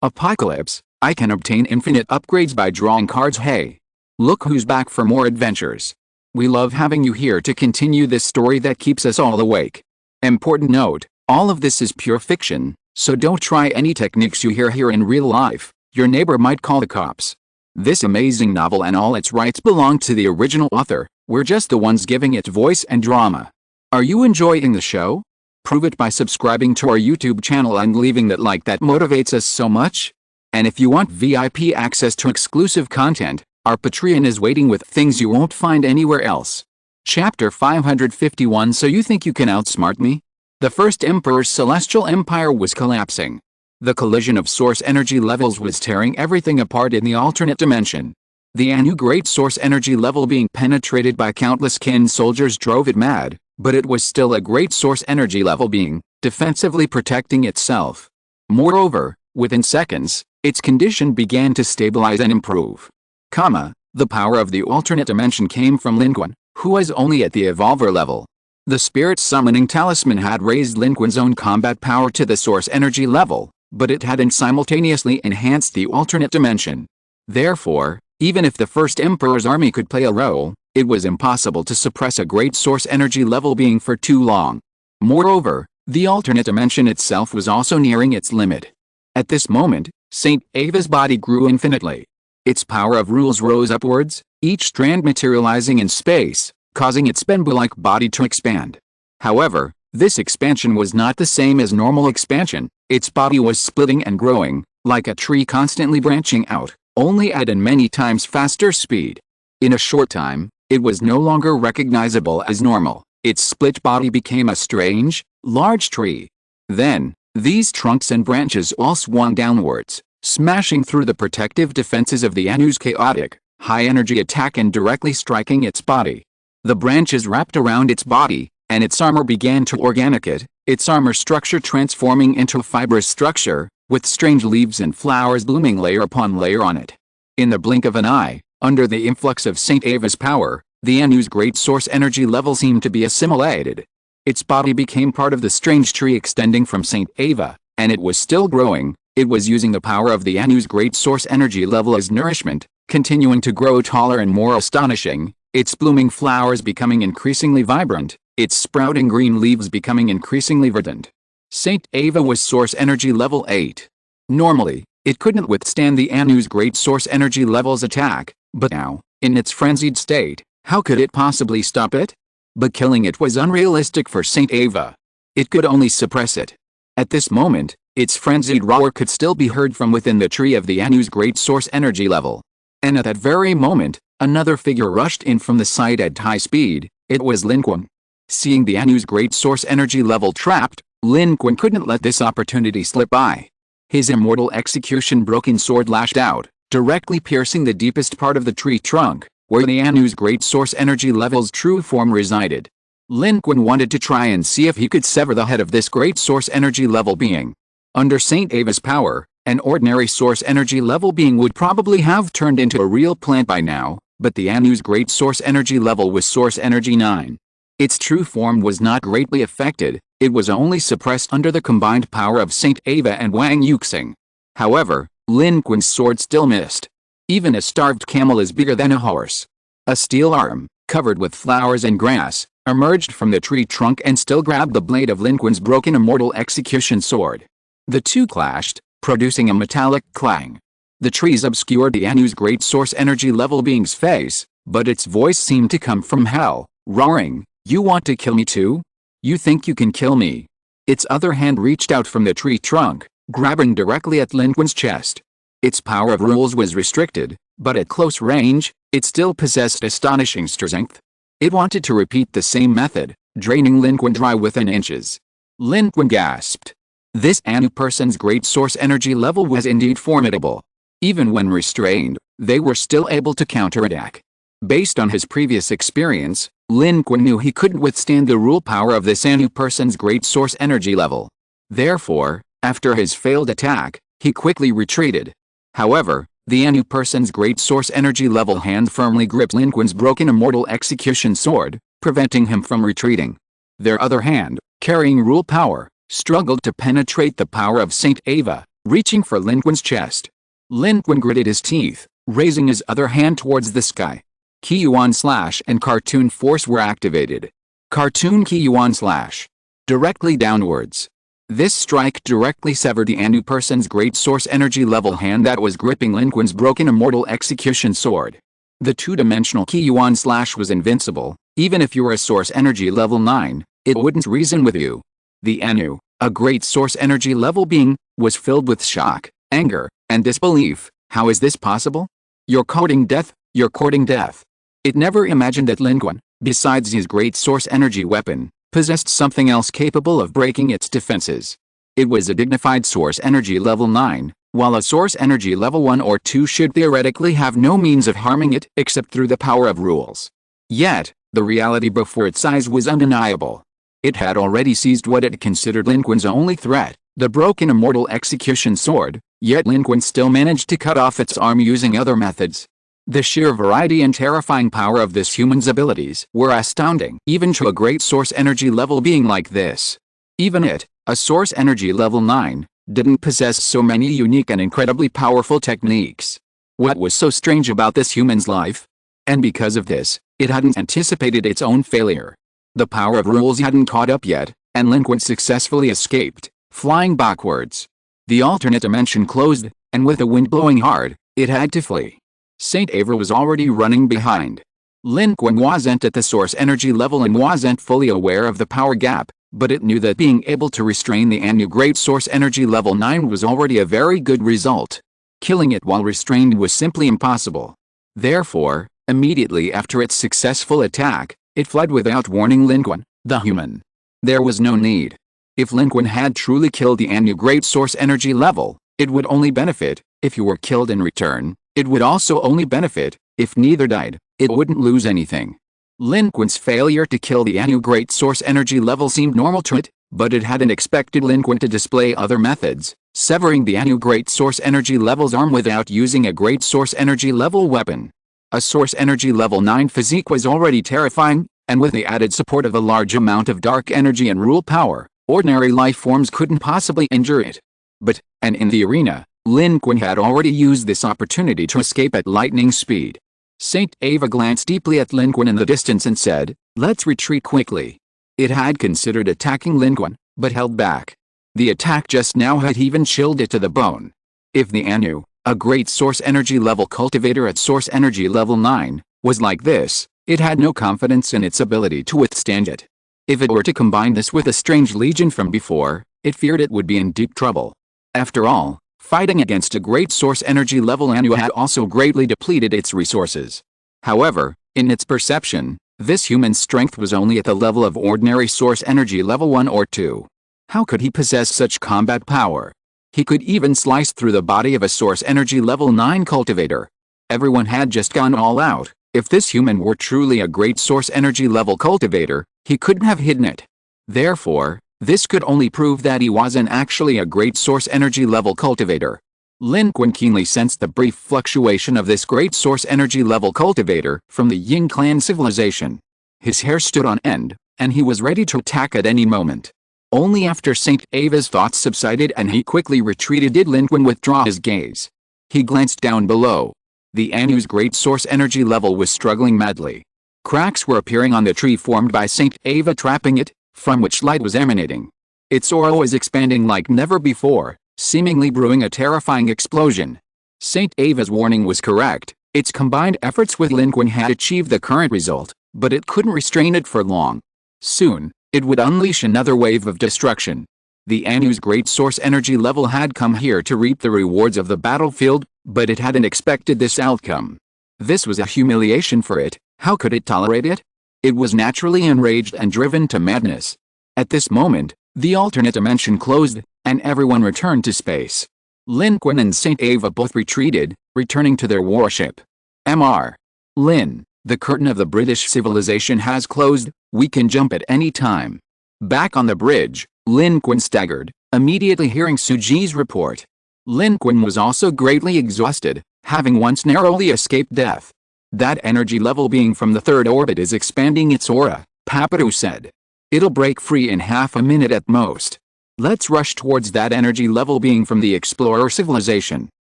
Apocalypse, I can obtain infinite upgrades by drawing cards. Hey! Look who's back for more adventures. We love having you here to continue this story that keeps us all awake. Important note, all of this is pure fiction, so don't try any techniques you hear here in real life. Your neighbor might call the cops. This amazing novel and all its rights belong to the original author. We're just the ones giving it voice and drama. Are you enjoying the show? Prove it by subscribing to our YouTube channel and leaving that like that motivates us so much. And if you want VIP access to exclusive content, our Patreon is waiting with things you won't find anywhere else. Chapter 551. So you think you can outsmart me? The first Emperor's celestial empire was collapsing. The collision of source energy levels was tearing everything apart in the alternate dimension. The Anu great source energy level being penetrated by countless kin soldiers drove it mad, but it was still a great source energy level being, defensively protecting itself. Moreover, within seconds, its condition began to stabilize and improve. The power of the alternate dimension came from Lin Qun, who was only at the evolver level. The spirit summoning talisman had raised Lin Qun's own combat power to the source energy level, but it hadn't simultaneously enhanced the alternate dimension. Therefore, even if the first Emperor's army could play a role, it was impossible to suppress a great source energy level being for too long. Moreover, the alternate dimension itself was also nearing its limit. At this moment, Saint Ava's body grew infinitely. Its power of rules rose upwards, each strand materializing in space, causing its bamboo-like body to expand. However, this expansion was not the same as normal expansion. Its body was splitting and growing, like a tree constantly branching out, only at an many times faster speed. In a short time, it was no longer recognizable as normal. Its split body became a strange, large tree. Then, these trunks and branches all swung downwards, smashing through the protective defenses of the Anu's chaotic, high-energy attack and directly striking its body. The branches wrapped around its body, and its armor began to organicate, its armor structure transforming into a fibrous structure, with strange leaves and flowers blooming layer upon layer on it. In the blink of an eye, under the influx of Saint Ava's power, the Anu's great source energy level seemed to be assimilated. Its body became part of the strange tree extending from Saint Ava, and it was still growing. It was using the power of the Anu's great source energy level as nourishment, continuing to grow taller and more astonishing, its blooming flowers becoming increasingly vibrant, its sprouting green leaves becoming increasingly verdant. Saint Ava was source energy level 8. Normally, it couldn't withstand the Anu's great source energy level's attack, but now, in its frenzied state, how could it possibly stop it? But killing it was unrealistic for Saint Ava. It could only suppress it. At this moment, its frenzied roar could still be heard from within the tree of the Anu's great source energy level. And at that very moment, another figure rushed in from the side at high speed. It was Lin Qun. Seeing the Anu's great source energy level trapped, Lin Qun couldn't let this opportunity slip by. His immortal execution broken sword lashed out, directly piercing the deepest part of the tree trunk, where the Anu's great source energy level's true form resided. Lin Qun wanted to try and see if he could sever the head of this great source energy level being. Under Saint Ava's power, an ordinary source energy level being would probably have turned into a real plant by now, but the Anu's great source energy level was source energy 9. Its true form was not greatly affected, it was only suppressed under the combined power of Saint Ava and Wang Yuxing. However, Lin Qun's sword still missed. Even a starved camel is bigger than a horse. A steel arm, covered with flowers and grass, emerged from the tree trunk and still grabbed the blade of Lin Qun's broken immortal execution sword. The two clashed, producing a metallic clang. The trees obscured the Anu's great source energy level being's face, but its voice seemed to come from hell, roaring, "You want to kill me too? You think you can kill me?" Its other hand reached out from the tree trunk, grabbing directly at Lin Qun's chest. Its power of rules was restricted, but at close range, it still possessed astonishing strength. It wanted to repeat the same method, draining Lin Qun dry within inches. Lin Qun gasped. This Anu person's great source energy level was indeed formidable. Even when restrained, they were still able to counterattack. Based on his previous experience, Lin Qun knew he couldn't withstand the rule power of this Anu person's great source energy level. Therefore, after his failed attack, he quickly retreated. However, the Anu person's great source energy level hand firmly gripped Lin Qun's broken immortal execution sword, preventing him from retreating. Their other hand, carrying rule power, struggled to penetrate the power of Saint Ava, reaching for Lin Qun's chest. Lin Qun gritted his teeth, raising his other hand towards the sky. Qi Yuan Slash and Cartoon Force were activated. Cartoon Qi Yuan Slash. Directly downwards. This strike directly severed the Anu person's great source energy level hand that was gripping Lin Qun's broken immortal execution sword. The two-dimensional Qi Yuan Slash was invincible. Even if you were a source energy level 9, it wouldn't reason with you. The Anu, a great source energy level being, was filled with shock, anger, and disbelief. How is this possible? You're courting death, you're courting death. It never imagined that Lin Qun, besides his great source energy weapon, possessed something else capable of breaking its defenses. It was a dignified source energy level 9, while a source energy level 1 or 2 should theoretically have no means of harming it except through the power of rules. Yet, the reality before its eyes was undeniable. It had already seized what it considered Lin Qun's only threat, the broken immortal execution sword, yet Lin Qun still managed to cut off its arm using other methods. The sheer variety and terrifying power of this human's abilities were astounding, even to a great source energy level being like this. Even it, a source energy level 9, didn't possess so many unique and incredibly powerful techniques. What was so strange about this human's life? And because of this, it hadn't anticipated its own failure. The power of rules hadn't caught up yet, and Lin Qun successfully escaped, flying backwards. The alternate dimension closed, and with the wind blowing hard, it had to flee. Saint Ava was already running behind. Lin Qun wasn't at the source energy level and wasn't fully aware of the power gap, but it knew that being able to restrain the Anu great source energy level 9 was already a very good result. Killing it while restrained was simply impossible. Therefore, immediately after its successful attack, it fled without warning Lin Qun, the human. There was no need. If Lin Qun had truly killed the Anu great source energy level, it would only benefit. If you were killed in return, it would also only benefit. If neither died, it wouldn't lose anything. Lin Qun's failure to kill the Anu great source energy level seemed normal to it, but it hadn't expected Lin Qun to display other methods, severing the Anu great source energy level's arm without using a great source energy level weapon. A source energy level 9 physique was already terrifying, and with the added support of a large amount of dark energy and rule power, ordinary life forms couldn't possibly injure it. But, and in the arena, Lin Qun had already used this opportunity to escape at lightning speed. Saint Ava glanced deeply at Lin Qun in the distance and said, "Let's retreat quickly." It had considered attacking Lin Qun, but held back. The attack just now had even chilled it to the bone. If the Anu, a great source energy level cultivator at source energy level 9, was like this, it had no confidence in its ability to withstand it. If it were to combine this with a strange legion from before, it feared it would be in deep trouble. After all, fighting against a great source energy level Anu had also greatly depleted its resources. However, in its perception, this human's strength was only at the level of ordinary source energy level 1 or 2. How could he possess such combat power? He could even slice through the body of a source energy level 9 cultivator. Everyone had just gone all out. If this human were truly a great source energy level cultivator, he couldn't have hidden it. Therefore, this could only prove that he wasn't actually a great source energy level cultivator. Lin Qun keenly sensed the brief fluctuation of this great source energy level cultivator from the Ying clan civilization. His hair stood on end, and he was ready to attack at any moment. Only after Saint Ava's thoughts subsided and he quickly retreated did Lin Qun withdraw his gaze. He glanced down below. The Anu's great source energy level was struggling madly. Cracks were appearing on the tree formed by Saint Ava trapping it, from which light was emanating. Its aura was expanding like never before, seemingly brewing a terrifying explosion. Saint Ava's warning was correct. Its combined efforts with Lin Qun had achieved the current result, but it couldn't restrain it for long. Soon, it would unleash another wave of destruction. The Anu's great source energy level had come here to reap the rewards of the battlefield, but it hadn't expected this outcome. This was a humiliation for it. How could it tolerate it? It was naturally enraged and driven to madness. At this moment, the alternate dimension closed, and everyone returned to space. Lin Qun and Saint Ava both retreated, returning to their warship. Mr. Lin, the curtain of the British civilization has closed, we can jump at any time. Back on the bridge, Lin Qun staggered, immediately hearing Suji's report. Lin Qun was also greatly exhausted, having once narrowly escaped death. That energy level being from the third orbit is expanding its aura, Paparu said. It'll break free in half a minute at most. Let's rush towards that energy level being from the explorer civilization.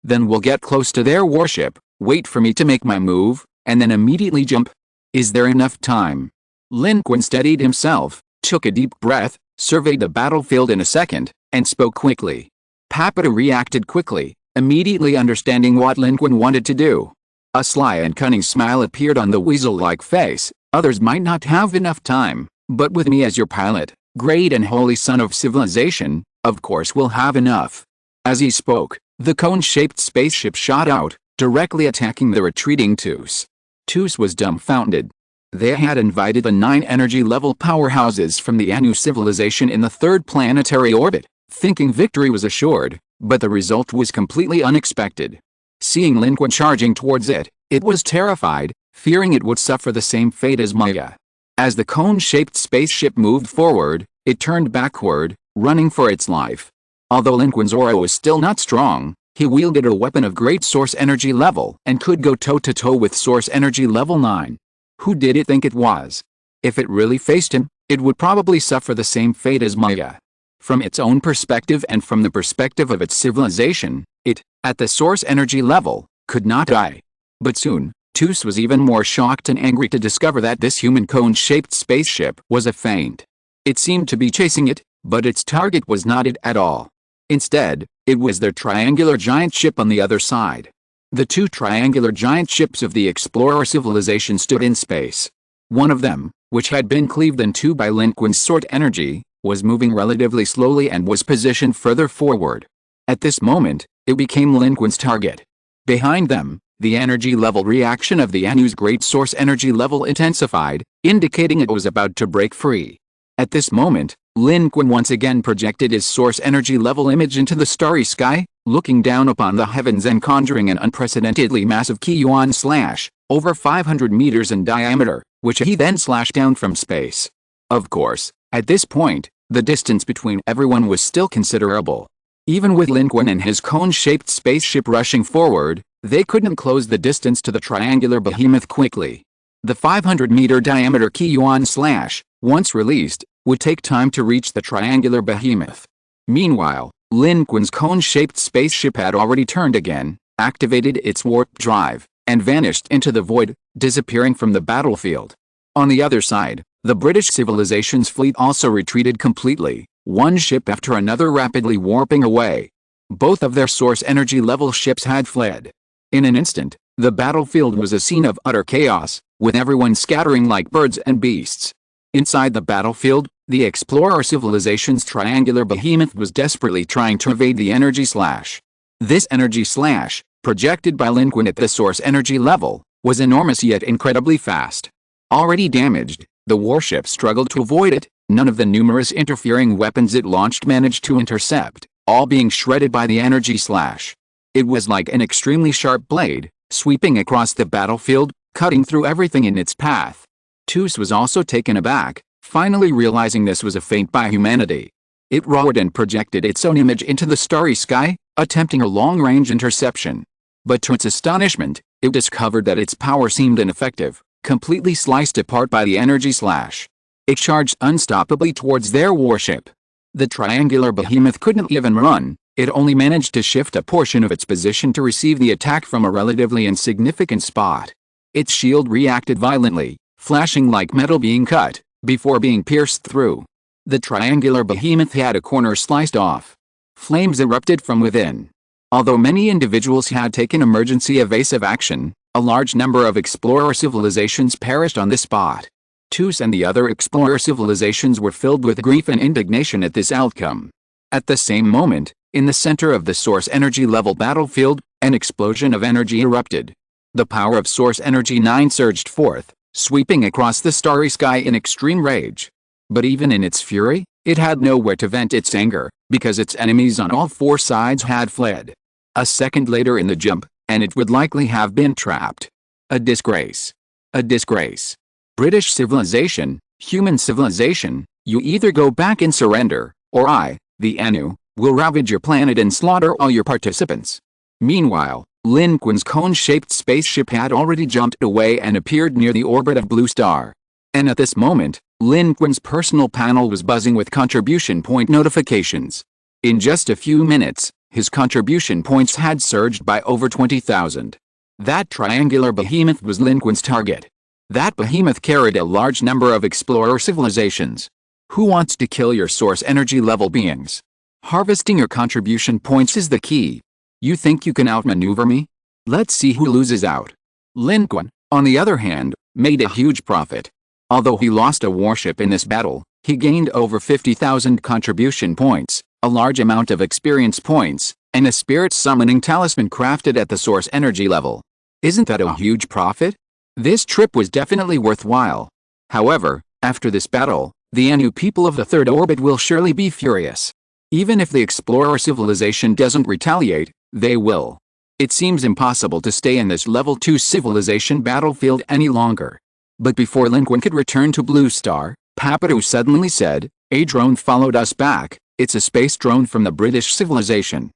Then we'll get close to their warship, wait for me to make my move, and then immediately jump. Is there enough time? Lin Qun steadied himself, took a deep breath, surveyed the battlefield in a second, and spoke quickly. Papata reacted quickly, immediately understanding what Lin Qun wanted to do. A sly and cunning smile appeared on the weasel-like face. Others might not have enough time, but with me as your pilot, great and holy son of civilization, of course we'll have enough. As he spoke, the cone-shaped spaceship shot out, directly attacking the retreating Tus. Tus was dumbfounded. They had invited the 9 energy-level powerhouses from the Anu civilization in the 3rd planetary orbit, thinking victory was assured, but the result was completely unexpected. Seeing Lin Qun charging towards it, it was terrified, fearing it would suffer the same fate as Maya. As the cone-shaped spaceship moved forward, it turned backward, running for its life. Although Lin Qun's aura was still not strong, he wielded a weapon of great source energy level and could go toe-to-toe with source energy level 9. Who did it think it was? If it really faced him, it would probably suffer the same fate as Maya. From its own perspective and from the perspective of its civilization, it, at the source energy level, could not die. But soon, Tus was even more shocked and angry to discover that this human cone-shaped spaceship was a feint. It seemed to be chasing it, but its target was not it at all. Instead, it was their triangular giant ship on the other side. The 2 triangular giant ships of the explorer civilization stood in space. One of them, which had been cleaved in 2 by Lin Qun's sword energy, was moving relatively slowly and was positioned further forward. At this moment, it became Lin Qun's target. Behind them, the energy level reaction of the Anu's great source energy level intensified, indicating it was about to break free. At this moment, Lin Qun once again projected his source energy level image into the starry sky, looking down upon the heavens and conjuring an unprecedentedly massive Qiyuan slash, over 500 meters in diameter, which he then slashed down from space. Of course, at this point, the distance between everyone was still considerable. Even with Lin Qun and his cone-shaped spaceship rushing forward, they couldn't close the distance to the triangular behemoth quickly. The 500-meter diameter Qiyuan slash, once released, would take time to reach the triangular behemoth. Meanwhile, Lin Qun's cone-shaped spaceship had already turned again, activated its warp drive, and vanished into the void, disappearing from the battlefield. On the other side, the British civilization's fleet also retreated completely, one ship after another rapidly warping away. Both of their source energy level ships had fled. In an instant, the battlefield was a scene of utter chaos, with everyone scattering like birds and beasts. Inside the battlefield, the explorer civilization's triangular behemoth was desperately trying to evade the energy slash. This energy slash, projected by Lin Qun at the source energy level, was enormous yet incredibly fast. Already damaged, the warship struggled to avoid it. None of the numerous interfering weapons it launched managed to intercept, all being shredded by the energy slash. It was like an extremely sharp blade, sweeping across the battlefield, cutting through everything in its path. Tus was also taken aback, finally realizing this was a feint by humanity. It roared and projected its own image into the starry sky, attempting a long-range interception. But to its astonishment, it discovered that its power seemed ineffective, completely sliced apart by the energy slash. It charged unstoppably towards their warship. The triangular behemoth couldn't even run, it only managed to shift a portion of its position to receive the attack from a relatively insignificant spot. Its shield reacted violently, flashing like metal being cut, before being pierced through. The triangular behemoth had a corner sliced off. Flames erupted from within. Although many individuals had taken emergency evasive action, a large number of explorer civilizations perished on the spot. Tus and the other explorer civilizations were filled with grief and indignation at this outcome. At the same moment, in the center of the source energy level battlefield, an explosion of energy erupted. The power of source energy 9 surged forth, sweeping across the starry sky in extreme rage. But even in its fury, it had nowhere to vent its anger, because its enemies on all 4 sides had fled. A second later in the jump, and it would likely have been trapped. A disgrace. A disgrace. British civilization, human civilization, you either go back and surrender, or I, the Anu, will ravage your planet and slaughter all your participants. Meanwhile, Lin Qun's cone-shaped spaceship had already jumped away and appeared near the orbit of Blue Star. And at this moment, Lin Qun's personal panel was buzzing with contribution point notifications. In just a few minutes, his contribution points had surged by over 20,000. That triangular behemoth was Lin Qun's target. That behemoth carried a large number of explorer civilizations. Who wants to kill your source energy level beings? Harvesting your contribution points is the key. You think you can outmaneuver me? Let's see who loses out. Lin Qun, on the other hand, made a huge profit. Although he lost a warship in this battle, he gained over 50,000 contribution points, a large amount of experience points, and a spirit summoning talisman crafted at the source energy level. Isn't that a huge profit? This trip was definitely worthwhile. However, after this battle, the Anu people of the third orbit will surely be furious. Even if the explorer civilization doesn't retaliate, they will. It seems impossible to stay in this level 2 civilization battlefield any longer. But before Lin Qun could return to Blue Star, Papadu suddenly said, "A drone followed us back. It's a space drone from the British civilization."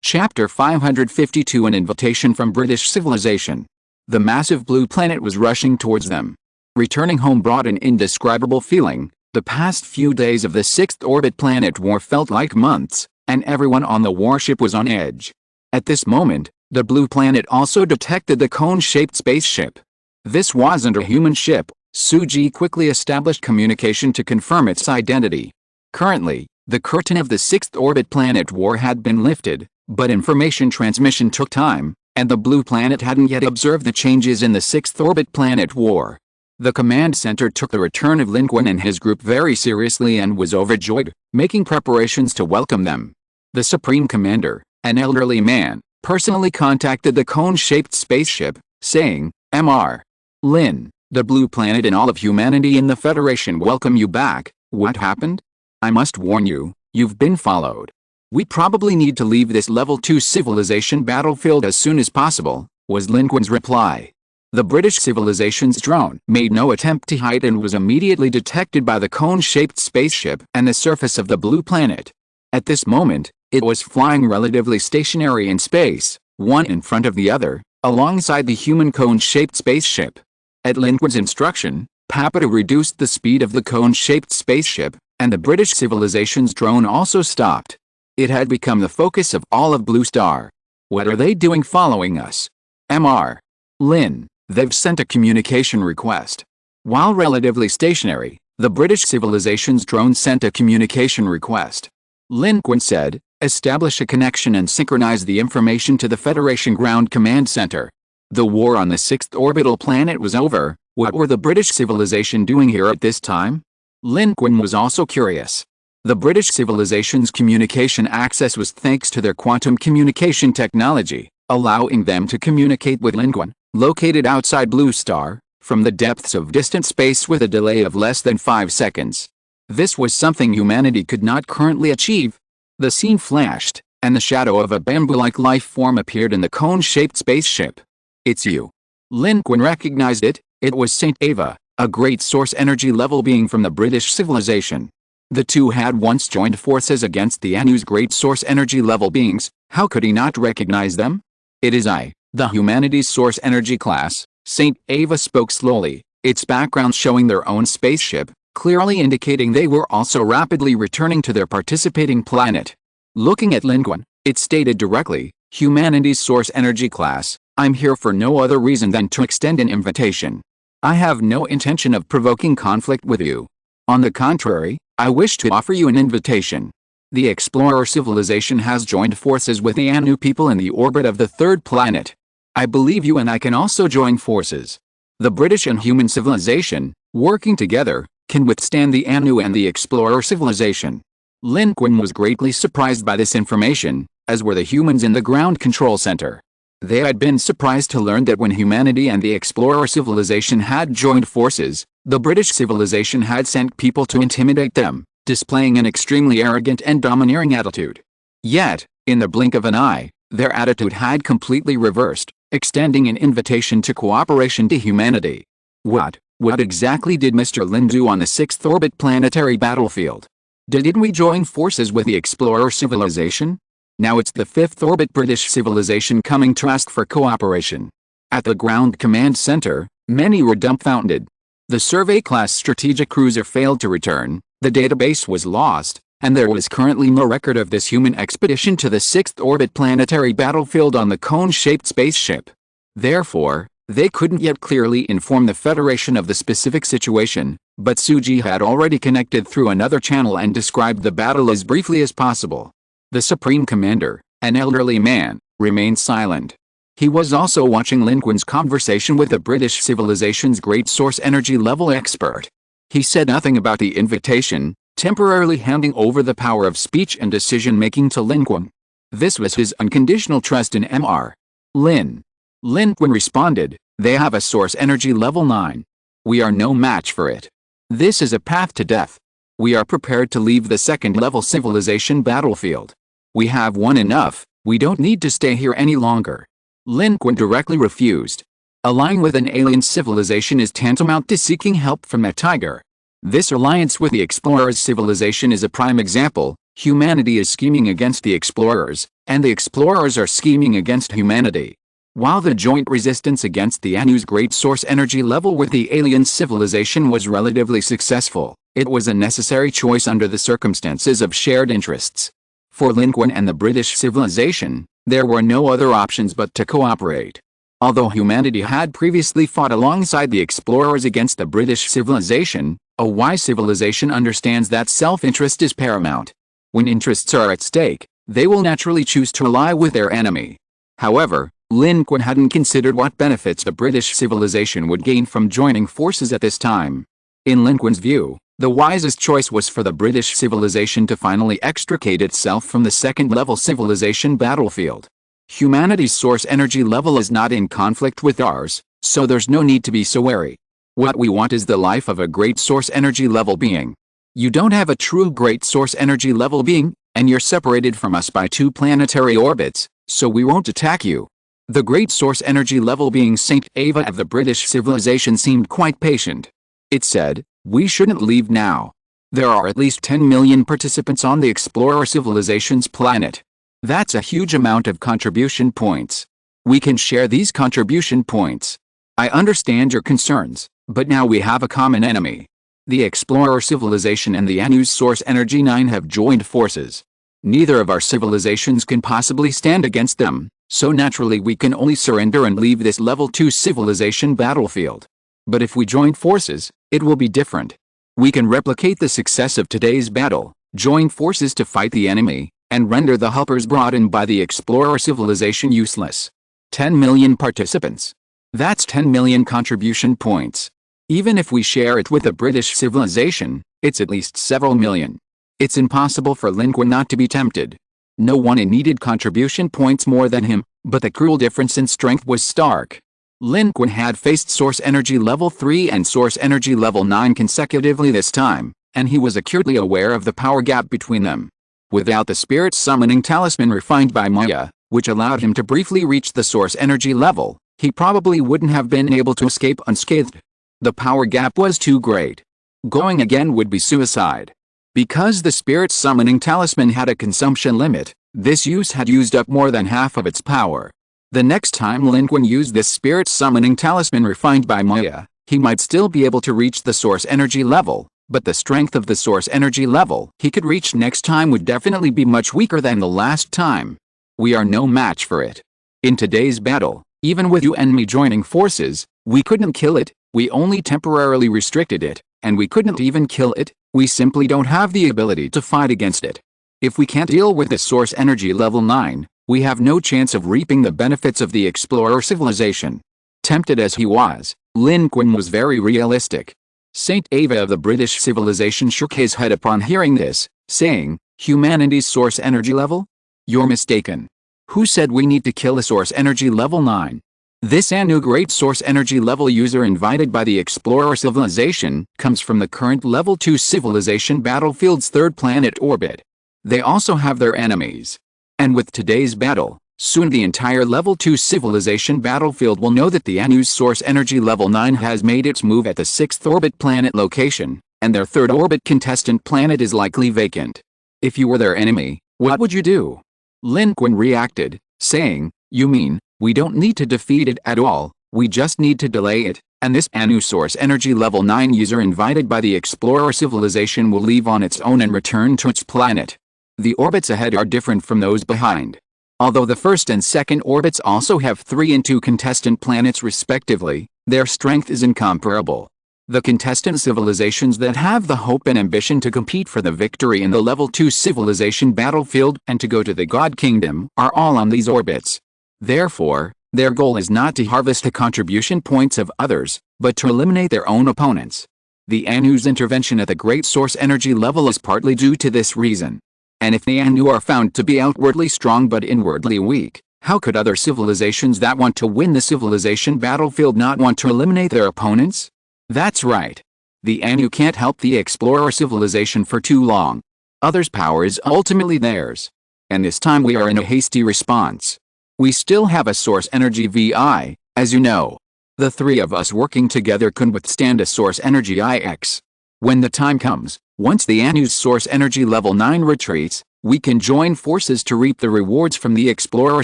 Chapter 552 An invitation from British civilization. The massive blue planet was rushing towards them. Returning home brought an indescribable feeling. The past few days of the 6th orbit planet war felt like months, and everyone on the warship was on edge. At this moment, the blue planet also detected the cone-shaped spaceship. This wasn't a human ship. Suji quickly established communication to confirm its identity. Currently, the curtain of the 6th orbit planet war had been lifted, but information transmission took time, and the blue planet hadn't yet observed the changes in the 6th orbit planet war. The command center took the return of Lin Qun and his group very seriously and was overjoyed, making preparations to welcome them. The Supreme Commander, an elderly man, personally contacted the cone-shaped spaceship, saying, "Mr. Lin, the blue planet and all of humanity in the Federation welcome you back. What happened? I must warn you, you've been followed. We probably need to leave this level 2 civilization battlefield as soon as possible," was Lin Qun's reply. The British civilization's drone made no attempt to hide and was immediately detected by the cone-shaped spaceship and the surface of the blue planet. At this moment, it was flying relatively stationary in space, one in front of the other, alongside the human cone-shaped spaceship. At Lin Qun's instruction, Papadu reduced the speed of the cone-shaped spaceship, and the British civilization's drone also stopped. It had become the focus of all of Blue Star. What are they doing following us? Mr. Lin, they've sent a communication request. While relatively stationary, the British civilization's drone sent a communication request. Lin Qun said, "Establish a connection and synchronize the information to the Federation Ground Command Center." The war on the 6th orbital planet was over. What were the British civilization doing here at this time? Lin Qun was also curious. The British civilization's communication access was thanks to their quantum communication technology, allowing them to communicate with Lin Qun, located outside Blue Star, from the depths of distant space with a delay of less than 5 seconds. This was something humanity could not currently achieve. The scene flashed, and the shadow of a bamboo-like life form appeared in the cone-shaped spaceship. "It's you." Lin Qun recognized it. It was Saint Ava, a great source energy level being from the British civilization. The two had once joined forces against the Anu's great source energy level beings. How could he not recognize them? "It is I, the humanity's source energy class," Saint Ava spoke slowly, its background showing their own spaceship, clearly indicating they were also rapidly returning to their participating planet. Looking at Lin Qun, it stated directly, "Humanity's source energy class, I'm here for no other reason than to extend an invitation. I have no intention of provoking conflict with you. On the contrary, I wish to offer you an invitation. The explorer civilization has joined forces with the Anu people in the orbit of the third planet. I believe you and I can also join forces. The British and human civilization, working together, can withstand the Anu and the explorer civilization." Lin Qun was greatly surprised by this information, as were the humans in the ground control center. They had been surprised to learn that when humanity and the explorer civilization had joined forces, the British civilization had sent people to intimidate them, displaying an extremely arrogant and domineering attitude. Yet, in the blink of an eye, their attitude had completely reversed, extending an invitation to cooperation to humanity. What exactly did Mr. Lin do on the 6th orbit planetary battlefield? Didn't we join forces with the explorer civilization? Now it's the 5th orbit British civilization coming to ask for cooperation. At the ground command center, many were dumbfounded. The Survey-class strategic cruiser failed to return, the database was lost, and there was currently no record of this human expedition to the 6th orbit planetary battlefield on the cone-shaped spaceship. Therefore, they couldn't yet clearly inform the Federation of the specific situation, but Suji had already connected through another channel and described the battle as briefly as possible. The Supreme Commander, an elderly man, remained silent. He was also watching Lin Qun's conversation with the British civilization's great source energy level expert. He said nothing about the invitation, temporarily handing over the power of speech and decision-making to Lin Qun. This was his unconditional trust in Mr. Lin. Lin Qun responded, "They have a source energy level 9. We are no match for it. This is a path to death. We are prepared to leave the second-level civilization battlefield. We have won enough, we don't need to stay here any longer." Lin Qun directly refused. Allying with an alien civilization is tantamount to seeking help from a tiger. This alliance with the explorers' civilization is a prime example. Humanity is scheming against the explorers, and the explorers are scheming against humanity. While the joint resistance against the Anu's great source energy level with the alien civilization was relatively successful, it was a necessary choice under the circumstances of shared interests. For Lin Qun and the British civilization, there were no other options but to cooperate. Although humanity had previously fought alongside the explorers against the British civilization, a wise civilization understands that self-interest is paramount. When interests are at stake, they will naturally choose to ally with their enemy. However, Lin Qun hadn't considered what benefits the British civilization would gain from joining forces at this time. In Lin Qun's view, the wisest choice was for the British civilization to finally extricate itself from the second-level civilization battlefield. Humanity's source energy level is not in conflict with ours, so there's no need to be so wary. What we want is the life of a great source energy level being. You don't have a true great source energy level being, and you're separated from us by 2 planetary orbits, so we won't attack you. The great source energy level being Saint Ava of the British civilization seemed quite patient. It said, "We shouldn't leave now. There are at least 10 million participants on the explorer civilization's planet. That's a huge amount of contribution points. We can share these contribution points. I understand your concerns, but now we have a common enemy. The explorer civilization and the Anu's source energy 9 have joined forces. Neither of our civilizations can possibly stand against them, so naturally we can only surrender and leave this level 2 civilization battlefield. But if we join forces, it will be different. We can replicate the success of today's battle, join forces to fight the enemy, and render the helpers brought in by the explorer civilization useless. 10 million participants. That's 10 million contribution points. Even if we share it with the British civilization, it's at least several million. It's impossible for Lin Qun not to be tempted. No one needed contribution points more than him, but the cruel difference in strength was stark. Lin Qun had faced source energy level 3 and source energy level 9 consecutively this time, and he was acutely aware of the power gap between them. Without the spirit summoning talisman refined by Maya, which allowed him to briefly reach the source energy level, he probably wouldn't have been able to escape unscathed. The power gap was too great. Going again would be suicide. Because the spirit summoning talisman had a consumption limit, this use had used up more than half of its power. The next time Lin Qun used this spirit summoning talisman refined by Maya, he might still be able to reach the source energy level, but the strength of the source energy level he could reach next time would definitely be much weaker than the last time. We are no match for it. In today's battle, even with you and me joining forces, we couldn't kill it, we only temporarily restricted it, and we couldn't even kill it, we simply don't have the ability to fight against it. If we can't deal with the source energy level 9, we have no chance of reaping the benefits of the explorer civilization. Tempted as he was, Lin Qun was very realistic. Saint Ava of the British civilization shook his head upon hearing this, saying, "Humanity's source energy level? You're mistaken. Who said we need to kill a source energy level 9? This Anu great source energy level user invited by the explorer civilization comes from the current level 2 civilization battlefield's 3rd planet orbit. They also have their enemies. And with today's battle, soon the entire level 2 civilization battlefield will know that the Anu's source energy level 9 has made its move at the 6th orbit planet location, and their 3rd orbit contestant planet is likely vacant. If you were their enemy, what would you do?" Lin Qun reacted, saying, "You mean, we don't need to defeat it at all, We just need to delay it, and this Anu Source Energy Level 9 user invited by the Explorer civilization will leave on its own and return to its planet. The orbits ahead are different from those behind. Although the first and second orbits also have 3 and 2 contestant planets respectively, their strength is incomparable. The contestant civilizations that have the hope and ambition to compete for the victory in the Level 2 civilization battlefield and to go to the God Kingdom are all on these orbits. Therefore, their goal is not to harvest the contribution points of others, but to eliminate their own opponents. The Anu's intervention at the Great Source Energy level is partly due to this reason. And if the Anu are found to be outwardly strong but inwardly weak, how could other civilizations that want to win the civilization battlefield not want to eliminate their opponents? That's right. The Anu can't help the Explorer civilization for too long. Others' power is ultimately theirs. And this time we are in a hasty response. We still have a Source Energy VI, as you know. The 3 of us working together can withstand a Source Energy IX. When the time comes, once the Anu's Source Energy Level 9 retreats, we can join forces to reap the rewards from the Explorer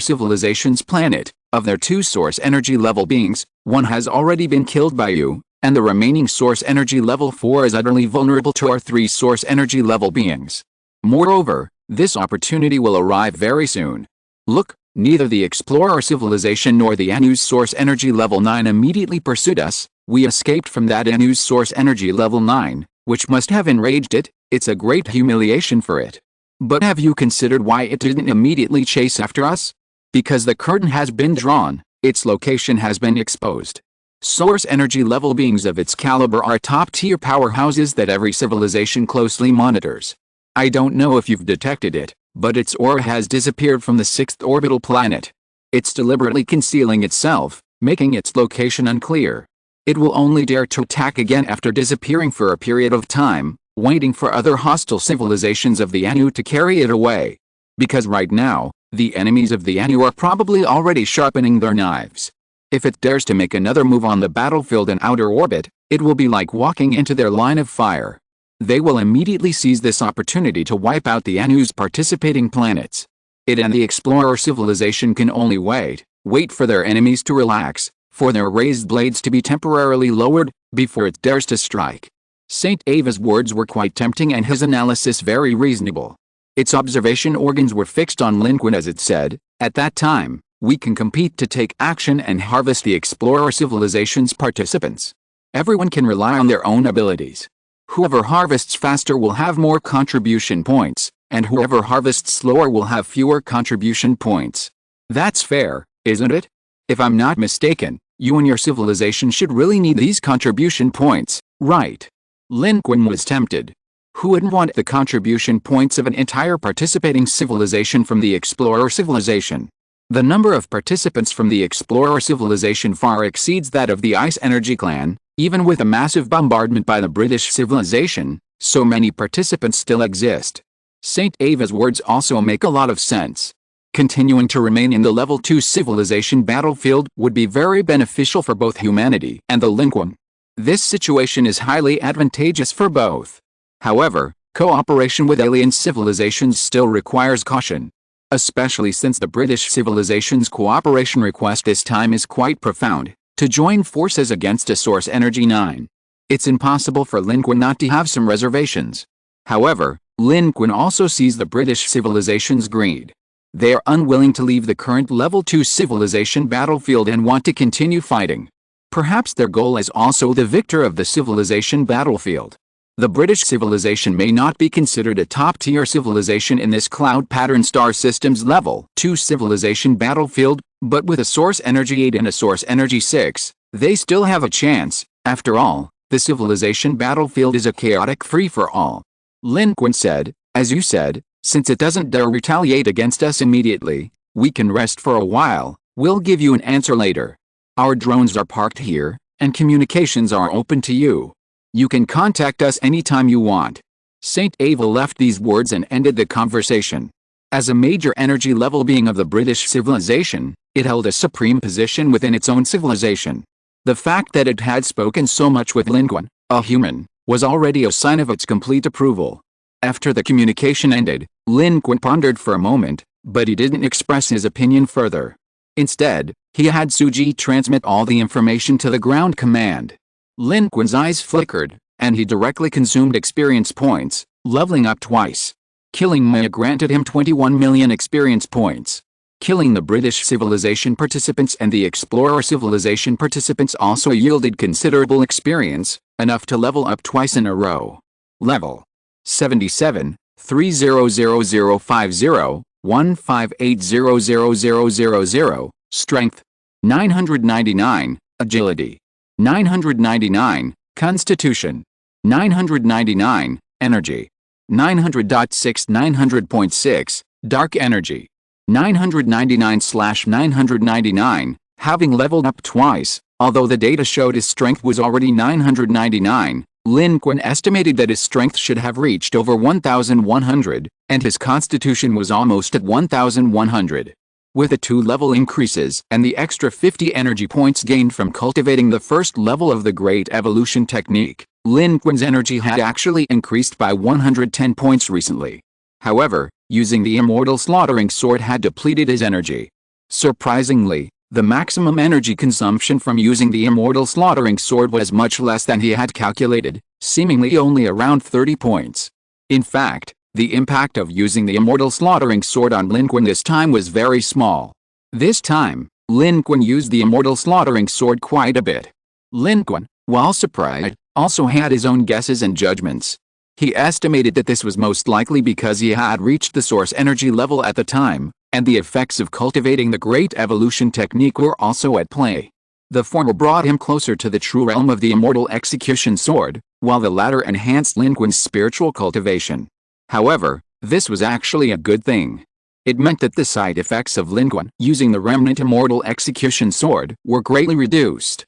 civilization's planet. Of their 2 Source Energy Level beings, one has already been killed by you, and the remaining Source Energy Level 4 is utterly vulnerable to our 3 Source Energy Level beings. Moreover, this opportunity will arrive very soon. Look, neither the Explorer civilization nor the Anu's Source Energy Level 9 immediately pursued us. We escaped from that Anu's Source Energy Level 9, which must have enraged it. It's a great humiliation for it. But have you considered why it didn't immediately chase after us? Because the curtain has been drawn, its location has been exposed. Source Energy Level beings of its caliber are top-tier powerhouses that every civilization closely monitors. I don't know if you've detected it, but its aura has disappeared from the 6th orbital planet. It's deliberately concealing itself, making its location unclear. It will only dare to attack again after disappearing for a period of time, waiting for other hostile civilizations of the Anu to carry it away. Because right now, the enemies of the Anu are probably already sharpening their knives. If it dares to make another move on the battlefield in outer orbit, it will be like walking into their line of fire. They will immediately seize this opportunity to wipe out the Anu's participating planets. It and the Explorer civilization can only wait for their enemies to relax, for their raised blades to be temporarily lowered, before it dares to strike. Saint Ava's words were quite tempting and his analysis very reasonable. Its observation organs were fixed on Lin Qun as it said, at that time, we can compete to take action and harvest the Explorer civilization's participants. Everyone can rely on their own abilities. Whoever harvests faster will have more contribution points, and whoever harvests slower will have fewer contribution points. That's fair, isn't it? If I'm not mistaken, you and your civilization should really need these contribution points, right? Lin Qun was tempted. Who wouldn't want the contribution points of an entire participating civilization from the Explorer civilization? The number of participants from the Explorer civilization far exceeds that of the Ice Energy clan. Even with a massive bombardment by the British civilization, so many participants still exist. Saint Ava's words also make a lot of sense. Continuing to remain in the Level 2 civilization battlefield would be very beneficial for both humanity and the Lin Qun. This situation is highly advantageous for both. However, cooperation with alien civilizations still requires caution. Especially since the British civilization's cooperation request this time is quite profound, to join forces against a Source Energy 9. It's impossible for Lin Qun not to have some reservations. However, Lin Qun also sees the British civilization's greed. They are unwilling to leave the current Level 2 civilization battlefield and want to continue fighting. Perhaps their goal is also the victor of the civilization battlefield. The British civilization may not be considered a top-tier civilization in this Cloud Pattern Star System's Level 2 civilization battlefield, but with a Source Energy 8 and a Source Energy 6, they still have a chance. After all, the civilization battlefield is a chaotic free-for-all. Lin Qun said, as you said, since it doesn't dare retaliate against us immediately, we can rest for a while. We'll give you an answer later. Our drones are parked here, and communications are open to you. You can contact us anytime you want. Saint Ava left these words and ended the conversation. As a major energy level being of the British civilization, it held a supreme position within its own civilization. The fact that it had spoken so much with Lin Qun, a human, was already a sign of its complete approval. After the communication ended, Lin Qun pondered for a moment, but he didn't express his opinion further. Instead, He had Suji transmit all the information to the ground command. Lin Qun's eyes flickered, and he directly consumed experience points, leveling up twice. Killing Maya granted him 21 million experience points. Killing the British civilization participants and the Explorer civilization participants also yielded considerable experience, enough to level up twice in a row. Level 77, 300050, 1580000, Strength 999, Agility 999, Constitution 999, Energy 900.6 900.6, Dark Energy 999/999, having leveled up twice. Although the data showed his strength was already 999, Lin Qun estimated that his strength should have reached over 1,100, and his constitution was almost at 1,100. With the 2 level increases and the extra 50 energy points gained from cultivating the first level of the Great Evolution technique, Lin Qun's energy had actually increased by 110 points recently. However, using the immortal slaughtering sword had depleted his energy. Surprisingly, the maximum energy consumption from using the immortal slaughtering sword was much less than he had calculated, seemingly only around 30 points. In fact, the impact of using the immortal slaughtering sword on Lin Qun this time was very small. This time, Lin Qun used the immortal slaughtering sword quite a bit. Lin Qun, while surprised, also had his own guesses and judgments. He estimated that this was most likely because he had reached the source energy level at the time, and the effects of cultivating the Great Evolution technique were also at play. The former brought him closer to the true realm of the immortal execution sword, while the latter enhanced Lin Qun's spiritual cultivation. However, this was actually a good thing. It meant that the side effects of Lin Qun using the remnant immortal execution sword were greatly reduced.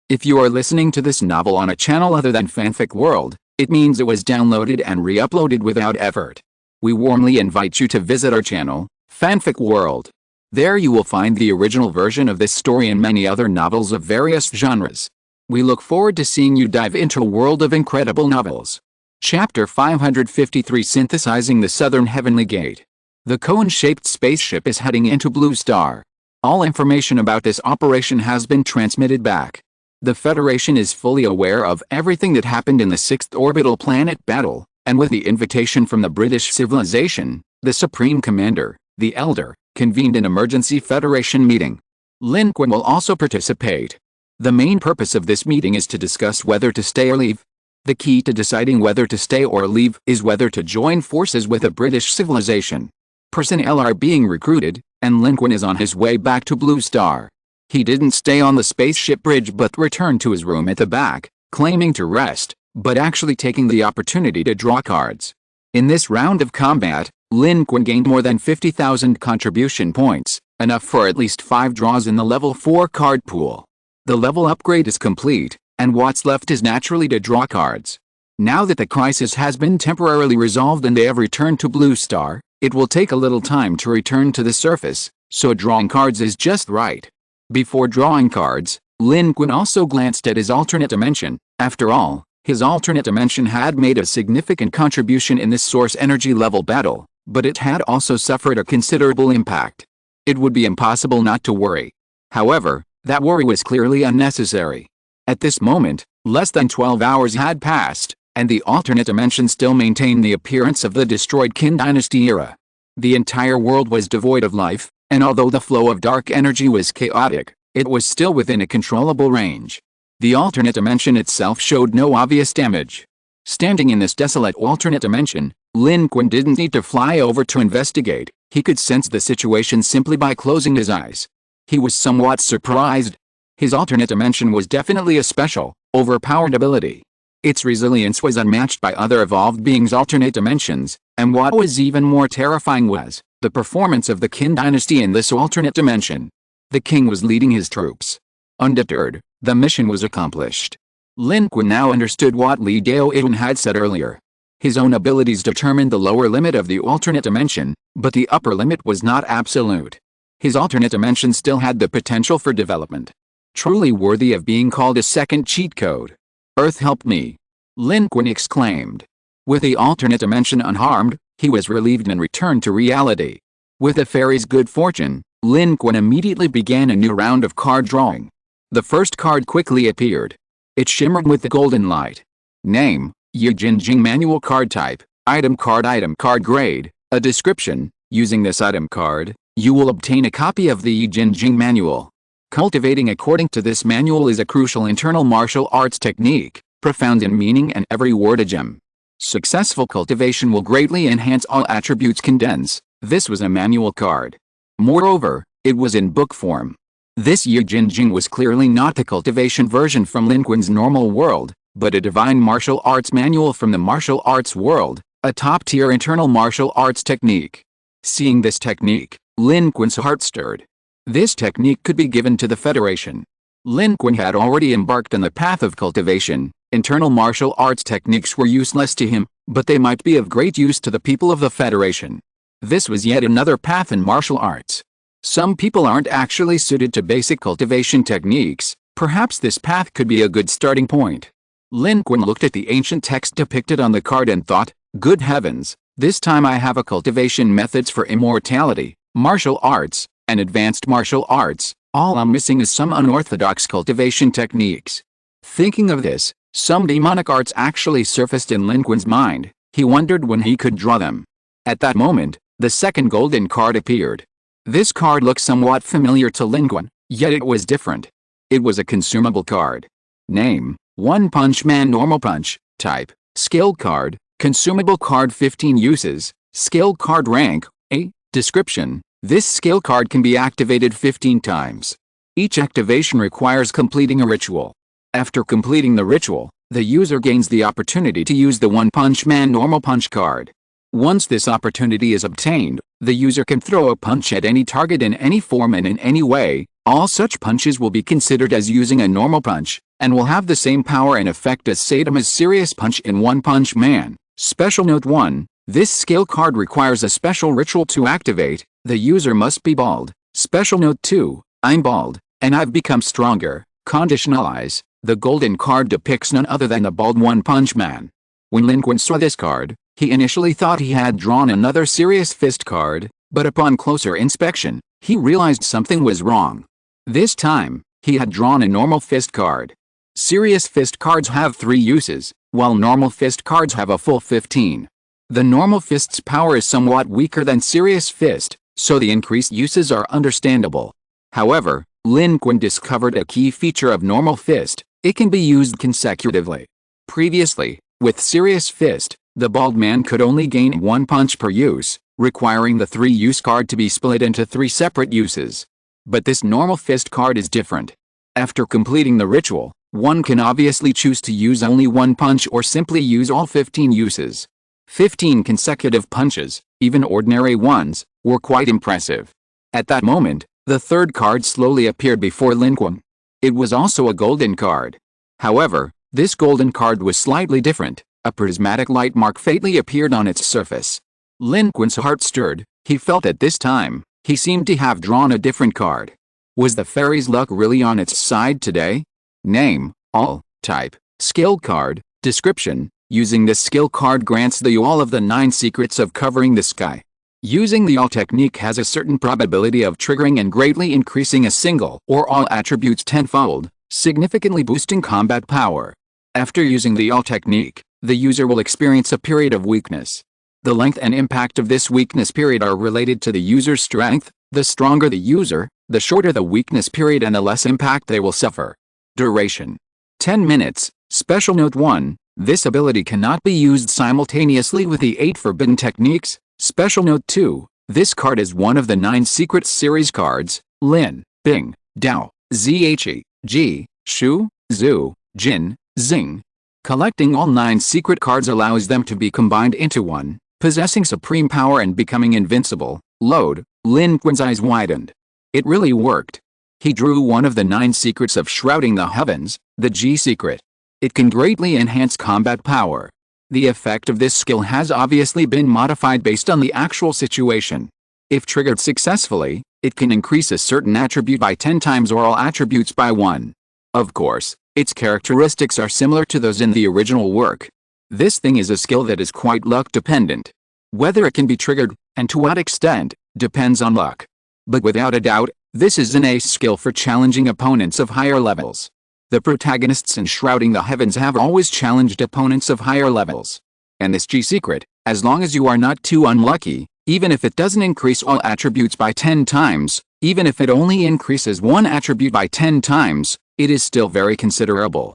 If you are listening to this novel on a channel other than Fanfic World, it means it was downloaded and re-uploaded without effort. We warmly invite you to visit our channel, Fanfic World. There you will find the original version of this story and many other novels of various genres. We look forward to seeing you dive into a world of incredible novels. Chapter 553, Synthesizing the Southern Heavenly Gate. The cone-shaped spaceship is heading into Blue Star. All information about this operation has been transmitted back. The Federation is fully aware of everything that happened in the 6th orbital planet battle, and with the invitation from the British civilization, the Supreme Commander, the Elder, convened an emergency Federation meeting. Lin Qun will also participate. The main purpose of this meeting is to discuss whether to stay or leave. The key to deciding whether to stay or leave is whether to join forces with the British civilization. Personnel are being recruited, and Lin Qun is on his way back to Blue Star. He didn't stay on the spaceship bridge but returned to his room at the back, claiming to rest, but actually taking the opportunity to draw cards. In this round of combat, Lin Qun gained more than 50,000 contribution points, enough for at least 5 draws in the level 4 card pool. The level upgrade is complete, and what's left is naturally to draw cards. Now that the crisis has been temporarily resolved and they have returned to Blue Star, it will take a little time to return to the surface, so drawing cards is just right. Before drawing cards, Lin Qun also glanced at his alternate dimension. After all, his alternate dimension had made a significant contribution in this source energy level battle, but it had also suffered a considerable impact. It would be impossible not to worry. However, that worry was clearly unnecessary. At this moment, less than 12 hours had passed, and the alternate dimension still maintained the appearance of the destroyed Qin Dynasty era. The entire world was devoid of life, and although the flow of dark energy was chaotic, it was still within a controllable range. The alternate dimension itself showed no obvious damage. Standing in this desolate alternate dimension, Lin Qun didn't need to fly over to investigate. He could sense the situation simply by closing his eyes. He was somewhat surprised. His alternate dimension was definitely a special, overpowered ability. Its resilience was unmatched by other evolved beings' alternate dimensions, and what was even more terrifying was the performance of the Qin Dynasty in this alternate dimension. The king was leading his troops. Undeterred, the mission was accomplished. Lin Qun now understood what Li Daoyuan had said earlier. His own abilities determined the lower limit of the alternate dimension, but the upper limit was not absolute. His alternate dimension still had the potential for development. Truly worthy of being called a second cheat code. Earth help me! Lin Qun exclaimed. With the alternate dimension unharmed, he was relieved and returned to reality. With the fairy's good fortune, Lin Qun immediately began a new round of card drawing. The first card quickly appeared. It shimmered with the golden light. Name: Yijinjing Manual Card Type, Item card grade. A description: using this item card, you will obtain a copy of the Yijinjing Manual. Cultivating according to this manual is a crucial internal martial arts technique, profound in meaning and every word a gem. Successful cultivation will greatly enhance all attributes. Condense: this was a manual card. Moreover, it was in book form. This Yijinjing was clearly not the cultivation version from Lin Qun's normal world, but a divine martial arts manual from the martial arts world, a top-tier internal martial arts technique. Seeing this technique, Lin Qun's heart stirred. This technique could be given to the Federation. Lin Qun had already embarked on the path of cultivation. Internal martial arts techniques were useless to him, but they might be of great use to the people of the Federation. This was yet another path in martial arts. Some people aren't actually suited to basic cultivation techniques. Perhaps this path could be a good starting point. Lin Qun looked at the ancient text depicted on the card and thought, good heavens, this time I have a cultivation methods for immortality, martial arts, and advanced martial arts. All I'm missing is some unorthodox cultivation techniques. Thinking of this, some demonic arts actually surfaced in Lin Qun's mind. He wondered when he could draw them. At that moment, the second golden card appeared. This card looked somewhat familiar to Lin Qun, yet it was different. It was a consumable card. Name: One Punch Man Normal Punch. Type: Skill card. Consumable card. 15 uses. Skill card. Rank A. Description: this skill card can be activated 15 times. Each activation requires completing a ritual. After completing the ritual, the user gains the opportunity to use the One Punch Man Normal Punch card. Once this opportunity is obtained, the user can throw a punch at any target in any form and in any way. All such punches will be considered as using a normal punch, and will have the same power and effect as Sadama's serious punch in One Punch Man. Special Note 1. This skill card requires a special ritual to activate. The user must be bald. Special Note 2. I'm bald, and I've become stronger. Conditionalize. The golden card depicts none other than the bald One Punch Man. When Lin Qun saw this card, he initially thought he had drawn another Serious Fist card, but upon closer inspection, he realized something was wrong. This time, he had drawn a Normal Fist card. Serious Fist cards have 3 uses, while Normal Fist cards have a full 15. The Normal Fist's power is somewhat weaker than Serious Fist, so the increased uses are understandable. However, Lin Qun discovered a key feature of Normal Fist: it can be used consecutively. Previously, with Serious Fist, the bald man could only gain 1 punch per use, requiring the 3-use card to be split into 3 separate uses. But this Normal Fist card is different. After completing the ritual, one can obviously choose to use only 1 punch or simply use all 15 uses. 15 consecutive punches, even ordinary ones, were quite impressive. At that moment, the third card slowly appeared before Lin Qun. It was also a golden card. However, this golden card was slightly different. A prismatic light mark faintly appeared on its surface. Lin Qun's heart stirred. He felt at this time, he seemed to have drawn a different card. Was the fairy's luck really on its side today? Name: All. Type: Skill card. Description: using this skill card grants the all of the 9 secrets of covering the sky. Using the all technique has a certain probability of triggering and greatly increasing a single or all attributes tenfold, significantly boosting combat power. After using the all technique, the user will experience a period of weakness. The length and impact of this weakness period are related to the user's strength. The stronger the user, the shorter the weakness period and the less impact they will suffer. Duration: 10 minutes. Special Note 1. This ability cannot be used simultaneously with the 8 forbidden techniques. Special Note 2. This card is one of the 9 Secret Series cards: Lin, Bing, Dao, Zhe, Ji, Shu, Zhu, Jin, Xing. Collecting all 9 secret cards allows them to be combined into one, possessing supreme power and becoming invincible. Load. Lin Qun's eyes widened. It really worked. He drew one of the 9 secrets of shrouding the heavens, the G secret. It can greatly enhance combat power. The effect of this skill has obviously been modified based on the actual situation. If triggered successfully, it can increase a certain attribute by 10 times or all attributes by 1. Of course, its characteristics are similar to those in the original work. This thing is a skill that is quite luck dependent. Whether it can be triggered, and to what extent, depends on luck. But without a doubt, this is an ace skill for challenging opponents of higher levels. The protagonists in Shrouding the Heavens have always challenged opponents of higher levels. And this G-secret, as long as you are not too unlucky, even if it doesn't increase all attributes by 10 times, even if it only increases one attribute by 10 times, it is still very considerable.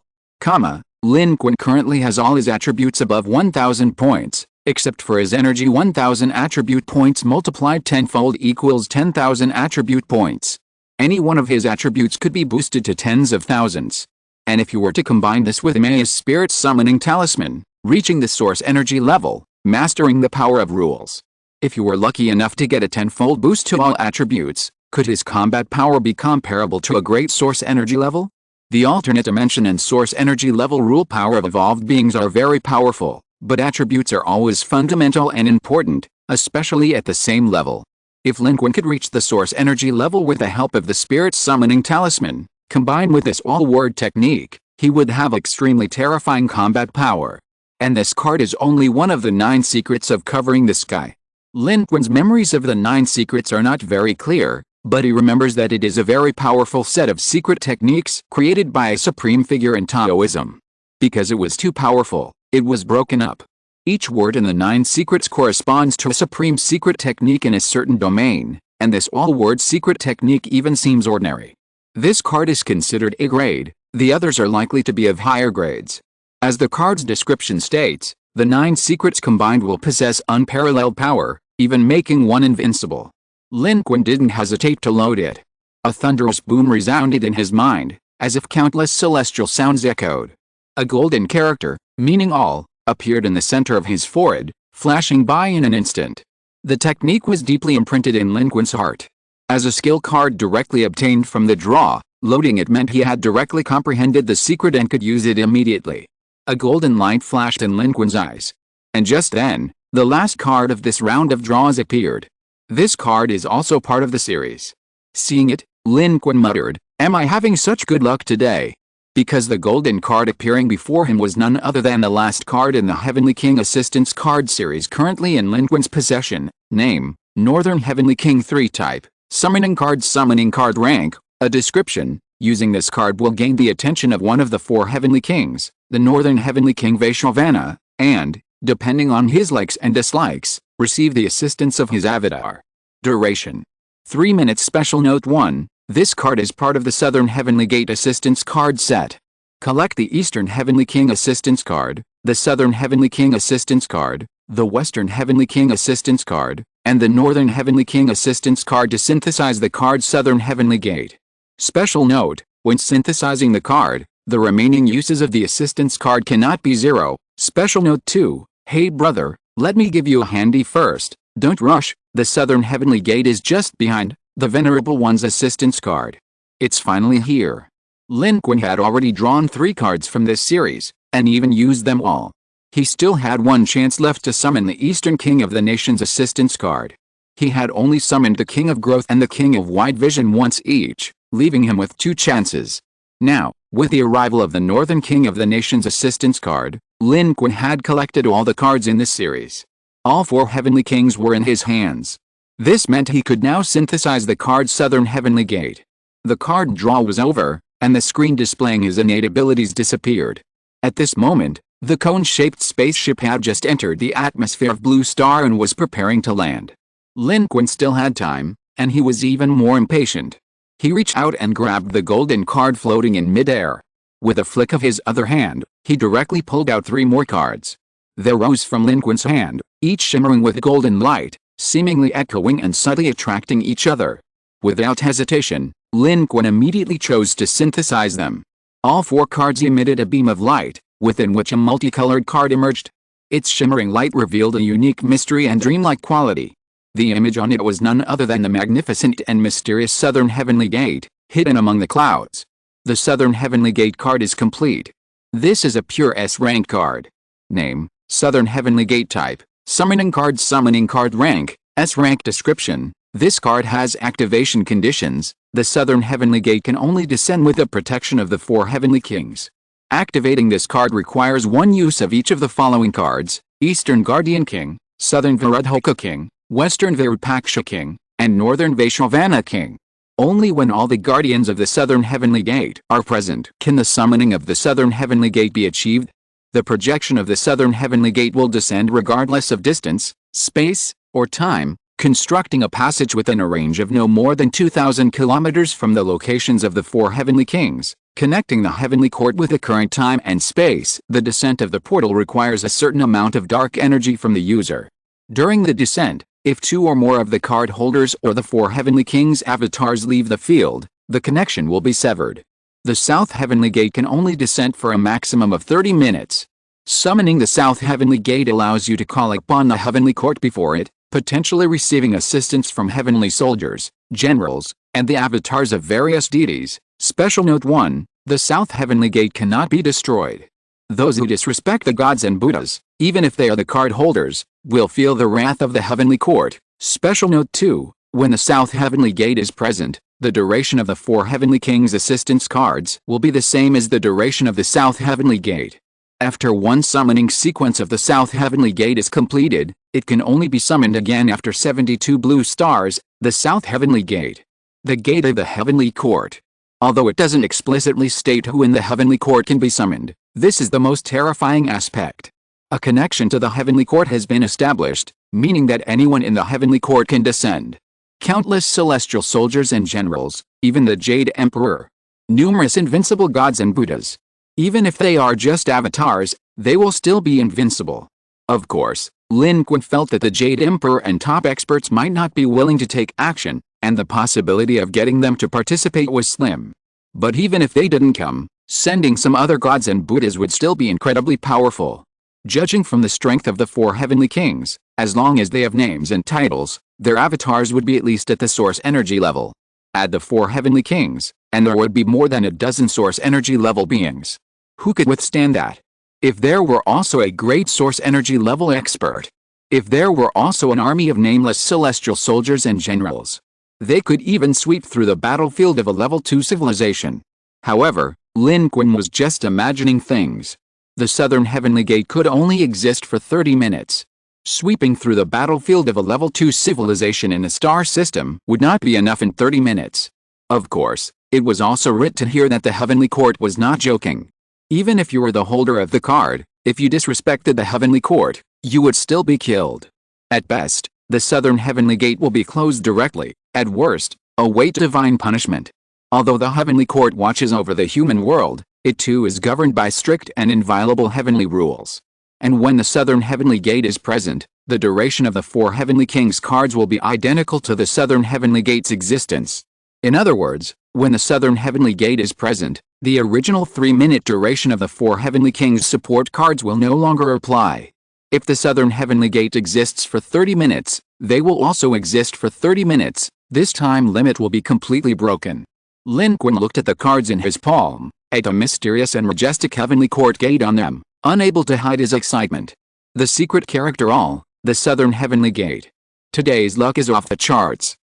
Lin Qun currently has all his attributes above 1000 points, except for his energy. 1000 attribute points multiplied tenfold equals 10,000 attribute points. Any one of his attributes could be boosted to tens of thousands. And if you were to combine this with Amidst's spirit summoning talisman, reaching the source energy level, mastering the power of rules. If you were lucky enough to get a tenfold boost to all attributes, could his combat power be comparable to a great source energy level? The alternate dimension and source energy level rule power of evolved beings are very powerful, but attributes are always fundamental and important, especially at the same level. If Lin Qun could reach the source energy level with the help of the spirit summoning talisman, combined with this all-word technique, he would have extremely terrifying combat power. And this card is only one of the 9 secrets of covering the sky. Lin Qun's memories of the 9 secrets are not very clear, but he remembers that it is a very powerful set of secret techniques created by a supreme figure in Taoism. Because it was too powerful, it was broken up. Each word in the 9 secrets corresponds to a supreme secret technique in a certain domain, and this all-word secret technique even seems ordinary. This card is considered A grade, the others are likely to be of higher grades. As the card's description states, the 9 secrets combined will possess unparalleled power, even making one invincible. Lin Qun didn't hesitate to load it. A thunderous boom resounded in his mind, as if countless celestial sounds echoed. A golden character, meaning all, appeared in the center of his forehead, flashing by in an instant. The technique was deeply imprinted in Lin Qun's heart. As a skill card directly obtained from the draw, loading it meant he had directly comprehended the secret and could use it immediately. A golden light flashed in Lin Qun's eyes. And just then, the last card of this round of draws appeared. This card is also part of the series. Seeing it, Lin Qun muttered, "Am I having such good luck today?" Because the golden card appearing before him was none other than the last card in the Heavenly King Assistance card series currently in Lin Qun's possession. Name, Northern Heavenly King 3 type, summoning card rank, a description. Using this card will gain the attention of one of the 4 Heavenly Kings, the Northern Heavenly King Vaishravana, and, depending on his likes and dislikes, receive the assistance of his avatar. Duration: 3 minutes. Special Note 1, this card is part of the Southern Heavenly Gate Assistance card set. Collect the Eastern Heavenly King Assistance card, the Southern Heavenly King Assistance card, the Western Heavenly King Assistance card, and the Northern Heavenly King Assistance card to synthesize the card Southern Heavenly Gate. Special note, when synthesizing the card, the remaining uses of the Assistance card cannot be 0. Special Note 2, hey brother, let me give you a handy first, don't rush, the Southern Heavenly Gate is just behind the Venerable One's Assistance card. It's finally here. Lin Qun had already drawn 3 cards from this series, and even used them all. He still had one chance left to summon the Eastern King of the Nation's Assistance card. He had only summoned the King of Growth and the King of Wide Vision once each, leaving him with 2 chances. Now, with the arrival of the Northern King of the Nation's Assistance card, Lin Qun had collected all the cards in this series. All 4 Heavenly Kings were in his hands. This meant he could now synthesize the card Southern Heavenly Gate. The card draw was over, and the screen displaying his innate abilities disappeared. At this moment, the cone-shaped spaceship had just entered the atmosphere of Blue Star and was preparing to land. Lin Qun still had time, and he was even more impatient. He reached out and grabbed the golden card floating in midair. With a flick of his other hand, he directly pulled out 3 more cards. They rose from Lin Qun's hand, each shimmering with golden light, seemingly echoing and subtly attracting each other. Without hesitation, Lin Qun immediately chose to synthesize them. All 4 cards emitted a beam of light, within which a multicolored card emerged. Its shimmering light revealed a unique mystery and dreamlike quality. The image on it was none other than the magnificent and mysterious Southern Heavenly Gate, hidden among the clouds. The Southern Heavenly Gate card is complete. This is a pure S-rank card. Name, Southern Heavenly Gate type, summoning card rank, S-rank. Description: this card has activation conditions. The Southern Heavenly Gate can only descend with the protection of the 4 Heavenly Kings. Activating this card requires one use of each of the following cards: Eastern Guardian King, Southern Virudhuka King, Western Virupaksha King, and northern Vaishravana king. Only when all the guardians of the southern heavenly gate are present can the summoning of the southern heavenly gate be achieved. The projection of the southern heavenly gate will descend regardless of distance, space, or time, constructing a passage within a range of no more than 2,000 kilometers from the locations of the four heavenly kings, connecting the heavenly court with the current time and space. The descent of the portal requires a certain amount of dark energy from the user. During the descent, if two or more of the card holders or the four heavenly kings' avatars leave the field, the connection will be severed. The South Heavenly Gate can only descend for a maximum of 30 minutes. Summoning the South Heavenly Gate allows you to call upon the heavenly court before it, potentially receiving assistance from heavenly soldiers, generals, and the avatars of various deities. Special Note 1: the South Heavenly Gate cannot be destroyed. Those who disrespect the gods and Buddhas, even if they are the card holders, will feel the wrath of the heavenly court. Special Note 2: when the South Heavenly Gate is present, the duration of the four heavenly kings' assistance cards will be the same as the duration of the South Heavenly Gate. After one summoning sequence of the South Heavenly Gate is completed, it can only be summoned again after 72 blue stars. The South Heavenly Gate. The Gate of the Heavenly Court. Although it doesn't explicitly state who in the heavenly court can be summoned, this is the most terrifying aspect. A connection to the heavenly court has been established, meaning that anyone in the heavenly court can descend. Countless celestial soldiers and generals, even the Jade Emperor. Numerous invincible gods and Buddhas. Even if they are just avatars, they will still be invincible. Of course, Lin Qun felt that the Jade Emperor and top experts might not be willing to take action, and the possibility of getting them to participate was slim. But even if they didn't come, sending some other gods and Buddhas would still be incredibly powerful. Judging from the strength of the four heavenly kings, as long as they have names and titles, their avatars would be at least at the source energy level. Add the four heavenly kings, and there would be more than a dozen source energy level beings. Who could withstand that? If there were also a great source energy level expert. If there were also an army of nameless celestial soldiers and generals. They could even sweep through the battlefield of a level 2 civilization. However, Lin Qun was just imagining things. The Southern Heavenly Gate could only exist for 30 minutes. Sweeping through the battlefield of a level 2 civilization in a star system would not be enough in 30 minutes. Of course, it was also written here that the Heavenly Court was not joking. Even if you were the holder of the card, if you disrespected the Heavenly Court, you would still be killed. At best, the Southern Heavenly Gate will be closed directly. At worst, await divine punishment. Although the Heavenly Court watches over the human world, it too is governed by strict and inviolable heavenly rules. And when the Southern Heavenly Gate is present, the duration of the four heavenly kings' cards will be identical to the Southern Heavenly Gate's existence. In other words, when the Southern Heavenly Gate is present, the original 3-minute duration of the four heavenly kings' support cards will no longer apply. If the Southern Heavenly Gate exists for 30 minutes, they will also exist for 30 minutes. This time limit will be completely broken. Lin Qun looked at the cards in his palm, at a mysterious and majestic heavenly court gate on them, unable to hide his excitement. The secret character all, the Southern Heavenly Gate. Today's luck is off the charts.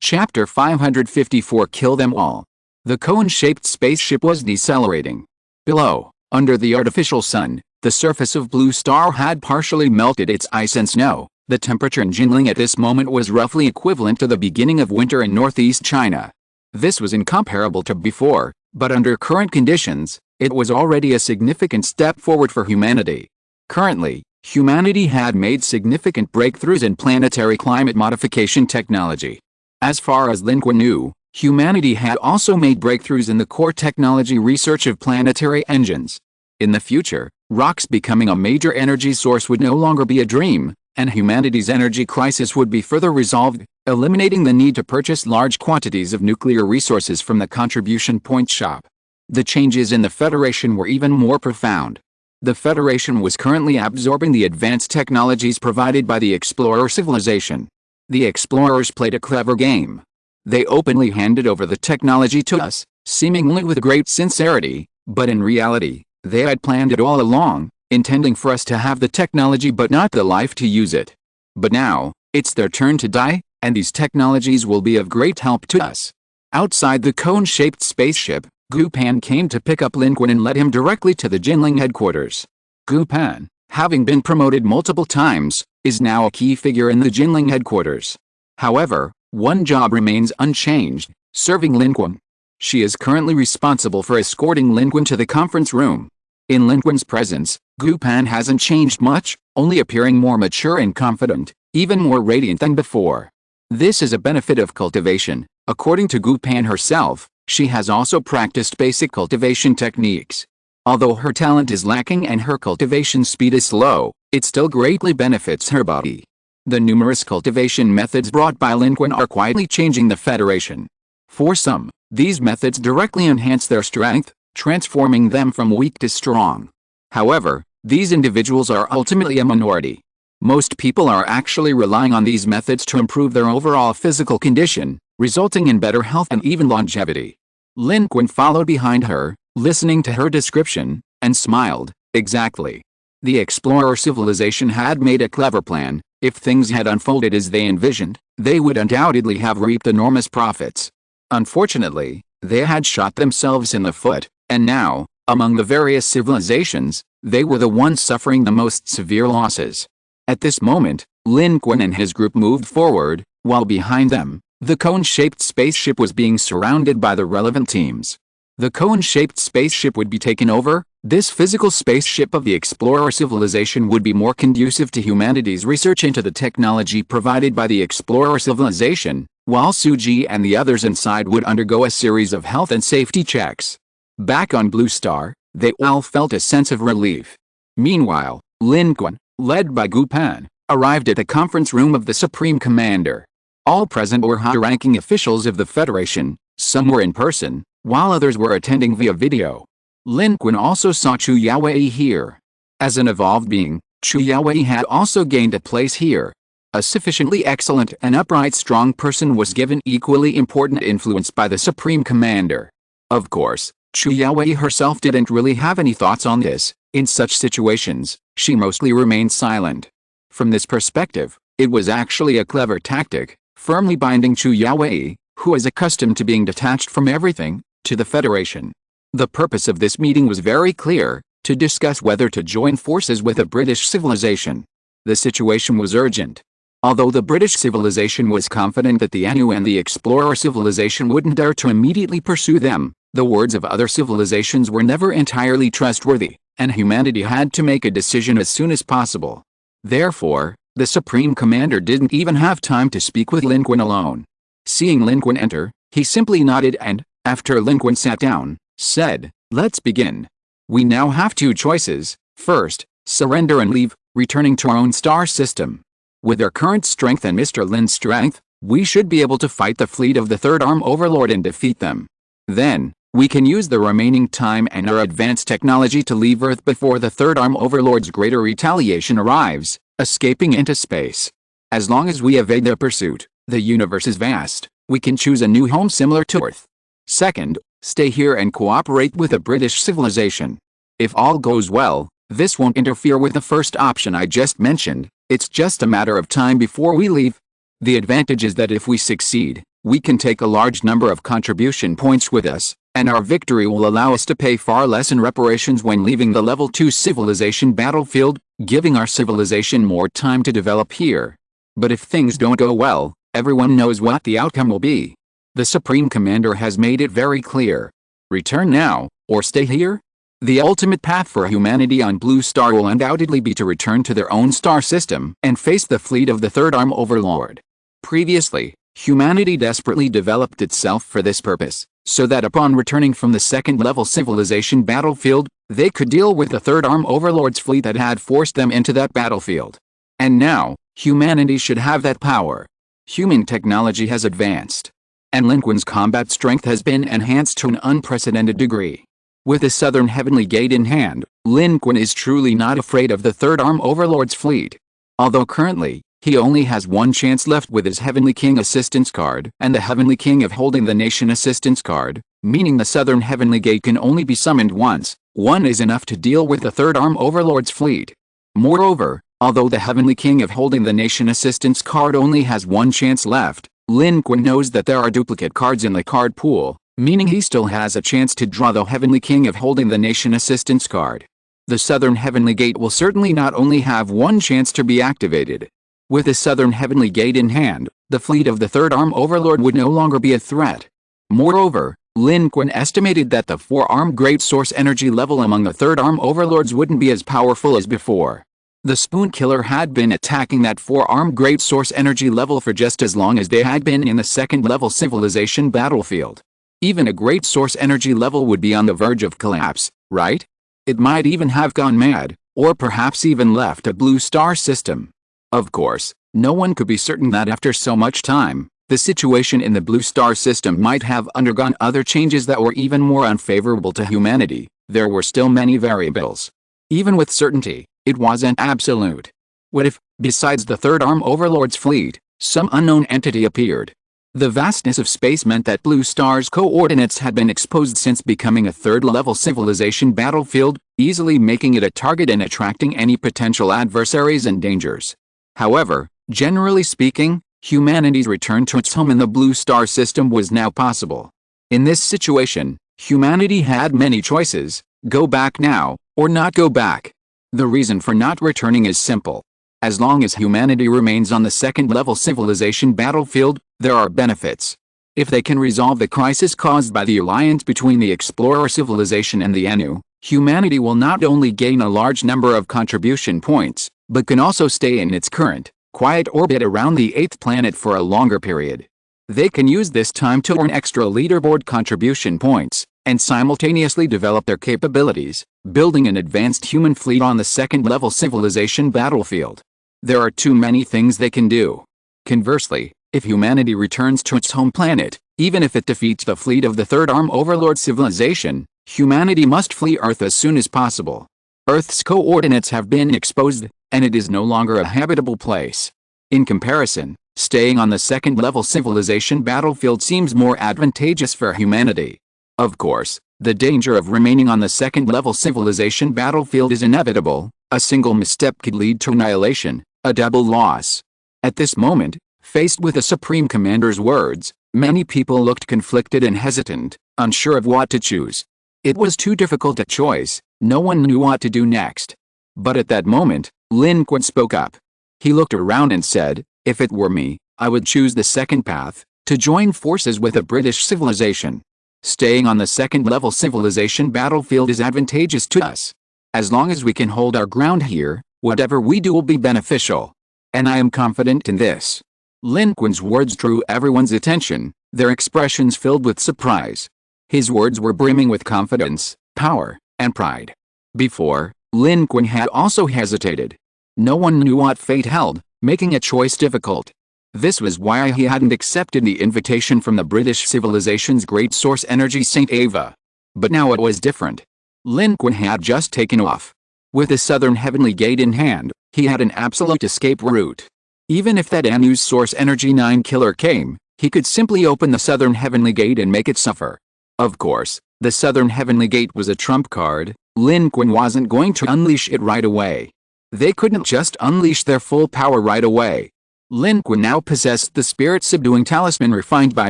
Chapter 554 Kill them all. The cone-shaped spaceship was decelerating. Below, under the artificial sun, the surface of Blue Star had partially melted its ice and snow. The temperature in Jinling at this moment was roughly equivalent to the beginning of winter in northeast China. This was incomparable to before, but under current conditions, it was already a significant step forward for humanity. Currently, humanity had made significant breakthroughs in planetary climate modification technology. As far as Lin Qun knew, humanity had also made breakthroughs in the core technology research of planetary engines. In the future, rocks becoming a major energy source would no longer be a dream, and humanity's energy crisis would be further resolved, eliminating the need to purchase large quantities of nuclear resources from the contribution point shop. The changes in the Federation were even more profound. The Federation was currently absorbing the advanced technologies provided by the Explorer civilization. The Explorers played a clever game. They openly handed over the technology to us, seemingly with great sincerity, but in reality, they had planned it all along, intending for us to have the technology but not the life to use it. But now, it's their turn to die, and these technologies will be of great help to us. Outside the cone-shaped spaceship, Gu Pan came to pick up Lin Qun and led him directly to the Jinling headquarters. Gu Pan, having been promoted multiple times, is now a key figure in the Jinling headquarters. However, one job remains unchanged, serving Lin Qun. She is currently responsible for escorting Lin Qun to the conference room. In Lin Qun's presence, Gu Pan hasn't changed much, only appearing more mature and confident, even more radiant than before. This is a benefit of cultivation. According to Gu Pan herself, she has also practiced basic cultivation techniques. Although her talent is lacking and her cultivation speed is slow, it still greatly benefits her body. The numerous cultivation methods brought by Lin Qun are quietly changing the Federation. For some, these methods directly enhance their strength, transforming them from weak to strong. However, these individuals are ultimately a minority. Most people are actually relying on these methods to improve their overall physical condition, resulting in better health and even longevity. Lin Qun followed behind her, listening to her description, and smiled. Exactly. The explorer civilization had made a clever plan. If things had unfolded as they envisioned, they would undoubtedly have reaped enormous profits. Unfortunately, they had shot themselves in the foot, and now, among the various civilizations, they were the ones suffering the most severe losses. At this moment, Lin Qun and his group moved forward, while behind them, the cone-shaped spaceship was being surrounded by the relevant teams. The cone-shaped spaceship would be taken over. This physical spaceship of the explorer civilization would be more conducive to humanity's research into the technology provided by the explorer civilization, while Suji and the others inside would undergo a series of health and safety checks. Back on Blue Star, they all felt a sense of relief. Meanwhile, Lin Qun, led by Gu Pan, arrived at the conference room of the Supreme Commander. All present were high-ranking officials of the Federation. Some were in person, while others were attending via video. Lin Qun also saw Chu Yaowei here. As an evolved being, Chu Yaowei had also gained a place here. A sufficiently excellent and upright strong person was given equally important influence by the Supreme Commander. Of course, Chu Yaowei herself didn't really have any thoughts on this. In such situations, she mostly remained silent. From this perspective, it was actually a clever tactic, firmly binding Chu Yaowei, who is accustomed to being detached from everything, to the Federation. The purpose of this meeting was very clear, to discuss whether to join forces with a British civilization. The situation was urgent. Although the British civilization was confident that the Anu and the explorer civilization wouldn't dare to immediately pursue them, the words of other civilizations were never entirely trustworthy, and humanity had to make a decision as soon as possible. Therefore, the Supreme Commander didn't even have time to speak with Lin Qun alone. Seeing Lin Qun enter, he simply nodded and, after Lin Qun sat down, said, "Let's begin. We now have two choices. First, surrender and leave, returning to our own star system. With our current strength and Mr. Lin's strength, we should be able to fight the fleet of the Third Arm Overlord and defeat them. Then, we can use the remaining time and our advanced technology to leave Earth before the Third Arm Overlord's greater retaliation arrives, escaping into space. As long as we evade their pursuit, the universe is vast. We can choose a new home similar to Earth. Second, stay here and cooperate with the British civilization. If all goes well, this won't interfere with the first option I just mentioned. It's just a matter of time before we leave. The advantage is that if we succeed, we can take a large number of contribution points with us, and our victory will allow us to pay far less in reparations when leaving the Level 2 civilization battlefield, giving our civilization more time to develop here. But if things don't go well, everyone knows what the outcome will be. The Supreme Commander has made it very clear. Return now, or stay here? The ultimate path for humanity on Blue Star will undoubtedly be to return to their own star system and face the fleet of the Third Arm Overlord. Previously, humanity desperately developed itself for this purpose, so that upon returning from the second-level civilization battlefield, they could deal with the Third Arm Overlord's fleet that had forced them into that battlefield. And now, humanity should have that power. Human technology has advanced, and Lin Qun's combat strength has been enhanced to an unprecedented degree. With the Southern Heavenly Gate in hand, Lin Qun is truly not afraid of the Third Arm Overlord's fleet. Although currently, he only has one chance left with his Heavenly King Assistance card and the Heavenly King of Holding the Nation Assistance card, meaning the Southern Heavenly Gate can only be summoned once. One is enough to deal with the Third Arm Overlord's fleet. Moreover, although the Heavenly King of Holding the Nation Assistance card only has one chance left, Lin Qun knows that there are duplicate cards in the card pool, meaning he still has a chance to draw the Heavenly King of Holding the Nation Assistance card. The Southern Heavenly Gate will certainly not only have one chance to be activated. With the Southern Heavenly Gate in hand, the fleet of the Third Arm Overlord would no longer be a threat. Moreover, Lin Qun estimated that the four-arm great source energy level among the Third Arm Overlords wouldn't be as powerful as before. The Spoon Killer had been attacking that four-arm great source energy level for just as long as they had been in the second-level civilization battlefield. Even a great source energy level would be on the verge of collapse, right? It might even have gone mad, or perhaps even left a blue star system. Of course, no one could be certain that after so much time, the situation in the blue star system might have undergone other changes that were even more unfavorable to humanity. There were still many variables. Even with certainty, it wasn't absolute. What if, besides the Third Arm Overlord's fleet, some unknown entity appeared? The vastness of space meant that Blue Star's coordinates had been exposed since becoming a third-level civilization battlefield, easily making it a target and attracting any potential adversaries and dangers. However, generally speaking, humanity's return to its home in the Blue Star system was now possible. In this situation, humanity had many choices: go back now, or not go back. The reason for not returning is simple. As long as humanity remains on the second-level civilization battlefield, there are benefits. If they can resolve the crisis caused by the alliance between the Explorer civilization and the Anu, humanity will not only gain a large number of contribution points, but can also stay in its current, quiet orbit around the 8th planet for a longer period. They can use this time to earn extra leaderboard contribution points, and simultaneously develop their capabilities, building an advanced human fleet on the second-level civilization battlefield. There are too many things they can do. Conversely, if humanity returns to its home planet, even if it defeats the fleet of the Third Arm Overlord civilization, humanity must flee Earth as soon as possible. Earth's coordinates have been exposed, and it is no longer a habitable place. In comparison, staying on the second-level civilization battlefield seems more advantageous for humanity. Of course, the danger of remaining on the second-level civilization battlefield is inevitable. A single misstep could lead to annihilation, a double loss. At this moment, faced with the Supreme Commander's words, many people looked conflicted and hesitant, unsure of what to choose. It was too difficult a choice. No one knew what to do next. But at that moment, Lin Qun spoke up. He looked around and said, "If it were me, I would choose the second path, to join forces with a British civilization. Staying on the second-level civilization battlefield is advantageous to us. As long as we can hold our ground here, whatever we do will be beneficial. And I am confident in this." Lin Qun's words drew everyone's attention, their expressions filled with surprise. His words were brimming with confidence, power, and pride. Before, Lin Qun had also hesitated. No one knew what fate held, making a choice difficult. This was why he hadn't accepted the invitation from the British civilization's great source energy Saint Ava. But now it was different. Lin Qun had just taken off. With the Southern Heavenly Gate in hand, he had an absolute escape route. Even if that Anu's source energy 9 killer came, he could simply open the Southern Heavenly Gate and make it suffer. Of course, the Southern Heavenly Gate was a trump card. Lin Qun wasn't going to unleash it right away. They couldn't just unleash their full power right away. Lin Qun now possessed the spirit-subduing talisman refined by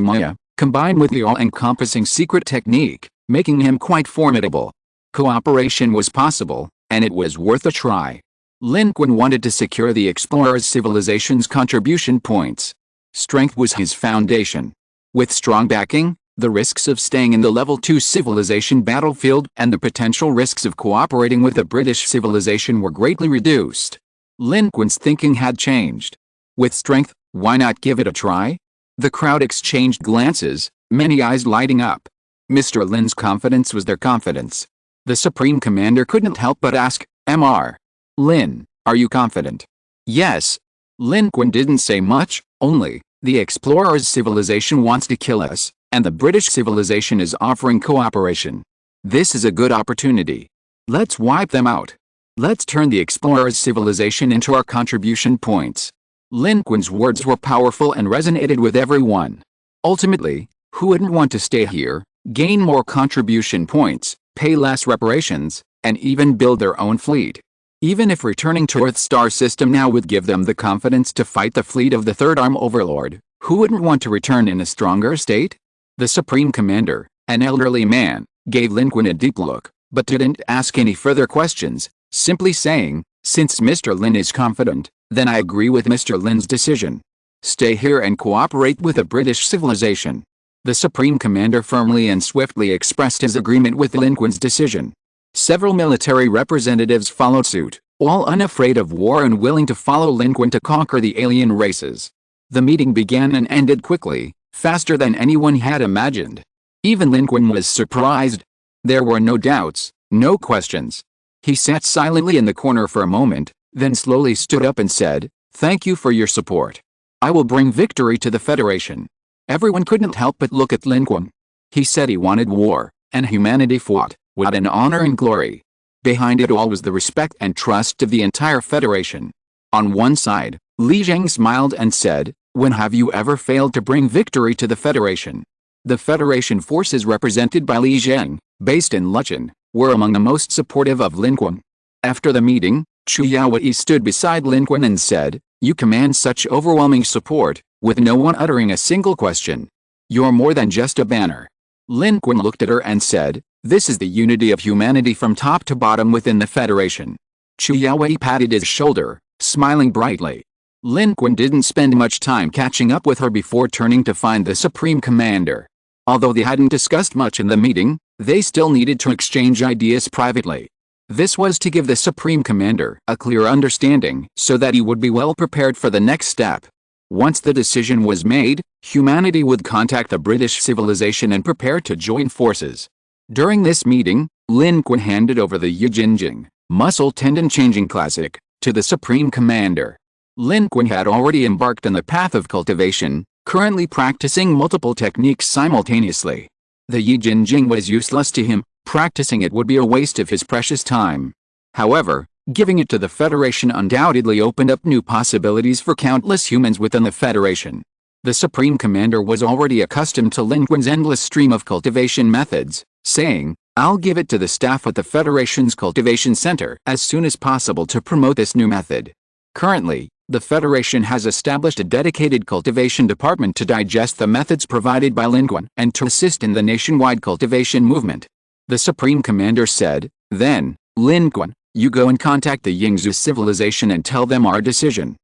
Maya, combined with the all-encompassing secret technique, making him quite formidable. Cooperation was possible, and it was worth a try. Lin Qun wanted to secure the Explorer's civilization's contribution points. Strength was his foundation. With strong backing, the risks of staying in the Level 2 civilization battlefield and the potential risks of cooperating with the British civilization were greatly reduced. Lin Qun's thinking had changed. With strength, why not give it a try? The crowd exchanged glances, many eyes lighting up. Mr. Lin's confidence was their confidence. The Supreme Commander couldn't help but ask, "Mr. Lin, are you confident?" "Yes." Lin Qun didn't say much, only, "The Explorer's civilization wants to kill us, and the British civilization is offering cooperation. This is a good opportunity. Let's wipe them out. Let's turn the Explorer's civilization into our contribution points." Lin Qun's words were powerful and resonated with everyone. Ultimately, who wouldn't want to stay here, gain more contribution points, pay less reparations, and even build their own fleet? Even if returning to Earth's star system now would give them the confidence to fight the fleet of the Third Arm Overlord, who wouldn't want to return in a stronger state? The Supreme Commander, an elderly man, gave Lin Qun a deep look, but didn't ask any further questions, simply saying, "Since Mr. Lin is confident, then I agree with Mr. Lin's decision." Stay here and cooperate with the British civilization. The Supreme Commander firmly and swiftly expressed his agreement with Lin Qun's decision. Several military representatives followed suit, all unafraid of war and willing to follow Lin Qun to conquer the alien races. The meeting began and ended quickly, faster than anyone had imagined. Even Lin Qun was surprised. There were no doubts, no questions. He sat silently in the corner for a moment, then slowly stood up and said, "Thank you for your support. I will bring victory to the Federation." Everyone couldn't help but look at Lin Qun. He said he wanted war, and humanity fought, what an honor and glory. Behind it all was the respect and trust of the entire Federation. On one side, Li Zheng smiled and said, "When have you ever failed to bring victory to the Federation?" The Federation forces represented by Li Zheng, based in Luchun, were among the most supportive of Lin Qun. After the meeting, Chu Yaowei stood beside Lin Qun and said, "You command such overwhelming support, with no one uttering a single question. You're more than just a banner." Lin Qun looked at her and said, "This is the unity of humanity from top to bottom within the Federation." Chu Yaowei patted his shoulder, smiling brightly. Lin Qun didn't spend much time catching up with her before turning to find the Supreme Commander. Although they hadn't discussed much in the meeting, they still needed to exchange ideas privately. This was to give the Supreme Commander a clear understanding so that he would be well prepared for the next step. Once the decision was made, humanity would contact the British civilization and prepare to join forces. During this meeting, Lin Qun handed over the Yijinjing, muscle tendon changing classic, to the Supreme Commander. Lin Qun had already embarked on the path of cultivation, currently practicing multiple techniques simultaneously. The Yijinjing was useless to him, practicing it would be a waste of his precious time. However, giving it to the Federation undoubtedly opened up new possibilities for countless humans within the Federation. The Supreme Commander was already accustomed to Lin Qun's endless stream of cultivation methods, saying, "I'll give it to the staff at the Federation's cultivation center as soon as possible to promote this new method." Currently, the Federation has established a dedicated cultivation department to digest the methods provided by Lin Qun and to assist in the nationwide cultivation movement. The Supreme Commander said, "Then, Lin Qun, you go and contact the Yingzhou civilization and tell them our decision."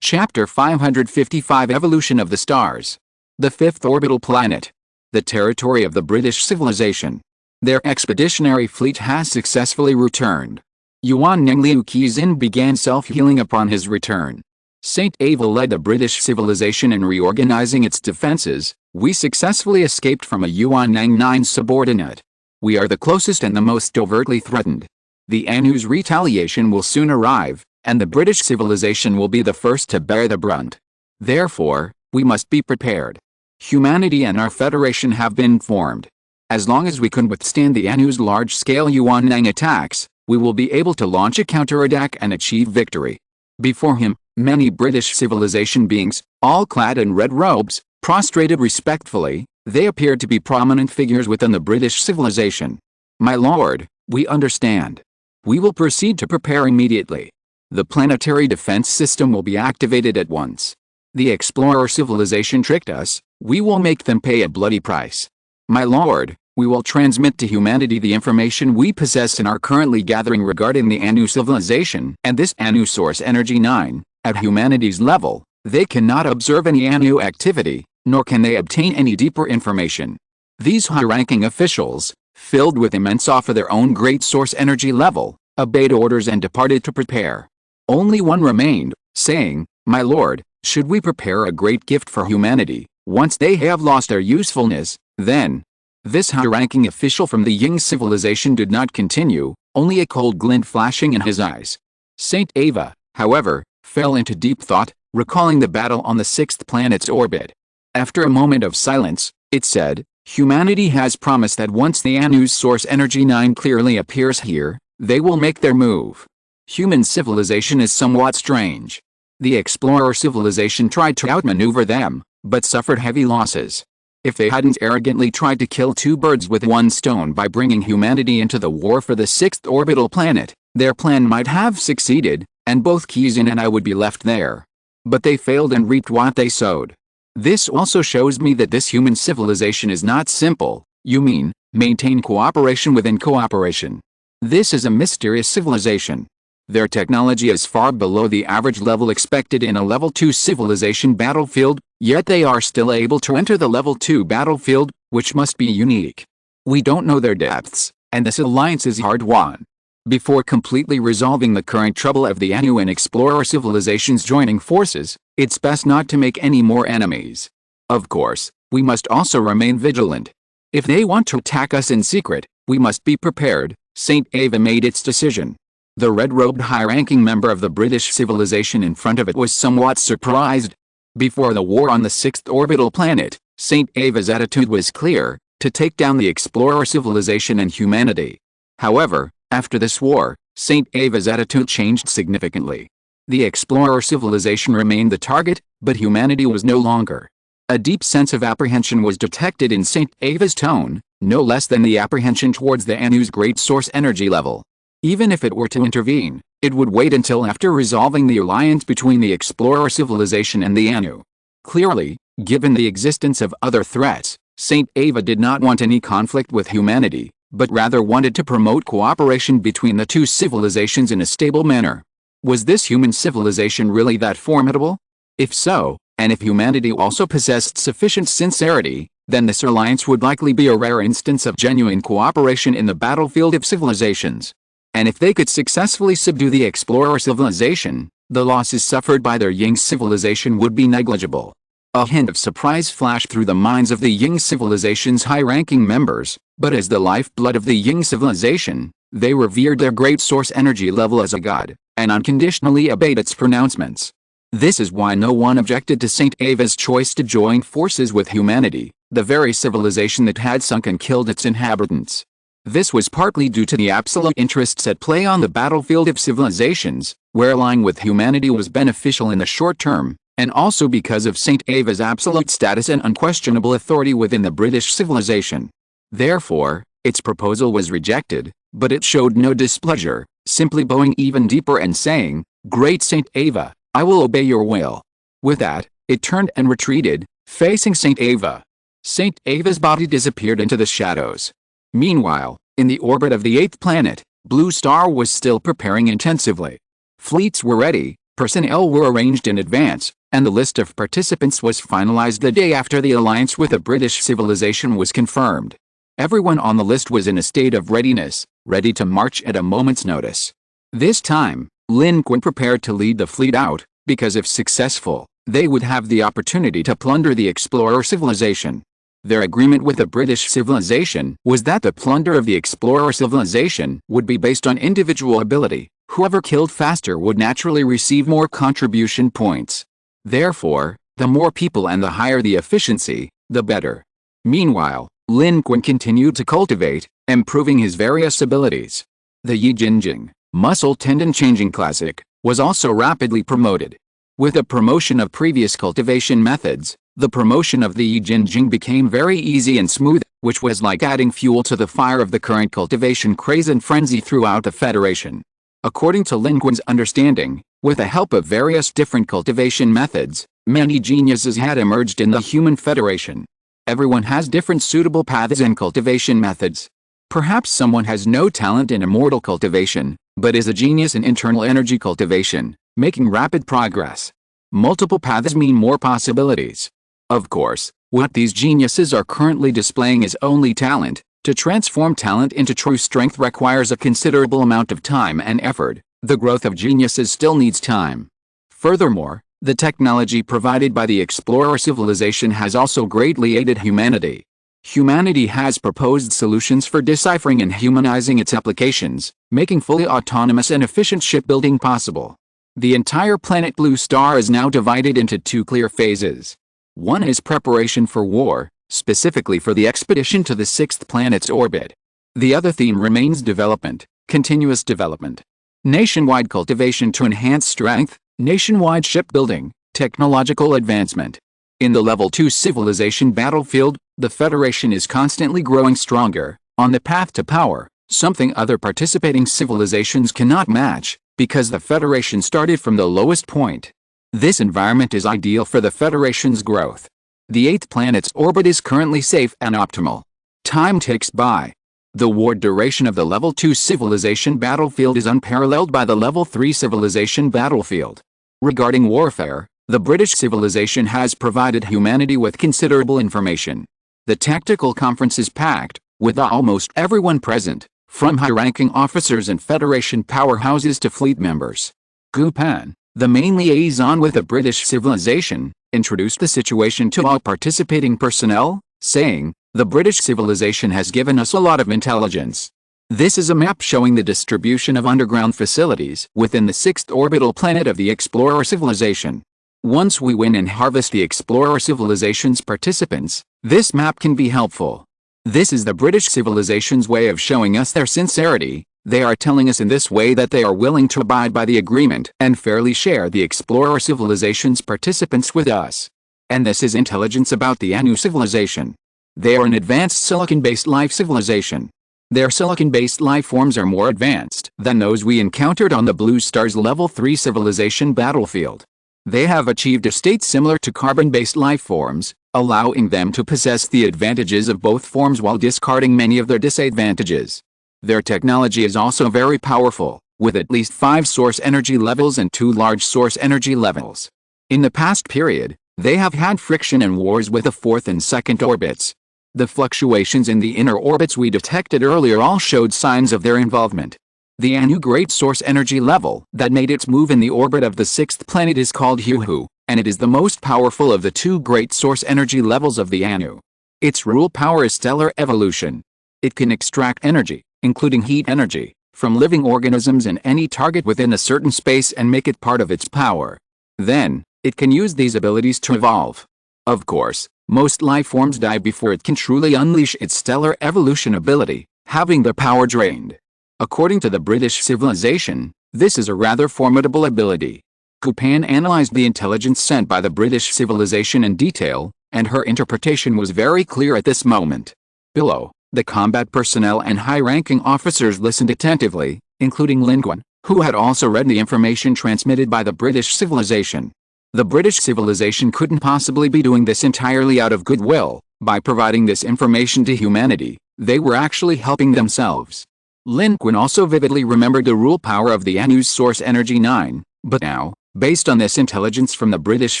Chapter 555 Evolution of the Stars. The fifth orbital planet. The territory of the British civilization. Their expeditionary fleet has successfully returned. Yuan Nengliu Qizin began self-healing upon his return. Saint Ava led the British civilization in reorganizing its defenses. We successfully escaped from a Yuan Nang 9 subordinate. We are the closest and the most overtly threatened. The Anu's retaliation will soon arrive, and the British civilization will be the first to bear the brunt. Therefore, we must be prepared. Humanity and our Federation have been formed. As long as we can withstand the Anu's large-scale Yuan-Nang attacks, we will be able to launch a counterattack and achieve victory. Before him, many British civilization beings, all clad in red robes, prostrated respectfully. They appeared to be prominent figures within the British civilization. "My lord, we understand. We will proceed to prepare immediately. The planetary defense system will be activated at once. The explorer civilization tricked us. We will make them pay a bloody price. My lord, we will transmit to humanity the information we possess and are currently gathering regarding the Anu civilization and this Anu source energy 9. At humanity's level, they cannot observe any Anu activity, nor can they obtain any deeper information. These high-ranking officials, filled with immense awe for their own great source energy level, obeyed orders and departed to prepare. Only one remained, saying, "My lord, should we prepare a great gift for humanity, once they have lost their usefulness, then?" This high-ranking official from the Ying civilization did not continue, only a cold glint flashing in his eyes. Saint Ava, however, fell into deep thought, recalling the battle on the sixth planet's orbit. After a moment of silence, it said, "Humanity has promised that once the Anu's source energy 9 clearly appears here, they will make their move. Human civilization is somewhat strange. The explorer civilization tried to outmaneuver them, but suffered heavy losses. If they hadn't arrogantly tried to kill two birds with one stone by bringing humanity into the war for the sixth orbital planet, their plan might have succeeded, and both Qizin and I would be left there. But they failed and reaped what they sowed. This also shows me that this human civilization is not simple. You mean, maintain cooperation within cooperation. This is a mysterious civilization. Their technology is far below the average level expected in a level 2 civilization battlefield, yet they are still able to enter the level 2 battlefield, which must be unique. We don't know their depths, and this alliance is hard-won. Before completely resolving the current trouble of the Anu and explorer civilizations joining forces, it's best not to make any more enemies. Of course, we must also remain vigilant. If they want to attack us in secret, we must be prepared. St. Ava made its decision. The red-robed high-ranking member of the British civilization in front of it was somewhat surprised. Before the war on the 6th orbital planet, St. Ava's attitude was clear: to take down the explorer civilization and humanity. However, after this war, St. Ava's attitude changed significantly. The explorer civilization remained the target, but humanity was no longer. A deep sense of apprehension was detected in St. Ava's tone, no less than the apprehension towards the Anu's great source energy level. Even if it were to intervene, it would wait until after resolving the alliance between the explorer civilization and the Anu. Clearly, given the existence of other threats, St. Ava did not want any conflict with humanity, but rather wanted to promote cooperation between the two civilizations in a stable manner. Was this human civilization really that formidable? If so, and if humanity also possessed sufficient sincerity, then this alliance would likely be a rare instance of genuine cooperation in the battlefield of civilizations. And if they could successfully subdue the explorer civilization, the losses suffered by their Ying civilization would be negligible. A hint of surprise flashed through the minds of the Ying civilization's high-ranking members, but as the lifeblood of the Ying civilization, they revered their great source energy level as a god, and unconditionally obeyed its pronouncements. This is why no one objected to St. Ava's choice to join forces with humanity, the very civilization that had sunk and killed its inhabitants. This was partly due to the absolute interests at play on the battlefield of civilizations, where allying with humanity was beneficial in the short term, and also because of St. Ava's absolute status and unquestionable authority within the British civilization. Therefore, its proposal was rejected, but it showed no displeasure, simply bowing even deeper and saying, "Great St. Ava, I will obey your will." With that, it turned and retreated, facing St. Ava. St. Ava's body disappeared into the shadows. Meanwhile, in the orbit of the 8th planet, Blue Star was still preparing intensively. Fleets were ready, personnel were arranged in advance, and the list of participants was finalized the day after the alliance with the British civilization was confirmed. Everyone on the list was in a state of readiness, ready to march at a moment's notice. This time, Lin Qun prepared to lead the fleet out, because if successful, they would have the opportunity to plunder the explorer civilization. Their agreement with the British civilization was that the plunder of the explorer civilization would be based on individual ability. Whoever killed faster would naturally receive more contribution points. Therefore, the more people and the higher the efficiency, the better. Meanwhile, Lin Qun continued to cultivate, improving his various abilities. The Yi Jinjing, muscle tendon changing classic, was also rapidly promoted. With the promotion of previous cultivation methods, the promotion of the Yi Jinjing became very easy and smooth, which was like adding fuel to the fire of the current cultivation craze and frenzy throughout the Federation. According to Lin Qun's understanding, with the help of various different cultivation methods, many geniuses had emerged in the human Federation. Everyone has different suitable paths and cultivation methods. Perhaps someone has no talent in immortal cultivation, but is a genius in internal energy cultivation, making rapid progress. Multiple paths mean more possibilities. Of course, what these geniuses are currently displaying is only talent. To transform talent into true strength requires a considerable amount of time and effort. The growth of geniuses still needs time. Furthermore, the technology provided by the explorer civilization has also greatly aided humanity. Humanity has proposed solutions for deciphering and humanizing its applications, making fully autonomous and efficient shipbuilding possible. The entire planet Blue Star is now divided into two clear phases. One is preparation for war, specifically for the expedition to the 6th planet's orbit. The other theme remains development, continuous development. Nationwide cultivation to enhance strength, nationwide shipbuilding, technological advancement. In the Level 2 civilization battlefield, the Federation is constantly growing stronger, on the path to power, something other participating civilizations cannot match, because the Federation started from the lowest point. This environment is ideal for the Federation's growth. The 8th planet's orbit is currently safe and optimal. Time ticks by. The war duration of the Level 2 civilization battlefield is unparalleled by the Level 3 civilization battlefield. Regarding warfare, the British civilization has provided humanity with considerable information. The tactical conference is packed, with almost everyone present, from high-ranking officers and Federation powerhouses to fleet members. Gu Pan, the main liaison with the British civilization, introduced the situation to all participating personnel, saying, "The British civilization has given us a lot of intelligence. This is a map showing the distribution of underground facilities within the 6th orbital planet of the Explorer civilization. Once we win and harvest the Explorer civilization's participants, this map can be helpful. This is the British civilization's way of showing us their sincerity. They are telling us in this way that they are willing to abide by the agreement and fairly share the Explorer civilization's participants with us. And this is intelligence about the Anu civilization. They are an advanced silicon-based life civilization. Their silicon-based life forms are more advanced than those we encountered on the Blue Star's Level 3 civilization battlefield. They have achieved a state similar to carbon-based life forms, allowing them to possess the advantages of both forms while discarding many of their disadvantages. Their technology is also very powerful, with at least 5 source energy levels and 2 large source energy levels. In the past period, they have had friction and wars with the 4th and 2nd orbits. The fluctuations in the inner orbits we detected earlier all showed signs of their involvement. The Anu Great Source Energy level that made its move in the orbit of the 6th planet is called Hu, and it is the most powerful of the 2 Great Source Energy levels of the Anu. Its rule power is stellar evolution. It can extract energy, including heat energy, from living organisms and any target within a certain space and make it part of its power. Then, it can use these abilities to evolve. Of course, most life forms die before it can truly unleash its stellar evolution ability, having their power drained. According to the British civilization, this is a rather formidable ability. Gu Pan analyzed the intelligence sent by the British civilization in detail, and her interpretation was very clear at this moment. Below, the combat personnel and high-ranking officers listened attentively, including Lin Qun, who had also read the information transmitted by the British civilization. The British civilization couldn't possibly be doing this entirely out of goodwill. By providing this information to humanity, they were actually helping themselves. Lin Qun also vividly remembered the rule power of the Anu's Source Energy 9, but now, based on this intelligence from the British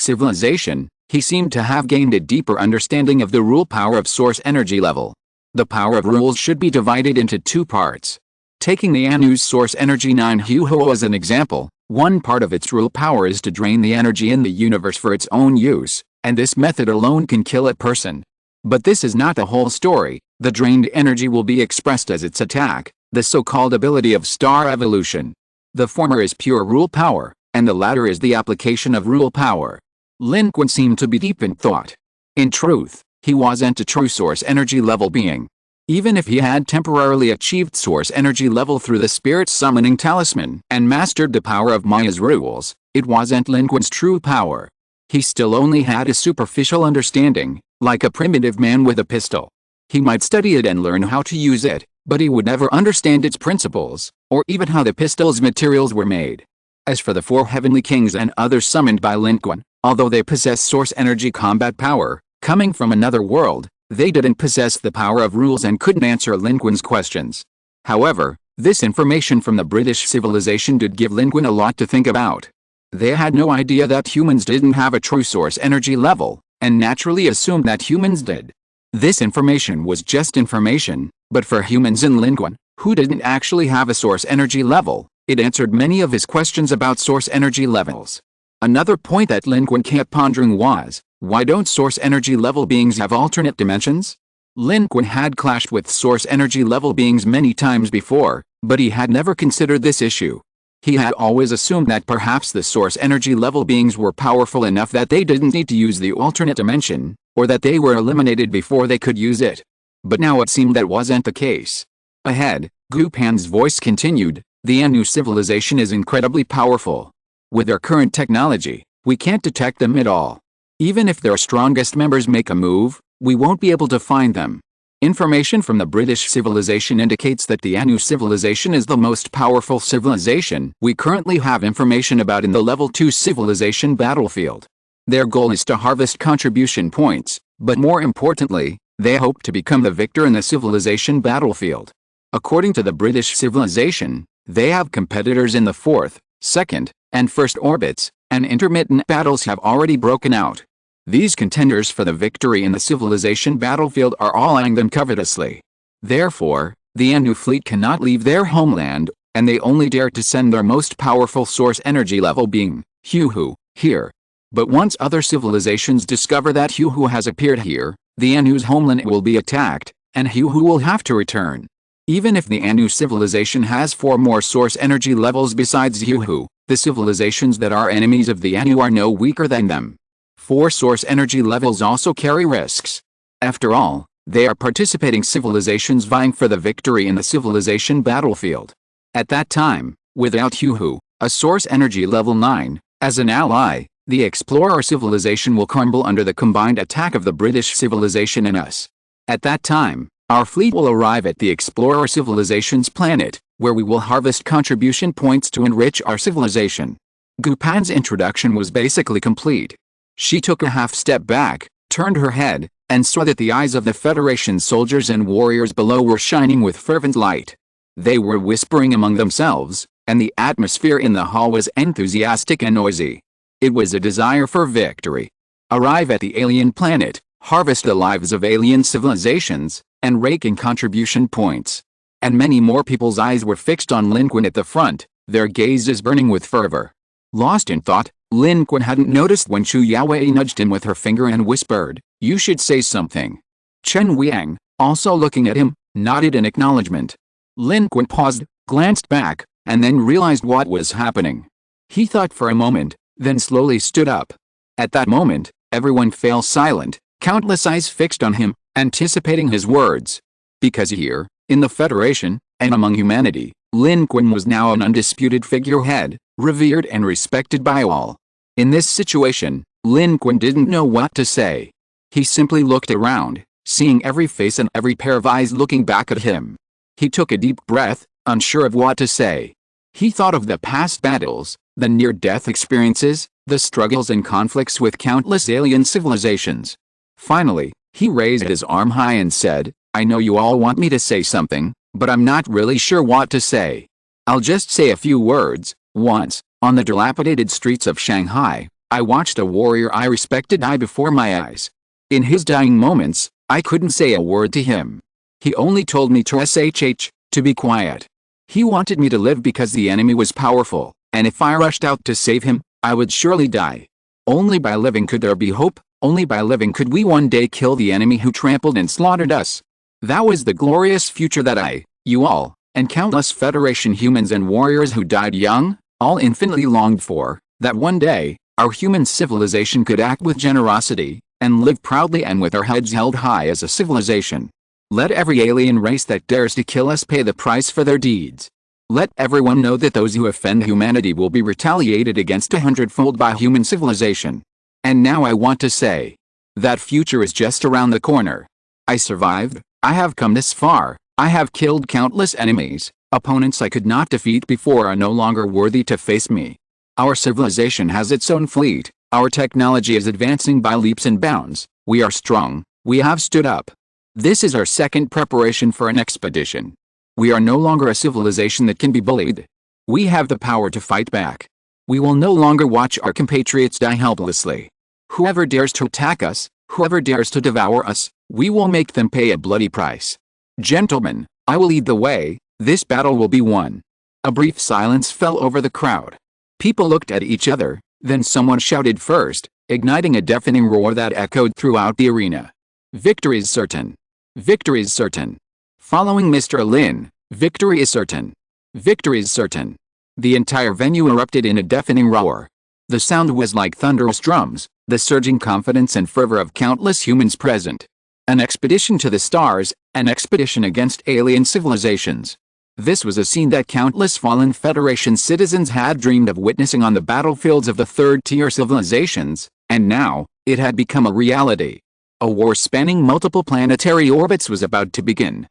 civilization, he seemed to have gained a deeper understanding of the rule power of Source Energy level. The power of rules should be divided into 2 parts. Taking the Anu's Source Energy 9 Hu as an example, one part of its rule power is to drain the energy in the universe for its own use, and this method alone can kill a person. But this is not the whole story. The drained energy will be expressed as its attack, the so-called ability of star evolution. The former is pure rule power, and the latter is the application of rule power. Lin Qun seemed to be deep in thought. In truth, he wasn't a true source energy level being. Even if he had temporarily achieved source energy level through the spirit summoning talisman and mastered the power of Maya's rules, it wasn't Lin Qun's true power. He still only had a superficial understanding, like a primitive man with a pistol. He might study it and learn how to use it, but he would never understand its principles, or even how the pistol's materials were made. As for the 4 heavenly kings and others summoned by Lin Qun, although they possess source energy combat power, coming from another world, they didn't possess the power of rules and couldn't answer Lin Qun's questions. However, this information from the British civilization did give Lin Qun a lot to think about. They had no idea that humans didn't have a true source energy level, and naturally assumed that humans did. This information was just information, but for humans in Lin Qun, who didn't actually have a source energy level, it answered many of his questions about source energy levels. Another point that Lin Qun kept pondering was, why don't source energy level beings have alternate dimensions? Lin Qun had clashed with source energy level beings many times before, but he had never considered this issue. He had always assumed that perhaps the source energy level beings were powerful enough that they didn't need to use the alternate dimension, or that they were eliminated before they could use it. But now it seemed that wasn't the case. Ahead, Gu Pan's voice continued, the Anu civilization is incredibly powerful. With their current technology, we can't detect them at all. Even if their strongest members make a move, we won't be able to find them. Information from the British civilization indicates that the Anu civilization is the most powerful civilization we currently have information about in the Level 2 civilization battlefield. Their goal is to harvest contribution points, but more importantly, they hope to become the victor in the civilization battlefield. According to the British civilization, they have competitors in the 4th, 2nd, and 1st orbits, and intermittent battles have already broken out. These contenders for the victory in the civilization battlefield are all eyeing them covetously. Therefore, the Anu fleet cannot leave their homeland, and they only dare to send their most powerful source energy level being, Huhu, here. But once other civilizations discover that Huhu has appeared here, the Anu's homeland will be attacked, and Huhu will have to return. Even if the Anu civilization has 4 more source energy levels besides Huhu, the civilizations that are enemies of the Anu are no weaker than them. 4 source energy levels also carry risks. After all, they are participating civilizations vying for the victory in the civilization battlefield. At that time, without Huhu, a source energy level 9, as an ally, the explorer civilization will crumble under the combined attack of the British civilization and us. At that time, our fleet will arrive at the explorer civilization's planet, where we will harvest contribution points to enrich our civilization. Gupan's introduction was basically complete. She took a half step back, turned her head, and saw that the eyes of the Federation soldiers and warriors below were shining with fervent light. They were whispering among themselves, and the atmosphere in the hall was enthusiastic and noisy. It was a desire for victory. Arrive at the alien planet, harvest the lives of alien civilizations, and rake in contribution points. And many more people's eyes were fixed on Lin Qun at the front, their gazes burning with fervor. Lost in thought, Lin Qun hadn't noticed when Chu Yaowei nudged him with her finger and whispered, "You should say something." Chen Wiang, also looking at him, nodded in acknowledgement. Lin Qun paused, glanced back, and then realized what was happening. He thought for a moment, then slowly stood up. At that moment, everyone fell silent, countless eyes fixed on him, anticipating his words. Because here, in the Federation, and among humanity, Lin Qun was now an undisputed figurehead, revered and respected by all. In this situation, Lin Qun didn't know what to say. He simply looked around, seeing every face and every pair of eyes looking back at him. He took a deep breath, unsure of what to say. He thought of the past battles, the near-death experiences, the struggles and conflicts with countless alien civilizations. Finally, he raised his arm high and said, "I know you all want me to say something, but I'm not really sure what to say. I'll just say a few words. Once, on the dilapidated streets of Shanghai, I watched a warrior I respected die before my eyes. In his dying moments, I couldn't say a word to him. He only told me to be quiet. He wanted me to live because the enemy was powerful, and if I rushed out to save him, I would surely die. Only by living could there be hope, only by living could we one day kill the enemy who trampled and slaughtered us. That was the glorious future that I, you all, and countless Federation humans and warriors who died young, all infinitely longed for, that one day, our human civilization could act with generosity, and live proudly and with our heads held high as a civilization. Let every alien race that dares to kill us pay the price for their deeds. Let everyone know that those who offend humanity will be retaliated against 100-fold by human civilization. And now I want to say, that future is just around the corner. I survived, I have come this far, I have killed countless enemies, opponents I could not defeat before are no longer worthy to face me. Our civilization has its own fleet, our technology is advancing by leaps and bounds, we are strong, we have stood up. This is our second preparation for an expedition. We are no longer a civilization that can be bullied. We have the power to fight back. We will no longer watch our compatriots die helplessly. Whoever dares to attack us, whoever dares to devour us, we will make them pay a bloody price. Gentlemen, I will lead the way, this battle will be won." A brief silence fell over the crowd. People looked at each other, then someone shouted first, igniting a deafening roar that echoed throughout the arena. "Victory is certain! Victory is certain! Following Mr. Lin, victory is certain! Victory is certain!" The entire venue erupted in a deafening roar. The sound was like thunderous drums, the surging confidence and fervor of countless humans present. An expedition to the stars, an expedition against alien civilizations. This was a scene that countless fallen Federation citizens had dreamed of witnessing on the battlefields of the third-tier civilizations, and now, it had become a reality. A war spanning multiple planetary orbits was about to begin.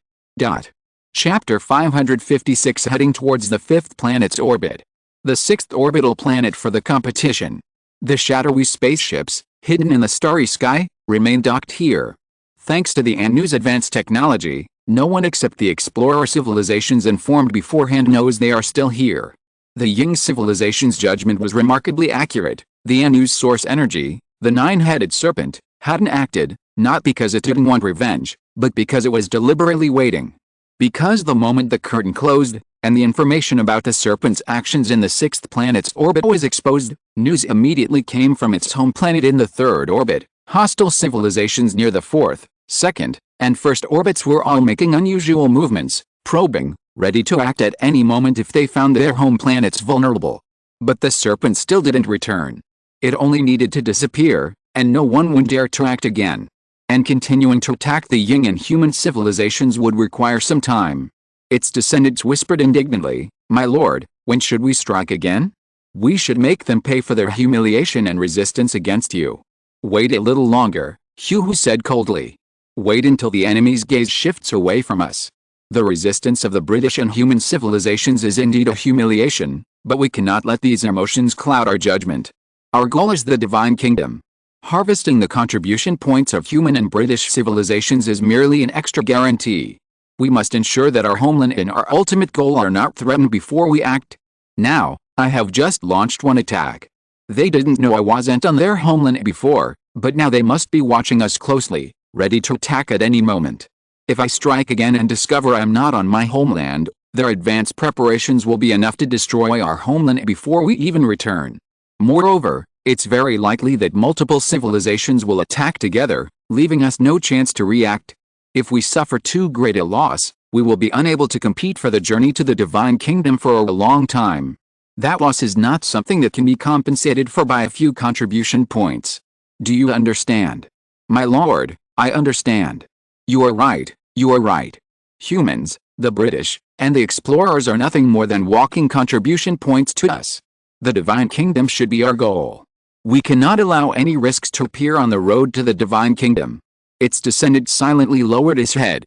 Chapter 556 Heading towards the fifth planet's orbit. The sixth orbital planet for the competition. The shadowy spaceships, hidden in the starry sky, remain docked here. Thanks to the Anu's advanced technology, No one except the explorer civilizations informed beforehand knows they are still here. The Ying civilization's judgment was remarkably accurate. The Anu's source energy, the nine-headed serpent, hadn't acted, not because it didn't want revenge, but because it was deliberately waiting. Because the moment the curtain closed, and the information about the serpent's actions in the sixth planet's orbit was exposed, news immediately came from its home planet in the third orbit. Hostile civilizations near the fourth, second, and first orbits were all making unusual movements, probing, ready to act at any moment if they found their home planets vulnerable. But the serpent still didn't return. It only needed to disappear, and no one would dare to act again. And continuing to attack the Ying and human civilizations would require some time. Its descendants whispered indignantly, "My lord, when should we strike again? We should make them pay for their humiliation and resistance against you." "Wait a little longer," Hu said coldly. "Wait until the enemy's gaze shifts away from us. The resistance of the British and human civilizations is indeed a humiliation, but we cannot let these emotions cloud our judgment. Our goal is the divine kingdom. Harvesting the contribution points of human and British civilizations is merely an extra guarantee. We must ensure that our homeland and our ultimate goal are not threatened before we act. Now, I have just launched one attack. They didn't know I wasn't on their homeland before, but now they must be watching us closely, ready to attack at any moment. If I strike again and discover I am not on my homeland, their advanced preparations will be enough to destroy our homeland before we even return. Moreover, it's very likely that multiple civilizations will attack together, leaving us no chance to react. If we suffer too great a loss, we will be unable to compete for the journey to the divine kingdom for a long time. That loss is not something that can be compensated for by a few contribution points. Do you understand?" "My lord, I understand. You are right, you are right. Humans, the British, and the explorers are nothing more than walking contribution points to us. The divine kingdom should be our goal. We cannot allow any risks to appear on the road to the divine kingdom." Its descendant silently lowered his head.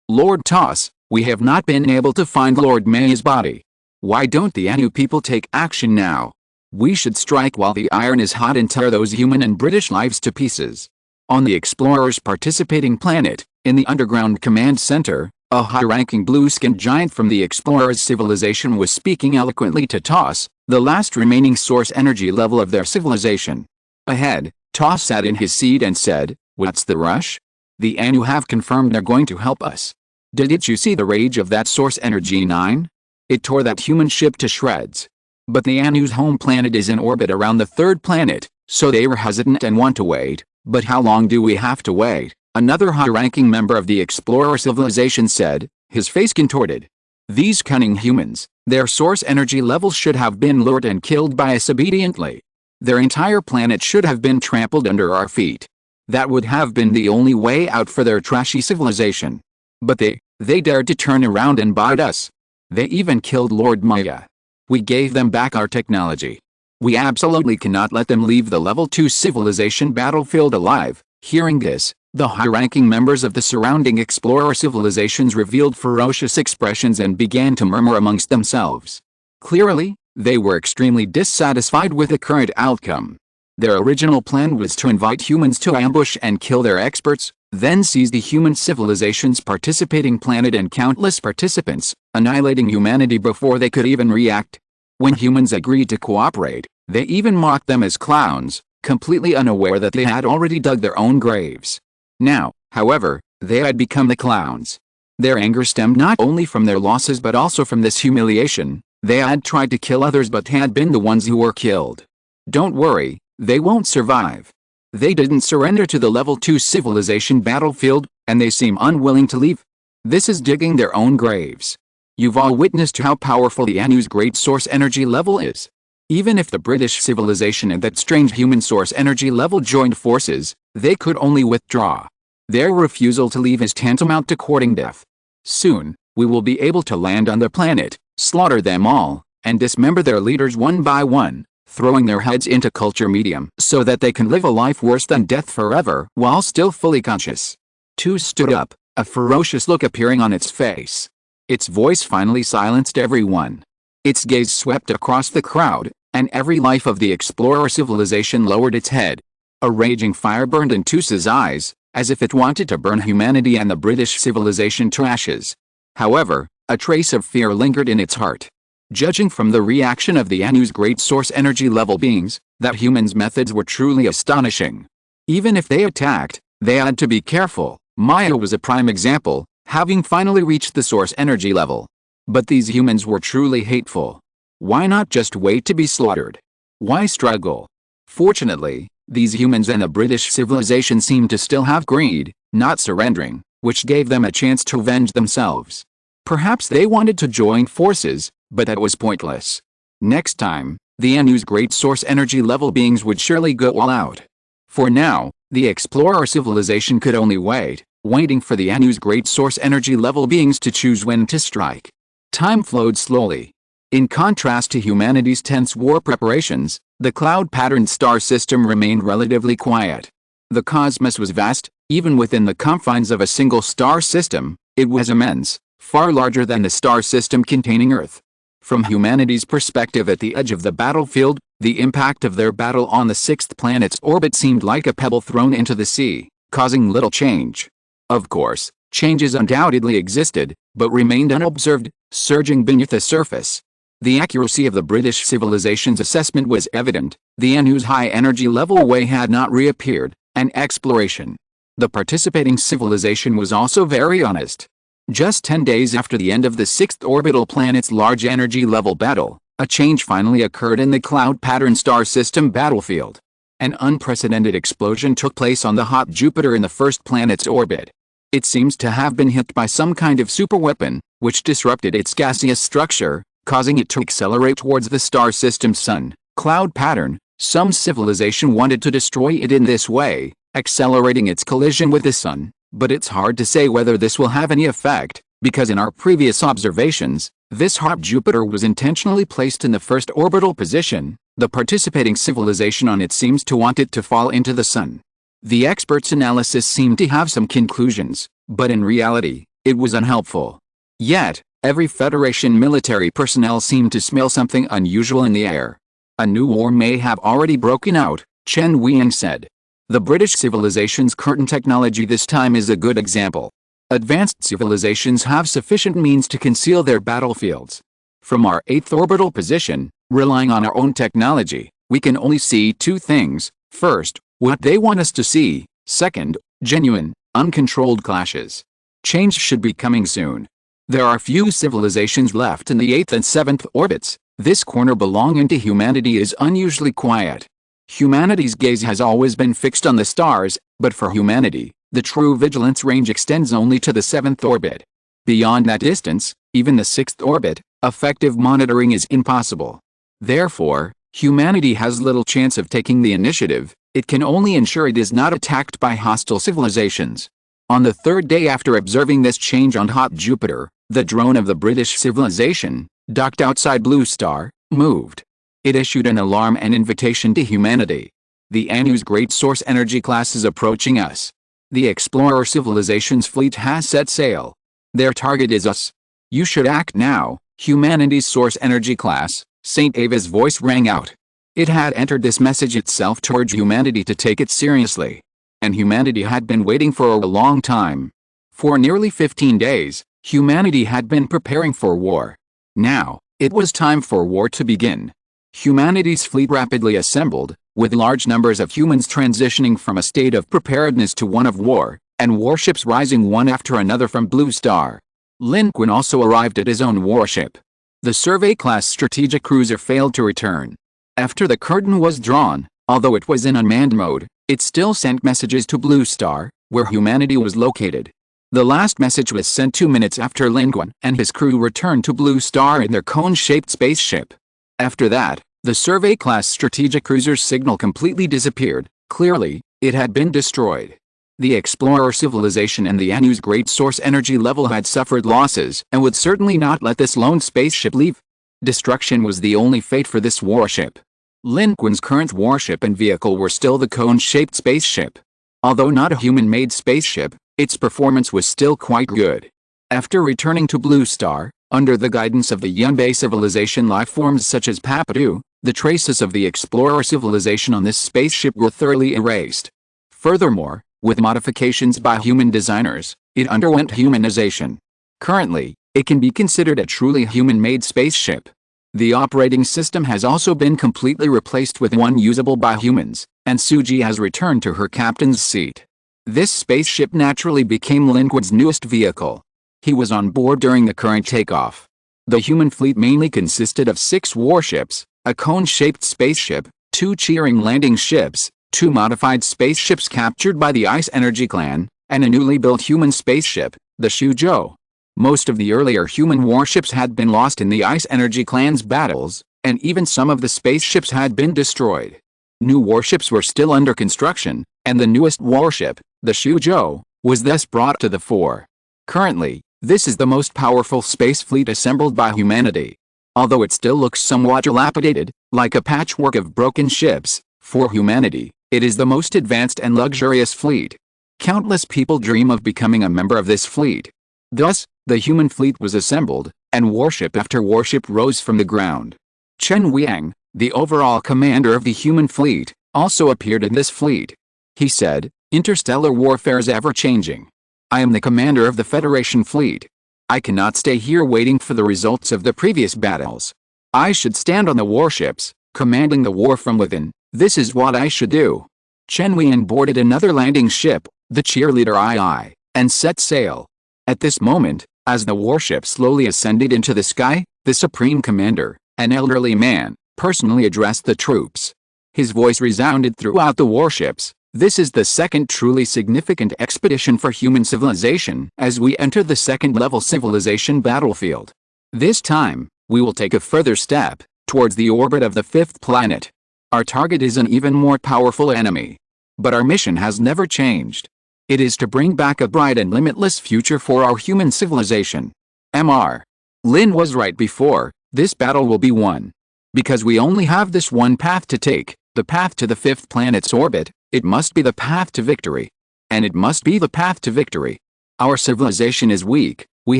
"Lord Toss, we have not been able to find Lord May's body. Why don't the Anu people take action now? We should strike while the iron is hot and tear those human and British lives to pieces." On the explorers' participating planet, in the underground command center, a high-ranking blue-skinned giant from the explorers' civilization was speaking eloquently to Toss, the last remaining source energy level of their civilization. Ahead, Toss sat in his seat and said, "What's the rush? The Anu have confirmed they're going to help us. Didn't you see the rage of that source energy 9? It tore that human ship to shreds. But the Anu's home planet is in orbit around the third planet, so they were hesitant and want to wait. But how long do we have to wait?" Another high-ranking member of the explorer civilization said, his face contorted. "These cunning humans, their source energy levels should have been lured and killed by us obediently. Their entire planet should have been trampled under our feet. That would have been the only way out for their trashy civilization. But they dared to turn around and bite us. They even killed Lord Maya. We gave them back our technology. We absolutely cannot let them leave the level 2 civilization battlefield alive." Hearing this, the high-ranking members of the surrounding explorer civilizations revealed ferocious expressions and began to murmur amongst themselves. Clearly, they were extremely dissatisfied with the current outcome. Their original plan was to invite humans to ambush and kill their experts, then seize the human civilization's participating planet and countless participants, annihilating humanity before they could even react. When humans agreed to cooperate, they even mocked them as clowns, completely unaware that they had already dug their own graves. Now, however, they had become the clowns. Their anger stemmed not only from their losses but also from this humiliation. They had tried to kill others but had been the ones who were killed. Don't worry, they won't survive. They didn't surrender to the level 2 civilization battlefield, and they seem unwilling to leave. This is digging their own graves. You've all witnessed how powerful the Anu's great source energy level is. Even if the British civilization and that strange human source energy level joined forces, they could only withdraw. Their refusal to leave is tantamount to courting death. Soon, we will be able to land on the planet, slaughter them all, and dismember their leaders one by one, throwing their heads into culture medium so that they can live a life worse than death forever while still fully conscious. Two stood up, a ferocious look appearing on its face. Its voice finally silenced everyone. Its gaze swept across the crowd, and every life of the explorer civilization lowered its head. A raging fire burned in Tusa's eyes, as if it wanted to burn humanity and the British civilization to ashes. However, a trace of fear lingered in its heart. Judging from the reaction of the Anu's great source energy level beings, that humans' methods were truly astonishing. Even if they attacked, they had to be careful. Maya was a prime example, having finally reached the source energy level. But these humans were truly hateful. Why not just wait to be slaughtered? Why struggle? Fortunately, these humans and the British civilization seemed to still have greed, not surrendering, which gave them a chance to avenge themselves. Perhaps they wanted to join forces, but that was pointless. Next time, the Anu's great source energy level beings would surely go all out. For now, the explorer civilization could only wait, waiting for the Anu's great source energy level beings to choose when to strike. Time flowed slowly. In contrast to humanity's tense war preparations, the cloud-patterned star system remained relatively quiet. The cosmos was vast, even within the confines of a single star system. It was immense, far larger than the star system containing Earth. From humanity's perspective at the edge of the battlefield, the impact of their battle on the sixth planet's orbit seemed like a pebble thrown into the sea, causing little change. Of course, changes undoubtedly existed, but remained unobserved, surging beneath the surface. The accuracy of the British civilization's assessment was evident. The Anu's high energy level way had not reappeared, an exploration. The participating civilization was also very honest. Just 10 days after the end of the sixth orbital planet's large energy level battle, a change finally occurred in the cloud-pattern star system battlefield. An unprecedented explosion took place on the hot Jupiter in the first planet's orbit. It seems to have been hit by some kind of superweapon, which disrupted its gaseous structure, causing it to accelerate towards the star system's sun. Cloud pattern, some civilization wanted to destroy it in this way, accelerating its collision with the sun, but it's hard to say whether this will have any effect, because in our previous observations, this hot Jupiter was intentionally placed in the first orbital position. The participating civilization on it seems to want it to fall into the sun. The experts' analysis seemed to have some conclusions, but in reality, it was unhelpful. Yet, every Federation military personnel seemed to smell something unusual in the air. A new war may have already broken out, Chen Weiying said. The British civilization's curtain technology this time is a good example. Advanced civilizations have sufficient means to conceal their battlefields. From our 8th orbital position, relying on our own technology, we can only see two things. First, what they want us to see. Second, genuine, uncontrolled clashes. Change should be coming soon. There are few civilizations left in the 8th and 7th orbits. This corner belonging to humanity is unusually quiet. Humanity's gaze has always been fixed on the stars, but for humanity, the true vigilance range extends only to the 7th orbit. Beyond that distance, even the 6th orbit, effective monitoring is impossible. Therefore, humanity has little chance of taking the initiative. It can only ensure it is not attacked by hostile civilizations. On the third day after observing this change on hot Jupiter, the drone of the British civilization, docked outside Blue Star, moved. It issued an alarm and invitation to humanity. The Anu's great source energy class is approaching us. The explorer civilization's fleet has set sail. Their target is us. You should act now. Humanity's source energy class, St. Ava's voice rang out. It had entered this message itself to urge humanity to take it seriously. And humanity had been waiting for a long time. For nearly 15 days, humanity had been preparing for war. Now, it was time for war to begin. Humanity's fleet rapidly assembled, with large numbers of humans transitioning from a state of preparedness to one of war, and warships rising one after another from Blue Star. Lin Qun also arrived at his own warship. The Survey-class strategic cruiser failed to return. After the curtain was drawn, although it was in unmanned mode, it still sent messages to Blue Star, where humanity was located. The last message was sent 2 minutes after Lin Qun and his crew returned to Blue Star in their cone-shaped spaceship. After that, the Survey-class strategic cruiser's signal completely disappeared. Clearly, it had been destroyed. The explorer civilization and the Anu's great source energy level had suffered losses and would certainly not let this lone spaceship leave. Destruction was the only fate for this warship. Lin Qun's current warship and vehicle were still the cone-shaped spaceship. Although not a human-made spaceship, its performance was still quite good. After returning to Blue Star, under the guidance of the Yunbei civilization lifeforms such as Papadu, the traces of the explorer civilization on this spaceship were thoroughly erased. Furthermore, With modifications by human designers, it underwent humanization. Currently, it can be considered a truly human-made spaceship. The operating system has also been completely replaced with one usable by humans, and Suji has returned to her captain's seat. This spaceship naturally became Lin Qun's newest vehicle. He was on board during the current takeoff. The human fleet mainly consisted of 6 warships, a cone-shaped spaceship, 2 cheering landing ships, 2 modified spaceships captured by the Ice Energy Clan, and a newly built human spaceship, the Shuzhou. Most of the earlier human warships had been lost in the Ice Energy Clan's battles, and even some of the spaceships had been destroyed. New warships were still under construction, and the newest warship, the Shuzhou, was thus brought to the fore. Currently, this is the most powerful space fleet assembled by humanity. Although it still looks somewhat dilapidated, like a patchwork of broken ships, for humanity, it is the most advanced and luxurious fleet. Countless people dream of becoming a member of this fleet. Thus, the human fleet was assembled, and warship after warship rose from the ground. Chen Wiang, the overall commander of the human fleet, also appeared in this fleet. He said, "Interstellar warfare is ever-changing. I am the commander of the Federation fleet. I cannot stay here waiting for the results of the previous battles. I should stand on the warships, commanding the war from within. This is what I should do." Chen Wiang boarded another landing ship, the Cheerleader II, and set sail. At this moment, as the warship slowly ascended into the sky, the Supreme Commander, an elderly man, personally addressed the troops. His voice resounded throughout the warships. "This is the second truly significant expedition for human civilization as we enter the second-level civilization battlefield. This time, we will take a further step towards the orbit of the 5th planet. Our target is an even more powerful enemy. But our mission has never changed. It is to bring back a bright and limitless future for our human civilization. Mr. Lin was right before, this battle will be won. Because we only have this one path to take, the path to the 5th planet's orbit. It must be the path to victory. And it must be the path to victory. Our civilization is weak, we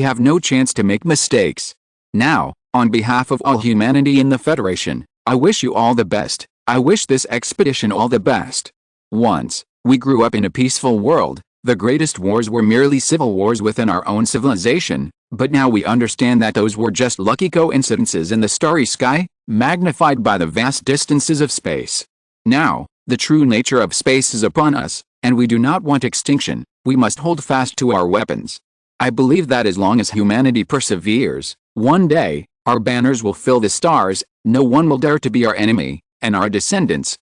have no chance to make mistakes. Now, on behalf of all humanity in the Federation, I wish you all the best. I wish this expedition all the best. Once, we grew up in a peaceful world. The greatest wars were merely civil wars within our own civilization, but now we understand that those were just lucky coincidences in the starry sky, magnified by the vast distances of space. Now, the true nature of space is upon us, and we do not want extinction. We must hold fast to our weapons. I believe that as long as humanity perseveres, one day, our banners will fill the stars, no one will dare to be our enemy, and our descendants'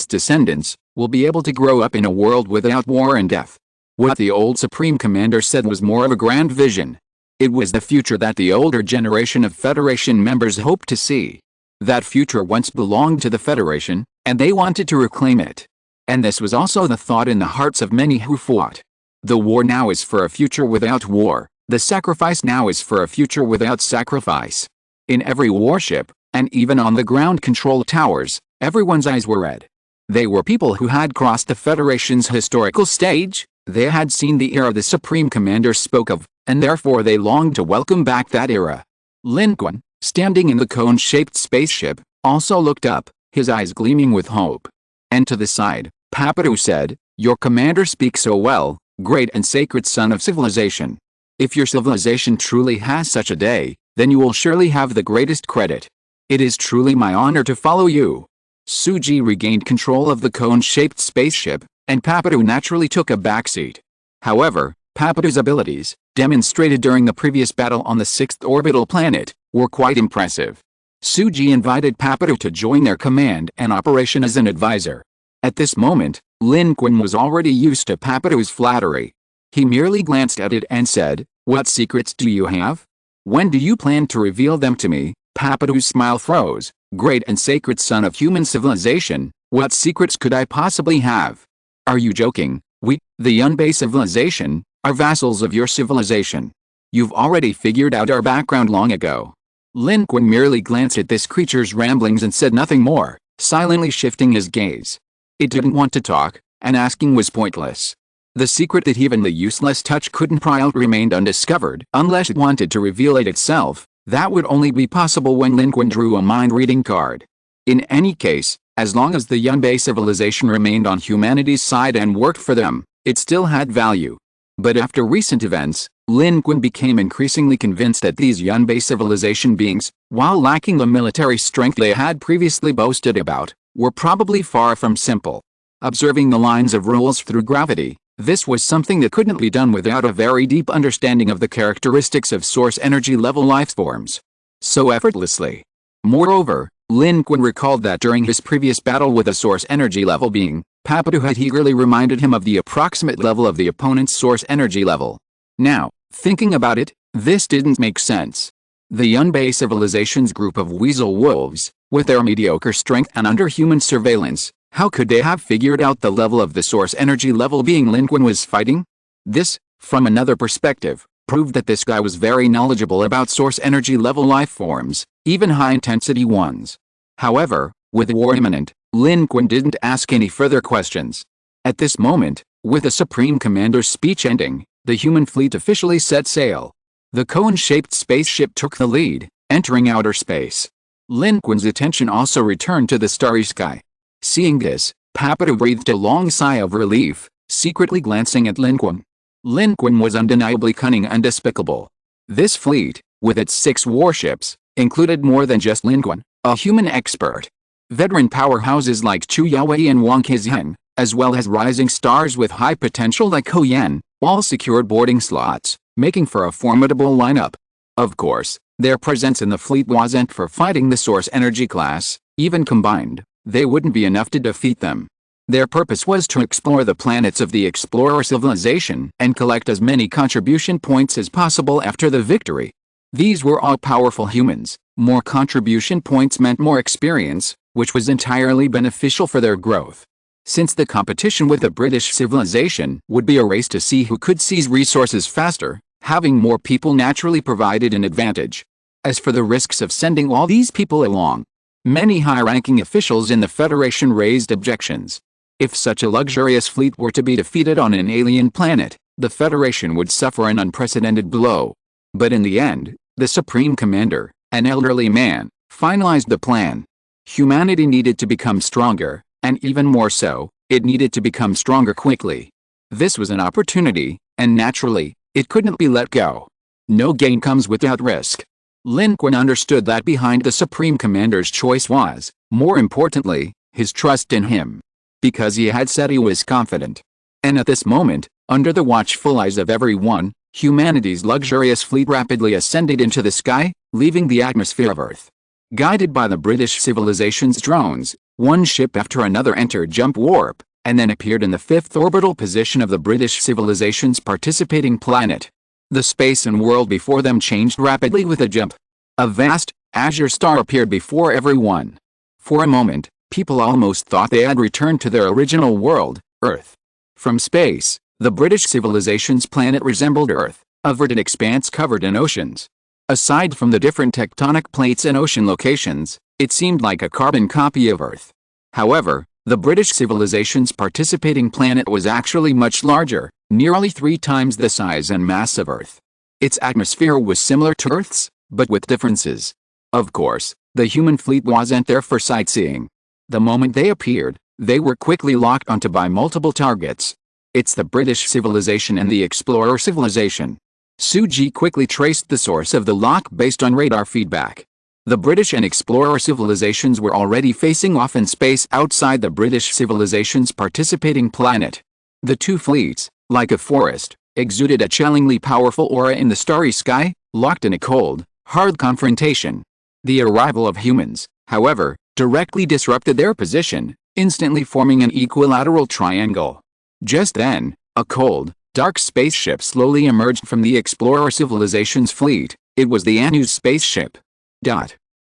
descendants, will be able to grow up in a world without war and death." What the old Supreme Commander said was more of a grand vision. It was the future that the older generation of Federation members hoped to see. That future once belonged to the Federation, and they wanted to reclaim it. And this was also the thought in the hearts of many who fought. The war now is for a future without war. The sacrifice now is for a future without sacrifice. In every warship, and even on the ground control towers, everyone's eyes were red. They were people who had crossed the Federation's historical stage. They had seen the era the Supreme Commander spoke of, and therefore they longed to welcome back that era. Lin Qun, standing in the cone-shaped spaceship, also looked up, his eyes gleaming with hope. And to the side, Papiru said, "Your commander speaks so well, great and sacred son of civilization. If your civilization truly has such a day, then you will surely have the greatest credit. It is truly my honor to follow you." Suji regained control of the cone-shaped spaceship, and Papiru naturally took a backseat. However, Papiru's abilities, demonstrated during the previous battle on the 6th orbital planet, were quite impressive. Suji invited Papiru to join their command and operation as an advisor. At this moment, Lin Qun was already used to Papiru's flattery. He merely glanced at it and said, "What secrets do you have? When do you plan to reveal them to me?" Papiru's smile froze. "Great and sacred son of human civilization, what secrets could I possibly have? Are you joking? We, the Yunbei civilization, are vassals of your civilization. You've already figured out our background long ago." Lin Qun merely glanced at this creature's ramblings and said nothing more, silently shifting his gaze. It didn't want to talk, and asking was pointless. The secret that even the useless touch couldn't pry out remained undiscovered unless it wanted to reveal it itself. That would only be possible when Lin Qun drew a mind-reading card. In any case, as long as the Yunbei civilization remained on humanity's side and worked for them, it still had value. But after recent events, Lin Qun became increasingly convinced that these Yunbei civilization beings, while lacking the military strength they had previously boasted about, were probably far from simple. Observing the lines of rules through gravity, this was something that couldn't be done without a very deep understanding of the characteristics of source energy level life forms. So effortlessly. Moreover, Lin Qun recalled that during his previous battle with a source energy level being, Papadu had eagerly reminded him of the approximate level of the opponent's source energy level. Now, thinking about it, this didn't make sense. The Yunbei civilization's group of weasel wolves, with their mediocre strength and under human surveillance, how could they have figured out the level of the source energy level being Lin Qun was fighting? This, from another perspective, proved that this guy was very knowledgeable about source energy level life forms, even high-intensity ones. However, with war imminent, Lin Qun didn't ask any further questions. At this moment, with the Supreme Commander's speech ending, the human fleet officially set sail. The cone-shaped spaceship took the lead, entering outer space. Lin Qun's attention also returned to the starry sky. Seeing this, Papadu breathed a long sigh of relief, secretly glancing at Lin Qun. Lin Qun was undeniably cunning and despicable. This fleet, with its 6 warships, included more than just Lin Qun, a human expert. Veteran powerhouses like Chu Yaowei and Wang Qizhen, as well as rising stars with high potential like Ho Yan, all secured boarding slots, making for a formidable lineup. Of course, their presence in the fleet wasn't for fighting the source energy class. Even combined, they wouldn't be enough to defeat them. Their purpose was to explore the planets of the explorer civilization and collect as many contribution points as possible after the victory. These were all powerful humans. More contribution points meant more experience, which was entirely beneficial for their growth. Since the competition with the British civilization would be a race to see who could seize resources faster, having more people naturally provided an advantage. As for the risks of sending all these people along, many high-ranking officials in the Federation raised objections. If such a luxurious fleet were to be defeated on an alien planet, the Federation would suffer an unprecedented blow. But in the end, the Supreme Commander, an elderly man, finalized the plan. Humanity needed to become stronger, and even more so, it needed to become stronger quickly. This was an opportunity, and naturally, it couldn't be let go. No gain comes without risk. Lin Qun understood that behind the Supreme Commander's choice was, more importantly, his trust in him. Because he had said he was confident. And at this moment, under the watchful eyes of everyone, humanity's luxurious fleet rapidly ascended into the sky, leaving the atmosphere of Earth. Guided by the British civilization's drones, one ship after another entered jump warp, and then appeared in the 5th orbital position of the British civilization's participating planet. The space and world before them changed rapidly with a jump. A vast, azure star appeared before everyone. For a moment, people almost thought they had returned to their original world, Earth. From space, the British civilization's planet resembled Earth, a verdant expanse covered in oceans. Aside from the different tectonic plates and ocean locations, it seemed like a carbon copy of Earth. However, the British civilization's participating planet was actually much larger, nearly 3 times the size and mass of Earth. Its atmosphere was similar to Earth's, but with differences. Of course, the human fleet wasn't there for sightseeing. The moment they appeared, they were quickly locked onto by multiple targets. It's the British civilization and the explorer civilization. Suji quickly traced the source of the lock based on radar feedback. The British and explorer civilizations were already facing off in space outside the British civilization's participating planet. The two fleets, like a forest, exuded a chillingly powerful aura in the starry sky, locked in a cold, hard confrontation. The arrival of humans, however, directly disrupted their position, instantly forming an equilateral triangle. Just then, a cold, dark spaceship slowly emerged from the explorer civilization's fleet. It was the Anu's spaceship.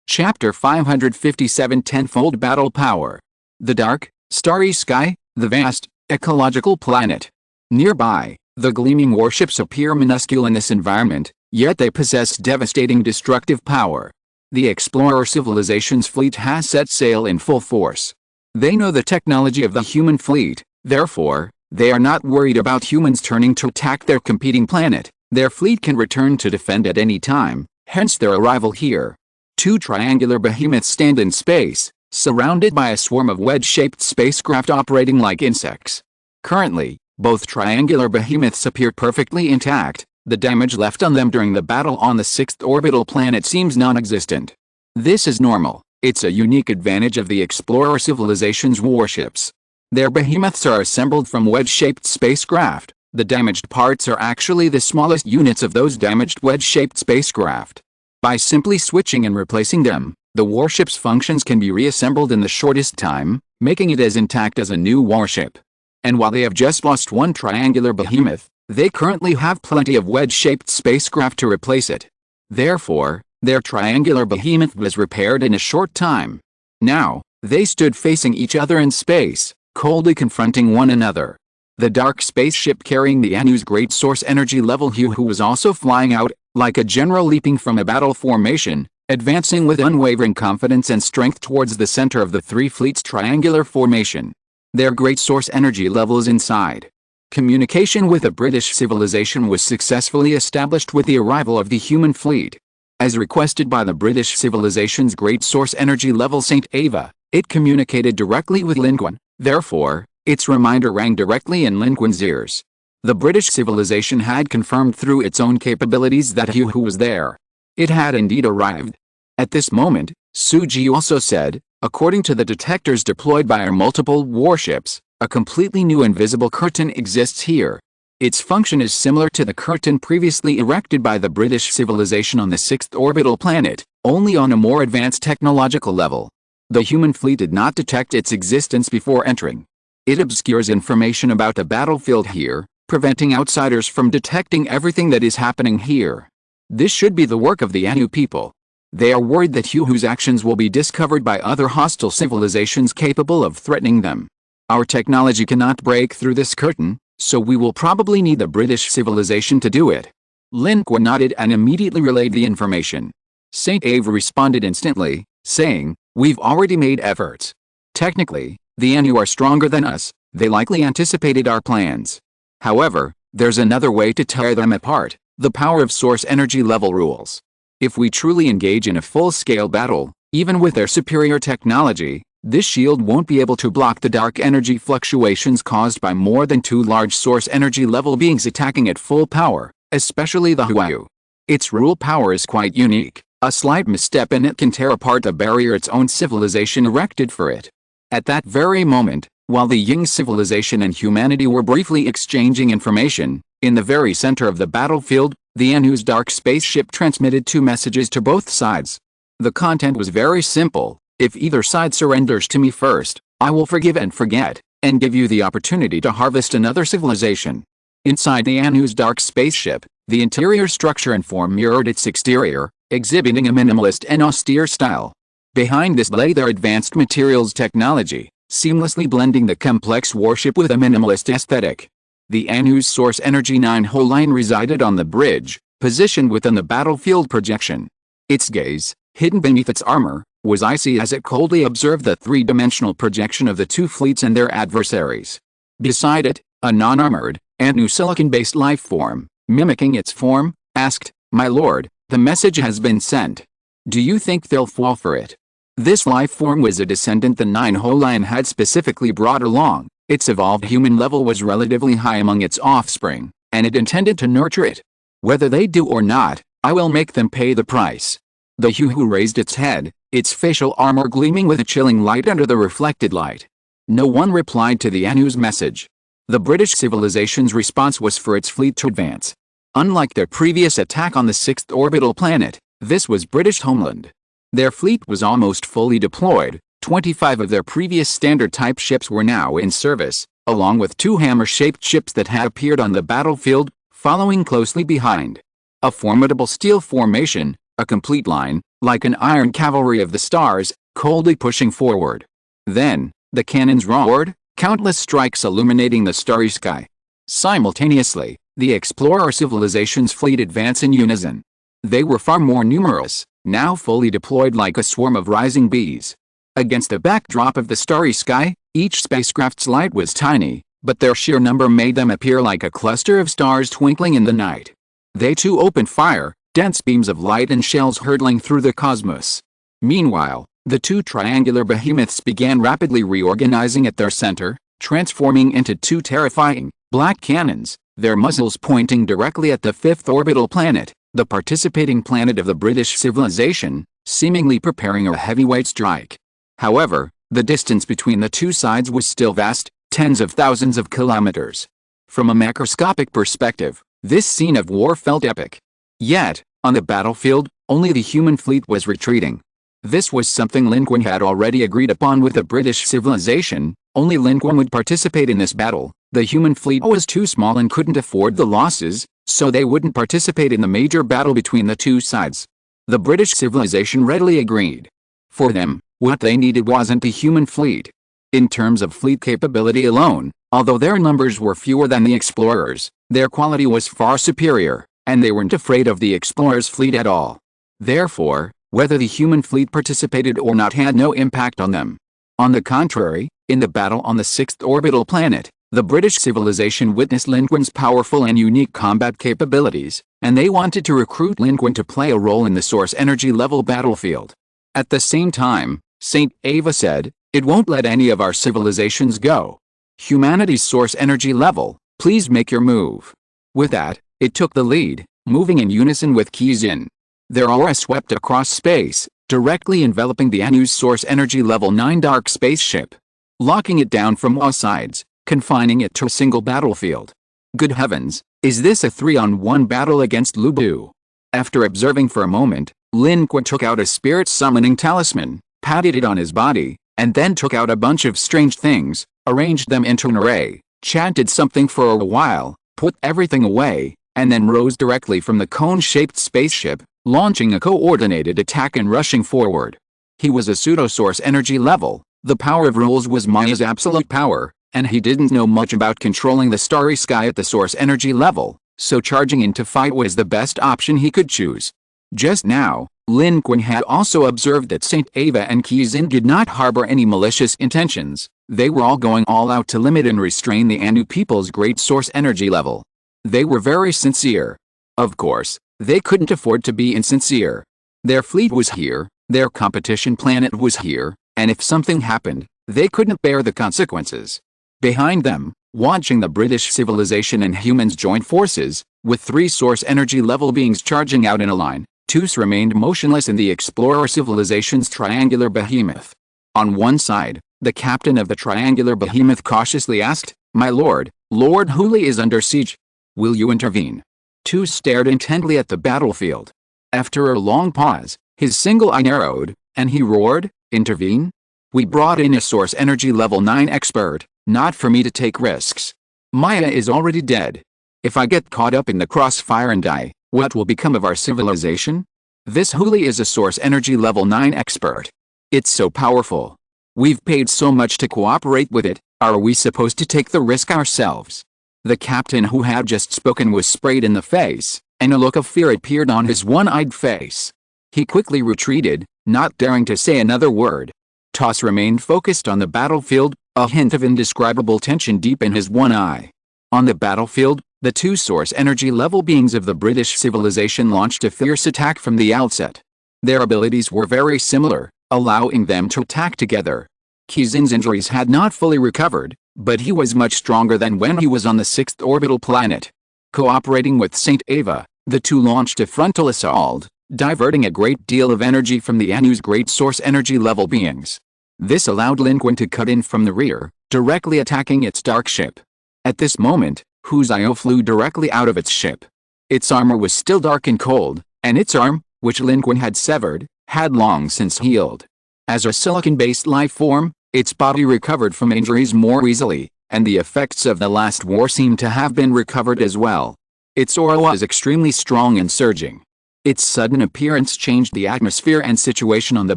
Chapter 557 Tenfold Battle Power. The dark, starry sky, the vast, ecological planet. Nearby, the gleaming warships appear minuscule in this environment, yet they possess devastating destructive power. The explorer civilization's fleet has set sail in full force. They know the technology of the human fleet, therefore, they are not worried about humans turning to attack their competing planet. Their fleet can return to defend at any time, hence their arrival here. 2 triangular behemoths stand in space, surrounded by a swarm of wedge-shaped spacecraft operating like insects. Currently, both triangular behemoths appear perfectly intact. The damage left on them during the battle on the sixth orbital planet seems non-existent. This is normal. It's a unique advantage of the Explorer civilization's warships. Their behemoths are assembled from wedge-shaped spacecraft. The damaged parts are actually the smallest units of those damaged wedge-shaped spacecraft. By simply switching and replacing them, the warship's functions can be reassembled in the shortest time, making it as intact as a new warship. And while they have just lost one triangular behemoth, they currently have plenty of wedge-shaped spacecraft to replace it. Therefore, their triangular behemoth was repaired in a short time. Now, they stood facing each other in space, coldly confronting one another. The dark spaceship carrying the Anu's great source energy level Hu was also flying out, like a general leaping from a battle formation, advancing with unwavering confidence and strength towards the center of the three fleets' triangular formation. Their great source energy level is inside. Communication with a British civilization was successfully established with the arrival of the human fleet. As requested by the British civilization's great source energy level St. Ava, it communicated directly with Lin Qun. Therefore, its reminder rang directly in Lin Qun's ears. The British civilization had confirmed through its own capabilities that Hu was there. It had indeed arrived. At this moment, Su Ji also said, according to the detectors deployed by our multiple warships, a completely new invisible curtain exists here. Its function is similar to the curtain previously erected by the British civilization on the sixth orbital planet, only on a more advanced technological level. The human fleet did not detect its existence before entering. It obscures information about the battlefield here, preventing outsiders from detecting everything that is happening here. This should be the work of the Anu people. They are worried that Hu's actions will be discovered by other hostile civilizations capable of threatening them. Our technology cannot break through this curtain, so we will probably need the British civilization to do it. Lin Qun nodded and immediately relayed the information. St. Ava responded instantly, saying, "We've already made efforts. Technically, the Anu are stronger than us. They likely anticipated our plans. However, there's another way to tear them apart, the power of source energy level rules. If we truly engage in a full-scale battle, even with their superior technology, this shield won't be able to block the dark energy fluctuations caused by more than two large source energy level beings attacking at full power, especially the Huayu. Its rule power is quite unique. A slight misstep and it can tear apart the barrier its own civilization erected for it." At that very moment, while the Ying civilization and humanity were briefly exchanging information, in the very center of the battlefield, the Anu's dark spaceship transmitted two messages to both sides. The content was very simple. If either side surrenders to me first, I will forgive and forget, and give you the opportunity to harvest another civilization. Inside the Anu's dark spaceship, the interior structure and form mirrored its exterior, exhibiting a minimalist and austere style. Behind this lay their advanced materials technology, seamlessly blending the complex warship with a minimalist aesthetic. The Anu's source energy 9-hole line resided on the bridge, positioned within the battlefield projection. Its gaze, hidden beneath its armor, was icy as it coldly observed the three-dimensional projection of the two fleets and their adversaries. Beside it, a non-armored, Anu silicon-based life form, mimicking its form, asked, "My lord, the message has been sent. Do you think they'll fall for it?" This life form was a descendant the 9-hole line had specifically brought along. Its evolved human level was relatively high among its offspring, and it intended to nurture it. "Whether they do or not, I will make them pay the price." The Hu raised its head, its facial armor gleaming with a chilling light under the reflected light. No one replied to the Anu's message. The British civilization's response was for its fleet to advance. Unlike their previous attack on the sixth orbital planet, this was British homeland. Their fleet was almost fully deployed. 25 of their previous standard-type ships were now in service, along with two hammer-shaped ships that had appeared on the battlefield, following closely behind. A formidable steel formation, a complete line, like an iron cavalry of the stars, coldly pushing forward. Then, the cannons roared, countless strikes illuminating the starry sky. Simultaneously, the Explorer civilization's fleet advanced in unison. They were far more numerous, now fully deployed like a swarm of rising bees. Against the backdrop of the starry sky, each spacecraft's light was tiny, but their sheer number made them appear like a cluster of stars twinkling in the night. They too opened fire, dense beams of light and shells hurtling through the cosmos. Meanwhile, The two triangular behemoths began rapidly reorganizing at their center, transforming into two terrifying, black cannons, their muzzles pointing directly at the fifth orbital planet, the participating planet of the British civilization, seemingly preparing a heavyweight strike. However, the distance between the two sides was still vast, tens of thousands of kilometers. From a macroscopic perspective, this scene of war felt epic. Yet, on the battlefield, only the human fleet was retreating. This was something Lin Qun had already agreed upon with the British civilization. Only Lin Qun would participate in this battle. The human fleet was too small and couldn't afford the losses, so they wouldn't participate in the major battle between the two sides. The British civilization readily agreed. For them, what they needed wasn't the human fleet. In terms of fleet capability alone, although their numbers were fewer than the explorers, their quality was far superior, and they weren't afraid of the explorers' fleet at all. Therefore, whether the human fleet participated or not had no impact on them. On the contrary, in the battle on the sixth orbital planet, the British civilization witnessed Lin Qun's powerful and unique combat capabilities, and they wanted to recruit Lin Qun to play a role in the source energy level battlefield. At the same time, Saint Ava said, "It won't let any of our civilizations go. Humanity's source energy level, please make your move." With that, it took the lead, moving in unison with Qin. Their aura swept across space, directly enveloping the Anu's source energy level 9 dark spaceship, locking it down from all sides, confining it to a single battlefield. Good heavens, is this a 3-on-1 battle against Lu Bu? After observing for a moment, Lin Qun took out a spirit summoning talisman, patted it on his body, and then took out a bunch of strange things, arranged them into an array, chanted something for a while, put everything away, and then rose directly from the cone-shaped spaceship, launching a coordinated attack and rushing forward. He was a pseudo-source energy level. The power of rules was Maya's absolute power, and he didn't know much about controlling the starry sky at the source energy level, so charging in to fight was the best option he could choose. Just now, Lin Qun had also observed that Saint Ava and Qin did not harbor any malicious intentions. They were all going all out to limit and restrain the Anu people's great source energy level. They were very sincere. Of course, they couldn't afford to be insincere. Their fleet was here, their competition planet was here, and if something happened, they couldn't bear the consequences. Behind them, watching the British civilization and humans join forces, with 3 source energy level beings charging out in a line, Tus remained motionless in the explorer civilization's triangular behemoth. On one side, the captain of the triangular behemoth cautiously asked, "My lord, Lord Huli is under siege. Will you intervene?" Tus stared intently at the battlefield. After a long pause, his single eye narrowed, and he roared, "Intervene? We brought in a source energy level 9 expert, not for me to take risks. Maya is already dead. If I get caught up in the crossfire and die, what will become of our civilization? This Huli is a source energy level 9 expert. It's so powerful. We've paid so much to cooperate with it, are we supposed to take the risk ourselves?" The captain who had just spoken was sprayed in the face, and a look of fear appeared on his one-eyed face. He quickly retreated, not daring to say another word. Tus remained focused on the battlefield, a hint of indescribable tension deep in his one eye. On the battlefield, the 2 source energy level beings of the British civilization launched a fierce attack from the outset. Their abilities were very similar, allowing them to attack together. Qizin's injuries had not fully recovered, but he was much stronger than when he was on the 6th orbital planet. Cooperating with Saint Ava, the two launched a frontal assault, diverting a great deal of energy from the Anu's great source energy level beings. This allowed Lin Qun to cut in from the rear, directly attacking its dark ship. At this moment, Hu Xiao flew directly out of its ship. Its armor was still dark and cold, and its arm, which Lin Qun had severed, had long since healed. As a silicon-based life form, its body recovered from injuries more easily, and the effects of the last war seemed to have been recovered as well. Its aura was extremely strong and surging. Its sudden appearance changed the atmosphere and situation on the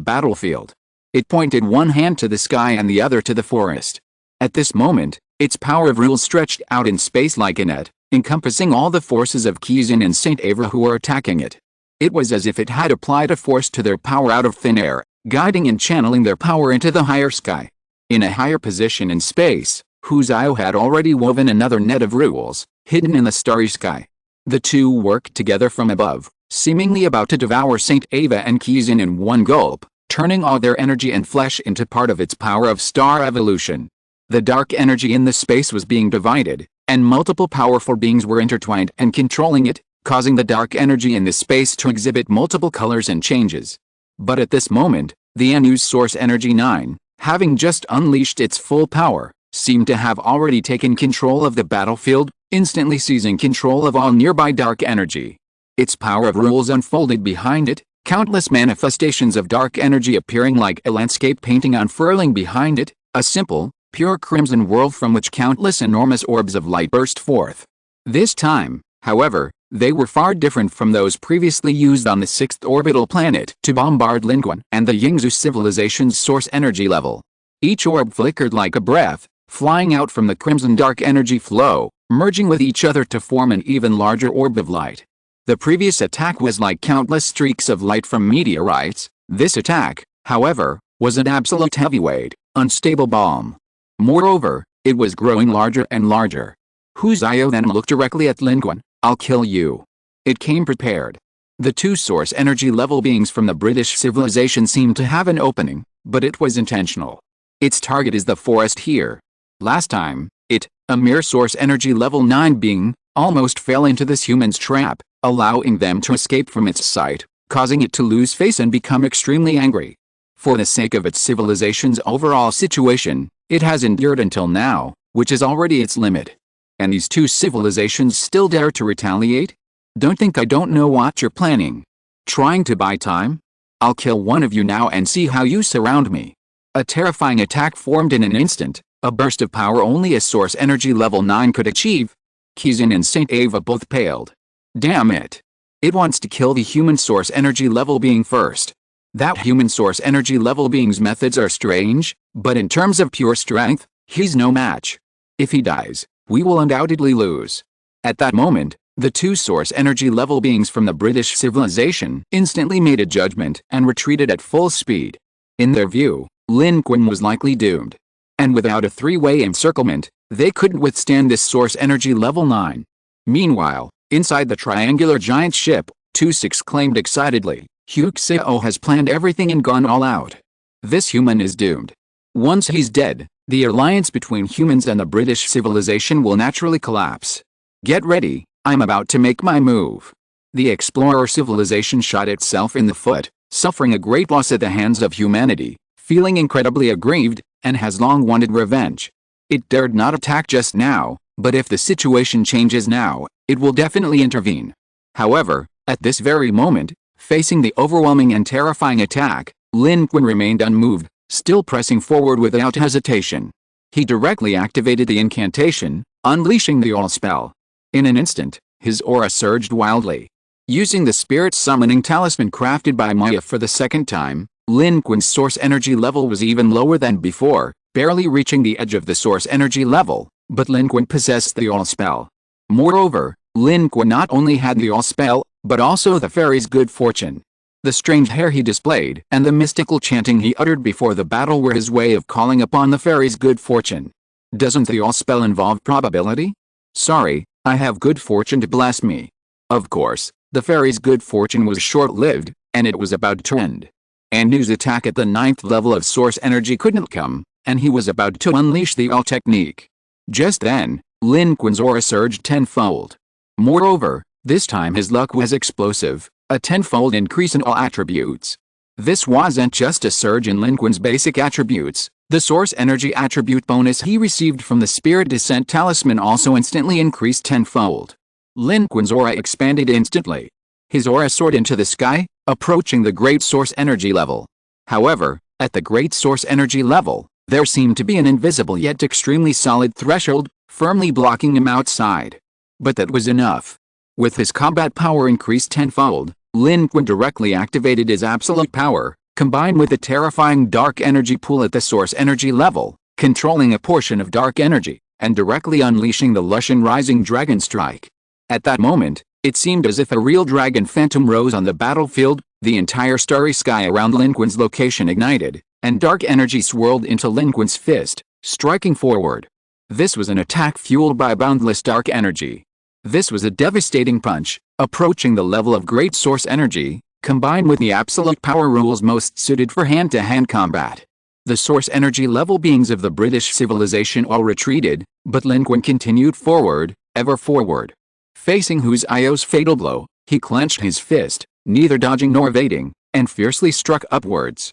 battlefield. It pointed one hand to the sky and the other to the forest. At this moment, its power of rule stretched out in space like a net, encompassing all the forces of Qin and Saint Ava who were attacking it. It was as if it had applied a force to their power out of thin air, guiding and channeling their power into the higher sky. In a higher position in space, Hu Xiao had already woven another net of rules, hidden in the starry sky. The two worked together from above, seemingly about to devour Saint Ava and Qin in one gulp, turning all their energy and flesh into part of its power of star evolution. The dark energy in the space was being divided, and multiple powerful beings were intertwined and controlling it, causing the dark energy in the space to exhibit multiple colors and changes. But at this moment, the unused source energy 9, having just unleashed its full power, seemed to have already taken control of the battlefield, instantly seizing control of all nearby dark energy. Its power of rules unfolded behind it, countless manifestations of dark energy appearing like a landscape painting unfurling behind it, a simple, pure crimson world from which countless enormous orbs of light burst forth. This time, however, they were far different from those previously used on the 6th orbital planet to bombard Lin Qun and the Yingzhou civilization's source energy level. Each orb flickered like a breath, flying out from the crimson dark energy flow, merging with each other to form an even larger orb of light. The previous attack was like countless streaks of light from meteorites. This attack, however, was an absolute heavyweight, unstable bomb. Moreover, it was growing larger and larger. Hu Xiao then looked directly at Lin Qun. "I'll kill you." It came prepared. The two source energy level beings from the British civilization seemed to have an opening, but it was intentional. Its target is the forest here. Last time, it, a mere source energy level 9 being, almost fell into this human's trap, allowing them to escape from its sight, causing it to lose face and become extremely angry. For the sake of its civilization's overall situation, it has endured until now, which is already its limit. And these two civilizations still dare to retaliate? Don't think I don't know what you're planning. Trying to buy time? I'll kill one of you now and see how you surround me. A terrifying attack formed in an instant, a burst of power only a source energy level 9 could achieve. Qizhen and Saint Ava both paled. Damn it. It wants to kill the human source energy level being first. That human source energy level being's methods are strange, but in terms of pure strength, he's no match. If he dies, we will undoubtedly lose. At that moment, the two source energy level beings from the British civilization instantly made a judgment and retreated at full speed. In their view, Lin Qun was likely doomed. And without a three-way encirclement, they couldn't withstand this source energy level 9. Meanwhile, inside the triangular giant ship, 2-6 exclaimed excitedly, "Hu Xiao has planned everything and gone all out. This human is doomed. Once he's dead, the alliance between humans and the British civilization will naturally collapse. Get ready, I'm about to make my move." The explorer civilization shot itself in the foot, suffering a great loss at the hands of humanity, feeling incredibly aggrieved, and has long wanted revenge. It dared not attack just now, but if the situation changes now, it will definitely intervene. However, at this very moment, facing the overwhelming and terrifying attack, Lin Qun remained unmoved, still pressing forward without hesitation. He directly activated the incantation, unleashing the All spell. In an instant, his aura surged wildly. Using the spirit summoning talisman crafted by Maya for the second time, Lin Qun's source energy level was even lower than before, barely reaching the edge of the source energy level, but Lin Qun possessed the All spell. Moreover, Lin Qun not only had the All spell, but also the fairy's good fortune. The strange hair he displayed and the mystical chanting he uttered before the battle were his way of calling upon the fairy's good fortune. Doesn't the All spell involve probability? Sorry, I have good fortune to bless me. Of course, the fairy's good fortune was short-lived, and it was about to end. Anu's attack at the 9th level of source energy couldn't come, and he was about to unleash the All technique. Just then, Lin Qun's aura surged tenfold. Moreover, this time his luck was explosive, a tenfold increase in all attributes. This wasn't just a surge in Lin Qun's basic attributes. The source energy attribute bonus he received from the Spirit Descent Talisman also instantly increased tenfold. Lin Qun's aura expanded instantly. His aura soared into the sky, approaching the great source energy level. However, at the great source energy level, there seemed to be an invisible yet extremely solid threshold, firmly blocking him outside. But that was enough. With his combat power increased tenfold, Lin Qun directly activated his absolute power, combined with a terrifying dark energy pool at the source energy level, controlling a portion of dark energy, and directly unleashing the Lushan Rising Dragon Strike. At that moment, it seemed as if a real dragon phantom rose on the battlefield, the entire starry sky around Lin Qun's location ignited, and dark energy swirled into Lin Qun's fist, striking forward. This was an attack fueled by boundless dark energy. This was a devastating punch, approaching the level of great source energy, combined with the absolute power rules most suited for hand-to-hand combat. The source energy level beings of the British civilization all retreated, but Lin Qun continued forward, ever forward. Facing Hu's Io's fatal blow, he clenched his fist, neither dodging nor evading, and fiercely struck upwards.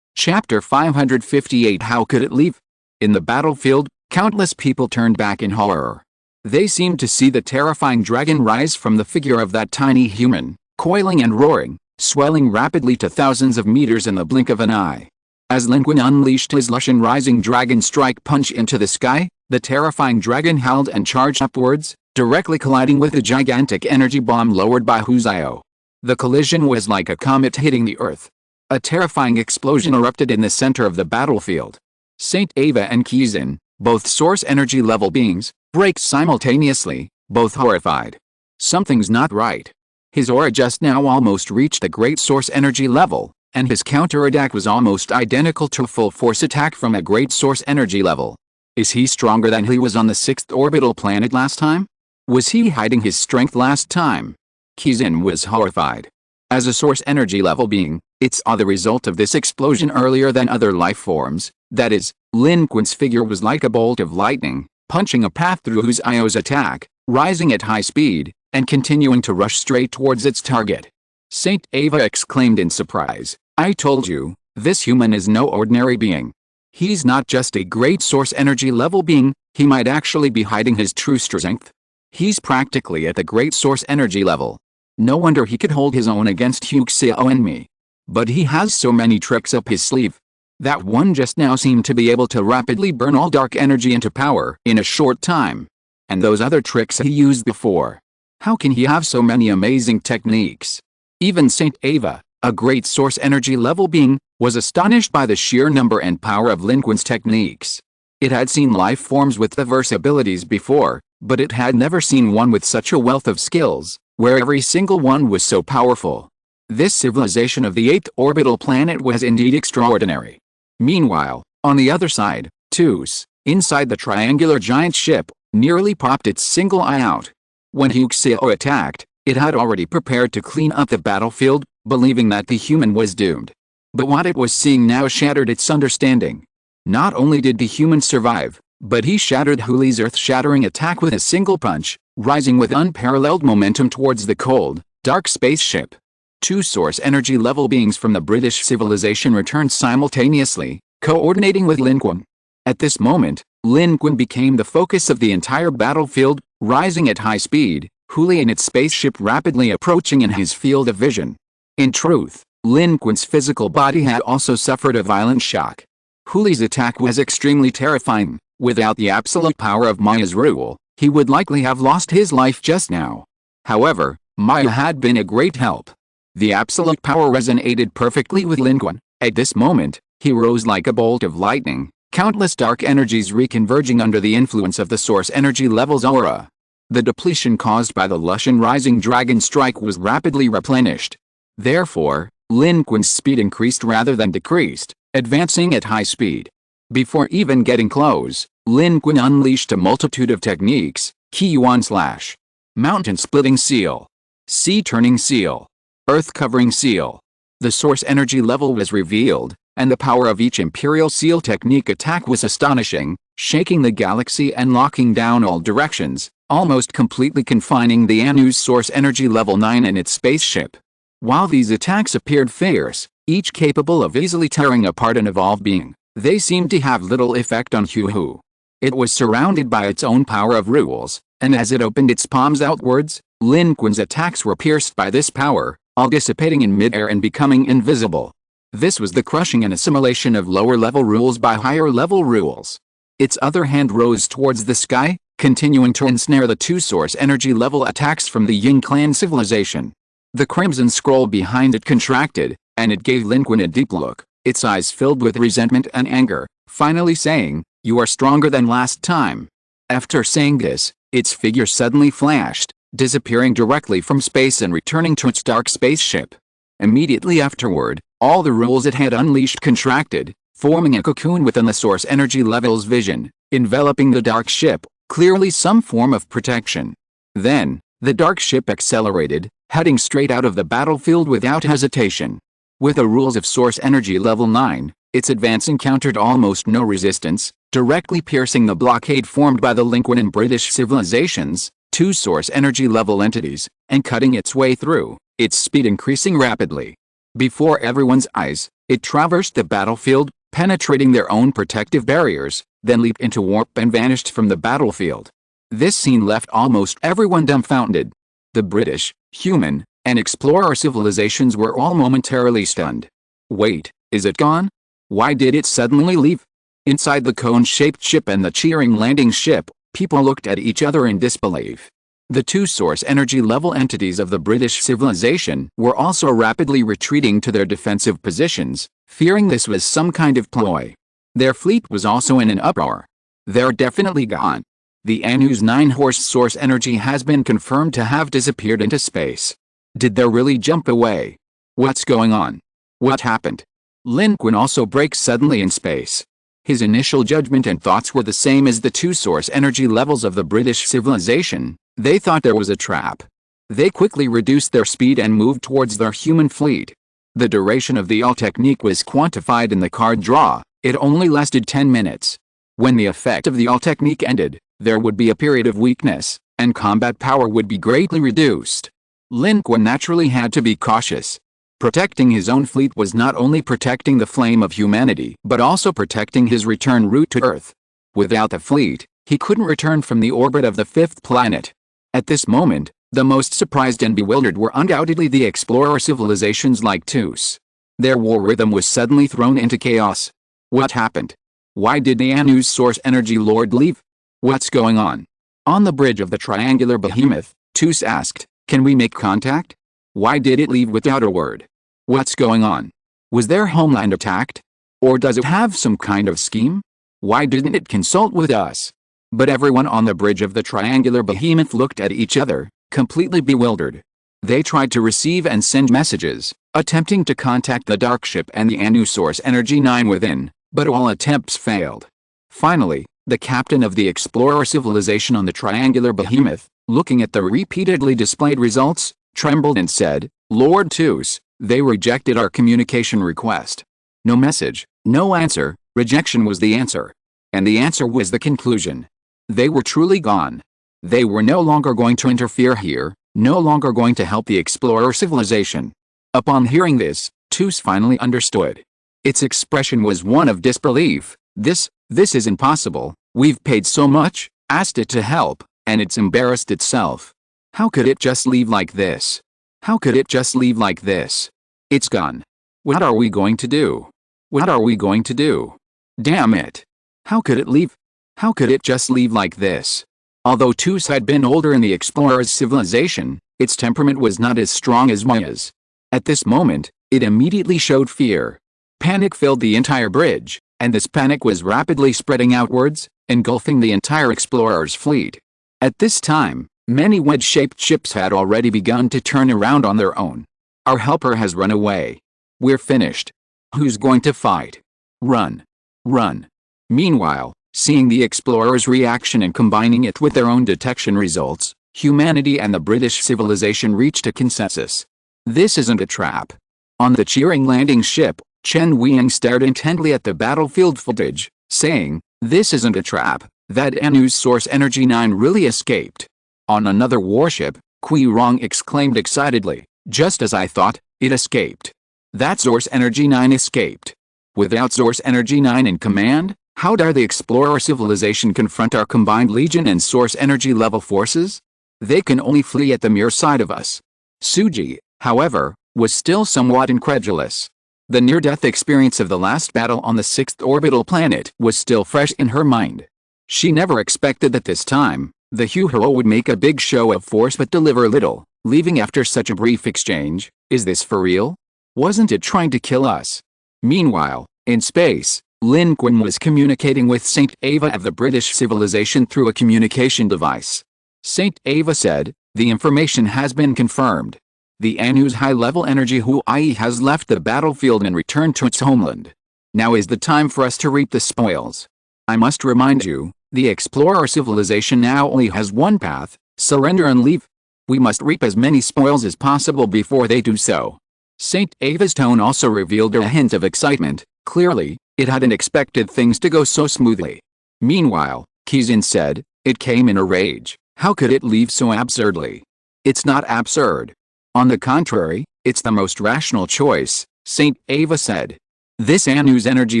Chapter 558. How could it leave? In the battlefield, countless people turned back in horror. They seemed to see the terrifying dragon rise from the figure of that tiny human, coiling and roaring, swelling rapidly to thousands of meters in the blink of an eye. As Lin Qun unleashed his lush and rising dragon strike punch into the sky, the terrifying dragon howled and charged upwards, directly colliding with a gigantic energy bomb lowered by Hu's Io. The collision was like a comet hitting the earth. A terrifying explosion erupted in the center of the battlefield. Saint Ava and Qin, both source energy level beings, braked simultaneously, both horrified. Something's not right. His aura just now almost reached the great source energy level, and his counterattack was almost identical to a full-force attack from a great source energy level. Is he stronger than he was on the 6th orbital planet last time? Was he hiding his strength last time? Qin was horrified. As a source energy level being, it's the result of this explosion earlier than other life forms. That is, Lin Qun's figure was like a bolt of lightning, punching a path through Hu's Io's attack, rising at high speed, and continuing to rush straight towards its target. Saint Ava exclaimed in surprise, "I told you, this human is no ordinary being. He's not just a great source energy level being, he might actually be hiding his true strength. He's practically at the great source energy level. No wonder he could hold his own against Huxiao and me. But he has so many tricks up his sleeve. That one just now seemed to be able to rapidly burn all dark energy into power in a short time. And those other tricks he used before. How can he have so many amazing techniques?" Even Saint Ava, a great source energy level being, was astonished by the sheer number and power of Lin Qun's techniques. It had seen life forms with diverse abilities before, but it had never seen one with such a wealth of skills, where every single one was so powerful. This civilization of the 8th orbital planet was indeed extraordinary. Meanwhile, on the other side, Tus, inside the triangular giant ship, nearly popped its single eye out. When Huxiao attacked, it had already prepared to clean up the battlefield, believing that the human was doomed. But what it was seeing now shattered its understanding. Not only did the human survive, but he shattered Huli's earth-shattering attack with a single punch, rising with unparalleled momentum towards the cold, dark spaceship. Two source energy level beings from the British civilization returned simultaneously, coordinating with Lin Qun. At this moment, Lin Qun became the focus of the entire battlefield, rising at high speed, Huli and its spaceship rapidly approaching in his field of vision. In truth, Lin Qun's physical body had also suffered a violent shock. Huli's attack was extremely terrifying. Without the absolute power of Maya's rule, he would likely have lost his life just now. However, Maya had been a great help. The absolute power resonated perfectly with Lin Qun. At this moment, he rose like a bolt of lightning, countless dark energies reconverging under the influence of the source energy level's aura. The depletion caused by the lush and rising dragon strike was rapidly replenished. Therefore, Lin Qun's speed increased rather than decreased, advancing at high speed. Before even getting close, Lin Qun unleashed a multitude of techniques: Qiyuan Slash, Mountain Splitting Seal, Sea Turning Seal, Earth Covering Seal. The source energy level was revealed, and the power of each Imperial Seal technique attack was astonishing, shaking the galaxy and locking down all directions, almost completely confining the Anu's source energy level 9 and its spaceship. While these attacks appeared fierce, each capable of easily tearing apart an evolved being, they seemed to have little effect on Hu. It was surrounded by its own power of rules, and as it opened its palms outwards, Lin Qun's attacks were pierced by this power, all dissipating in midair and becoming invisible. This was the crushing and assimilation of lower-level rules by higher-level rules. Its other hand rose towards the sky, continuing to ensnare the two source energy level attacks from the Ying clan civilization. The crimson scroll behind it contracted, and it gave Lin Qun a deep look, its eyes filled with resentment and anger, finally saying, "You are stronger than last time." After saying this, its figure suddenly flashed, disappearing directly from space and returning to its dark spaceship. Immediately afterward, all the rules it had unleashed contracted, forming a cocoon within the source energy level's vision, enveloping the dark ship, clearly some form of protection. Then, The dark ship accelerated, heading straight out of the battlefield without hesitation. With the rules of source energy level 9, its advance encountered almost no resistance, directly piercing the blockade formed by the Lin Qun and British civilizations, two source energy level entities, and cutting its way through, its speed increasing rapidly. Before everyone's eyes, it traversed the battlefield, penetrating their own protective barriers, then leaped into warp and vanished from the battlefield. This scene left almost everyone dumbfounded. The British, human, and explorer civilizations were all momentarily stunned. Wait, is it gone? Why did it suddenly leave? Inside the cone-shaped ship and the cheering landing ship, people looked at each other in disbelief. The two source energy level entities of the British civilization were also rapidly retreating to their defensive positions, fearing this was some kind of ploy. Their fleet was also in an uproar. They're definitely gone. The Anu's 9-horse source energy has been confirmed to have disappeared into space. Did they really jump away? What's going on? What happened? Lin Qun also breaks suddenly in space. His initial judgment and thoughts were the same as the two source energy levels of the British civilization. They thought there was a trap. They quickly reduced their speed and moved towards their human fleet. The duration of the all technique was quantified in the card draw. It only lasted 10 minutes. When the effect of the all technique ended, there would be a period of weakness, and combat power would be greatly reduced. Lin Qun naturally had to be cautious. Protecting his own fleet was not only protecting the flame of humanity, but also protecting his return route to Earth. Without the fleet, he couldn't return from the orbit of the fifth planet. At this moment, the most surprised and bewildered were undoubtedly the explorer civilizations like Tus. Their war rhythm was suddenly thrown into chaos. What happened? Why did the Anu's source energy lord leave? What's going on? On the bridge of the triangular behemoth, Tus asked, "Can we make contact? Why did it leave without a word? What's going on? Was their homeland attacked? Or does it have some kind of scheme? Why didn't it consult with us?" But everyone on the bridge of the triangular behemoth looked at each other, completely bewildered. They tried to receive and send messages, attempting to contact the dark ship and the Anu source energy 9 within, but all attempts failed. Finally, the captain of the explorer civilization on the triangular behemoth, looking at the repeatedly displayed results, trembled and said, "Lord Tus, they rejected our communication request. No message, no answer, rejection was the answer. And the answer was the conclusion. They were truly gone. They were no longer going to interfere here, no longer going to help the explorer civilization." Upon hearing this, Tus finally understood. Its expression was one of disbelief. This is impossible. We've paid so much, asked it to help, and it's embarrassed itself. How could it just leave like this? How could it just leave like this? It's gone. What are we going to do? What are we going to do? Damn it. How could it leave? How could it just leave like this? Although Tus had been older in the explorer's civilization, its temperament was not as strong as Maya's. At this moment, it immediately showed fear. Panic filled the entire bridge, and this panic was rapidly spreading outwards, engulfing the entire explorer's fleet. At this time, many wedge-shaped ships had already begun to turn around on their own. Our helper has run away. We're finished. Who's going to fight? Run. Run. Meanwhile, seeing the explorer's reaction and combining it with their own detection results, humanity and the British civilization reached a consensus. This isn't a trap. On the cheering landing ship, Chen Weiying stared intently at the battlefield footage, saying, "This isn't a trap. That Anu's source energy 9 really escaped." On another warship, Kui Rong exclaimed excitedly, "Just as I thought, it escaped. That source energy 9 escaped. Without source energy 9 in command, how dare the explorer civilization confront our combined legion and source energy level forces? They can only flee at the mere sight of us." Suji, however, was still somewhat incredulous. The near-death experience of the last battle on the 6th orbital planet was still fresh in her mind. She never expected that this time, the Huo would make a big show of force but deliver little, leaving after such a brief exchange. Is this for real? Wasn't it trying to kill us? Meanwhile, in space, Lin Qun was communicating with Saint Ava of the British civilization through a communication device. Saint Ava said, "The information has been confirmed. The Anu's high-level energy Huai has left the battlefield and returned to its homeland. Now is the time for us to reap the spoils. I must remind you, the explorer civilization now only has one path: surrender and leave." We must reap as many spoils as possible before they do so. Saint Ava's tone also revealed a hint of excitement. Clearly, it hadn't expected things to go so smoothly. Meanwhile, Kizin said, it came in a rage. How could it leave so absurdly? It's not absurd. On the contrary, it's the most rational choice, Saint Ava said. This Anu's energy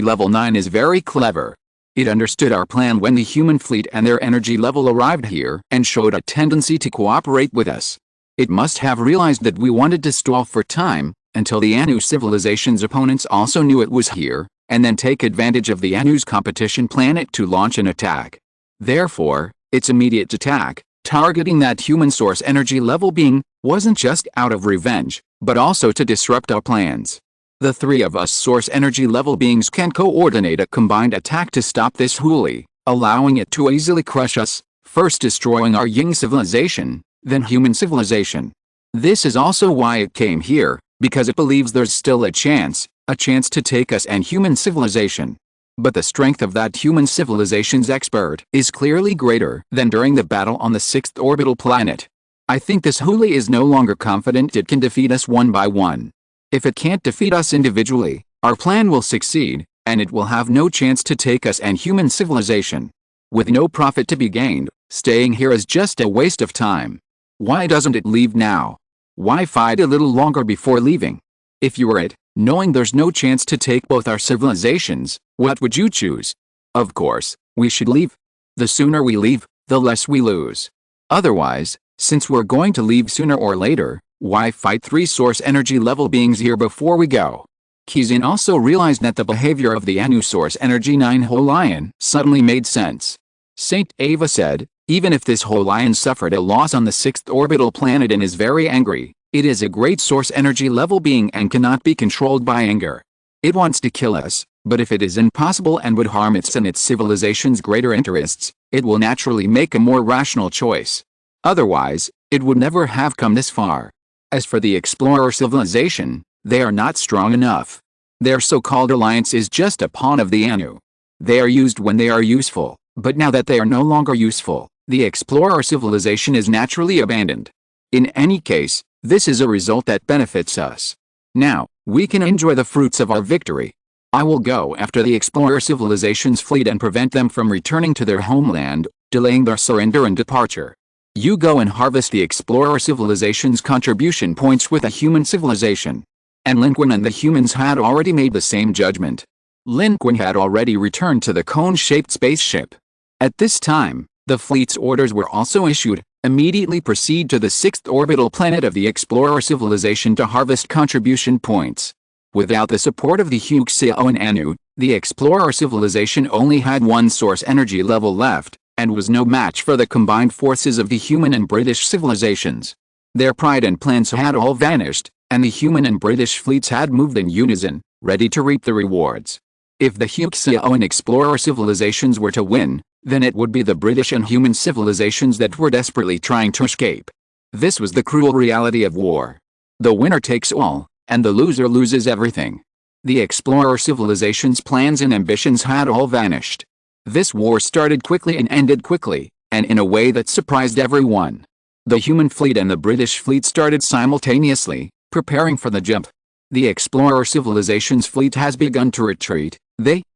level 9 is very clever. It understood our plan when the human fleet and their energy level arrived here and showed a tendency to cooperate with us. It must have realized that we wanted to stall for time, until the Anu civilization's opponents also knew it was here, and then take advantage of the Anu's competition planet to launch an attack. Therefore, its immediate attack, targeting that human source energy level being, wasn't just out of revenge, but also to disrupt our plans. The three of us source energy level beings can coordinate a combined attack to stop this huli, allowing it to easily crush us, first destroying our Ying civilization, then human civilization. This is also why it came here, because it believes there's still a chance to take us and human civilization. But the strength of that human civilization's expert is clearly greater than during the battle on the 6th orbital planet. I think this huli is no longer confident it can defeat us one by one. If it can't defeat us individually, our plan will succeed, and it will have no chance to take us and human civilization. With no profit to be gained, staying here is just a waste of time. Why doesn't it leave now? Why fight a little longer before leaving? If you were it, knowing there's no chance to take both our civilizations, what would you choose? Of course, we should leave. The sooner we leave, the less we lose. Otherwise, since we're going to leave sooner or later, why fight three source energy level beings here before we go? Kizin also realized that the behavior of the Anu source energy 9 whole lion suddenly made sense. Saint Ava said, even if this whole lion suffered a loss on the 6th orbital planet and is very angry, it is a great source energy level being and cannot be controlled by anger. It wants to kill us, but if it is impossible and would harm its and its civilization's greater interests, it will naturally make a more rational choice. Otherwise, it would never have come this far. As for the explorer civilization, they are not strong enough. Their so-called alliance is just a pawn of the Anu. They are used when they are useful, but now that they are no longer useful, the explorer civilization is naturally abandoned. In any case, this is a result that benefits us. Now, we can enjoy the fruits of our victory. I will go after the explorer civilization's fleet and prevent them from returning to their homeland, delaying their surrender and departure. You go and harvest the explorer civilization's contribution points with a human civilization. And Lin Qun and the humans had already made the same judgment. Lin Qun had already returned to the cone-shaped spaceship. At this time, the fleet's orders were also issued. Immediately proceed to the 6th orbital planet of the explorer civilization to harvest contribution points. Without the support of the Huxiao and Anu, the explorer civilization only had one source energy level left, and was no match for the combined forces of the human and British civilizations. Their pride and plans had all vanished, and the human and British fleets had moved in unison, ready to reap the rewards. If the Huxiao and explorer civilizations were to win, then it would be the British and human civilizations that were desperately trying to escape. This was the cruel reality of war. The winner takes all, and the loser loses everything. The explorer civilization's plans and ambitions had all vanished. This war started quickly and ended quickly, and in a way that surprised everyone. The human fleet and the British fleet started simultaneously, preparing for the jump. The explorer civilization's fleet has begun to retreat.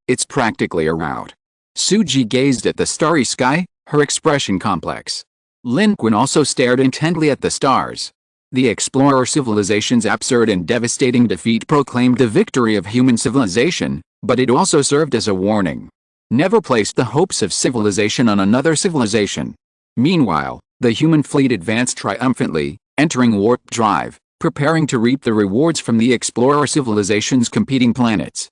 It's practically a rout. Suji gazed at the starry sky, her expression complex. Lin Qun also stared intently at the stars. The explorer civilization's absurd and devastating defeat proclaimed the victory of human civilization, but it also served as a warning. Never place the hopes of civilization on another civilization. Meanwhile, the human fleet advanced triumphantly, entering warp drive, preparing to reap the rewards from the explorer civilization's competing planets.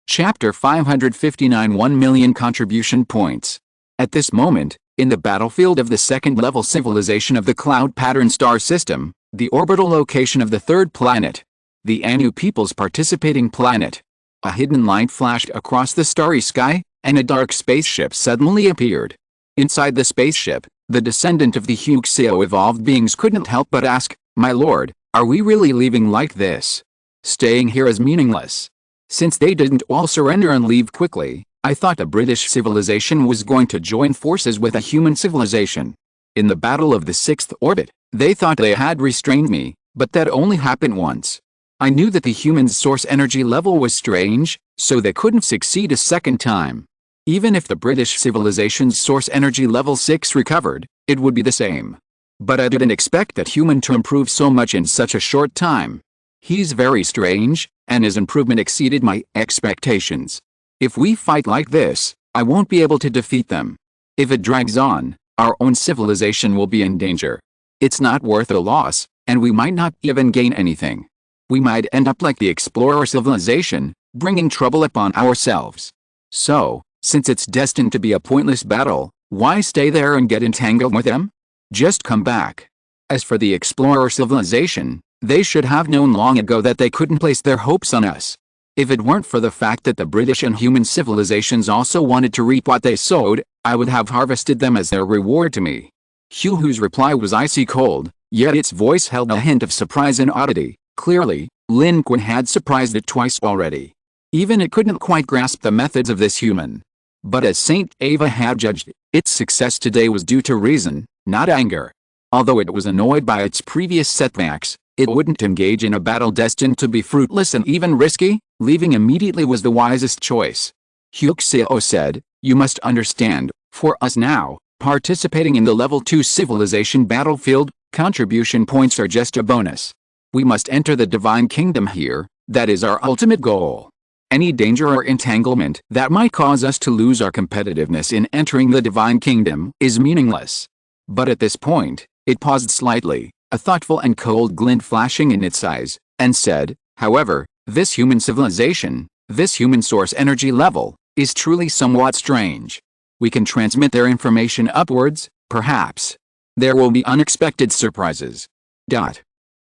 Chapter 559 1 million contribution points. At this moment, in the battlefield of the second-level civilization of the Cloud Pattern Star System, the orbital location of the third planet, the Anu people's participating planet, a hidden light flashed across the starry sky, and a dark spaceship suddenly appeared. Inside the spaceship, the descendant of the Huxiao evolved beings couldn't help but ask, "My lord, are we really leaving like this? Staying here is meaningless." Since they didn't all surrender and leave quickly, I thought the British civilization was going to join forces with a human civilization. In the battle of the 6th orbit, They thought they had restrained me, but that only happened once. I knew that the humans' source energy level was strange, so they couldn't succeed a second time. Even if the British civilization's source energy level 6 recovered, it would be the same. But I didn't expect that human to improve so much in such a short time. He's very strange, and his improvement exceeded my expectations. If we fight like this, I won't be able to defeat them. If it drags on, our own civilization will be in danger. It's not worth the loss, and we might not even gain anything. We might end up like the explorer civilization, bringing trouble upon ourselves. So, since it's destined to be a pointless battle, why stay there and get entangled with them? Just come back. As for the explorer civilization, they should have known long ago that they couldn't place their hopes on us. If it weren't for the fact that the British and human civilizations also wanted to reap what they sowed, I would have harvested them as their reward to me. Hugh, whose reply was icy cold, yet its voice held a hint of surprise and oddity. Clearly, Lin Qun had surprised it twice already. Even it couldn't quite grasp the methods of this human. But as Saint Ava had judged, its success today was due to reason, not anger. Although it was annoyed by its previous setbacks, it wouldn't engage in a battle destined to be fruitless and even risky. Leaving immediately was the wisest choice. Hugh Xiao said, "You must understand, for us now, participating in the level 2 civilization battlefield, contribution points are just a bonus. We must enter the divine kingdom here, that is our ultimate goal. Any danger or entanglement that might cause us to lose our competitiveness in entering the divine kingdom is meaningless." But at this point, it paused slightly, a thoughtful and cold glint flashing in its eyes, and said, "However, this human civilization, this human source energy level, is truly somewhat strange. We can transmit their information upwards, perhaps. There will be unexpected surprises.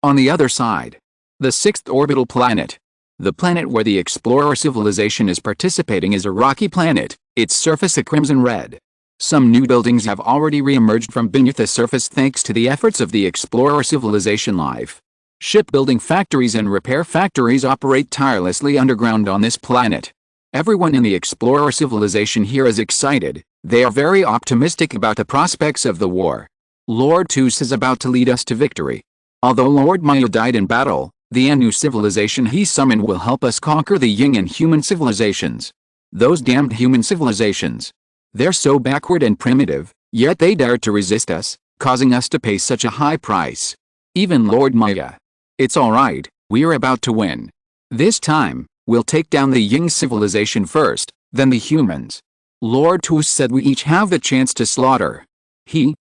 On the other side, the 6th orbital planet. The planet where the explorer civilization is participating is a rocky planet, its surface a crimson red. Some new buildings have already re-emerged from beneath the surface thanks to the efforts of the explorer civilization life. Shipbuilding factories and repair factories operate tirelessly underground on this planet. Everyone in the explorer civilization here is excited. They are very optimistic about the prospects of the war. Lord Tus is about to lead us to victory. Although Lord Maya died in battle, the Anu civilization he summoned will help us conquer the Ying and human civilizations. Those damned human civilizations. They're so backward and primitive, yet they dared to resist us, causing us to pay such a high price. Even Lord Maya. It's alright, we're about to win. This time, we'll take down the Ying civilization first, then the humans. Lord Tus said we each have the chance to slaughter.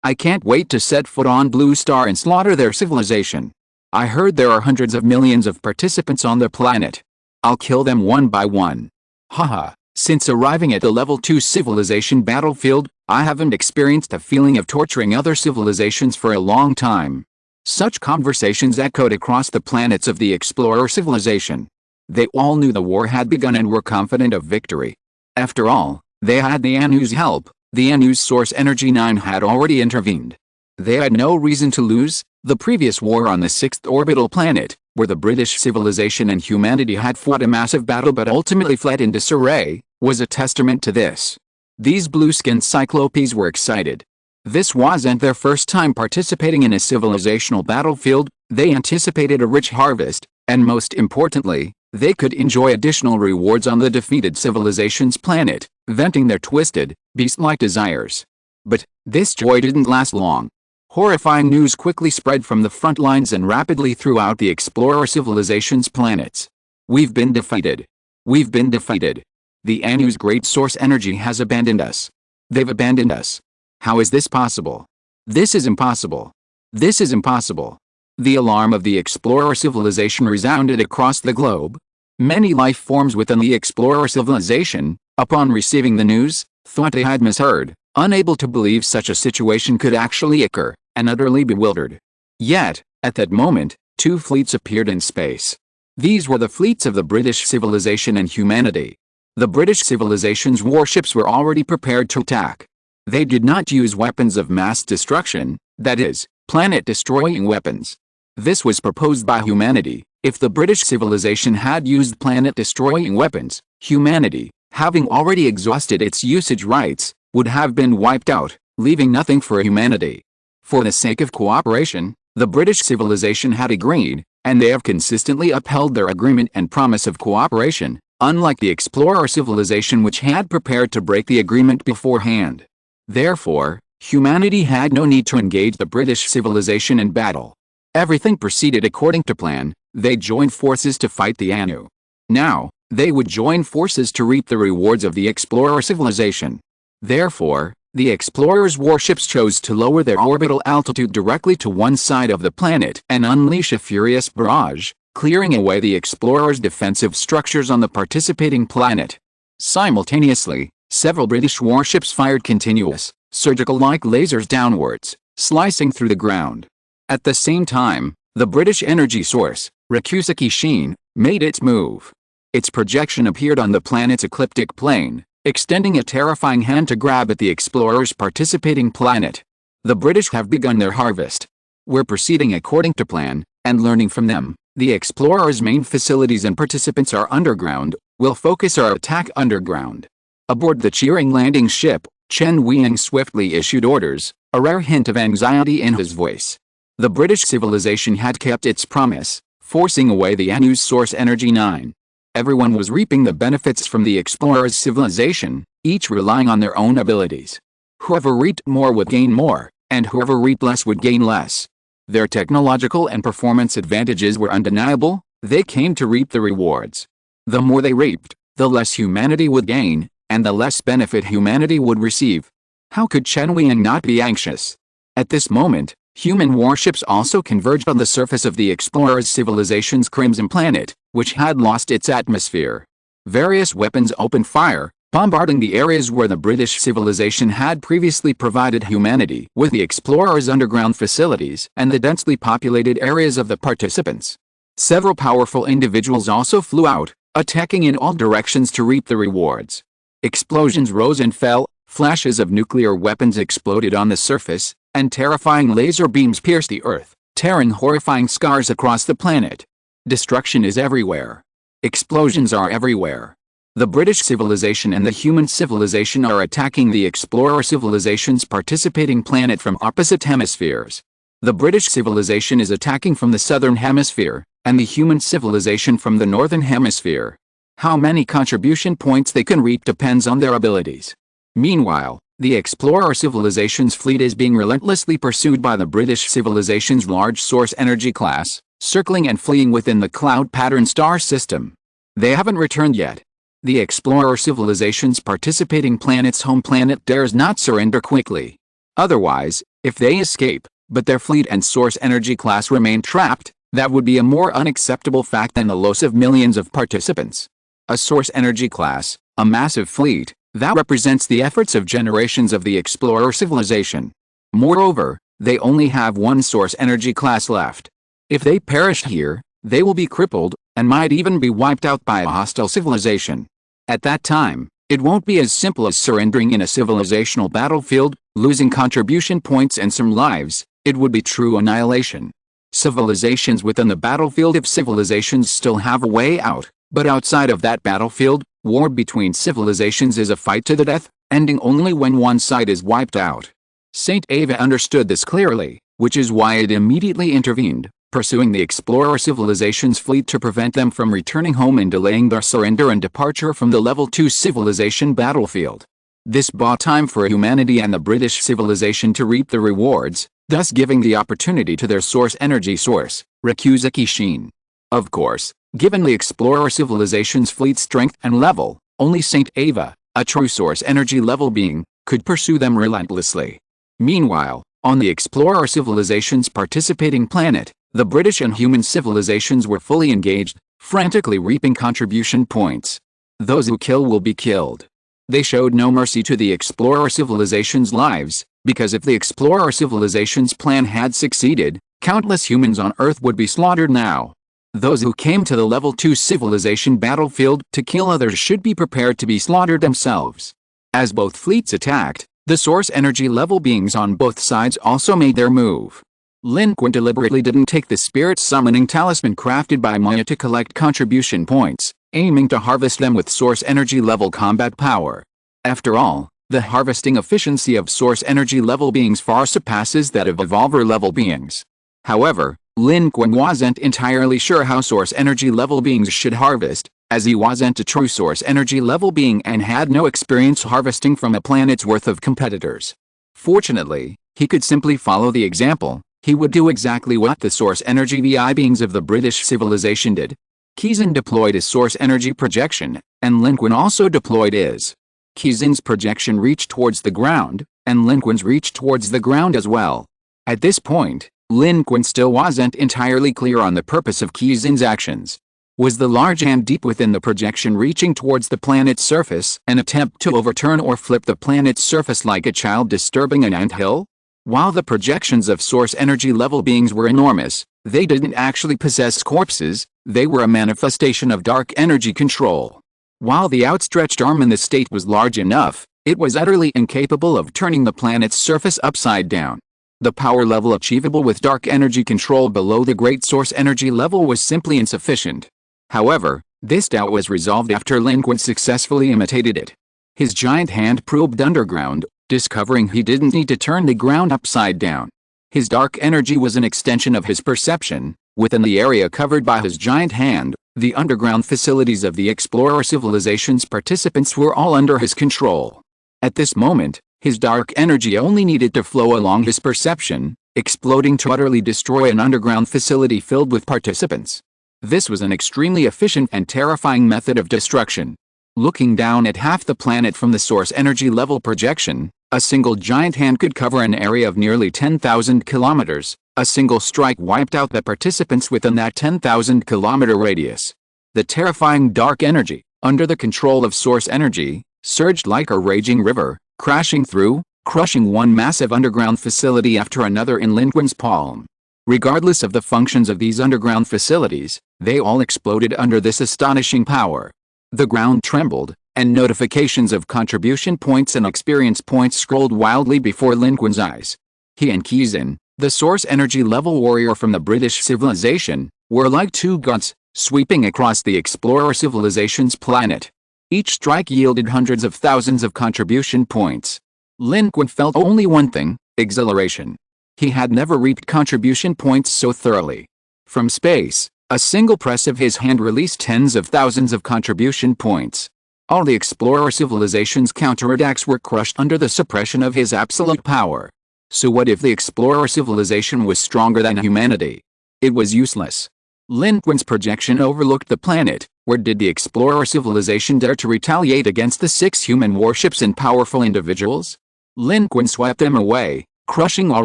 I can't wait to set foot on Blue Star and slaughter their civilization. I heard there are hundreds of millions of participants on the planet. I'll kill them one by one. Haha, since arriving at the level 2 civilization battlefield, I haven't experienced a feeling of torturing other civilizations for a long time. Such conversations echoed across the planets of the explorer civilization. They all knew the war had begun and were confident of victory. After all, they had the Anu's help. The Anu's source energy 9 had already intervened. They had no reason to lose. The previous war on the 6th orbital planet, where the British civilization and humanity had fought a massive battle but ultimately fled in disarray, was a testament to this. These blue-skinned cyclopes were excited. This wasn't their first time participating in a civilizational battlefield. They anticipated a rich harvest, and most importantly, they could enjoy additional rewards on the defeated civilization's planet, venting their twisted, beast-like desires. But this joy didn't last long. Horrifying news quickly spread from the front lines and rapidly throughout the explorer civilization's planets. We've been defeated. We've been defeated. The Anu's great source energy has abandoned us. They've abandoned us. How is this possible? This is impossible. This is impossible. The alarm of the explorer civilization resounded across the globe. Many life forms within the explorer civilization, upon receiving the news, thought they had misheard, unable to believe such a situation could actually occur, and utterly bewildered. Yet, at that moment, 2 fleets appeared in space. These were the fleets of the British civilization and humanity. The British civilization's warships were already prepared to attack. They did not use weapons of mass destruction, that is, planet-destroying weapons. This was proposed by humanity. If the British civilization had used planet-destroying weapons, humanity, having already exhausted its usage rights, would have been wiped out, leaving nothing for humanity. For the sake of cooperation, The British civilization had agreed, and they have consistently upheld their agreement and promise of cooperation, unlike the explorer civilization which had prepared to break the agreement beforehand. Therefore, humanity had no need to engage the British civilization in battle. Everything proceeded according to plan. They joined forces to fight the Anu. Now, they would join forces to reap the rewards of the explorer civilization. Therefore, the explorers' warships chose to lower their orbital altitude directly to one side of the planet and unleash a furious barrage, clearing away the explorers' defensive structures on the participating planet. Simultaneously, several British warships fired continuous, surgical-like lasers downwards, slicing through the ground. At the same time, the British energy source, Rakusaki-shin, made its move. Its projection appeared on the planet's ecliptic plane, extending a terrifying hand to grab at the explorers' participating planet. The British have begun their harvest. We're proceeding according to plan, and learning from them. The explorers' main facilities and participants are underground. We'll focus our attack underground. Aboard the cheering landing ship, Chen Weiying swiftly issued orders, a rare hint of anxiety in his voice. The British civilization had kept its promise, forcing away the Anu's source energy 9. Everyone was reaping the benefits from the explorers' civilization, each relying on their own abilities. Whoever reaped more would gain more, and whoever reaped less would gain less. Their technological and performance advantages were undeniable. They came to reap the rewards. The more they reaped, the less humanity would gain, and the less benefit humanity would receive. How could Chen Weiying not be anxious? At this moment, human warships also converged on the surface of the explorers' civilization's crimson planet, which had lost its atmosphere. Various weapons opened fire, bombarding the areas where the British civilization had previously provided humanity with the explorers' underground facilities and the densely populated areas of the participants. Several powerful individuals also flew out, attacking in all directions to reap the rewards. Explosions rose and fell, flashes of nuclear weapons exploded on the surface, and terrifying laser beams pierced the earth, tearing horrifying scars across the planet. Destruction is everywhere. Explosions are everywhere. The British civilization and the human civilization are attacking the explorer civilization's participating planet from opposite hemispheres. The British civilization is attacking from the southern hemisphere, and the human civilization from the northern hemisphere. How many contribution points they can reap depends on their abilities. Meanwhile, the explorer civilization's fleet is being relentlessly pursued by the British civilization's large source energy class, circling and fleeing within the cloud pattern star system. They haven't returned yet. The explorer civilization's participating planet's home planet dares not surrender quickly. Otherwise, if they escape, but their fleet and source energy class remain trapped, that would be a more unacceptable fact than the loss of millions of participants. A source energy class, a massive fleet, that represents the efforts of generations of the explorer civilization. Moreover, they only have one source energy class left. If they perish here, they will be crippled, and might even be wiped out by a hostile civilization. At that time, it won't be as simple as surrendering in a civilizational battlefield, losing contribution points and some lives. It would be true annihilation. Civilizations within the battlefield of civilizations still have a way out, but outside of that battlefield, war between civilizations is a fight to the death, ending only when one side is wiped out. Saint Ava understood this clearly, which is why it immediately intervened, pursuing the explorer civilization's fleet to prevent them from returning home and delaying their surrender and departure from the Level 2 civilization battlefield. This bought time for humanity and the British civilization to reap the rewards, thus giving the opportunity to their source energy source, Rakusaki-shin. Of course, given the explorer civilization's fleet strength and level, only Saint Ava, a true source energy level being, could pursue them relentlessly. Meanwhile, on the explorer civilization's participating planet, the British and human civilizations were fully engaged, frantically reaping contribution points. Those who kill will be killed. They showed no mercy to the explorer civilization's lives, because if the explorer civilization's plan had succeeded, countless humans on Earth would be slaughtered now. Those who came to the Level 2 civilization battlefield to kill others should be prepared to be slaughtered themselves. As both fleets attacked, the source energy level beings on both sides also made their move. Lin Qun deliberately didn't take the spirit summoning talisman crafted by Maya to collect contribution points, aiming to harvest them with source energy level combat power. After all, the harvesting efficiency of source energy level beings far surpasses that of evolver level beings. However, Lin Qun wasn't entirely sure how source energy level beings should harvest, as he wasn't a true source energy level being and had no experience harvesting from a planet's worth of competitors. Fortunately, he could simply follow the example. He would do exactly what the source energy VI beings of the British civilization did. Qizhen deployed his source energy projection, and Lin Qun also deployed his. Qizhen's projection reached towards the ground, and Lin Qun's reached towards the ground as well. At this point, Lin Qun still wasn't entirely clear on the purpose of Qizhen's actions. Was the large hand deep within the projection reaching towards the planet's surface an attempt to overturn or flip the planet's surface like a child disturbing an anthill? While the projections of source energy level beings were enormous, they didn't actually possess corpses, they were a manifestation of dark energy control. While the outstretched arm in the state was large enough, it was utterly incapable of turning the planet's surface upside down. The power level achievable with dark energy control below the great source energy level was simply insufficient. However, this doubt was resolved after Lin Qun successfully imitated it. His giant hand probed underground, discovering he didn't need to turn the ground upside down. His dark energy was an extension of his perception. Within the area covered by his giant hand, the underground facilities of the explorer civilization's participants were all under his control. At this moment, his dark energy only needed to flow along his perception, exploding to utterly destroy an underground facility filled with participants. This was an extremely efficient and terrifying method of destruction. Looking down at half the planet from the source energy level projection, a single giant hand could cover an area of nearly 10,000 kilometers. A single strike wiped out the participants within that 10,000 kilometer radius. The terrifying dark energy, under the control of source energy, surged like a raging river, crashing through, crushing one massive underground facility after another in Lin Qun's palm. Regardless of the functions of these underground facilities, they all exploded under this astonishing power. The ground trembled, and notifications of contribution points and experience points scrolled wildly before Lin Qun's eyes. He and Qizhen, the source energy level warrior from the British civilization, were like two guns, sweeping across the explorer civilization's planet. Each strike yielded hundreds of thousands of contribution points. Lin Qun felt only one thing: exhilaration. He had never reaped contribution points so thoroughly. From space, a single press of his hand released tens of thousands of contribution points. All the explorer civilization's counterattacks were crushed under the suppression of his absolute power. So what if the explorer civilization was stronger than humanity? It was useless. Lin Qun's projection overlooked the planet. Where did the explorer civilization dare to retaliate against the 6 human warships and powerful individuals? Lin Qun swept them away, crushing all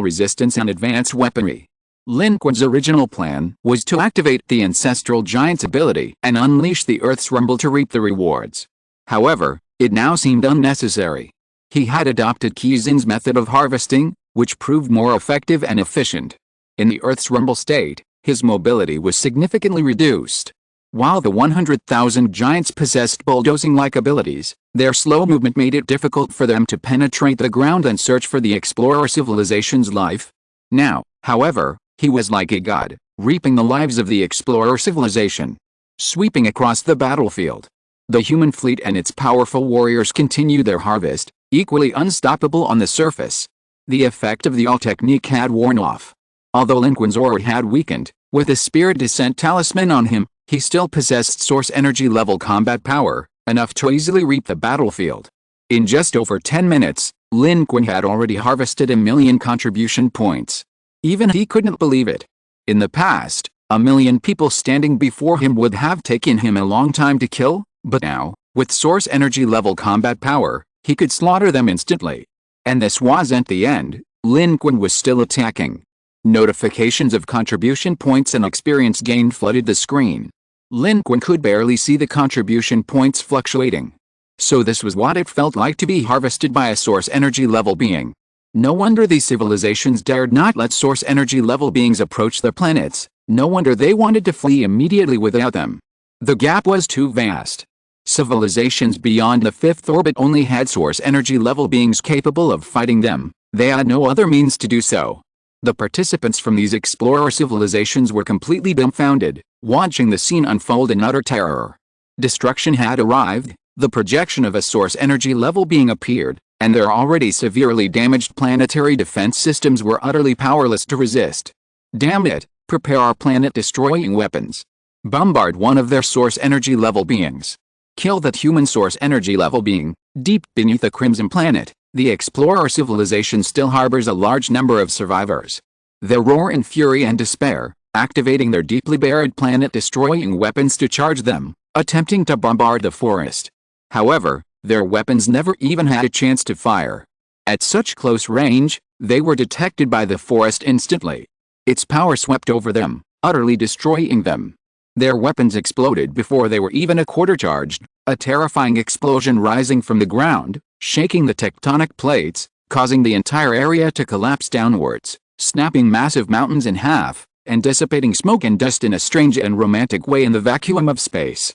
resistance and advanced weaponry. Lin Qun's original plan was to activate the ancestral giant's ability and unleash the Earth's rumble to reap the rewards. However, it now seemed unnecessary. He had adopted Qizhen's method of harvesting, which proved more effective and efficient. In the Earth's rumble state, his mobility was significantly reduced. While the 100,000 giants possessed bulldozing-like abilities, their slow movement made it difficult for them to penetrate the ground and search for the explorer civilization's life. Now, however, he was like a god, reaping the lives of the explorer civilization. Sweeping across the battlefield, the human fleet and its powerful warriors continued their harvest, equally unstoppable on the surface. The effect of the all technique had worn off. Although Lin Qun's aura had weakened, with a spirit descent talisman on him, he still possessed source energy level combat power, enough to easily reap the battlefield. In just over 10 minutes, Lin Qun had already harvested 1,000,000 contribution points. Even he couldn't believe it. In the past, 1,000,000 people standing before him would have taken him a long time to kill, but now, with source energy level combat power, he could slaughter them instantly. And this wasn't the end. Lin Qun was still attacking. Notifications of contribution points and experience gained flooded the screen. Lin Qun could barely see the contribution points fluctuating. So this was what it felt like to be harvested by a source energy level being. No wonder these civilizations dared not let source energy level beings approach their planets. No wonder they wanted to flee immediately without them. The gap was too vast. Civilizations beyond the 5th orbit only had source energy level beings capable of fighting them. They had no other means to do so. The participants from these explorer civilizations were completely dumbfounded, watching the scene unfold in utter terror. Destruction had arrived, the projection of a source energy level being appeared, and their already severely damaged planetary defense systems were utterly powerless to resist. Damn it, prepare our planet-destroying weapons. Bombard one of their source energy level beings. Kill that human source energy level being. Deep beneath the Crimson Planet, the explorer civilization still harbors a large number of survivors. They roar in fury and despair, activating their deeply buried planet-destroying weapons to charge them, attempting to bombard the forest. However, their weapons never even had a chance to fire. At such close range, they were detected by the forest instantly. Its power swept over them, utterly destroying them. Their weapons exploded before they were even a quarter charged, a terrifying explosion rising from the ground, shaking the tectonic plates, causing the entire area to collapse downwards, snapping massive mountains in half, and dissipating smoke and dust in a strange and romantic way in the vacuum of space.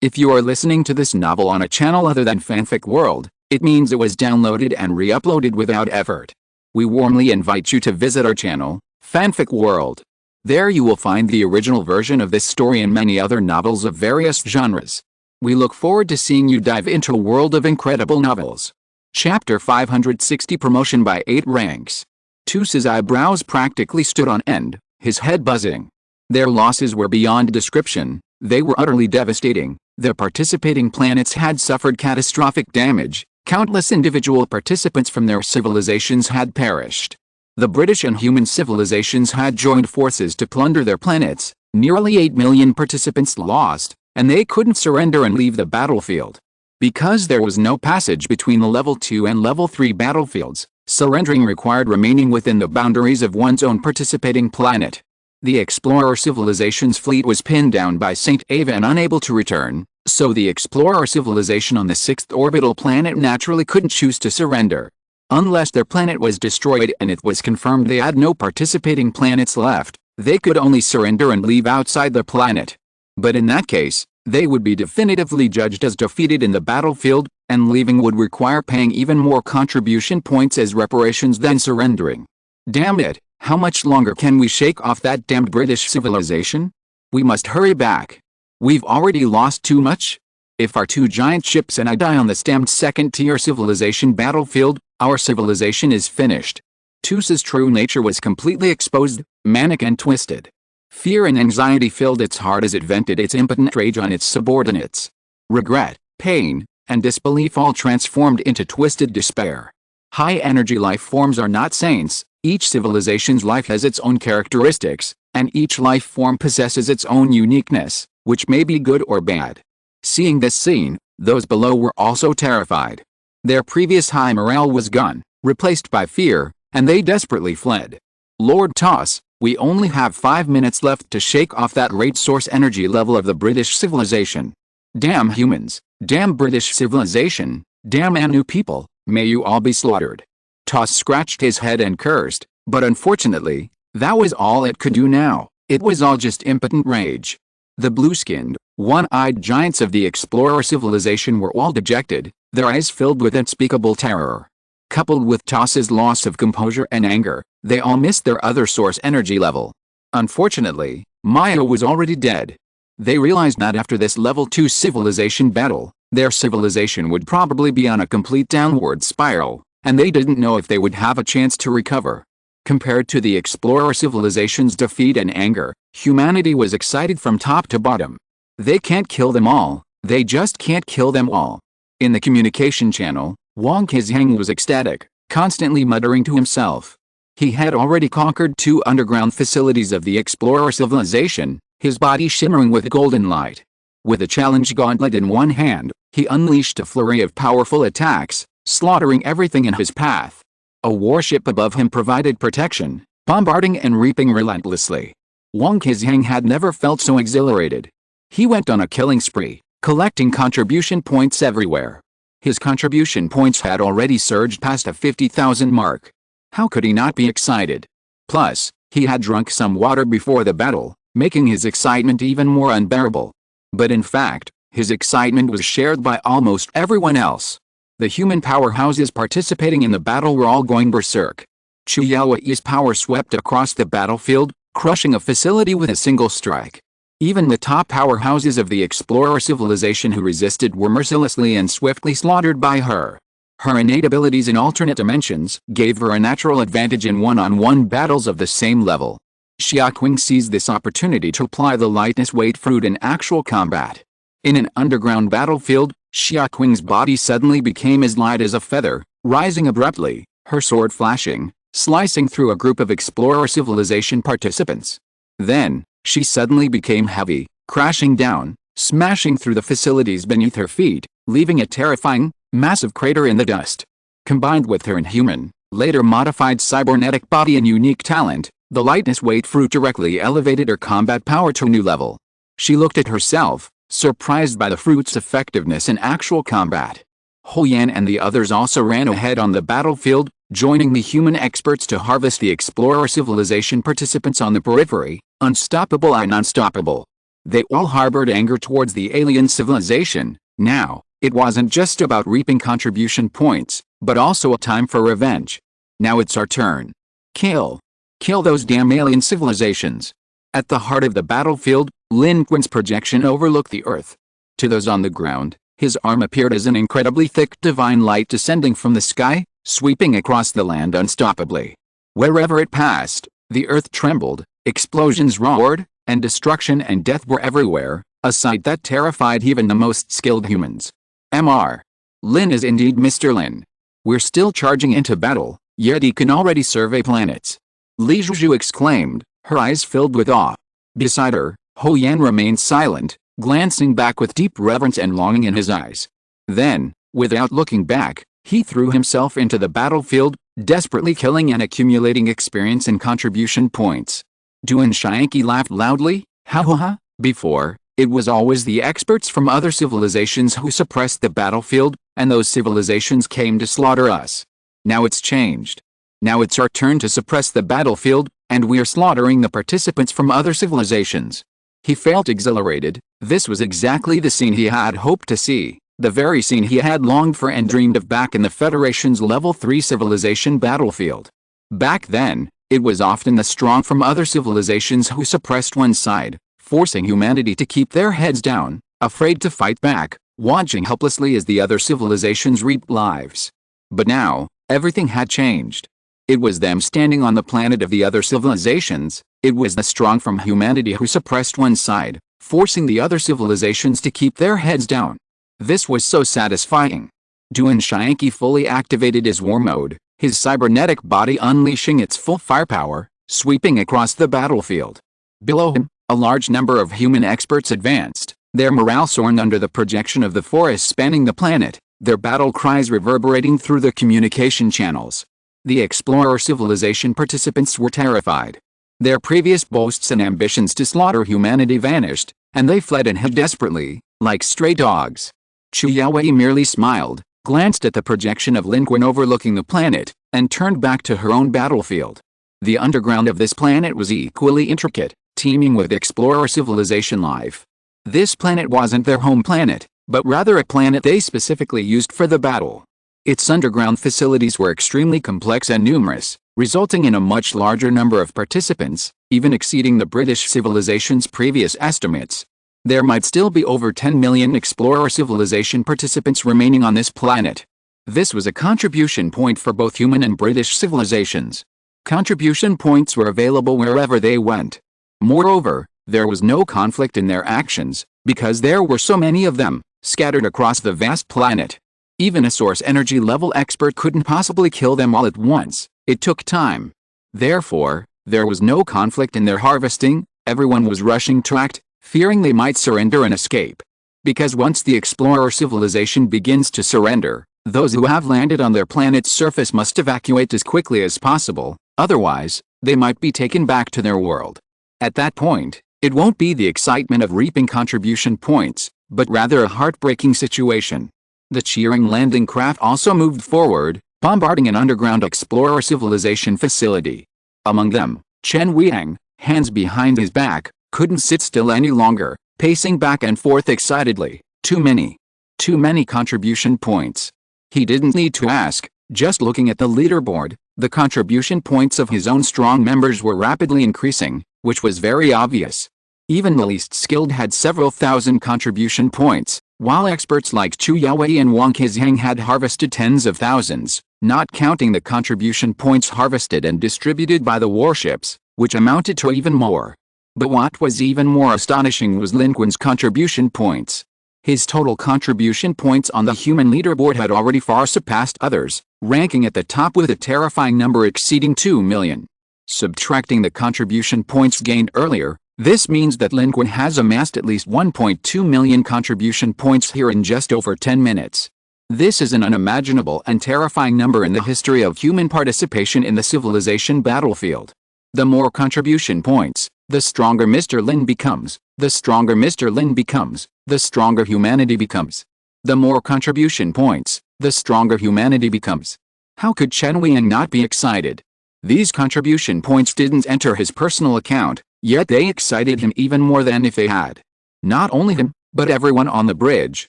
If you are listening to this novel on a channel other than Fanfic World, it means it was downloaded and re-uploaded without effort. We warmly invite you to visit our channel, Fanfic World. There you will find the original version of this story and many other novels of various genres. We look forward to seeing you dive into a world of incredible novels. Chapter 560 Promotion by 8 ranks. Toos's eyebrows practically stood on end, his head buzzing. Their losses were beyond description, they were utterly devastating. The participating planets had suffered catastrophic damage, countless individual participants from their civilizations had perished. The British and human civilizations had joined forces to plunder their planets, nearly 8 million participants lost, and they couldn't surrender and leave the battlefield. Because there was no passage between the Level 2 and Level 3 battlefields, surrendering required remaining within the boundaries of one's own participating planet. The explorer civilization's fleet was pinned down by St. Ava and unable to return, so the explorer civilization on the 6th orbital planet naturally couldn't choose to surrender. Unless their planet was destroyed and it was confirmed they had no participating planets left, they could only surrender and leave outside their planet. But in that case, they would be definitively judged as defeated in the battlefield, and leaving would require paying even more contribution points as reparations than surrendering. Damn it, how much longer can we shake off that damned British civilization? We must hurry back. We've already lost too much? If our 2 giant ships and I die on the damned second-tier civilization battlefield, our civilization is finished. Toos's true nature was completely exposed, manic and twisted. Fear and anxiety filled its heart as it vented its impotent rage on its subordinates. Regret, pain, and disbelief all transformed into twisted despair. High-energy life forms are not saints. Each civilization's life has its own characteristics, and each life form possesses its own uniqueness, which may be good or bad. Seeing this scene, those below were also terrified. Their previous high morale was gone, replaced by fear, and they desperately fled. Lord Toss, we only have 5 minutes left to shake off that rate source energy level of the British civilization. Damn humans, damn British civilization, damn Anu people, may you all be slaughtered. Toss scratched his head and cursed, but unfortunately, that was all it could do now. It was all just impotent rage. The blue-skinned, one-eyed giants of the explorer civilization were all dejected, their eyes filled with unspeakable terror. Coupled with Toss's loss of composure and anger, they all missed their other source energy level. Unfortunately, Maya was already dead. They realized that after this level 2 civilization battle, their civilization would probably be on a complete downward spiral, and they didn't know if they would have a chance to recover. Compared to the explorer civilization's defeat and anger, humanity was excited from top to bottom. They can't kill them all, they just can't kill them all. In the communication channel, Wang Qizhang was ecstatic, constantly muttering to himself. He had already conquered 2 underground facilities of the explorer civilization, his body shimmering with golden light. With a challenge gauntlet in one hand, he unleashed a flurry of powerful attacks, slaughtering everything in his path. A warship above him provided protection, bombarding and reaping relentlessly. Wang Qizhang had never felt so exhilarated. He went on a killing spree, collecting contribution points everywhere. His contribution points had already surged past a 50,000 mark. How could he not be excited? Plus, he had drunk some water before the battle, making his excitement even more unbearable. But in fact, his excitement was shared by almost everyone else. The human powerhouses participating in the battle were all going berserk. Chu Yaoyi's power swept across the battlefield, crushing a facility with a single strike. Even the top powerhouses of the explorer civilization who resisted were mercilessly and swiftly slaughtered by her. Her innate abilities in alternate dimensions gave her a natural advantage in one-on-one battles of the same level. Xiaoqing seized this opportunity to apply the lightness weight fruit in actual combat. In an underground battlefield, Xiaoqing's body suddenly became as light as a feather, rising abruptly, her sword flashing, slicing through a group of explorer civilization participants. Then, she suddenly became heavy, crashing down, smashing through the facilities beneath her feet, leaving a terrifying, massive crater in the dust. Combined with her inhuman, later modified cybernetic body and unique talent, the lightness weight fruit directly elevated her combat power to a new level. She looked at herself, surprised by the fruit's effectiveness in actual combat. Hou Yan and the others also ran ahead on the battlefield, joining the human experts to harvest the explorer civilization participants on the periphery, unstoppable and unstoppable. They all harbored anger towards the alien civilization. Now, it wasn't just about reaping contribution points, but also a time for revenge. Now it's our turn. Kill. Kill those damn alien civilizations. At the heart of the battlefield, Lin Qun's projection overlooked the earth. To those on the ground, his arm appeared as an incredibly thick divine light descending from the sky, sweeping across the land unstoppably. Wherever it passed, the earth trembled, explosions roared, and destruction and death were everywhere, a sight that terrified even the most skilled humans. Mr. Lin is indeed Mr. Lin. We're still charging into battle, yet he can already survey planets. Li Zhu exclaimed, her eyes filled with awe. Beside her, Hou Yan remained silent, glancing back with deep reverence and longing in his eyes. Then, without looking back, he threw himself into the battlefield, desperately killing and accumulating experience and contribution points. Duan Xiangqi laughed loudly, ha ha ha. Before, it was always the experts from other civilizations who suppressed the battlefield, and those civilizations came to slaughter us. Now it's changed. Now it's our turn to suppress the battlefield, and we're slaughtering the participants from other civilizations. He felt exhilarated. This was exactly the scene he had hoped to see, the very scene he had longed for and dreamed of back in the Federation's Level 3 civilization battlefield. Back then, it was often the strong from other civilizations who suppressed one side, forcing humanity to keep their heads down, afraid to fight back, watching helplessly as the other civilizations reaped lives. But now, everything had changed. It was them standing on the planet of the other civilizations. It was the strong from humanity who suppressed one side, forcing the other civilizations to keep their heads down. This was so satisfying. Duan Xiangqi fully activated his war mode, his cybernetic body unleashing its full firepower, sweeping across the battlefield. Below him, a large number of human experts advanced, their morale soaring under the projection of the forest spanning the planet, their battle cries reverberating through the communication channels. The explorer civilization participants were terrified. Their previous boasts and ambitions to slaughter humanity vanished, and they fled and hid desperately, like stray dogs. Chu Yaowei merely smiled, glanced at the projection of Lin Qun overlooking the planet, and turned back to her own battlefield. The underground of this planet was equally intricate, teeming with explorer civilization life. This planet wasn't their home planet, but rather a planet they specifically used for the battle. Its underground facilities were extremely complex and numerous, resulting in a much larger number of participants, even exceeding the British civilization's previous estimates. There might still be over 10 million explorer civilization participants remaining on this planet. This was a contribution point for both human and British civilizations. Contribution points were available wherever they went. Moreover, there was no conflict in their actions, because there were so many of them, scattered across the vast planet. Even a source energy level expert couldn't possibly kill them all at once. It took time. Therefore, there was no conflict in their harvesting. Everyone was rushing to act, fearing they might surrender and escape. Because once the explorer civilization begins to surrender, those who have landed on their planet's surface must evacuate as quickly as possible, otherwise, they might be taken back to their world. At that point, it won't be the excitement of reaping contribution points, but rather a heartbreaking situation. The cheering landing craft also moved forward, bombarding an underground explorer civilization facility. Among them, Chen Weiang, hands behind his back, couldn't sit still any longer, pacing back and forth excitedly. Too many contribution points. He didn't need to ask, just looking at the leaderboard, the contribution points of his own strong members were rapidly increasing, which was very obvious. Even the least skilled had several thousand contribution points, While experts like Chu Yaowei and Wang Qizhang had harvested tens of thousands, not counting the contribution points harvested and distributed by the warships, which amounted to even more. But what was even more astonishing was Lin Qun's contribution points. His total contribution points on the human leaderboard had already far surpassed others, ranking at the top with a terrifying number exceeding 2 million. Subtracting the contribution points gained earlier, this means that Lin Qun has amassed at least 1.2 million contribution points here in just over 10 minutes. This is an unimaginable and terrifying number in the history of human participation in the civilization battlefield. The more contribution points, the stronger Mr. Lin becomes. The stronger Mr. Lin becomes, the stronger humanity becomes. The more contribution points, the stronger humanity becomes. How could Chen Weiying not be excited? These contribution points didn't enter his personal account, yet they excited him even more than if they had. Not only him, but everyone on the bridge,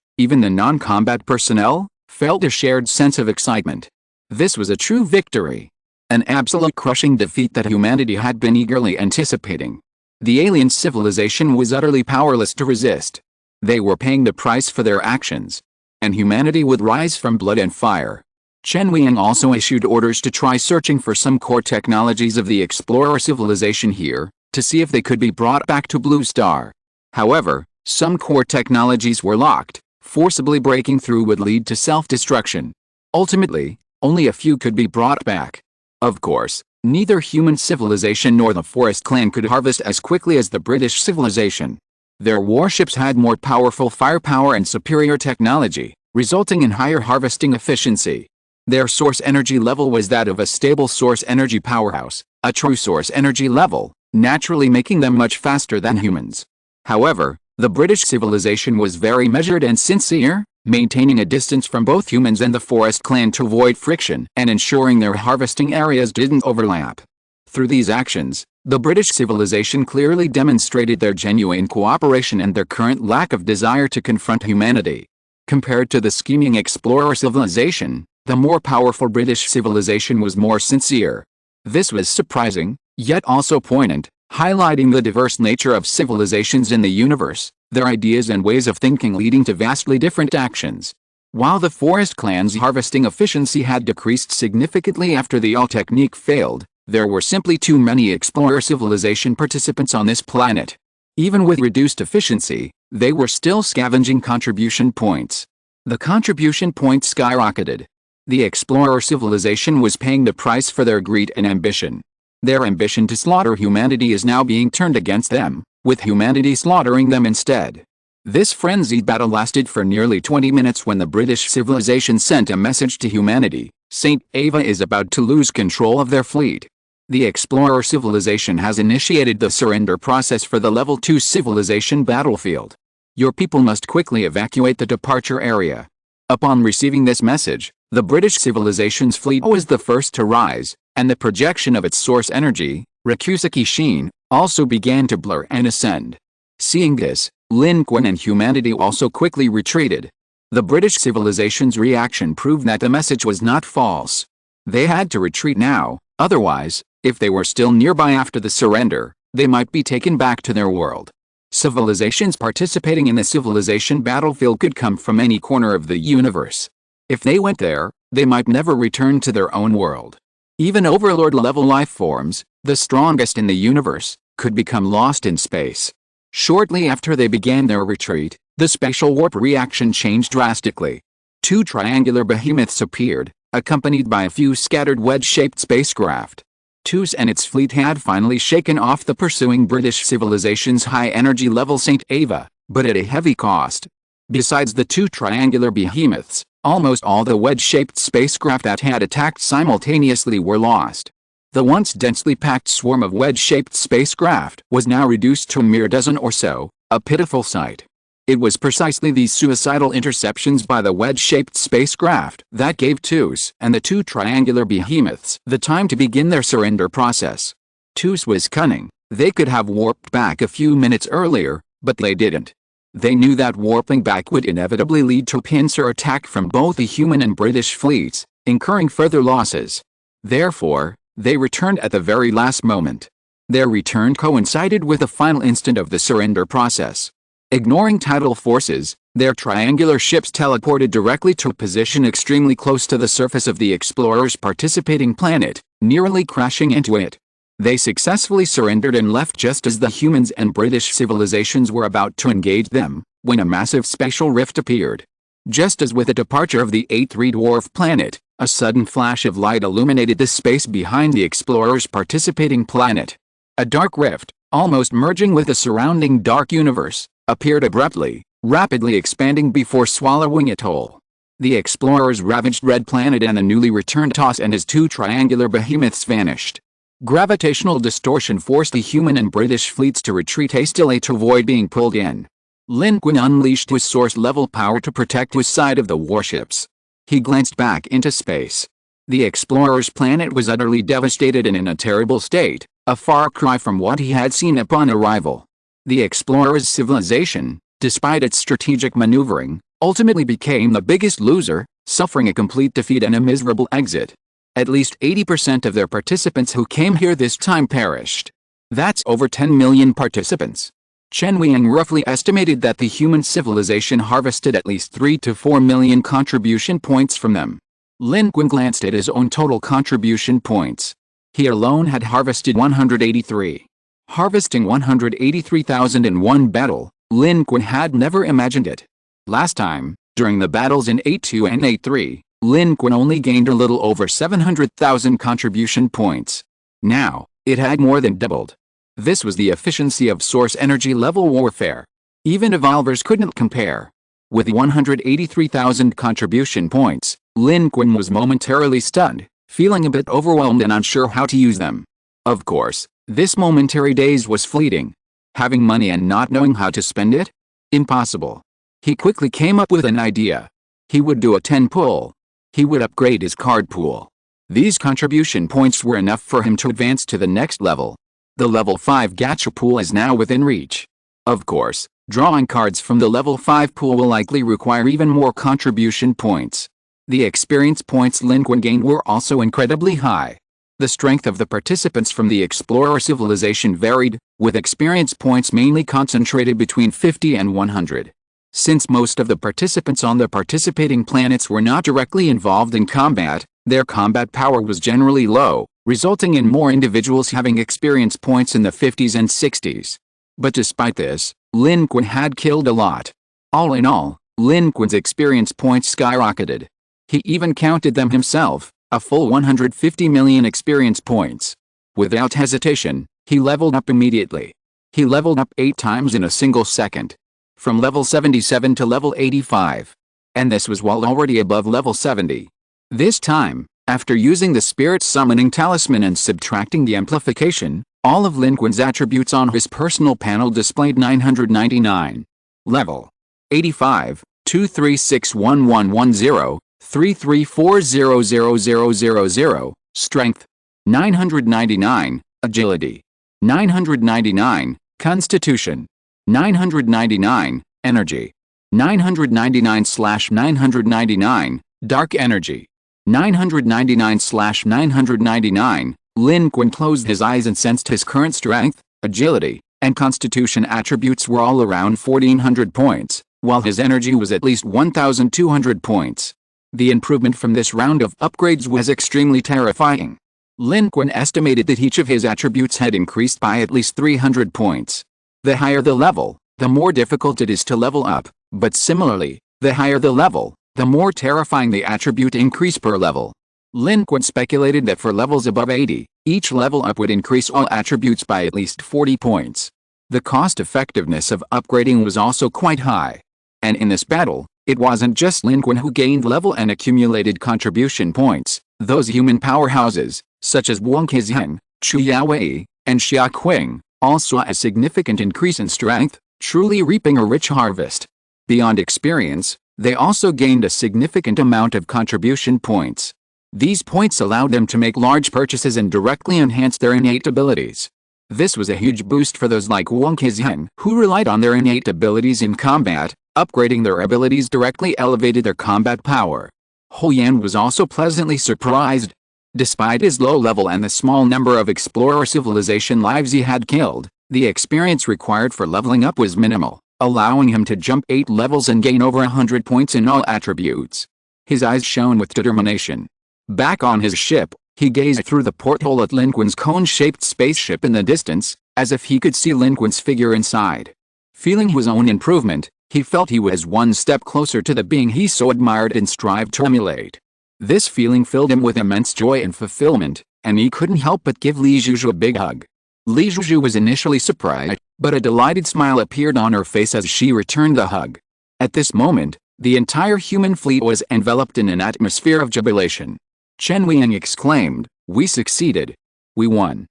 even the non-combat personnel, felt a shared sense of excitement. This was a true victory. An absolute crushing defeat that humanity had been eagerly anticipating. The alien civilization was utterly powerless to resist. They were paying the price for their actions. And humanity would rise from blood and fire. Chen Weiying also issued orders to try searching for some core technologies of the explorer civilization here, to see if they could be brought back to Blue Star. However, some core technologies were locked. Forcibly breaking through would lead to self-destruction. Ultimately, only a few could be brought back. Of course, neither human civilization nor the Forest Clan could harvest as quickly as the British civilization. Their warships had more powerful firepower and superior technology, resulting in higher harvesting efficiency. Their source energy level was that of a stable source energy powerhouse, a true source energy level, naturally making them much faster than humans. However, the British civilization was very measured and sincere, maintaining a distance from both humans and the Forest Clan to avoid friction and ensuring their harvesting areas didn't overlap. Through these actions, the British civilization clearly demonstrated their genuine cooperation and their current lack of desire to confront humanity. Compared to the scheming explorer civilization, the more powerful British civilization was more sincere. This was surprising, yet also poignant, highlighting the diverse nature of civilizations in the universe, their ideas and ways of thinking leading to vastly different actions. While the Forest Clan's harvesting efficiency had decreased significantly after the all technique failed, there were simply too many explorer civilization participants on this planet. Even with reduced efficiency, they were still scavenging contribution points. The contribution points skyrocketed. The explorer civilization was paying the price for their greed and ambition. Their ambition to slaughter humanity is now being turned against them, with humanity slaughtering them instead. This frenzied battle lasted for nearly 20 minutes when the British civilization sent a message to humanity: St. Ava is about to lose control of their fleet. The explorer civilization has initiated the surrender process for the Level 2 civilization battlefield. Your people must quickly evacuate the departure area. Upon receiving this message, the British civilization's fleet was the first to rise, and the projection of its source energy, Rakusaki Shin, also began to blur and ascend. Seeing this, Lin Qun and humanity also quickly retreated. The British civilization's reaction proved that the message was not false. They had to retreat now, otherwise, if they were still nearby after the surrender, they might be taken back to their world. Civilizations participating in the civilization battlefield could come from any corner of the universe. If they went there, they might never return to their own world. Even overlord-level life forms, the strongest in the universe, could become lost in space. Shortly after they began their retreat, the spatial warp reaction changed drastically. Two triangular behemoths appeared, accompanied by a few scattered wedge-shaped spacecraft. TUS and its fleet had finally shaken off the pursuing British civilization's high-energy level St. Ava, but at a heavy cost. Besides the two triangular behemoths, almost all the wedge-shaped spacecraft that had attacked simultaneously were lost. The once densely packed swarm of wedge-shaped spacecraft was now reduced to a mere dozen or so, a pitiful sight. It was precisely these suicidal interceptions by the wedge-shaped spacecraft that gave TUS and the two triangular behemoths the time to begin their surrender process. TUS was cunning. They could have warped back a few minutes earlier, but they didn't. They knew that warping back would inevitably lead to a pincer attack from both the human and British fleets, incurring further losses. Therefore, they returned at the very last moment. Their return coincided with the final instant of the surrender process. Ignoring tidal forces, their triangular ships teleported directly to a position extremely close to the surface of the explorers' participating planet, nearly crashing into it. They successfully surrendered and left just as the humans and British civilizations were about to engage them, when a massive spatial rift appeared. Just as with the departure of the A3 dwarf planet, a sudden flash of light illuminated the space behind the explorers' participating planet. A dark rift, almost merging with the surrounding dark universe, appeared abruptly, rapidly expanding before swallowing it whole. The explorers ravaged Red Planet and the newly returned Toss and his two triangular behemoths vanished. Gravitational distortion forced the human and British fleets to retreat hastily to avoid being pulled in. Lin Qun unleashed his source-level power to protect his side of the warships. He glanced back into space. The explorer's planet was utterly devastated and in a terrible state, a far cry from what he had seen upon arrival. The explorer's civilization, despite its strategic maneuvering, ultimately became the biggest loser, suffering a complete defeat and a miserable exit. At least 80% of their participants who came here this time perished. That's over 10 million participants. Chen Weiying roughly estimated that the human civilization harvested at least 3 to 4 million contribution points from them. Lin Qun glanced at his own total contribution points. He alone had harvested 183. Harvesting 183,000 in one battle, Lin Qun had never imagined it. Last time, during the battles in A2 and A3, Lin Qun only gained a little over 700,000 contribution points. Now, it had more than doubled. This was the efficiency of source energy level warfare. Even evolvers couldn't compare. With 183,000 contribution points, Lin Qun was momentarily stunned, feeling a bit overwhelmed and unsure how to use them. Of course, this momentary daze was fleeting. Having money and not knowing how to spend it? Impossible. He quickly came up with an idea. He would do a 10 pull. He would upgrade his card pool. These contribution points were enough for him to advance to the next level. The level 5 gacha pool is now within reach. Of course, drawing cards from the level 5 pool will likely require even more contribution points. The experience points Lin Qun gained were also incredibly high. The strength of the participants from the explorer civilization varied, with experience points mainly concentrated between 50 and 100. Since most of the participants on the participating planets were not directly involved in combat, their combat power was generally low, resulting in more individuals having experience points in the 50s and 60s. But despite this, Lin Qun had killed a lot. All in all, Lin Qun's experience points skyrocketed. He even counted them himself, a full 150 million experience points. Without hesitation, he leveled up immediately. He leveled up 8 times in a single second. From level 77 to level 85. And this was while already above level 70. This time, after using the spirit summoning talisman and subtracting the amplification, all of Lin Qun's attributes on his personal panel displayed 999. Level 85, 2361110, 334000000, Strength 999, Agility 999, Constitution 999, Energy 999/999, Dark Energy 999/999. Lin Qun closed his eyes and sensed his current strength, agility, and constitution attributes were all around 1400 points, while his energy was at least 1200 points. The improvement from this round of upgrades was extremely terrifying. Lin Qun estimated that each of his attributes had increased by at least 300 points. The higher the level, the more difficult it is to level up, but similarly, the higher the level, the more terrifying the attribute increase per level. Lin Qun speculated that for levels above 80, each level up would increase all attributes by at least 40 points. The cost-effectiveness of upgrading was also quite high. And in this battle, it wasn't just Lin Qun who gained level and accumulated contribution points. Those human powerhouses, such as Wang Kezheng, Chu Yaowei, and Xia Qing, also saw a significant increase in strength, truly reaping a rich harvest. Beyond experience, they also gained a significant amount of contribution points. These points allowed them to make large purchases and directly enhance their innate abilities. This was a huge boost for those like Wang Kezheng, who relied on their innate abilities in combat. Upgrading their abilities directly elevated their combat power. Hou Yan was also pleasantly surprised. Despite his low level and the small number of explorer civilization lives he had killed, the experience required for leveling up was minimal, allowing him to jump 8 levels and gain over 100 points in all attributes. His eyes shone with determination. Back on his ship, he gazed through the porthole at Lin Qun's cone-shaped spaceship in the distance, as if he could see Lin Qun's figure inside. Feeling his own improvement, he felt he was one step closer to the being he so admired and strived to emulate. This feeling filled him with immense joy and fulfillment, and he couldn't help but give Li Zhuzhu a big hug. Li Zhuzhu was initially surprised, but a delighted smile appeared on her face as she returned the hug. At this moment, the entire human fleet was enveloped in an atmosphere of jubilation. Chen Weiying exclaimed, "We succeeded. We won."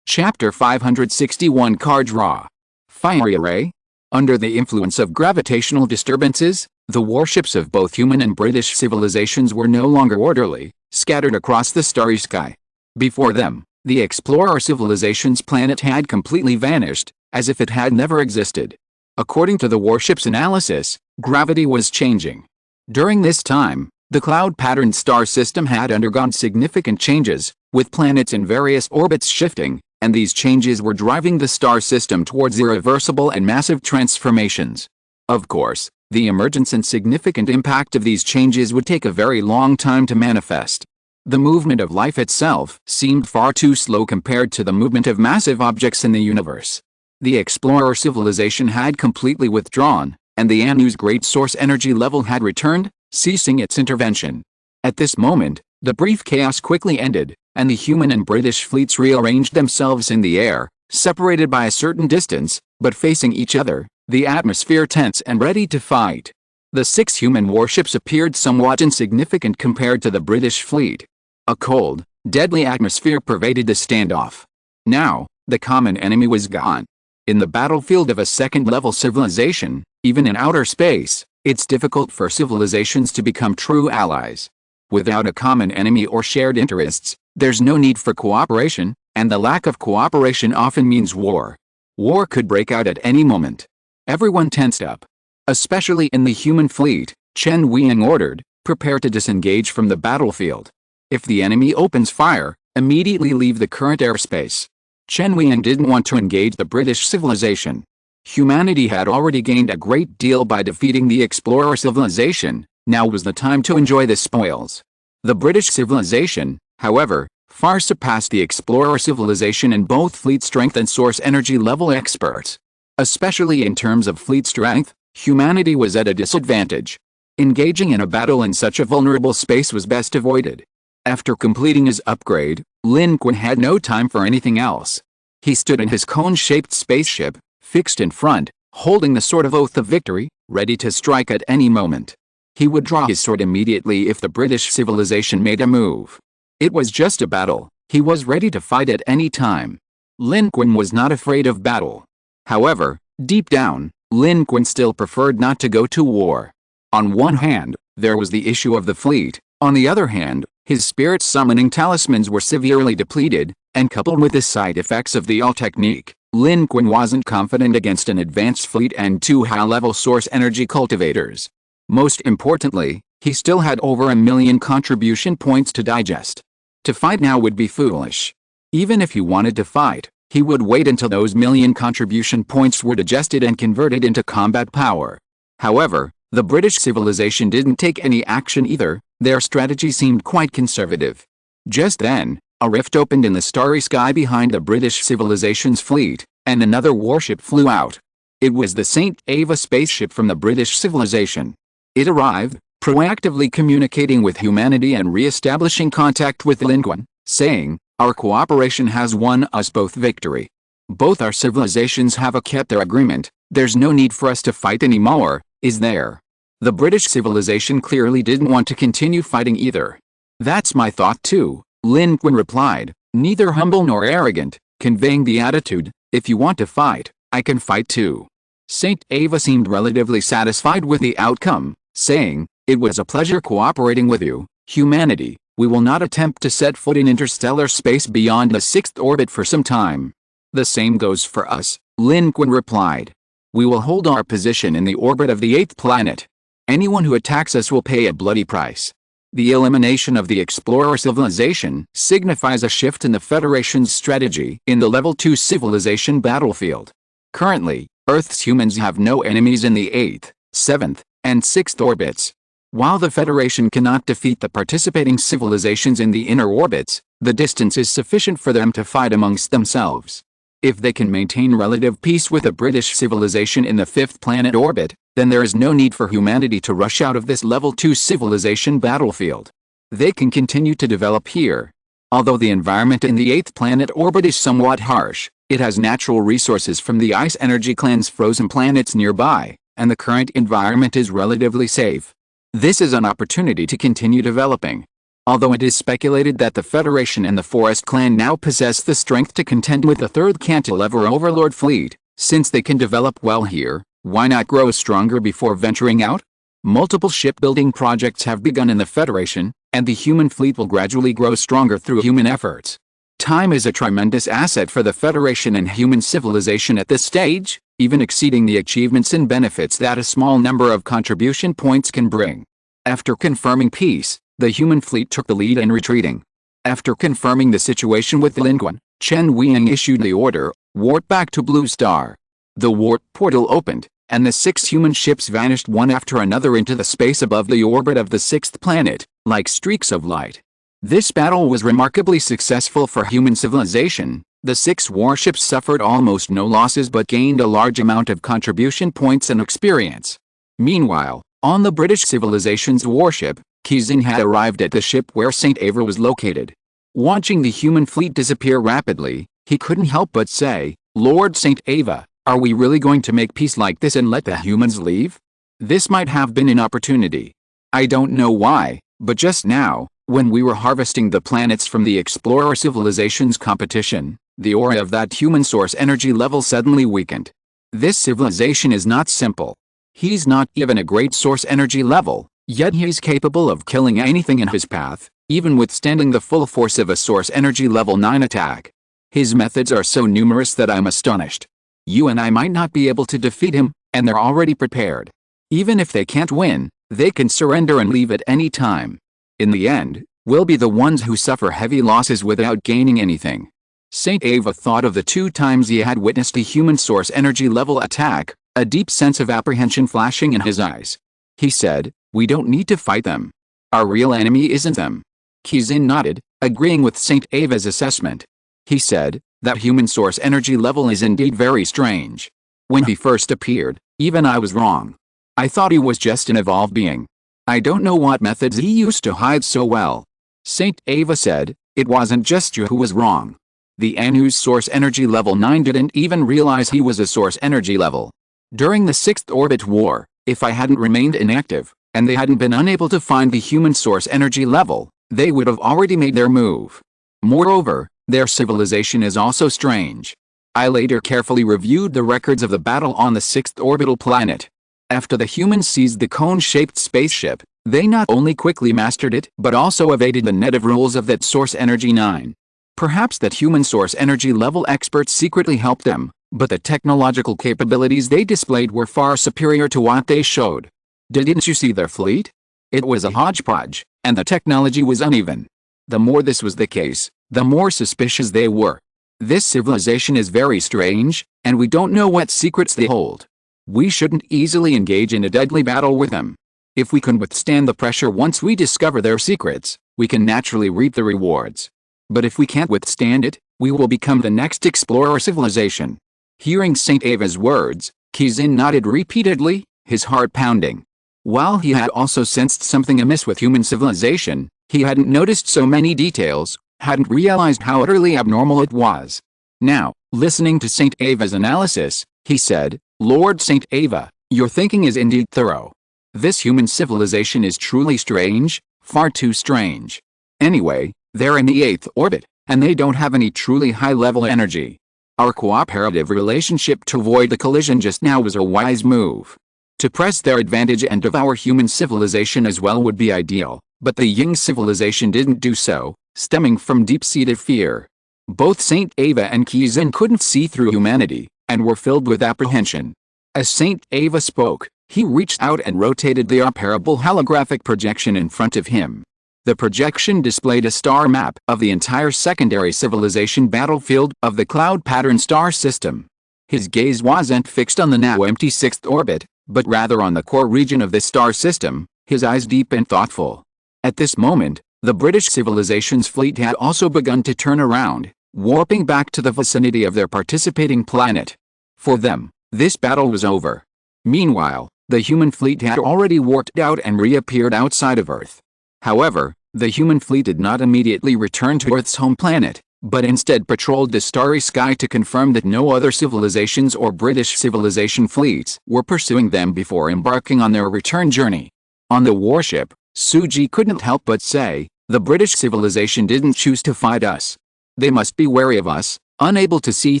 Chapter 561 Card Draw. Fiery Array. Under the influence of gravitational disturbances, the warships of both human and British civilizations were no longer orderly, scattered across the starry sky. Before them, the explorer civilization's planet had completely vanished, as if it had never existed. According to the warship's analysis, gravity was changing. During this time, the cloud-patterned star system had undergone significant changes, with planets in various orbits shifting, and these changes were driving the star system towards irreversible and massive transformations. Of course, the emergence and significant impact of these changes would take a very long time to manifest. The movement of life itself seemed far too slow compared to the movement of massive objects in the universe. The explorer civilization had completely withdrawn, and the Anu's great source energy level had returned, ceasing its intervention. At this moment, the brief chaos quickly ended, and the human and British fleets rearranged themselves in the air, separated by a certain distance, but facing each other, the atmosphere tense and ready to fight. The 6 human warships appeared somewhat insignificant compared to the British fleet. A cold, deadly atmosphere pervaded the standoff. Now, the common enemy was gone. In the battlefield of a second-level civilization, even in outer space, it's difficult for civilizations to become true allies. Without a common enemy or shared interests, there's no need for cooperation, and the lack of cooperation often means war. War could break out at any moment. Everyone tensed up. Especially in the human fleet, Chen Weiying ordered, "Prepare to disengage from the battlefield. If the enemy opens fire, immediately leave the current airspace." Chen Weiying didn't want to engage the British civilization. Humanity had already gained a great deal by defeating the explorer civilization. Now was the time to enjoy the spoils. The British civilization, however, far surpassed the explorer civilization in both fleet strength and source energy level experts. Especially in terms of fleet strength, humanity was at a disadvantage. Engaging in a battle in such a vulnerable space was best avoided. After completing his upgrade, Lin Qun had no time for anything else. He stood in his cone-shaped spaceship, fixed in front, holding the sword of oath of victory, ready to strike at any moment. He would draw his sword immediately if the British civilization made a move. It was just a battle. He was ready to fight at any time. Lin Qun was not afraid of battle. However, deep down, Lin Qun still preferred not to go to war. On one hand, there was the issue of the fleet. On the other hand, his spirit summoning talismans were severely depleted, and coupled with the side effects of the all technique, Lin Qun wasn't confident against an advanced fleet and 2 high-level source energy cultivators. Most importantly, he still had over 1 million contribution points to digest. To fight now would be foolish. Even if he wanted to fight, he would wait until those 1 million contribution points were digested and converted into combat power. However, the British civilization didn't take any action either. Their strategy seemed quite conservative. Just then, a rift opened in the starry sky behind the British civilization's fleet, and another warship flew out. It was the St. Ava spaceship from the British civilization. It arrived, proactively communicating with humanity and re-establishing contact with Lin Qun, saying, "Our cooperation has won us both victory. Both our civilizations have kept their agreement. There's no need for us to fight anymore, is there?" The British civilization clearly didn't want to continue fighting either. "That's my thought too," Lin Qun replied, neither humble nor arrogant, conveying the attitude, "If you want to fight, I can fight too." St. Ava seemed relatively satisfied with the outcome, saying, "It was a pleasure cooperating with you, humanity. We will not attempt to set foot in interstellar space beyond the 6th orbit for some time." "The same goes for us," Lin Qun replied. "We will hold our position in the orbit of the 8th planet. Anyone who attacks us will pay a bloody price." The elimination of the explorer civilization signifies a shift in the Federation's strategy in the Level 2 civilization battlefield. Currently, Earth's humans have no enemies in the 8th, 7th, and 6th orbits. While the Federation cannot defeat the participating civilizations in the inner orbits, the distance is sufficient for them to fight amongst themselves. If they can maintain relative peace with a British civilization in the 5th planet orbit, then there is no need for humanity to rush out of this level 2 civilization battlefield. They can continue to develop here. Although the environment in the 8th planet orbit is somewhat harsh, it has natural resources from the Ice Energy Clan's frozen planets nearby, and the current environment is relatively safe. This is an opportunity to continue developing. Although it is speculated that the Federation and the Forest Clan now possess the strength to contend with the 3rd Cantilever Overlord fleet, since they can develop well here, why not grow stronger before venturing out? Multiple shipbuilding projects have begun in the Federation, and the human fleet will gradually grow stronger through human efforts. Time is a tremendous asset for the Federation and human civilization at this stage, even exceeding the achievements and benefits that a small number of contribution points can bring. After confirming peace, the human fleet took the lead in retreating. After confirming the situation with Lin Qun, Chen Weiying issued the order, warp back to Blue Star. The warp portal opened, and the 6 human ships vanished one after another into the space above the orbit of the 6th planet, like streaks of light. This battle was remarkably successful for human civilization. The 6 warships suffered almost no losses but gained a large amount of contribution points and experience. Meanwhile, on the British civilization's warship, Qizin had arrived at the ship where St. Ava was located. Watching the human fleet disappear rapidly, he couldn't help but say, "Lord St. Ava, are we really going to make peace like this and let the humans leave? This might have been an opportunity. I don't know why, but just now, when we were harvesting the planets from the Explorer Civilization's competition, the aura of that human source energy level suddenly weakened. This civilization is not simple. He's not even a great source energy level, yet he's capable of killing anything in his path, even withstanding the full force of a source energy level 9 attack. His methods are so numerous that I'm astonished. You and I might not be able to defeat him, and they're already prepared. Even if they can't win, they can surrender and leave at any time. In the end, we'll be the ones who suffer heavy losses without gaining anything." St. Ava thought of the 2 times he had witnessed a human source energy level attack, a deep sense of apprehension flashing in his eyes. He said, "We don't need to fight them. Our real enemy isn't them." Qizin nodded, agreeing with St. Ava's assessment. He said, "That human source energy level is indeed very strange. When he first appeared, even I was wrong. I thought he was just an evolved being. I don't know what methods he used to hide so well." St. Ava said, "It wasn't just you who was wrong. The Anu's source energy level 9 didn't even realize he was a source energy level. During the 6th orbit war, if I hadn't remained inactive, and they hadn't been unable to find the human source energy level, they would have already made their move. Moreover, their civilization is also strange. I later carefully reviewed the records of the battle on the 6th orbital planet. After the humans seized the cone-shaped spaceship, they not only quickly mastered it but also evaded the net of rules of that source energy 9. Perhaps that human source energy level experts secretly helped them, but the technological capabilities they displayed were far superior to what they showed. Didn't you see their fleet? It was a hodgepodge, and the technology was uneven. The more this was the case, the more suspicious they were. This civilization is very strange, and we don't know what secrets they hold. We shouldn't easily engage in a deadly battle with them. If we can withstand the pressure once we discover their secrets, we can naturally reap the rewards. But if we can't withstand it, we will become the next explorer civilization." Hearing St. Ava's words, Qizin nodded repeatedly, his heart pounding. While he had also sensed something amiss with human civilization, he hadn't noticed so many details, hadn't realized how utterly abnormal it was. Now, listening to St. Ava's analysis, he said, "Lord St. Ava, your thinking is indeed thorough. This human civilization is truly strange, far too strange. Anyway, they're in the 8th orbit, and they don't have any truly high-level energy. Our cooperative relationship to avoid the collision just now was a wise move. To press their advantage and devour human civilization as well would be ideal, but the Ying civilization didn't do so, stemming from deep-seated fear. Both St. Ava and Qizin couldn't see through humanity, and were filled with apprehension. As St. Ava spoke, he reached out and rotated the unparalleled holographic projection in front of him. The projection displayed a star map of the entire secondary civilization battlefield of the cloud pattern star system. His gaze wasn't fixed on the now empty sixth orbit, but rather on the core region of the star system, his eyes deep and thoughtful. At this moment, the British civilization's fleet had also begun to turn around, warping back to the vicinity of their participating planet. For them, this battle was over. Meanwhile, the human fleet had already warped out and reappeared outside of Earth. However, the human fleet did not immediately return to Earth's home planet, but instead patrolled the starry sky to confirm that no other civilizations or British civilization fleets were pursuing them before embarking on their return journey. On the warship, Suji couldn't help but say, "The British civilization didn't choose to fight us. They must be wary of us, unable to see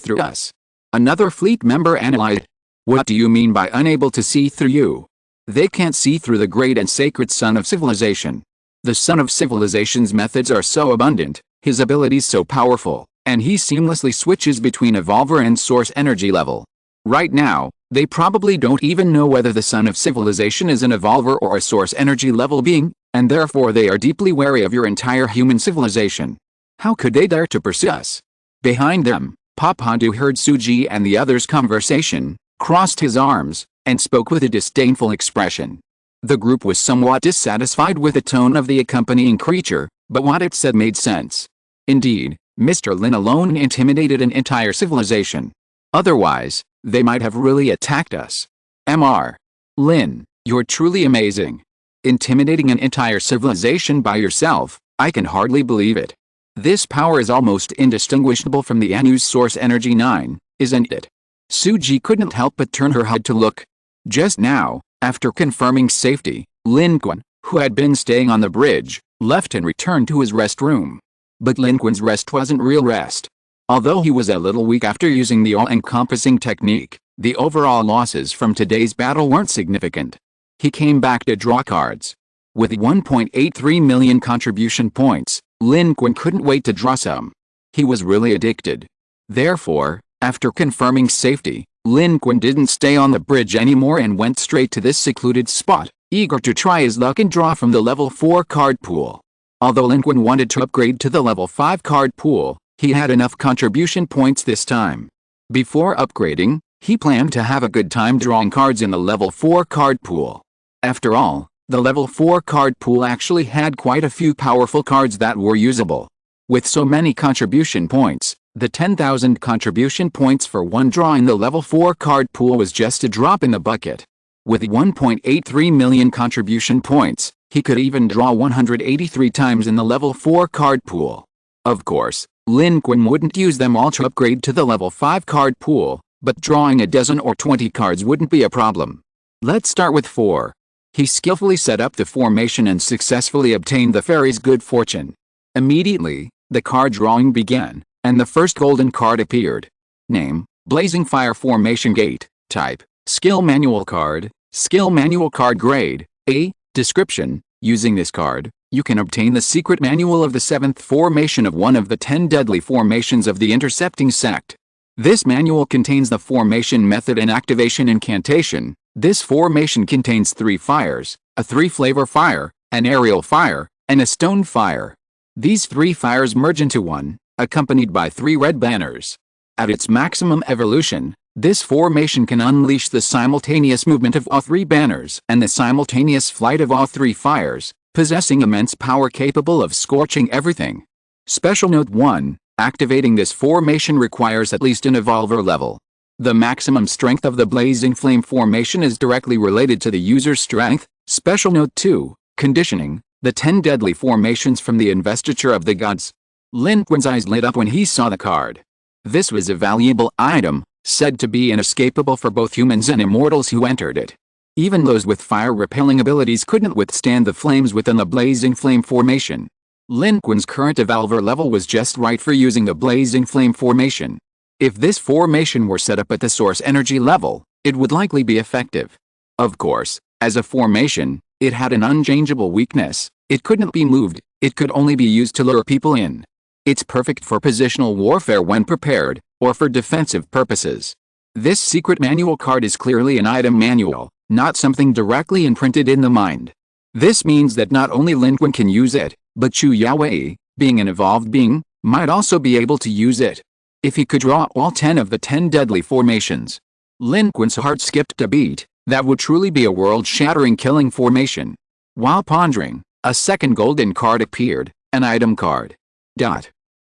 through us." Another fleet member annihilate. "What do you mean by unable to see through you? They can't see through the great and sacred son of civilization. The son of civilization's methods are so abundant, his abilities so powerful, and he seamlessly switches between evolver and source energy level. Right now, they probably don't even know whether the son of civilization is an evolver or a source energy level being, and therefore they are deeply wary of your entire human civilization. How could they dare to pursue us?" Behind them, Papandu heard Suji and the others' conversation, crossed his arms, and spoke with a disdainful expression. The group was somewhat dissatisfied with the tone of the accompanying creature, but what it said made sense. Indeed, Mr. Lin alone intimidated an entire civilization. Otherwise, they might have really attacked us. Mr. Lin, you're truly amazing. Intimidating an entire civilization by yourself, I can hardly believe it. This power is almost indistinguishable from the Anu's source energy 9, isn't it? Suji couldn't help but turn her head to look. Just now, after confirming safety, Lin Qun, who had been staying on the bridge, left and returned to his rest room. But Lin Qun's rest wasn't real rest. Although he was a little weak after using the all-encompassing technique, the overall losses from today's battle weren't significant. He came back to draw cards. With 1.83 million contribution points, Lin Qun couldn't wait to draw some. He was really addicted. Therefore, after confirming safety, Lin Qun didn't stay on the bridge anymore and went straight to this secluded spot, eager to try his luck and draw from the level 4 card pool. Although Lin Qun wanted to upgrade to the level 5 card pool, he had enough contribution points this time. Before upgrading, he planned to have a good time drawing cards in the level 4 card pool. After all, the level 4 card pool actually had quite a few powerful cards that were usable. With so many contribution points, the 10,000 contribution points for one draw in the level 4 card pool was just a drop in the bucket. With 1.83 million contribution points, he could even draw 183 times in the level 4 card pool. Of course, Lin Qun wouldn't use them all to upgrade to the level 5 card pool, but drawing a dozen or 20 cards wouldn't be a problem. Let's start with 4. He skillfully set up the formation and successfully obtained the fairy's good fortune. Immediately, the card drawing began, and the first golden card appeared. Name, Blazing Fire Formation Gate. Type, Skill Manual Card. Skill Manual Card Grade, A. Description, using this card, you can obtain the secret manual of the 7th formation of one of the 10 deadly formations of the intercepting sect. This manual contains the formation method and activation incantation. This formation contains 3 fires, a 3-flavor fire, an aerial fire, and a stone fire. These 3 fires merge into one, accompanied by 3 red banners. At its maximum evolution, this formation can unleash the simultaneous movement of all 3 banners and the simultaneous flight of all 3 fires, possessing immense power capable of scorching everything. Special Note 1, activating this formation requires at least an evolver level. The maximum strength of the Blazing Flame formation is directly related to the user's strength. Special Note 2, conditioning, the 10 deadly formations from the investiture of the gods. Lin Qun's eyes lit up when he saw the card. This was a valuable item, said to be inescapable for both humans and immortals who entered it. Even those with fire-repelling abilities couldn't withstand the flames within the Blazing Flame formation. Lin Qun's current evolver level was just right for using the Blazing Flame formation. If this formation were set up at the source energy level, it would likely be effective. Of course, as a formation, it had an unchangeable weakness. It couldn't be moved, it could only be used to lure people in. It's perfect for positional warfare when prepared, or for defensive purposes. This secret manual card is clearly an item manual, not something directly imprinted in the mind. This means that not only Lin Qun can use it, but Chu Yaowei, being an evolved being, might also be able to use it. If he could draw all 10 of the 10 deadly formations, Lin Qun's heart skipped a beat. That would truly be a world-shattering killing formation. While pondering, a second golden card appeared, an item card.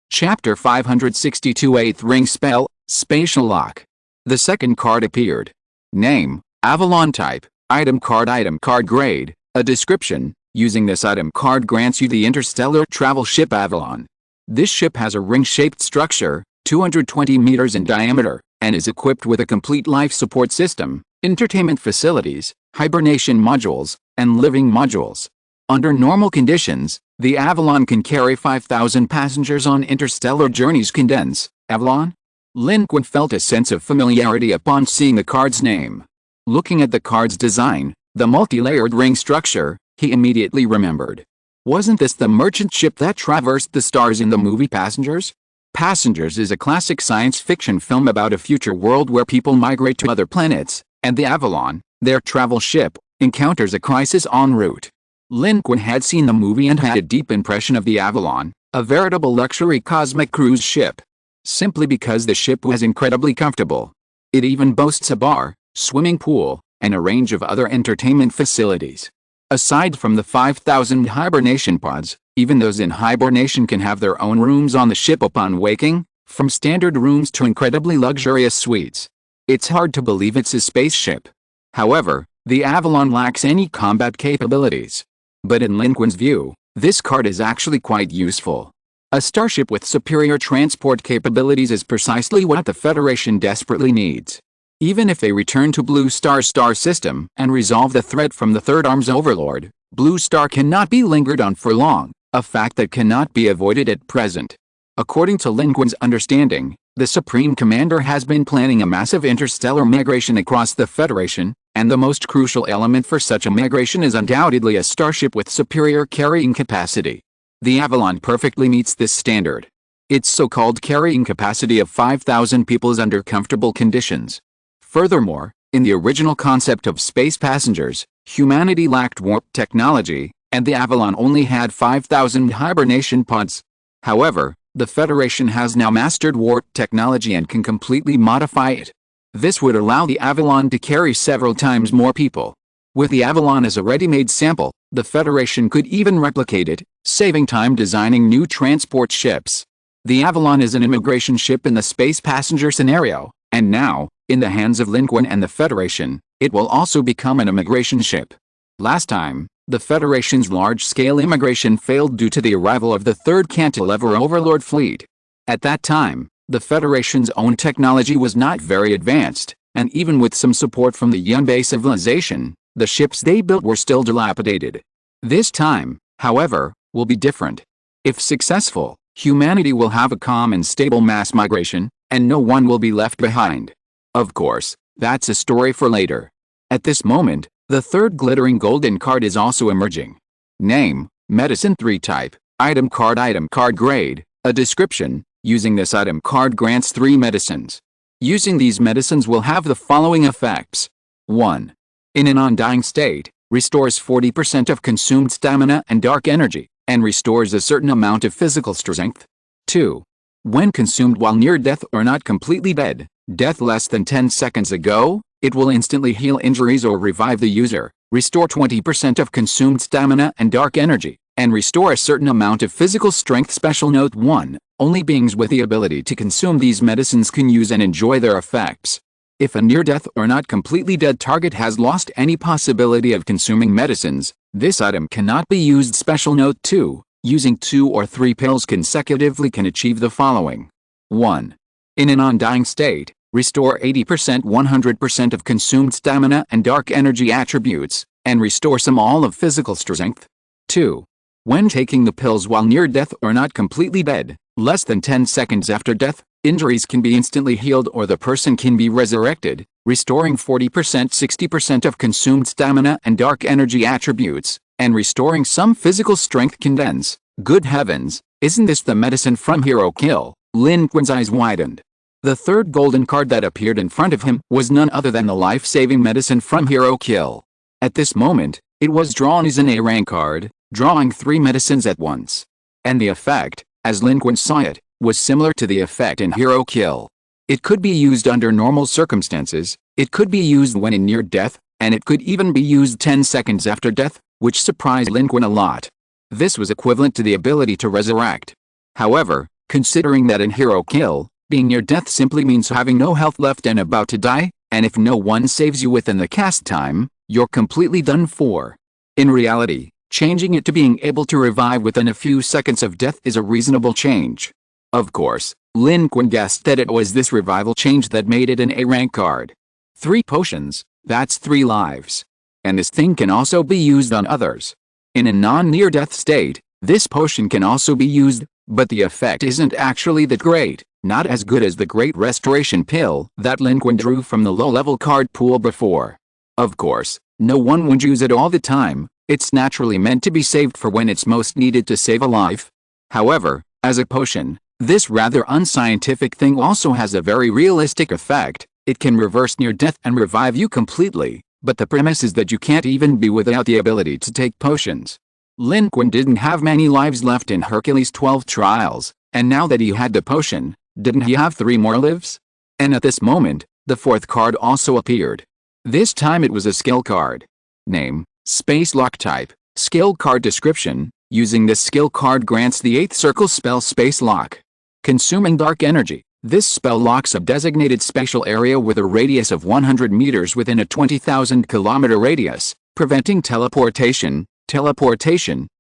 Chapter 562 8th Ring Spell, Spatial Lock. The second card appeared. Name, Avalon Type, item card grade, a description. Using this item card grants you the interstellar travel ship Avalon. This ship has a ring-shaped structure, 220 meters in diameter, and is equipped with a complete life support system, entertainment facilities, hibernation modules, and living modules. Under normal conditions, the Avalon can carry 5,000 passengers on interstellar journeys. Condense, Avalon? Lin Qun felt a sense of familiarity upon seeing the card's name. Looking at the card's design, the multi-layered ring structure, he immediately remembered. Wasn't this the merchant ship that traversed the stars in the movie Passengers? Passengers is a classic science fiction film about a future world where people migrate to other planets, and the Avalon, their travel ship, encounters a crisis en route. Lin Qun had seen the movie and had a deep impression of the Avalon, a veritable luxury cosmic cruise ship. Simply because the ship was incredibly comfortable. It even boasts a bar, swimming pool, and a range of other entertainment facilities. Aside from the 5,000 hibernation pods, even those in hibernation can have their own rooms on the ship upon waking, from standard rooms to incredibly luxurious suites. It's hard to believe it's a spaceship. However, the Avalon lacks any combat capabilities. But in Lin Qun's view, this card is actually quite useful. A starship with superior transport capabilities is precisely what the Federation desperately needs. Even if they return to Blue Star's star system and resolve the threat from the Third Arm's overlord, Blue Star cannot be lingered on for long, a fact that cannot be avoided at present. According to Lin Qun's understanding, the Supreme Commander has been planning a massive interstellar migration across the Federation, and the most crucial element for such a migration is undoubtedly a starship with superior carrying capacity. The Avalon perfectly meets this standard. Its so-called carrying capacity of 5,000 people is under comfortable conditions. Furthermore, in the original concept of space passengers, humanity lacked warp technology, and the Avalon only had 5,000 hibernation pods. However, the Federation has now mastered warp technology and can completely modify it. This would allow the Avalon to carry several times more people. With the Avalon as a ready-made sample, the Federation could even replicate it, saving time designing new transport ships. The Avalon is an immigration ship in the space passenger scenario, and now, in the hands of Lin Qun and the Federation, it will also become an immigration ship. Last time, the Federation's large-scale immigration failed due to the arrival of the third cantilever overlord fleet. At that time, the Federation's own technology was not very advanced, and even with some support from the Yunbei civilization, the ships they built were still dilapidated. This time, however, will be different. If successful, humanity will have a calm and stable mass migration, and no one will be left behind. Of course, that's a story for later. At this moment, the third glittering golden card is also emerging. Name, Medicine 3 Type, item card grade, a description. Using this item card grants 3 medicines. Using these medicines will have the following effects. 1. In an undying state, restores 40% of consumed stamina and dark energy, and restores a certain amount of physical strength. 2. When consumed while near death or not completely dead, death less than 10 seconds ago, it will instantly heal injuries or revive the user, restore 20% of consumed stamina and dark energy, and restore a certain amount of physical strength. Special note 1. Only beings with the ability to consume these medicines can use and enjoy their effects. If a near-death or not completely dead target has lost any possibility of consuming medicines, this item cannot be used. Special note 2. Using 2 or 3 pills consecutively can achieve the following. 1. In an undying state, restore 80% 100% of consumed stamina and dark energy attributes, and restore some all of physical strength. 2. When taking the pills while near death or not completely dead, less than 10 seconds after death, injuries can be instantly healed or the person can be resurrected, restoring 40% 60% of consumed stamina and dark energy attributes, and restoring some physical strength. Condense. Good heavens, isn't this the medicine from Hero Kill? Lin Qun's eyes widened. The third golden card that appeared in front of him was none other than the life-saving medicine from Hero Kill. At this moment, it was drawn as an A-rank card, drawing 3 medicines at once. And the effect, as Lin Qun saw it, was similar to the effect in Hero Kill. It could be used under normal circumstances, it could be used when in near death, and it could even be used 10 seconds after death, which surprised Lin Qun a lot. This was equivalent to the ability to resurrect. However, considering that in Hero Kill, being near death simply means having no health left and about to die, and if no one saves you within the cast time, you're completely done for. In reality, changing it to being able to revive within a few seconds of death is a reasonable change. Of course, Lin Qun guessed that it was this revival change that made it an A rank card. 3 potions, that's 3 lives. And this thing can also be used on others. In a non-near-death state, this potion can also be used, but the effect isn't actually that great, not as good as the Great Restoration Pill that Lin Qun drew from the low-level card pool before. Of course, no one would use it all the time, it's naturally meant to be saved for when it's most needed to save a life. However, as a potion, this rather unscientific thing also has a very realistic effect. It can reverse near death and revive you completely, but the premise is that you can't even be without the ability to take potions. Lin Qun didn't have many lives left in Hercules' 12 trials, and now that he had the potion, didn't he have 3 more lives? And at this moment, the 4th card also appeared. This time it was a skill card. Name, Space Lock Type, Skill Card Description. Using this skill card grants the 8th circle spell Space Lock. Consuming dark energy, this spell locks a designated spatial area with a radius of 100 meters within a 20,000 kilometer radius, preventing teleportation,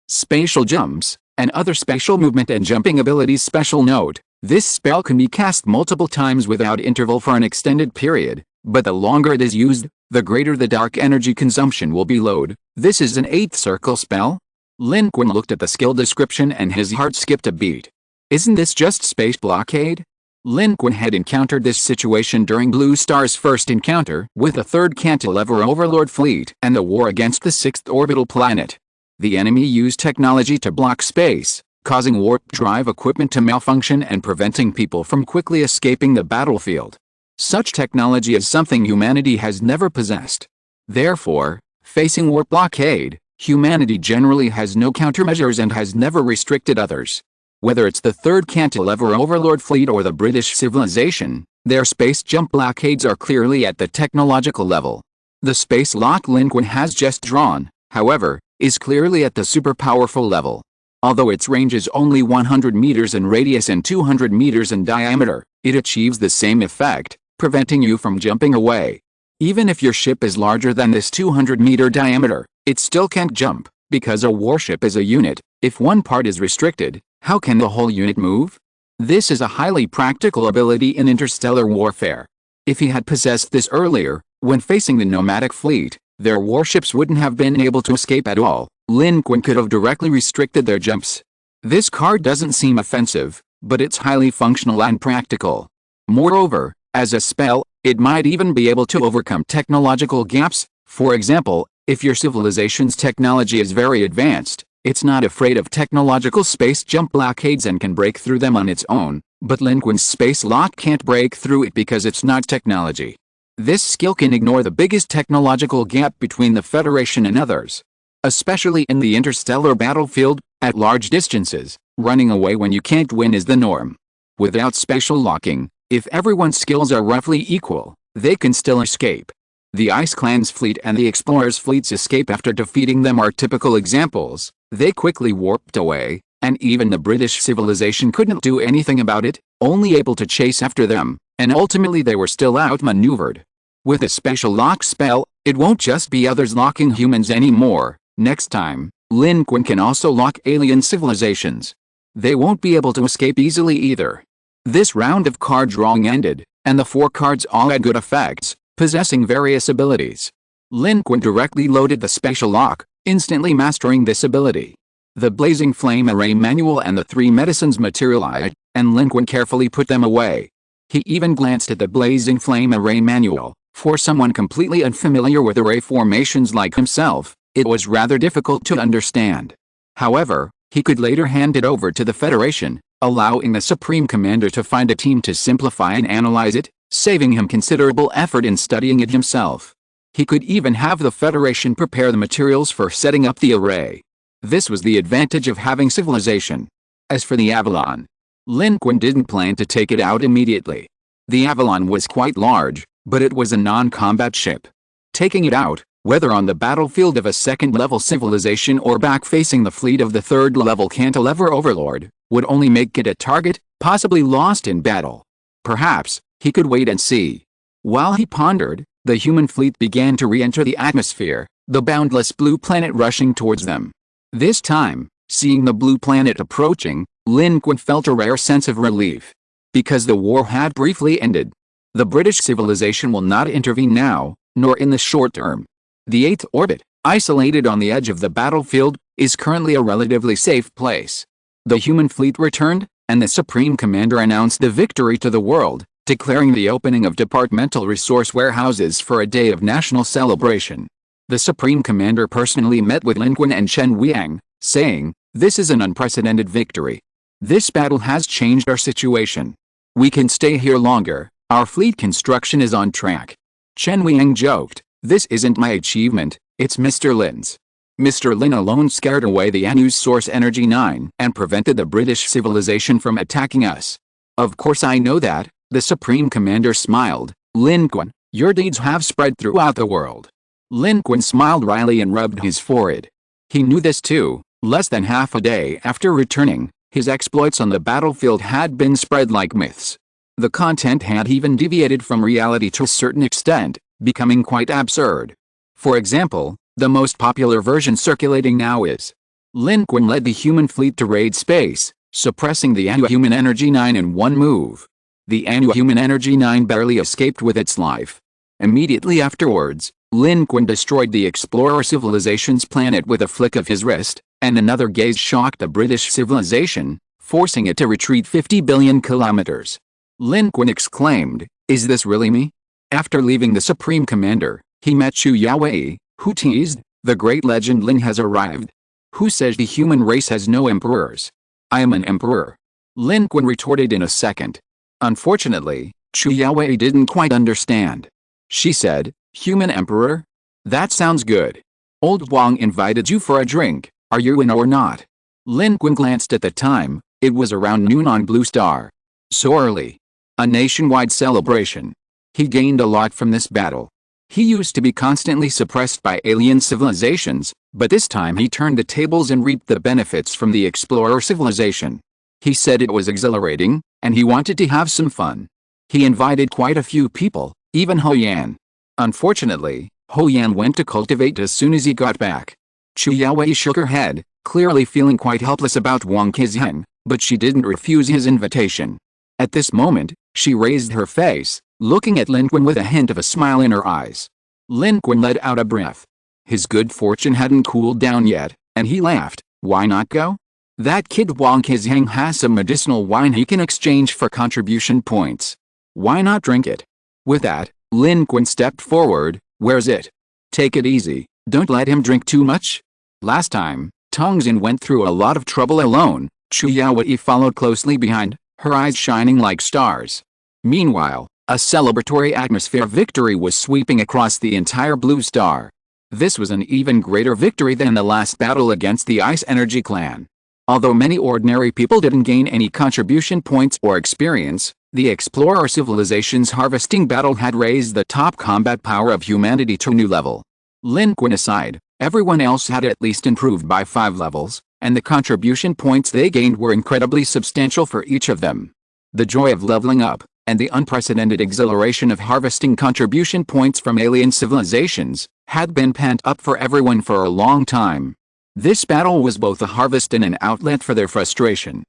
spatial jumps, and other spatial movement and jumping abilities. Special note, this spell can be cast multiple times without interval for an extended period, but the longer it is used, the greater the dark energy consumption will be load. This is an 8th circle spell? Lin Qun looked at the skill description and his heart skipped a beat. Isn't this just space blockade? Lin Qun had encountered this situation during Blue Star's first encounter with the 3rd Cantilever Overlord fleet and the war against the 6th orbital planet. The enemy used technology to block space, causing warp drive equipment to malfunction and preventing people from quickly escaping the battlefield. Such technology is something humanity has never possessed. Therefore, facing warp blockade, humanity generally has no countermeasures and has never restricted others. Whether it's the 3rd Cantilever Overlord fleet or the British civilization, their space jump blockades are clearly at the technological level. The space lock Lin Qun has just drawn, however, is clearly at the super powerful level. Although its range is only 100 meters in radius and 200 meters in diameter, it achieves the same effect, preventing you from jumping away. Even if your ship is larger than this 200-meter diameter, it still can't jump, because a warship is a unit. If one part is restricted, how can the whole unit move? This is a highly practical ability in interstellar warfare. If he had possessed this earlier, when facing the nomadic fleet, their warships wouldn't have been able to escape at all. Lin Qun could have directly restricted their jumps. This card doesn't seem offensive, but it's highly functional and practical. Moreover, as a spell, it might even be able to overcome technological gaps. For example, if your civilization's technology is very advanced, it's not afraid of technological space jump blockades and can break through them on its own, but Lin Qun's space lock can't break through it because it's not technology. This skill can ignore the biggest technological gap between the Federation and others. Especially in the interstellar battlefield, at large distances, running away when you can't win is the norm. Without spatial locking, if everyone's skills are roughly equal, they can still escape. The Ice Clan's fleet and the Explorers' fleet's escape after defeating them are typical examples. They quickly warped away, and even the British civilization couldn't do anything about it, only able to chase after them, and ultimately they were still outmaneuvered. With a special lock spell, it won't just be others locking humans anymore. Next time, Lin Qun can also lock alien civilizations. They won't be able to escape easily either. This round of card drawing ended, and the 4 cards all had good effects, possessing various abilities. Lin Qun directly loaded the special lock, instantly mastering this ability. The Blazing Flame Array Manual and the 3 medicines materialized, and Lin Qun carefully put them away. He even glanced at the Blazing Flame Array Manual. For someone completely unfamiliar with array formations like himself, it was rather difficult to understand. However, he could later hand it over to the Federation, allowing the Supreme Commander to find a team to simplify and analyze it, saving him considerable effort in studying it himself. He could even have the Federation prepare the materials for setting up the array. This was the advantage of having civilization. As for the Avalon, Lin Qun didn't plan to take it out immediately. The Avalon was quite large, but it was a non-combat ship. Taking it out, whether on the battlefield of a second-level civilization or back-facing the fleet of the third-level cantilever overlord, would only make it a target, possibly lost in battle. Perhaps, he could wait and see. While he pondered, the human fleet began to re-enter the atmosphere, the boundless blue planet rushing towards them. This time, seeing the blue planet approaching, Lin Qun felt a rare sense of relief. Because the war had briefly ended. The British civilization will not intervene now, nor in the short term. The 8th orbit, isolated on the edge of the battlefield, is currently a relatively safe place. The human fleet returned, and the Supreme Commander announced the victory to the world, declaring the opening of departmental resource warehouses for a day of national celebration. The Supreme Commander personally met with Lin Qun and Chen Wiang, saying, "This is an unprecedented victory. This battle has changed our situation. We can stay here longer, our fleet construction is on track." Chen Wiang joked, "This isn't my achievement, it's Mr. Lin's. Mr. Lin alone scared away the Anu's Source Energy 9 and prevented the British civilization from attacking us." "Of course I know that," the Supreme Commander smiled. "Lin Qun, your deeds have spread throughout the world." Lin Qun smiled wryly and rubbed his forehead. He knew this too. Less than half a day after returning, his exploits on the battlefield had been spread like myths. The content had even deviated from reality to a certain extent, becoming quite absurd. For example, the most popular version circulating now is Lin Qun led the human fleet to raid space, suppressing the Anu Human Energy 9 in one move. The Anu Human Energy 9 barely escaped with its life. Immediately afterwards, Lin Qun destroyed the explorer civilization's planet with a flick of his wrist, and another gaze shocked the British civilization, forcing it to retreat 50 billion kilometers. Lin Qun exclaimed, "Is this really me?" After leaving the Supreme Commander, he met Chu Yaowei, who teased, "The great legend Lin has arrived. Who says the human race has no emperors? I am an emperor." Lin Qun retorted in a second. Unfortunately, Chu Yaowei didn't quite understand. She said, "Human emperor? That sounds good. Old Wang invited you for a drink, are you in or not?" Lin Qun glanced at the time, it was around noon on Blue Star. So early. A nationwide celebration. He gained a lot from this battle. He used to be constantly suppressed by alien civilizations, but this time he turned the tables and reaped the benefits from the explorer civilization. He said it was exhilarating, and he wanted to have some fun. He invited quite a few people, even Ho Yan. Unfortunately, Ho Yan went to cultivate as soon as he got back. Chu Yaowei shook her head, clearly feeling quite helpless about Wang Qizheng, but she didn't refuse his invitation. At this moment, she raised her face, looking at Lin Qun with a hint of a smile in her eyes. Lin Qun let out a breath. His good fortune hadn't cooled down yet, and he laughed. Why not go? That kid Wang Qizheng has some medicinal wine he can exchange for contribution points. Why not drink it? With that, Lin Qun stepped forward. Where's it? Take it easy, don't let him drink too much. Last time, Tongxin went through a lot of trouble alone. Chu Yaowei followed closely behind, her eyes shining like stars. Meanwhile, a celebratory atmosphere of victory was sweeping across the entire Blue Star. This was an even greater victory than the last battle against the Ice Energy Clan. Although many ordinary people didn't gain any contribution points or experience, the Explorer Civilization's harvesting battle had raised the top combat power of humanity to a new level. Lin Qun aside, everyone else had at least improved by 5 levels, and the contribution points they gained were incredibly substantial for each of them. The joy of leveling up, and the unprecedented exhilaration of harvesting contribution points from alien civilizations, had been pent up for everyone for a long time. This battle was both a harvest and an outlet for their frustration.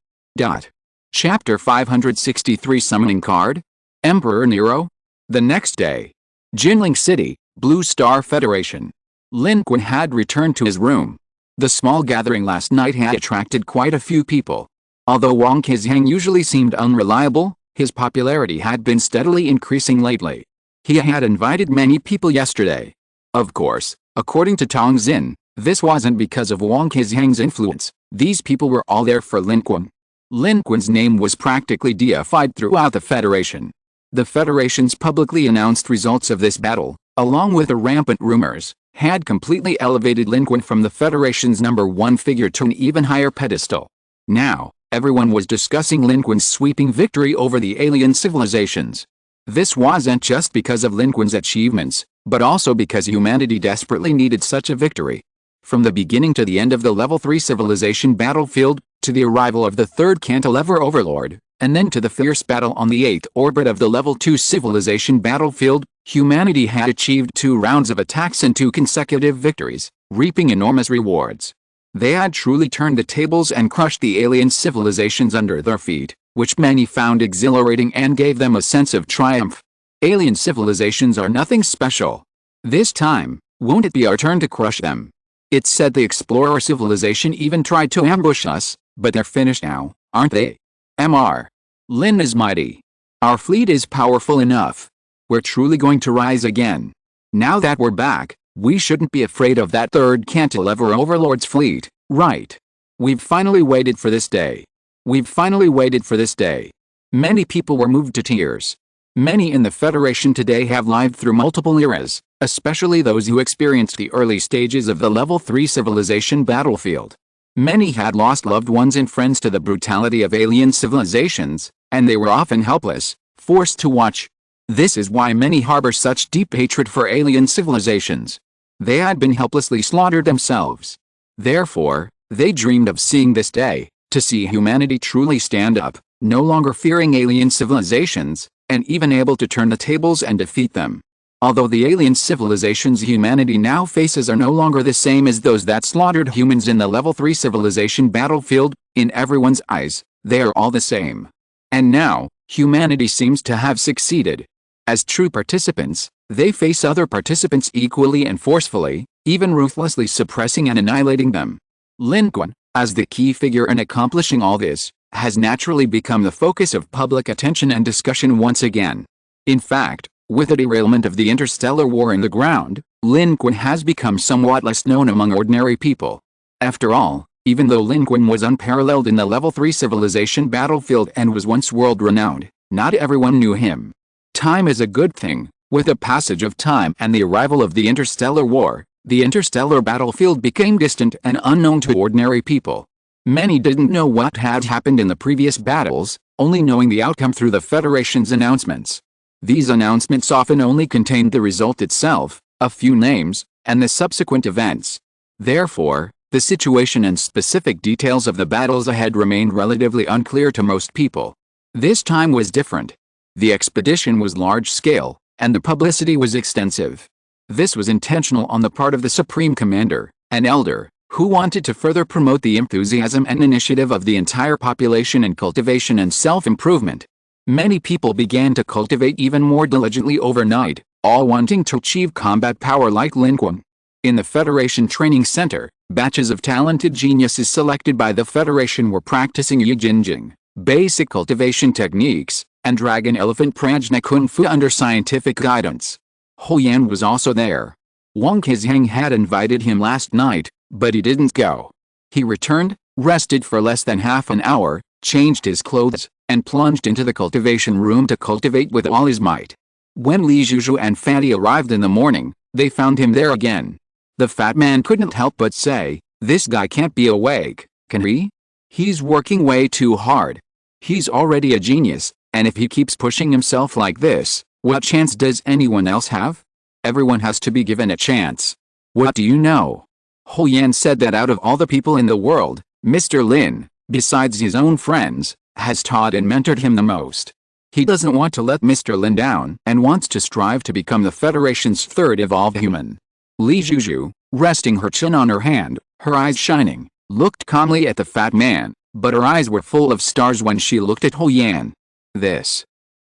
Chapter 563 Summoning Card? Emperor Nero? The next day. Jinling City, Blue Star Federation. Lin Qun had returned to his room. The small gathering last night had attracted quite a few people. Although Wang Qizheng usually seemed unreliable, his popularity had been steadily increasing lately. He had invited many people yesterday. Of course, according to Tongxin, this wasn't because of Wang Qizheng's influence. These people were all there for Lin Qun. Lin Qun's name was practically deified throughout the Federation. The Federation's publicly announced results of this battle, along with the rampant rumors, had completely elevated Lin Qun from the Federation's #1 figure to an even higher pedestal. Now, Everyone was discussing Lin Qun's sweeping victory over the alien civilizations. This wasn't just because of Lin Qun's achievements, but also because humanity desperately needed such a victory. From the beginning to the end of the Level 3 civilization battlefield, to the arrival of the third cantilever overlord, and then to the fierce battle on the 8th orbit of the Level 2 civilization battlefield, humanity had achieved 2 rounds of attacks and 2 consecutive victories, reaping enormous rewards. They had truly turned the tables and crushed the alien civilizations under their feet, which many found exhilarating and gave them a sense of triumph. Alien civilizations are nothing special. This time, won't it be our turn to crush them? It's said the explorer civilization even tried to ambush us, but they're finished now, aren't they? Mr. Lin is mighty. Our fleet is powerful enough. We're truly going to rise again. Now that we're back, we shouldn't be afraid of that third cantilever overlord's fleet, right? We've finally waited for this day. We've finally waited for this day. Many people were moved to tears. Many in the Federation today have lived through multiple eras, especially those who experienced the early stages of the Level 3 civilization battlefield. Many had lost loved ones and friends to the brutality of alien civilizations, and they were often helpless, forced to watch. This is why many harbor such deep hatred for alien civilizations. They had been helplessly slaughtered themselves. Therefore, they dreamed of seeing this day, to see humanity truly stand up, no longer fearing alien civilizations, and even able to turn the tables and defeat them. Although the alien civilizations humanity now faces are no longer the same as those that slaughtered humans in the Level 3 civilization battlefield, in everyone's eyes, they are all the same. And now, humanity seems to have succeeded. As true participants, they face other participants equally and forcefully, even ruthlessly suppressing and annihilating them. Lin Qun, as the key figure in accomplishing all this, has naturally become the focus of public attention and discussion once again. In fact, with the derailment of the interstellar war in the ground, Lin Qun has become somewhat less known among ordinary people. After all, even though Lin Qun was unparalleled in the Level 3 civilization battlefield and was once world-renowned, not everyone knew him. Time is a good thing. With the passage of time and the arrival of the interstellar war, the interstellar battlefield became distant and unknown to ordinary people. Many didn't know what had happened in the previous battles, only knowing the outcome through the Federation's announcements. These announcements often only contained the result itself, a few names, and the subsequent events. Therefore, the situation and specific details of the battles ahead remained relatively unclear to most people. This time was different. The expedition was large-scale, and the publicity was extensive. This was intentional on the part of the Supreme Commander, an elder, who wanted to further promote the enthusiasm and initiative of the entire population in cultivation and self-improvement. Many people began to cultivate even more diligently overnight, all wanting to achieve combat power like Lin Qun. In the Federation Training Center, batches of talented geniuses selected by the Federation were practicing Yijinjing, basic cultivation techniques, and Dragon Elephant Prajna Kung Fu under scientific guidance. Ho Yan was also there. Wang Qizhang had invited him last night, but he didn't go. He returned, rested for less than half an hour, changed his clothes, and plunged into the cultivation room to cultivate with all his might. When Li Zhuzhu and Fatty arrived in the morning, they found him there again. The fat man couldn't help but say, "This guy can't be awake, can he? He's working way too hard. He's already a genius, and if he keeps pushing himself like this, what chance does anyone else have? Everyone has to be given a chance." "What do you know?" Ho Yan said that out of all the people in the world, Mr. Lin, besides his own friends, has taught and mentored him the most. He doesn't want to let Mr. Lin down and wants to strive to become the Federation's third evolved human. Li Zhuzhu, resting her chin on her hand, her eyes shining, looked calmly at the fat man, but her eyes were full of stars when she looked at Ho Yan.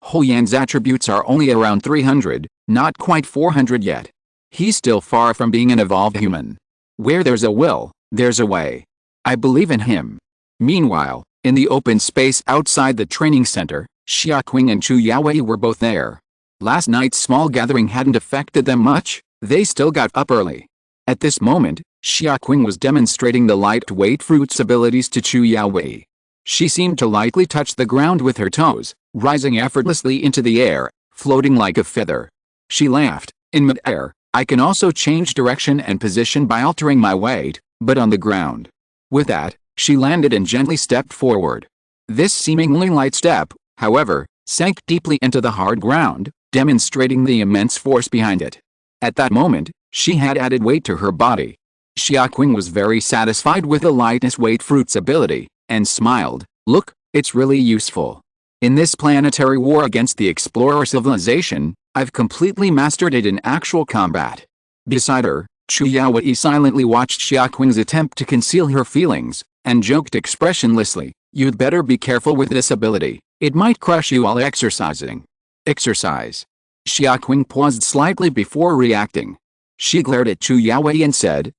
Ho Yan's attributes are only around 300, not quite 400 yet. He's still far from being an evolved human. Where there's a will, there's a way. I believe in him. Meanwhile, in the open space outside the training center, Xiaoqing and Chu Yaowei were both there. Last night's small gathering hadn't affected them much, they still got up early. At this moment, Xiaoqing was demonstrating the lightweight fruits abilities to Chu Yaowei. She seemed to lightly touch the ground with her toes, rising effortlessly into the air, floating like a feather. She laughed. "In mid-air, I can also change direction and position by altering my weight, but on the ground." With that, she landed and gently stepped forward. This seemingly light step, however, sank deeply into the hard ground, demonstrating the immense force behind it. At that moment, she had added weight to her body. Xiaoqing was very satisfied with the lightness weight fruit's ability, and smiled. Look, it's really useful. In this planetary war against the explorer civilization, I've completely mastered it in actual combat. Beside her, Chu Yaowei silently watched Xiaoqing's attempt to conceal her feelings, and joked expressionlessly, "You'd better be careful with this ability, it might crush you while exercising." Exercise. Xiaoqing paused slightly before reacting. She glared at Chu Yaowei and said,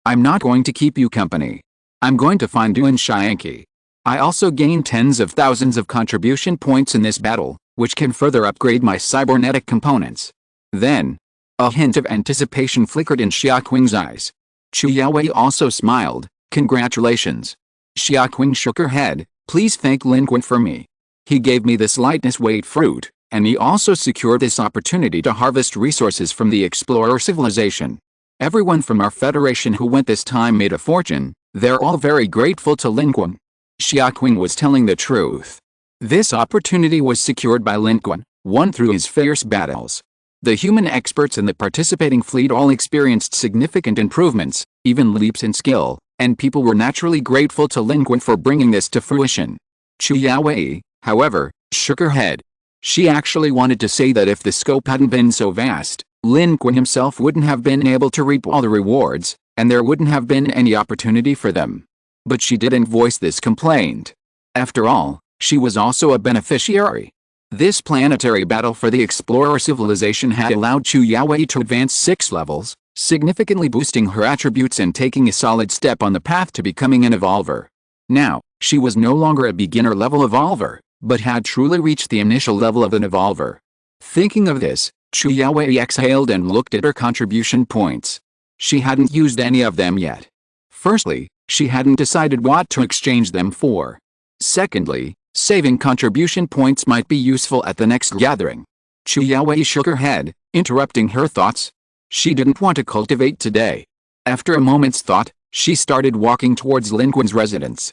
I'm not going to keep you company. I'm going to find you in Xianqi. I also gained tens of thousands of contribution points in this battle, which can further upgrade my cybernetic components. Then, a hint of anticipation flickered in Xiaoqing's eyes. Chu Yaowei also smiled. Congratulations. Xiaoqing shook her head. Please thank Lin Qun for me. He gave me this lightness weight fruit, and he also secured this opportunity to harvest resources from the explorer civilization. Everyone from our federation who went this time made a fortune. They're all very grateful to Lin Qun. Xiaoqing was telling the truth. This opportunity was secured by Lin Qun, won through his fierce battles. The human experts in the participating fleet all experienced significant improvements, even leaps in skill, and people were naturally grateful to Lin Qun for bringing this to fruition. Chu Yaowei, however, shook her head. She actually wanted to say that if the scope hadn't been so vast, Lin Qun himself wouldn't have been able to reap all the rewards, and there wouldn't have been any opportunity for them. But she didn't voice this complaint. After all, she was also a beneficiary. This planetary battle for the explorer civilization had allowed Chu Yaowei to advance 6 levels, significantly boosting her attributes and taking a solid step on the path to becoming an evolver. Now, she was no longer a beginner-level evolver, but had truly reached the initial level of an evolver. Thinking of this, Chu Yaowei exhaled and looked at her contribution points. She hadn't used any of them yet. Firstly, she hadn't decided what to exchange them for. Secondly, saving contribution points might be useful at the next gathering. Chu Yaowei shook her head, interrupting her thoughts. She didn't want to cultivate today. After a moment's thought, she started walking towards Lin Qun's residence.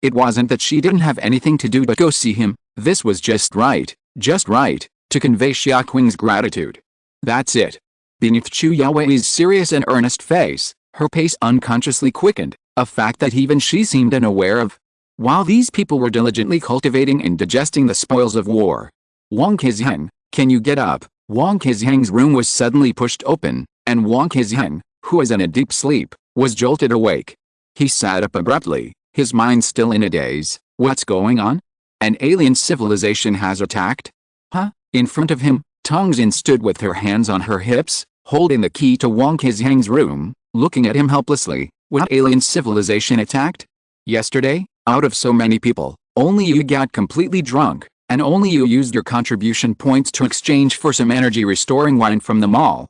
It wasn't that she didn't have anything to do but go see him. This was just right, to convey Xiaoqing's gratitude. That's it. Beneath Chu Yaowei's serious and earnest face, her pace unconsciously quickened, a fact that even she seemed unaware of. While these people were diligently cultivating and digesting the spoils of war. Wang Qizheng, can you get up? Wang Qizheng's room was suddenly pushed open, and Wang Qizheng, who was in a deep sleep, was jolted awake. He sat up abruptly, his mind still in a daze. What's going on? An alien civilization has attacked? Huh? In front of him, Tongxin stood with her hands on her hips, holding the key to Wang Qizheng's room, looking at him helplessly. What alien civilization attacked? Yesterday, out of so many people, only you got completely drunk, and only you used your contribution points to exchange for some energy-restoring wine from the mall.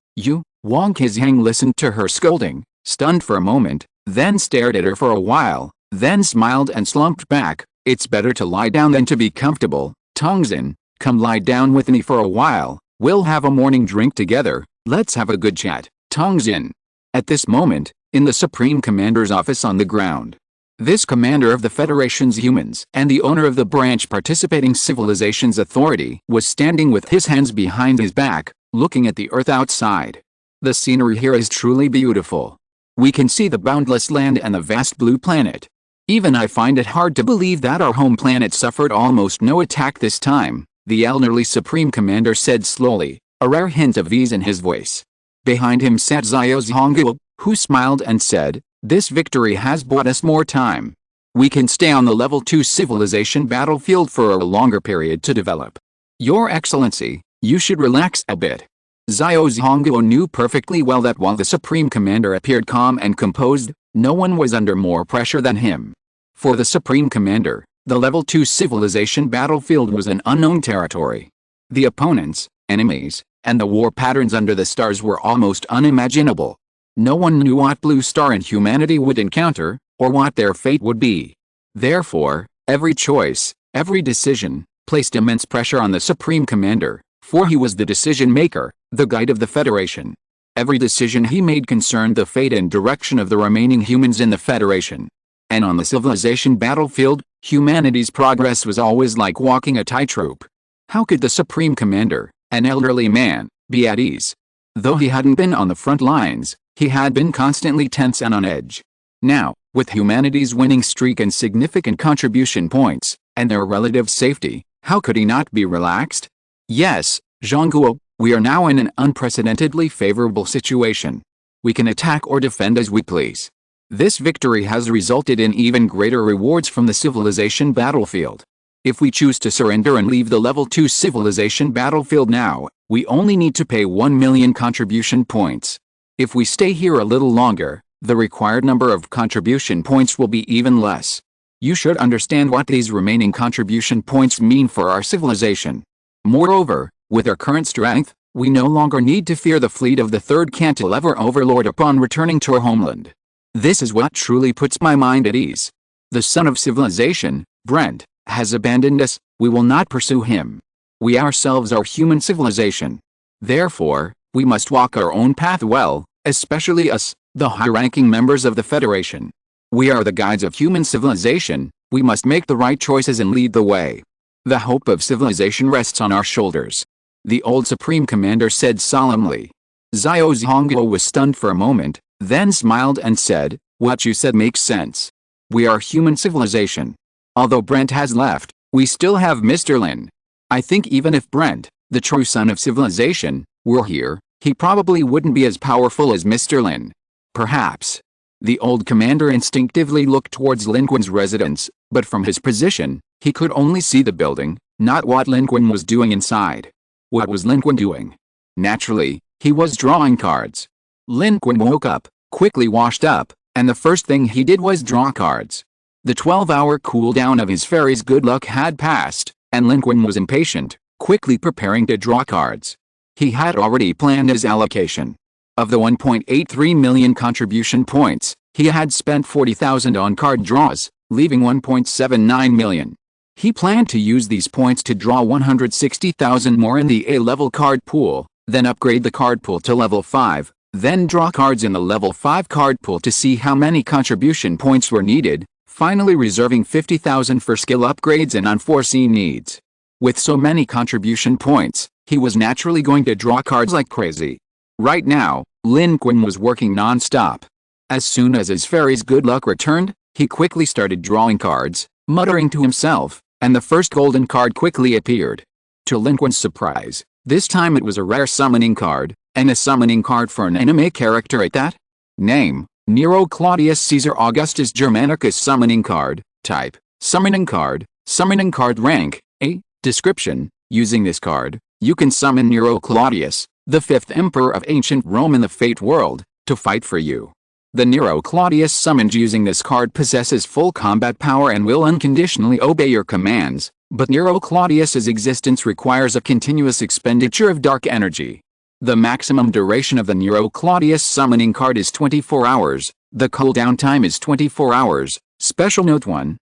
Wang Qizheng listened to her scolding, stunned for a moment, then stared at her for a while, then smiled and slumped back. It's better to lie down than to be comfortable. Tongxin, come lie down with me for a while. We'll have a morning drink together. Let's have a good chat. Tongxin. At this moment, in the Supreme Commander's office on the ground. This commander of the Federation's humans and the owner of the branch participating civilization's authority was standing with his hands behind his back, looking at the earth outside. The scenery here is truly beautiful. We can see the boundless land and the vast blue planet. Even I find it hard to believe that our home planet suffered almost no attack this time, the elderly Supreme Commander said slowly, a rare hint of ease in his voice. Behind him sat Xiao Zhongguo, who smiled and said, this victory has bought us more time. We can stay on the level 2 civilization battlefield for a longer period to develop. Your Excellency, you should relax a bit. Xiao Zhongguo knew perfectly well that while the Supreme Commander appeared calm and composed, no one was under more pressure than him. For the Supreme Commander, the level 2 civilization battlefield was an unknown territory. The opponents, enemies, and the war patterns under the stars were almost unimaginable. No one knew what Blue Star and humanity would encounter, or what their fate would be. Therefore, every choice, every decision, placed immense pressure on the Supreme Commander, for he was the decision-maker, the guide of the Federation. Every decision he made concerned the fate and direction of the remaining humans in the Federation. And on the civilization battlefield, humanity's progress was always like walking a tightrope. How could the Supreme Commander, an elderly man, be at ease? Though he hadn't been on the front lines, he had been constantly tense and on edge. Now, with humanity's winning streak and significant contribution points, and their relative safety, how could he not be relaxed? Yes, Zhongguo, we are now in an unprecedentedly favorable situation. We can attack or defend as we please. This victory has resulted in even greater rewards from the civilization battlefield. If we choose to surrender and leave the level 2 civilization battlefield now, we only need to pay 1 million contribution points. If we stay here a little longer, the required number of contribution points will be even less. You should understand what these remaining contribution points mean for our civilization. Moreover, with our current strength, we no longer need to fear the fleet of the third cantilever overlord upon returning to our homeland. This is what truly puts my mind at ease. The son of civilization, Brent, has abandoned us. We will not pursue him. We ourselves are human civilization. Therefore, we must walk our own path well, especially us, the high-ranking members of the Federation. We are the guides of human civilization. We must make the right choices and lead the way. The hope of civilization rests on our shoulders. The old Supreme Commander said solemnly. Xiao Zhongguo was stunned for a moment, then smiled and said, "What you said makes sense. We are human civilization. Although Brent has left, we still have Mr. Lin. I think even if Brent, the true son of civilization, were here, he probably wouldn't be as powerful as Mr. Lin. Perhaps." The old commander instinctively looked towards Lin Qun's residence, but from his position, he could only see the building, not what Lin Qun was doing inside. What was Lin Qun doing? Naturally, he was drawing cards. Lin Qun woke up, quickly washed up, and the first thing he did was draw cards. The 12-hour cooldown of his fairy's good luck had passed, and Lin Qun was impatient, quickly preparing to draw cards. He had already planned his allocation. Of the 1.83 million contribution points, he had spent 40,000 on card draws, leaving 1.79 million. He planned to use these points to draw 160,000 more in the A-level card pool, then upgrade the card pool to level 5, then draw cards in the level 5 card pool to see how many contribution points were needed, finally reserving 50,000 for skill upgrades and unforeseen needs. With so many contribution points, he was naturally going to draw cards like crazy. Right now, Lin Qun was working non-stop. As soon as his fairy's good luck returned, he quickly started drawing cards, muttering to himself, and the first golden card quickly appeared. To Lin Qun's surprise, this time it was a rare summoning card, and a summoning card for an anime character at that. Name: Nero Claudius Caesar Augustus Germanicus. Summoning card type: summoning card rank A. Description: using this card, you can summon Nero Claudius, the 5th emperor of ancient Rome in the Fate world, to fight for you. The Nero Claudius summoned using this card possesses full combat power and will unconditionally obey your commands, but Nero Claudius's existence requires a continuous expenditure of dark energy. The maximum duration of the Nero Claudius summoning card is 24 hours, the cooldown time is 24 hours. Special Note 1,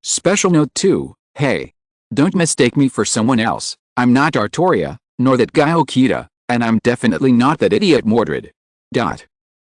Special Note 2, hey. Don't mistake me for someone else. I'm not Artoria, nor that guy Okita, and I'm definitely not that idiot Mordred.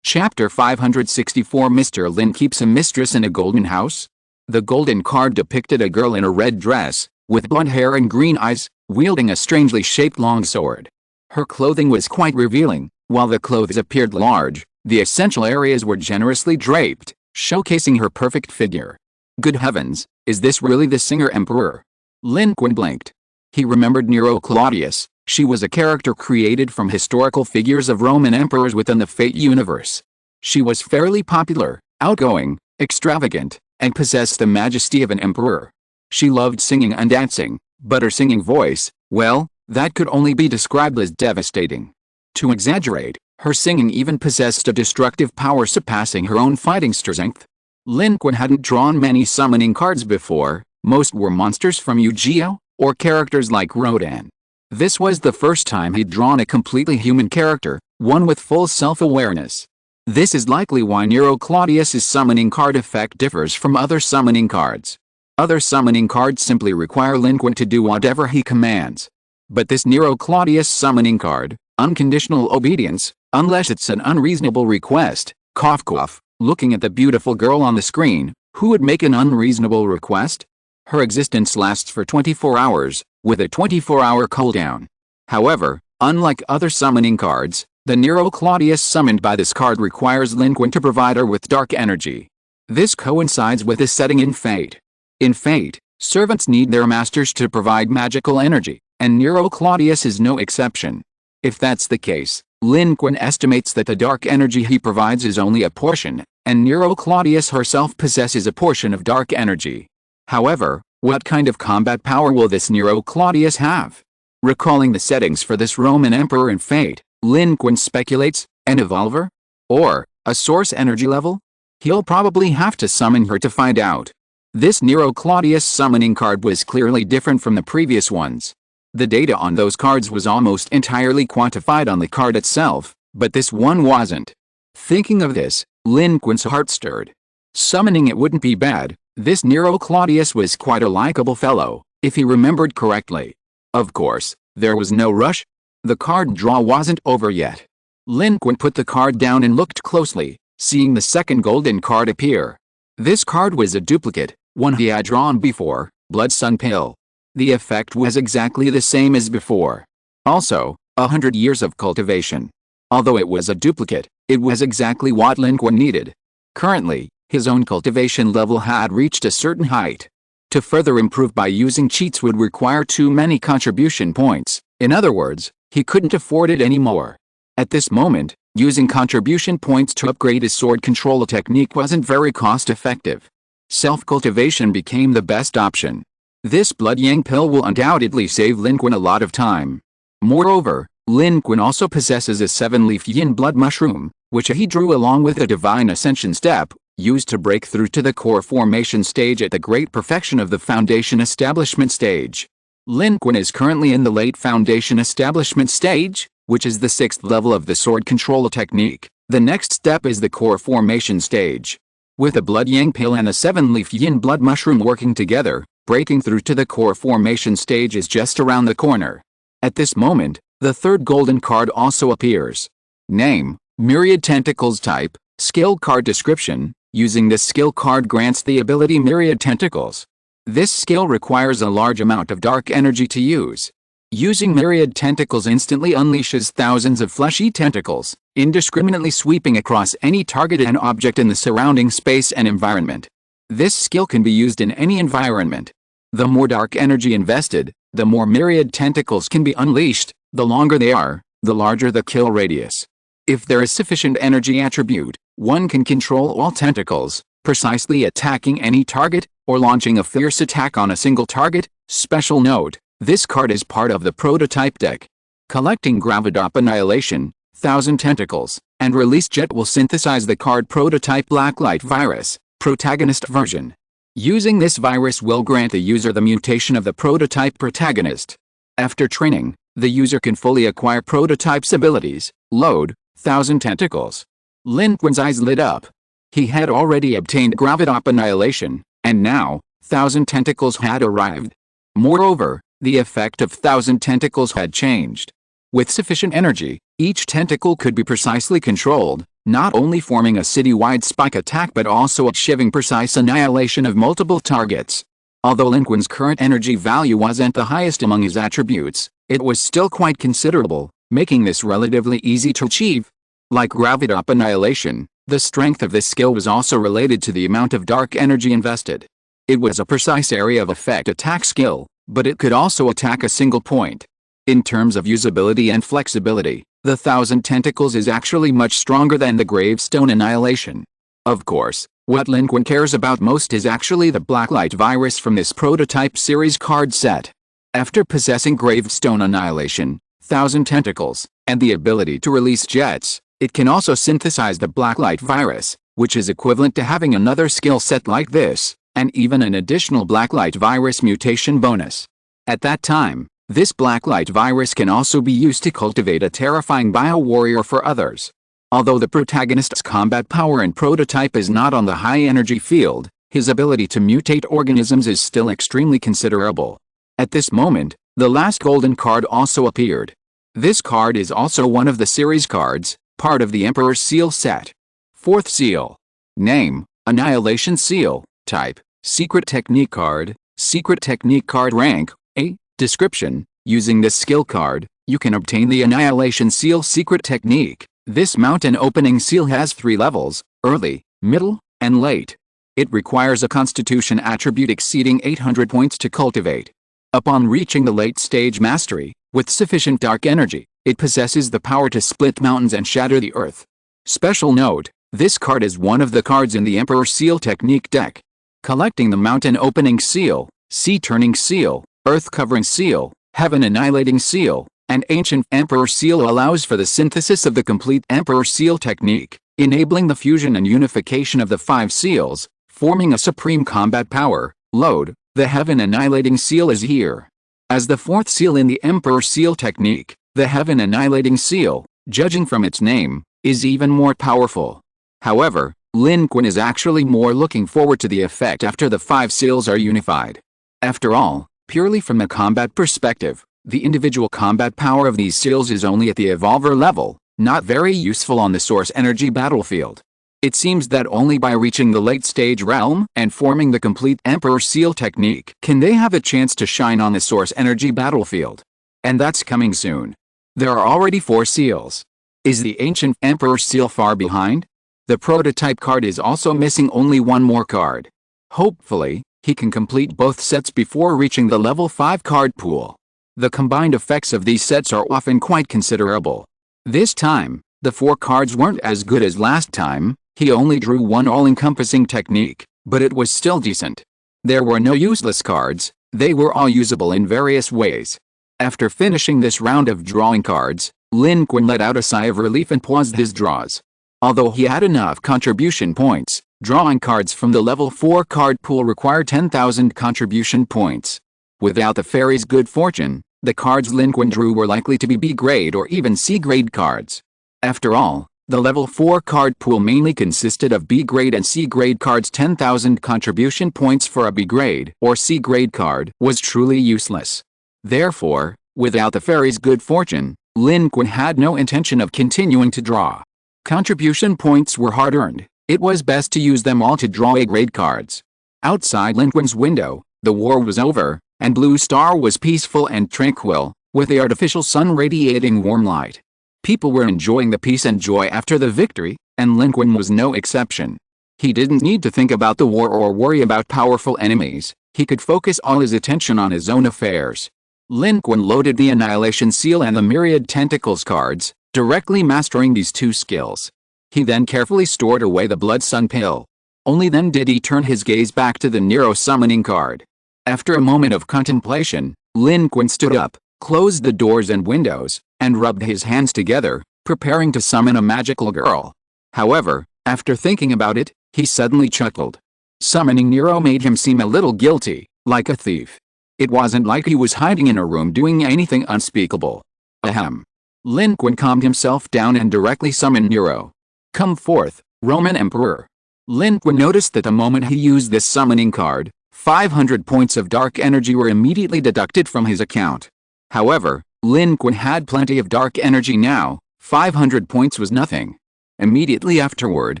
Chapter 564. Mr. Lin keeps a mistress in a golden house? The golden card depicted a girl in a red dress, with blonde hair and green eyes, wielding a strangely shaped longsword. Her clothing was quite revealing. While the clothes appeared large, the essential areas were generously draped, showcasing her perfect figure. Good heavens, is this really the singer emperor? Lin Qun blinked. He remembered Nero Claudius. She was a character created from historical figures of Roman emperors within the Fate universe. She was fairly popular, outgoing, extravagant, and possessed the majesty of an emperor. She loved singing and dancing, but her singing voice, well, that could only be described as devastating. To exaggerate, her singing even possessed a destructive power surpassing her own fighting strength. Lin Qun hadn't drawn many summoning cards before. Most were monsters from Yu-Gi-Oh! Or characters like Rodan. This was the first time he'd drawn a completely human character, one with full self-awareness. This is likely why Nero Claudius's summoning card effect differs from other summoning cards. Other summoning cards simply require Lin Qun to do whatever he commands. But this Nero Claudius summoning card, unconditional obedience, unless it's an unreasonable request, cough cough, looking at the beautiful girl on the screen, Who would make an unreasonable request? Her existence lasts for 24 hours, with a 24-hour cooldown. However, unlike other summoning cards, the Nero Claudius summoned by this card requires Lin Qun to provide her with dark energy. This coincides with a setting in Fate. In Fate, servants need their masters to provide magical energy, and Nero Claudius is no exception. If that's the case, Lin Qun estimates that the dark energy he provides is only a portion, and Nero Claudius herself possesses a portion of dark energy. However, what kind of combat power will this Nero Claudius have? Recalling the settings for this Roman emperor in Fate, Lin Qun speculates, an evolver? Or, a source energy level? He'll probably have to summon her to find out. This Nero Claudius summoning card was clearly different from the previous ones. The data on those cards was almost entirely quantified on the card itself, but this one wasn't. Thinking of this, Lin Qun's heart stirred. Summoning it wouldn't be bad. This Nero Claudius was quite a likable fellow, if he remembered correctly. Of course, there was no rush. The card draw wasn't over yet. Lin Qun put the card down and looked closely, seeing the second golden card appear. This card was a duplicate, one he had drawn before, Blood Sun Pill. The effect was exactly the same as before. Also, 100 years of cultivation. Although it was a duplicate, it was exactly what Lin Qun needed. Currently, his own cultivation level had reached a certain height. To further improve by using cheats would require too many contribution points. In other words, he couldn't afford it anymore. At this moment, using contribution points to upgrade his sword control technique wasn't very cost-effective. Self-cultivation became the best option. This Blood Yang pill will undoubtedly save Lin Qun a lot of time. Moreover, Lin Qun also possesses a 7-leaf yin blood mushroom, which he drew along with a divine ascension step, used to break through to the core formation stage at the great perfection of the foundation establishment stage. Lin Qun is currently in the late foundation establishment stage, which is the 6th level of the sword control technique. The next step is the core formation stage. With the Blood Yang pill and the 7-leaf yin blood mushroom working together, breaking through to the core formation stage is just around the corner. At this moment, the third golden card also appears. Name, Myriad Tentacles. Type, Skill card. Description, using this skill card grants the ability Myriad Tentacles. This skill requires a large amount of dark energy to use. Using Myriad Tentacles instantly unleashes thousands of fleshy tentacles, indiscriminately sweeping across any target and object in the surrounding space and environment. This skill can be used in any environment. The more dark energy invested, the more Myriad Tentacles can be unleashed. The longer they are, the larger the kill radius. If there is sufficient energy attribute, one can control all tentacles, precisely attacking any target, or launching a fierce attack on a single target. Special note, this card is part of the prototype deck. Collecting Gravidop Annihilation, 1000 Tentacles, and Release Jet will synthesize the card Prototype Blacklight Virus, Protagonist version. Using this virus will grant the user the mutation of the prototype protagonist. After training, the user can fully acquire prototype's abilities. Load, 1000 Tentacles. Lin Qun's eyes lit up. He had already obtained Gravidop Annihilation, and now, 1000 Tentacles had arrived. Moreover, the effect of 1000 Tentacles had changed. With sufficient energy, each tentacle could be precisely controlled, not only forming a city-wide spike attack but also achieving precise annihilation of multiple targets. Although Lin Qun's current energy value wasn't the highest among his attributes, it was still quite considerable, making this relatively easy to achieve. Like Gravidop Annihilation, the strength of this skill was also related to the amount of dark energy invested. It was a precise area of effect attack skill, but it could also attack a single point. In terms of usability and flexibility, the 1000 Tentacles is actually much stronger than the Gravestone Annihilation. Of course, what Lin Qun cares about most is actually the Blacklight Virus from this prototype series card set. After possessing Gravestone Annihilation, 1000 Tentacles, and the ability to release jets, it can also synthesize the Blacklight Virus, which is equivalent to having another skill set like this, and even an additional Blacklight Virus mutation bonus. At that time, this Blacklight Virus can also be used to cultivate a terrifying bio-warrior for others. Although the protagonist's combat power and prototype is not on the high energy field, his ability to mutate organisms is still extremely considerable. At this moment, the last golden card also appeared. This card is also one of the series cards, part of the Emperor's Seal set. Fourth Seal. Name, Annihilation Seal. Type: Secret Technique card. Secret Technique card rank A. Description: using this skill card, you can obtain the Annihilation Seal Secret Technique. This mountain opening seal has 3 levels: early, middle, and late. It requires a constitution attribute exceeding 800 points to cultivate. Upon reaching the late stage mastery, with sufficient dark energy, it possesses the power to split mountains and shatter the earth. Special note: this card is one of the cards in the Emperor Seal Technique deck. Collecting the Mountain Opening Seal, Sea Turning Seal, Earth Covering Seal, Heaven Annihilating Seal, and Ancient Emperor Seal allows for the synthesis of the complete Emperor Seal Technique, enabling the fusion and unification of the 5 seals, forming a supreme combat power. Load: the Heaven Annihilating Seal is here. As the 4th seal in the Emperor Seal Technique, the Heaven Annihilating Seal, judging from its name, is even more powerful. However, Lin Qun is actually more looking forward to the effect after the 5 seals are unified. After all, purely from a combat perspective, the individual combat power of these seals is only at the evolver level, not very useful on the source energy battlefield. It seems that only by reaching the late stage realm and forming the complete Emperor Seal Technique can they have a chance to shine on the source energy battlefield. And that's coming soon. There are already 4 seals. Is the Ancient Emperor Seal far behind? The prototype card is also missing only 1 more card. Hopefully, he can complete both sets before reaching the level 5 card pool. The combined effects of these sets are often quite considerable. This time, the 4 cards weren't as good as last time. He only drew 1 all-encompassing technique, but it was still decent. There were no useless cards, they were all usable in various ways. After finishing this round of drawing cards, Lin Qun let out a sigh of relief and paused his draws. Although he had enough contribution points, drawing cards from the level 4 card pool required 10,000 contribution points. Without the fairy's good fortune, the cards Lin Qun drew were likely to be B grade or even C grade cards. After all, the level 4 card pool mainly consisted of B grade and C grade cards. 10,000 contribution points for a B grade or C grade card was truly useless. Therefore, without the fairy's good fortune, Lin Qun had no intention of continuing to draw. Contribution points were hard-earned. It was best to use them all to draw A-grade cards. Outside Lin Qun's window, the war was over, and Blue Star was peaceful and tranquil, with the artificial sun radiating warm light. People were enjoying the peace and joy after the victory, and Lin Qun was no exception. He didn't need to think about the war or worry about powerful enemies. He could focus all his attention on his own affairs. Lin Qun loaded the Annihilation Seal and the Myriad Tentacles cards, directly mastering these 2 skills. He then carefully stored away the Blood Sun Pill. Only then did he turn his gaze back to the Nero Summoning card. After a moment of contemplation, Lin Qun stood up, closed the doors and windows, and rubbed his hands together, preparing to summon a magical girl. However, after thinking about it, he suddenly chuckled. Summoning Nero made him seem a little guilty, like a thief. It wasn't like he was hiding in a room doing anything unspeakable. Ahem. Lin Qun calmed himself down and directly summoned Nero. Come forth, Roman Emperor. Lin Qun noticed that the moment he used this summoning card, 500 points of dark energy were immediately deducted from his account. However, Lin Qun had plenty of dark energy now. 500 points was nothing. Immediately afterward,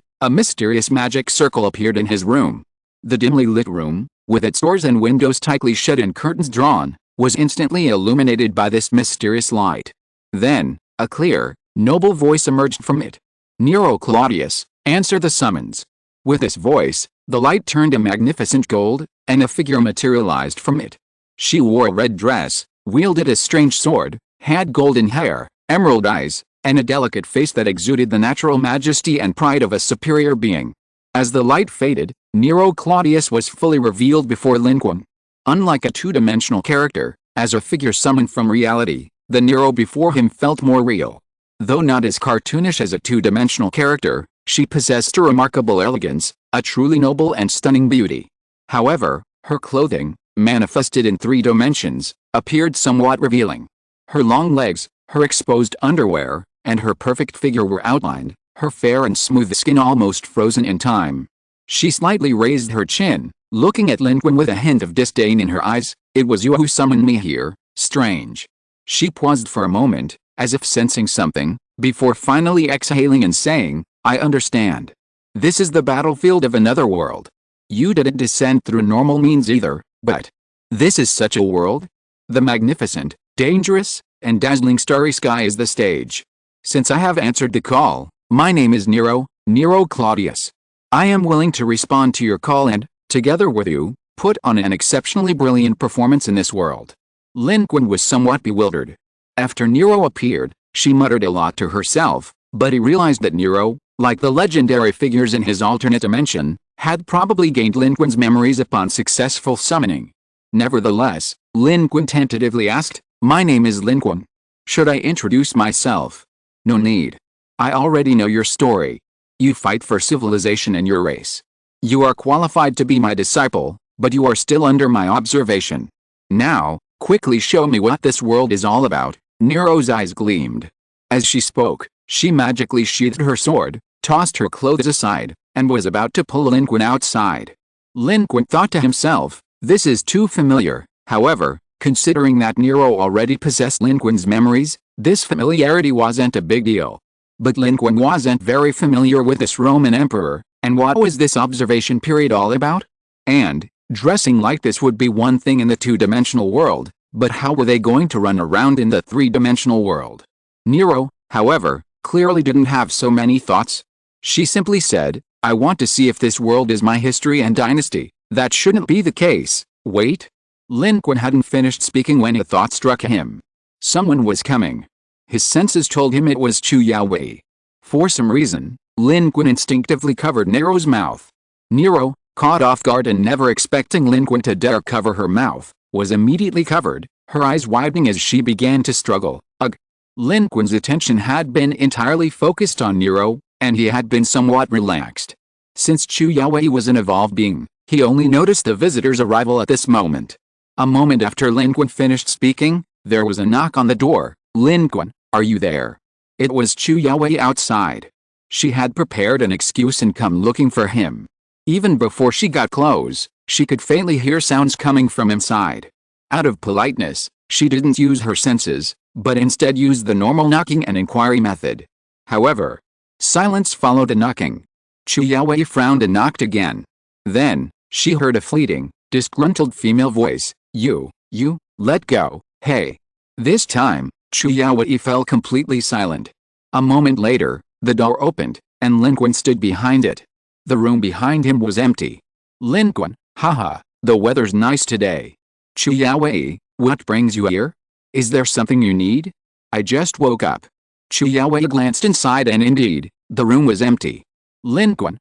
a mysterious magic circle appeared in his room. The dimly lit room, with its doors and windows tightly shut and curtains drawn, was instantly illuminated by this mysterious light. Then, a clear, noble voice emerged from it. Nero Claudius, answer the summons. With this voice, the light turned a magnificent gold, and a figure materialized from it. She wore a red dress, wielded a strange sword, had golden hair, emerald eyes, and a delicate face that exuded the natural majesty and pride of a superior being. As the light faded, Nero Claudius was fully revealed before Lin Qun. Unlike a two-dimensional character, as a figure summoned from reality, the Nero before him felt more real. Though not as cartoonish as a two-dimensional character, she possessed a remarkable elegance, a truly noble and stunning beauty. However, her clothing, manifested in 3 dimensions, appeared somewhat revealing. Her long legs, her exposed underwear, and her perfect figure were outlined, her fair and smooth skin almost frozen in time. She slightly raised her chin, looking at Lin Qun with a hint of disdain in her eyes. It was you who summoned me here, strange. She paused for a moment, as if sensing something, before finally exhaling and saying, I understand. This is the battlefield of another world. You didn't descend through normal means either, but this is such a world? The magnificent, dangerous, and dazzling starry sky is the stage. Since I have answered the call, my name is Nero Claudius. I am willing to respond to your call and, together with you, put on an exceptionally brilliant performance in this world. Lin Qun was somewhat bewildered. After Nero appeared, she muttered a lot to herself, but he realized that Nero, like the legendary figures in his alternate dimension, had probably gained Lin Qun's memories upon successful summoning. Nevertheless, Lin Qun tentatively asked, "My name is Lin Qun. Should I introduce myself?" "No need. I already know your story. You fight for civilization and your race. You are qualified to be my disciple, but you are still under my observation. Now, quickly show me what this world is all about." Nero's eyes gleamed. As she spoke, she magically sheathed her sword, tossed her clothes aside, and was about to pull Lin Qun outside. Lin Qun thought to himself, this is too familiar. However, considering that Nero already possessed Lin Qun's memories, this familiarity wasn't a big deal. But Lin Qun wasn't very familiar with this Roman emperor, and what was this observation period all about? And, dressing like this would be one thing in the two-dimensional world, but how were they going to run around in the three-dimensional world? Nero, however, clearly didn't have so many thoughts. She simply said, "I want to see if this world is my history and dynasty." That shouldn't be the case. Wait. Lin Qun hadn't finished speaking when a thought struck him. Someone was coming. His senses told him it was Chu Yaowei. For some reason, Lin Qun instinctively covered Nero's mouth. Nero, caught off guard and never expecting Lin Qun to dare cover her mouth, was immediately covered, her eyes widening as she began to struggle. Ugh. Lin Qun's attention had been entirely focused on Nero, and he had been somewhat relaxed. Since Chu Yaowei was an evolved being, he only noticed the visitor's arrival at this moment. A moment after Lin Qun finished speaking, there was a knock on the door. "Lin Qun, are you there?" It was Chu Yaowei outside. She had prepared an excuse and come looking for him. Even before she got close, she could faintly hear sounds coming from inside. Out of politeness, she didn't use her senses, but instead used the normal knocking and inquiry method. However, silence followed the knocking. Chu Yaowei frowned and knocked again. Then, she heard a fleeting, disgruntled female voice, You, let go, hey." This time, Chu Yaowei fell completely silent. A moment later, the door opened, and Lin Qun stood behind it. The room behind him was empty. "Lin Qun, haha, the weather's nice today." "Chu Yaowei, what brings you here? Is there something you need?" "I just woke up." Chu Yaowei glanced inside and indeed, the room was empty. "Lin Qun,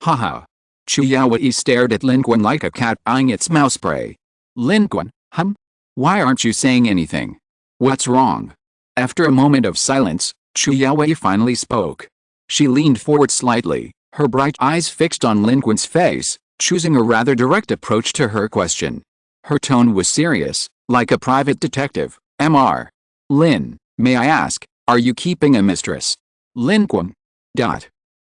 haha." Chu Yaowei stared at Lin Qun like a cat eyeing its mouse prey. "Lin Qun, why aren't you saying anything? What's wrong?" After a moment of silence, Chu Yaowei finally spoke. She leaned forward slightly, her bright eyes fixed on Lin Qun's face, choosing a rather direct approach to her question. Her tone was serious, like a private detective. "Mr. Lin, may I ask, are you keeping a mistress?" Lin Qun.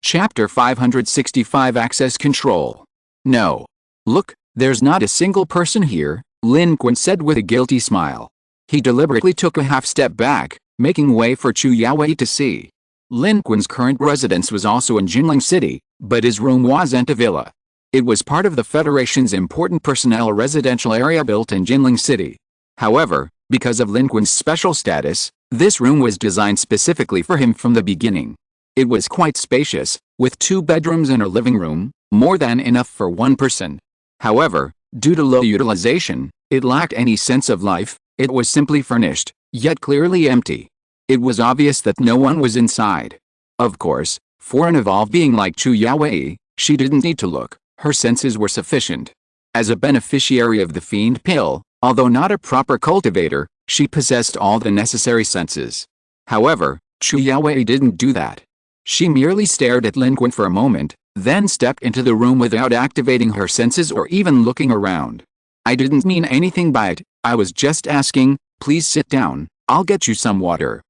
Chapter 565 Access Control. "No. Look, there's not a single person here," Lin Qun said with a guilty smile. He deliberately took a half step back, making way for Chu Yaowei to see. Lin Qun's current residence was also in Jinling City, but his room wasn't a villa. It was part of the Federation's important personnel residential area built in Jinling City. However, because of Lin Qun's special status, this room was designed specifically for him from the beginning. It was quite spacious, with 2 bedrooms and a living room, more than enough for one person. However, due to low utilization, it lacked any sense of life. It was simply furnished, yet clearly empty. It was obvious that no one was inside. Of course, for an evolved being like Chu Yaowei, she didn't need to look. Her senses were sufficient. As a beneficiary of the fiend pill, although not a proper cultivator, she possessed all the necessary senses. However, Chu Yaowei didn't do that. She merely stared at Lin Qun for a moment, then stepped into the room without activating her senses or even looking around. "I didn't mean anything by it, I was just asking, please sit down, I'll get you some water."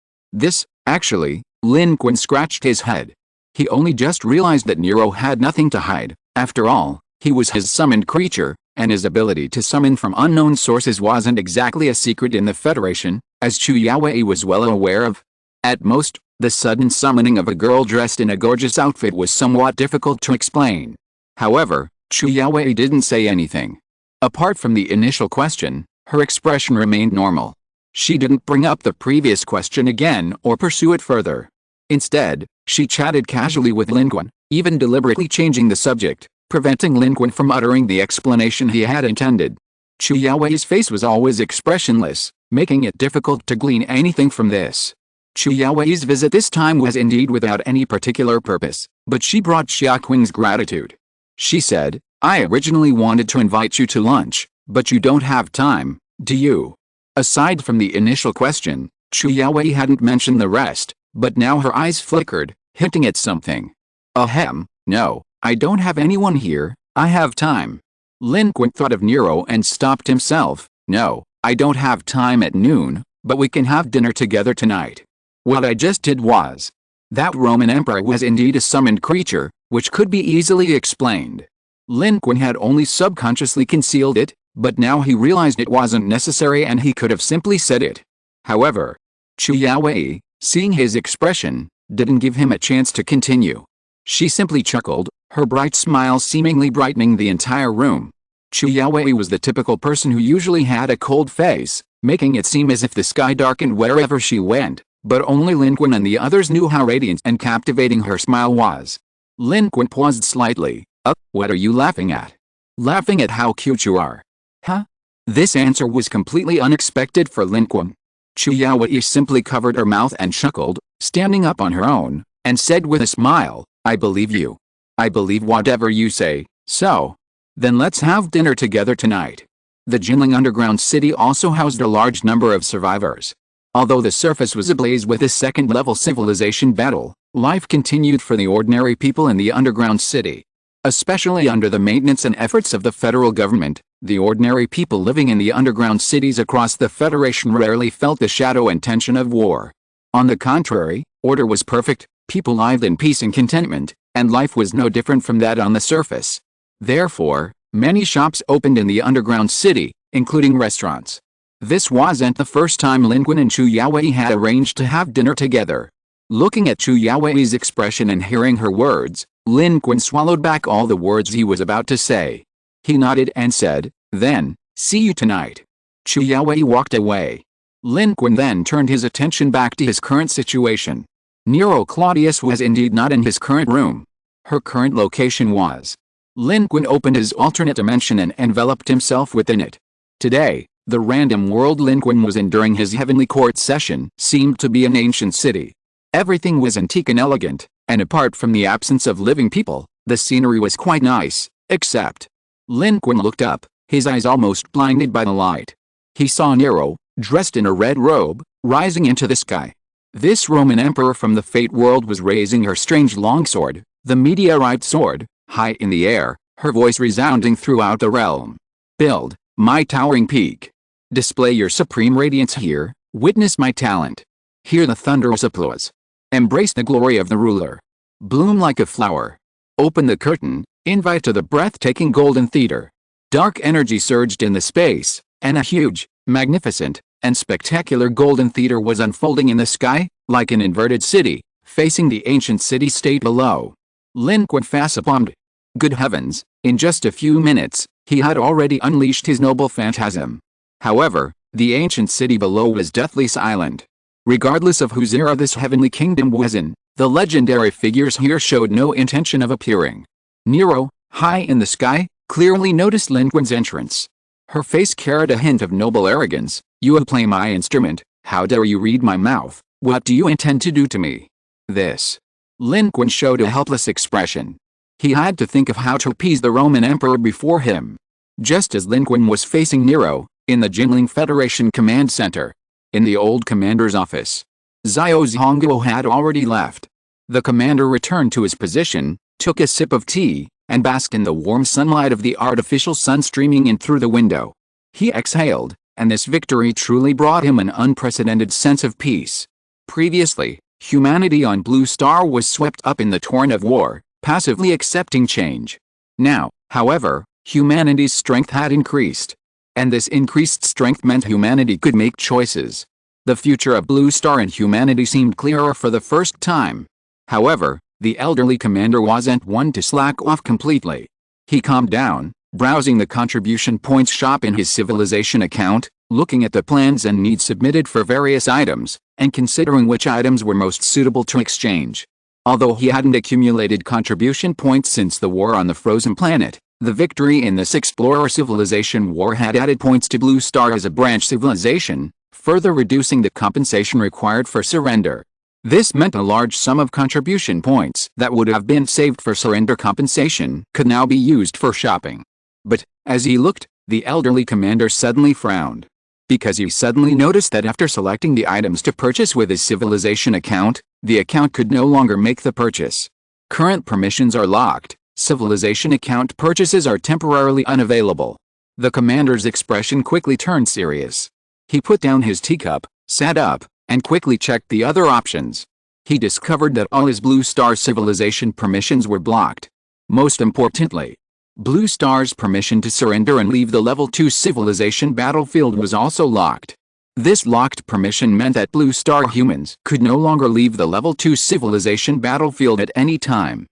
Actually, Lin Qun scratched his head. He only just realized that Nero had nothing to hide. After all, he was his summoned creature, and his ability to summon from unknown sources wasn't exactly a secret in the Federation, as Chu Yaowei was well aware of. At most, the sudden summoning of a girl dressed in a gorgeous outfit was somewhat difficult to explain. However, Chu Yaowei didn't say anything. Apart from the initial question, her expression remained normal. She didn't bring up the previous question again or pursue it further. Instead, she chatted casually with Lin Qun, even deliberately changing the subject, preventing Lin Qun from uttering the explanation he had intended. Chu Yaowei's face was always expressionless, making it difficult to glean anything from this. Chu Yaowei's visit this time was indeed without any particular purpose, but she brought Xia Qing's gratitude. She said, "I originally wanted to invite you to lunch, but you don't have time, do you?" Aside from the initial question, Chu Yaowei hadn't mentioned the rest, but now her eyes flickered, hinting at something. Ahem, no, I don't have anyone here, I have time. Lin Qun thought of Nero and stopped himself. No, I don't have time at noon, but we can have dinner together tonight. What I just did was. That Roman emperor was indeed a summoned creature, which could be easily explained. Lin Qun had only subconsciously concealed it, but now he realized it wasn't necessary and he could have simply said it. However, Chu Yaowei, seeing his expression, didn't give him a chance to continue. She simply chuckled, her bright smile seemingly brightening the entire room. Chu Yaowei was the typical person who usually had a cold face, making it seem as if the sky darkened wherever she went, but only Lin Qun and the others knew how radiant and captivating her smile was. Lin Qun paused slightly. What are you laughing at? Laughing at how cute you are. Huh? This answer was completely unexpected for Lin Qun. Chu Yaowei simply covered her mouth and chuckled, standing up on her own, and said with a smile, I believe you. I believe whatever you say, so. Then let's have dinner together tonight. The Jinling underground city also housed a large number of survivors. Although the surface was ablaze with a second-level civilization battle, life continued for the ordinary people in the underground city. Especially under the maintenance and efforts of the federal government, the ordinary people living in the underground cities across the Federation rarely felt the shadow and tension of war. On the contrary, order was perfect, people lived in peace and contentment, and life was no different from that on the surface. Therefore, many shops opened in the underground city, including restaurants. This wasn't the first time Lin Qun and Chu Yaowei had arranged to have dinner together. Looking at Chu Yaowei's expression and hearing her words, Lin Qun swallowed back all the words he was about to say. He nodded and said, then, see you tonight. Chu Yaowei walked away. Lin Qun then turned his attention back to his current situation. Nero Claudius was indeed not in his current room. Her current location was. Lin Qun opened his alternate dimension and enveloped himself within it. Today, the random world Lin Qun was in during his heavenly court session seemed to be an ancient city. Everything was antique and elegant, and apart from the absence of living people, the scenery was quite nice, except. Lin Qun looked up, his eyes almost blinded by the light. He saw Nero, dressed in a red robe, rising into the sky. This Roman emperor from the Fate world was raising her strange longsword, the meteorite sword, high in the air, her voice resounding throughout the realm. Build, my towering peak. Display your supreme radiance here, witness my talent. Hear the thunderous applause. Embrace the glory of the ruler. Bloom like a flower. Open the curtain, invite to the breathtaking golden theater. Dark energy surged in the space, and a huge, magnificent, and spectacular golden theater was unfolding in the sky, like an inverted city, facing the ancient city-state below. Lin Qun facepalmed. Good heavens, in just a few minutes, he had already unleashed his noble phantasm. However, the ancient city below was deathly silent. Regardless of whose era this heavenly kingdom was in, the legendary figures here showed no intention of appearing. Nero, high in the sky, clearly noticed Lin Qun's entrance. Her face carried a hint of noble arrogance. You play my instrument, how dare you read my mouth, what do you intend to do to me? This. Lin Qun showed a helpless expression. He had to think of how to appease the Roman emperor before him. Just as Lin Qun was facing Nero, in the Jinling Federation Command Center. In the old commander's office. Xiao Zhongguo had already left. The commander returned to his position, took a sip of tea, and basked in the warm sunlight of the artificial sun streaming in through the window. He exhaled, and this victory truly brought him an unprecedented sense of peace. Previously, humanity on Blue Star was swept up in the torrent of war, passively accepting change. Now, however, humanity's strength had increased. And this increased strength meant humanity could make choices. The future of Blue Star and humanity seemed clearer for the first time. However, the elderly commander wasn't one to slack off completely. He calmed down, browsing the contribution points shop in his civilization account, looking at the plans and needs submitted for various items, and considering which items were most suitable to exchange. Although he hadn't accumulated contribution points since the war on the frozen planet, the victory in this Explorer Civilization war had added points to Blue Star as a branch civilization, further reducing the compensation required for surrender. This meant a large sum of contribution points that would have been saved for surrender compensation could now be used for shopping. But, as he looked, the elderly commander suddenly frowned. Because he suddenly noticed that after selecting the items to purchase with his civilization account, the account could no longer make the purchase. Current permissions are locked. Civilization account purchases are temporarily unavailable. The commander's expression quickly turned serious. He put down his teacup, sat up, and quickly checked the other options. He discovered that all his Blue Star civilization permissions were blocked. Most importantly, Blue Star's permission to surrender and leave the level 2 civilization battlefield was also locked. This locked permission meant that Blue Star humans could no longer leave the level 2 civilization battlefield at any time.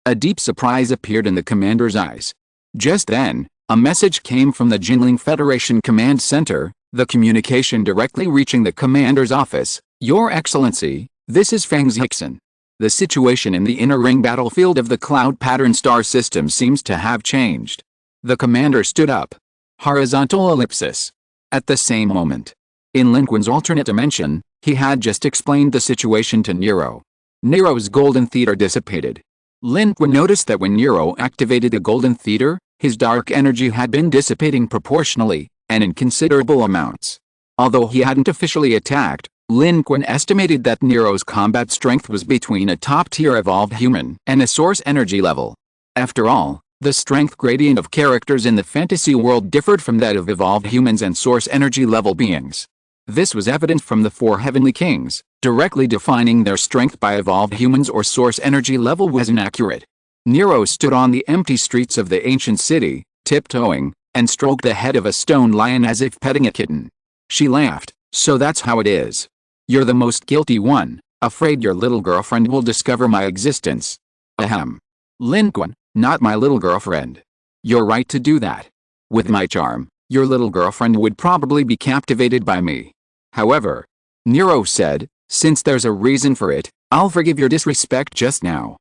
A deep surprise appeared in the commander's eyes. Just then, a message came from the Jinling Federation Command Center, the communication directly reaching the commander's office. Your Excellency, this is Feng Zixin. The situation in the inner ring battlefield of the Cloud Pattern Star System seems to have changed. The commander stood up. Horizontal ellipsis. At the same moment, in Lin Qun's alternate dimension, he had just explained the situation to Nero. Nero's golden theater dissipated. Lin Qun noticed that when Nero activated the golden theater, his dark energy had been dissipating proportionally, and in considerable amounts. Although he hadn't officially attacked, Lin Qun estimated that Nero's combat strength was between a top-tier evolved human and a source energy level. After all, the strength gradient of characters in the fantasy world differed from that of evolved humans and source energy level beings. This was evident from the 4 heavenly kings. Directly defining their strength by evolved humans or source energy level was inaccurate. Nero stood on the empty streets of the ancient city, tiptoeing, and stroked the head of a stone lion as if petting a kitten. She laughed. So that's how it is. You're the most guilty one, afraid your little girlfriend will discover my existence. Ahem. Lin Qun, not my little girlfriend. You're right to do that. With my charm, your little girlfriend would probably be captivated by me. However, Nero said, since there's a reason for it, I'll forgive your disrespect just now.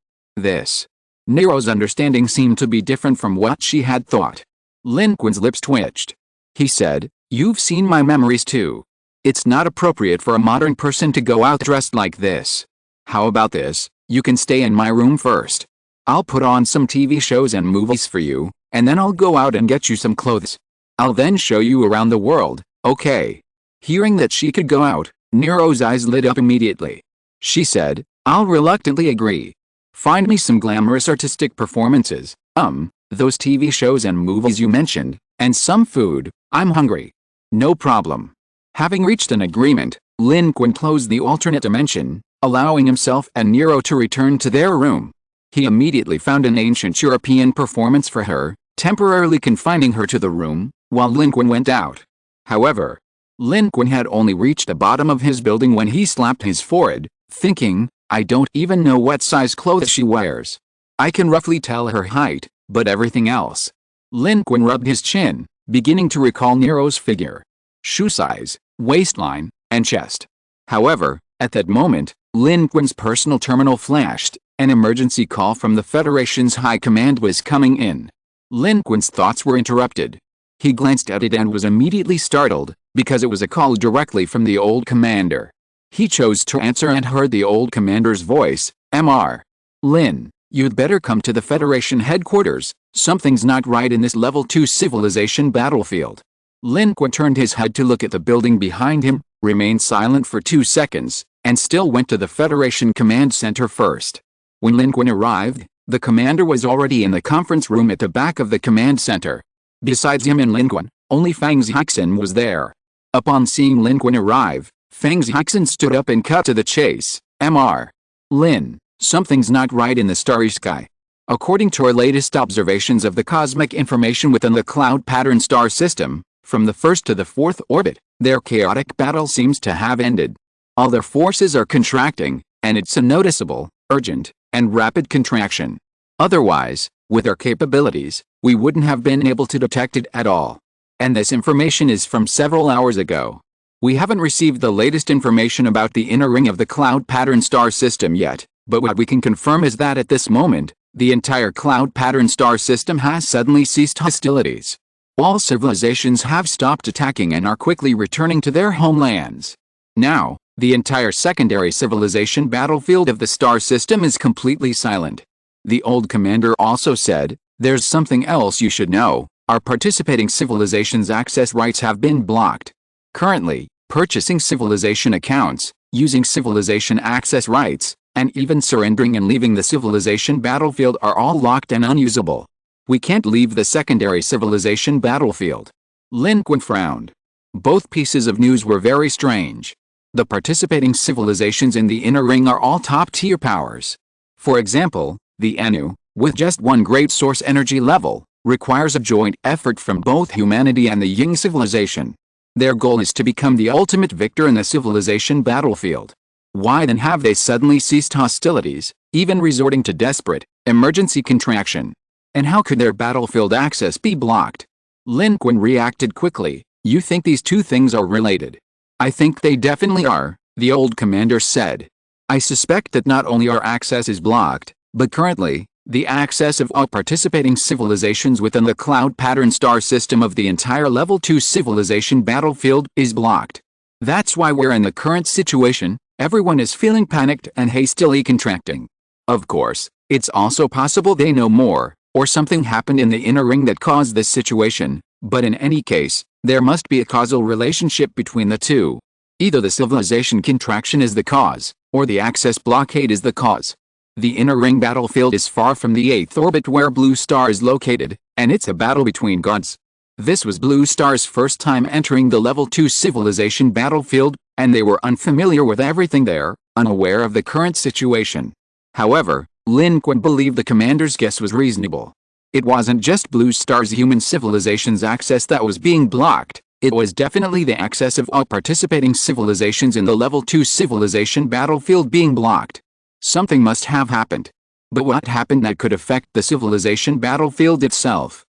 Nero's understanding seemed to be different from what she had thought. Lin Qun's lips twitched. He said, you've seen my memories too. It's not appropriate for a modern person to go out dressed like this. How about this, you can stay in my room first. I'll put on some TV shows and movies for you, and then I'll go out and get you some clothes. I'll then show you around the world, okay? Hearing that she could go out, Nero's eyes lit up immediately. She said, I'll reluctantly agree. Find me some glamorous artistic performances, those TV shows and movies you mentioned, and some food. I'm hungry. No problem. Having reached an agreement, Lin Qun closed the alternate dimension, allowing himself and Nero to return to their room. He immediately found an ancient European performance for her, temporarily confining her to the room, while Lin Qun went out. However, Lin Qun had only reached the bottom of his building when he slapped his forehead, thinking, I don't even know what size clothes she wears. I can roughly tell her height, but everything else. Lin Qun rubbed his chin, beginning to recall Nero's figure, shoe size, waistline, and chest. However, at that moment, Lin Qun's personal terminal flashed. An emergency call from the Federation's High Command was coming in. Lin Qun's thoughts were interrupted. He glanced at it and was immediately startled, because it was a call directly from the old commander. He chose to answer and heard the old commander's voice, Mr. Lin, you'd better come to the Federation headquarters. Something's not right in this level 2 civilization battlefield. Lin Qun turned his head to look at the building behind him, remained silent for 2 seconds, and still went to the Federation Command Center first. When Lin Qun arrived, the commander was already in the conference room at the back of the command center. Besides him and Lin Qun, only Feng Zixin was there. Upon seeing Lin Qun arrive, Feng Zixin stood up and cut to the chase. Mr. Lin, something's not right in the starry sky. According to our latest observations of the cosmic information within the Cloud Pattern Star System, from the 1st to the 4th orbit, their chaotic battle seems to have ended. All their forces are contracting, and it's a noticeable, urgent, and rapid contraction. Otherwise, With our capabilities, we wouldn't have been able to detect it at all. And this information is from several hours ago. We haven't received the latest information about the inner ring of the cloud pattern star system yet, but what we can confirm is that at this moment, the entire cloud pattern star system has suddenly ceased hostilities. All civilizations have stopped attacking and are quickly returning to their homelands. Now, the entire secondary civilization battlefield of the star system is completely silent. The old commander also said, "There's something else you should know. Our participating civilizations' access rights have been blocked. Currently, purchasing civilization accounts, using civilization access rights, and even surrendering and leaving the civilization battlefield are all locked and unusable. We can't leave the secondary civilization battlefield." Lin Qun frowned. Both pieces of news were very strange. The participating civilizations in the inner ring are all top-tier powers. For example, the Anu, with just one great source energy level, requires a joint effort from both humanity and the Ying civilization. Their goal is to become the ultimate victor in the civilization battlefield. Why then have they suddenly ceased hostilities, even resorting to desperate, emergency contraction? And how could their battlefield access be blocked? Lin Qun reacted quickly. "You think these two things are related?" "I think they definitely are," the old commander said. "I suspect that not only our access is blocked, but currently, the access of all participating civilizations within the cloud pattern star system of the entire level 2 civilization battlefield is blocked. That's why we're in the current situation. Everyone is feeling panicked and hastily contracting. Of course, it's also possible they know more, or something happened in the inner ring that caused this situation, but in any case, there must be a causal relationship between the two. Either the civilization contraction is the cause, or the access blockade is the cause. The inner ring battlefield is far from the 8th orbit where Blue Star is located, and it's a battle between gods. This was Blue Star's first time entering the level 2 civilization battlefield, and they were unfamiliar with everything there, unaware of the current situation. However, Lin Qun believed the commander's guess was reasonable. It wasn't just Blue Star's human civilization's access that was being blocked, it was definitely the access of all participating civilizations in the level 2 civilization battlefield being blocked. Something must have happened. But what happened that could affect the civilization battlefield itself?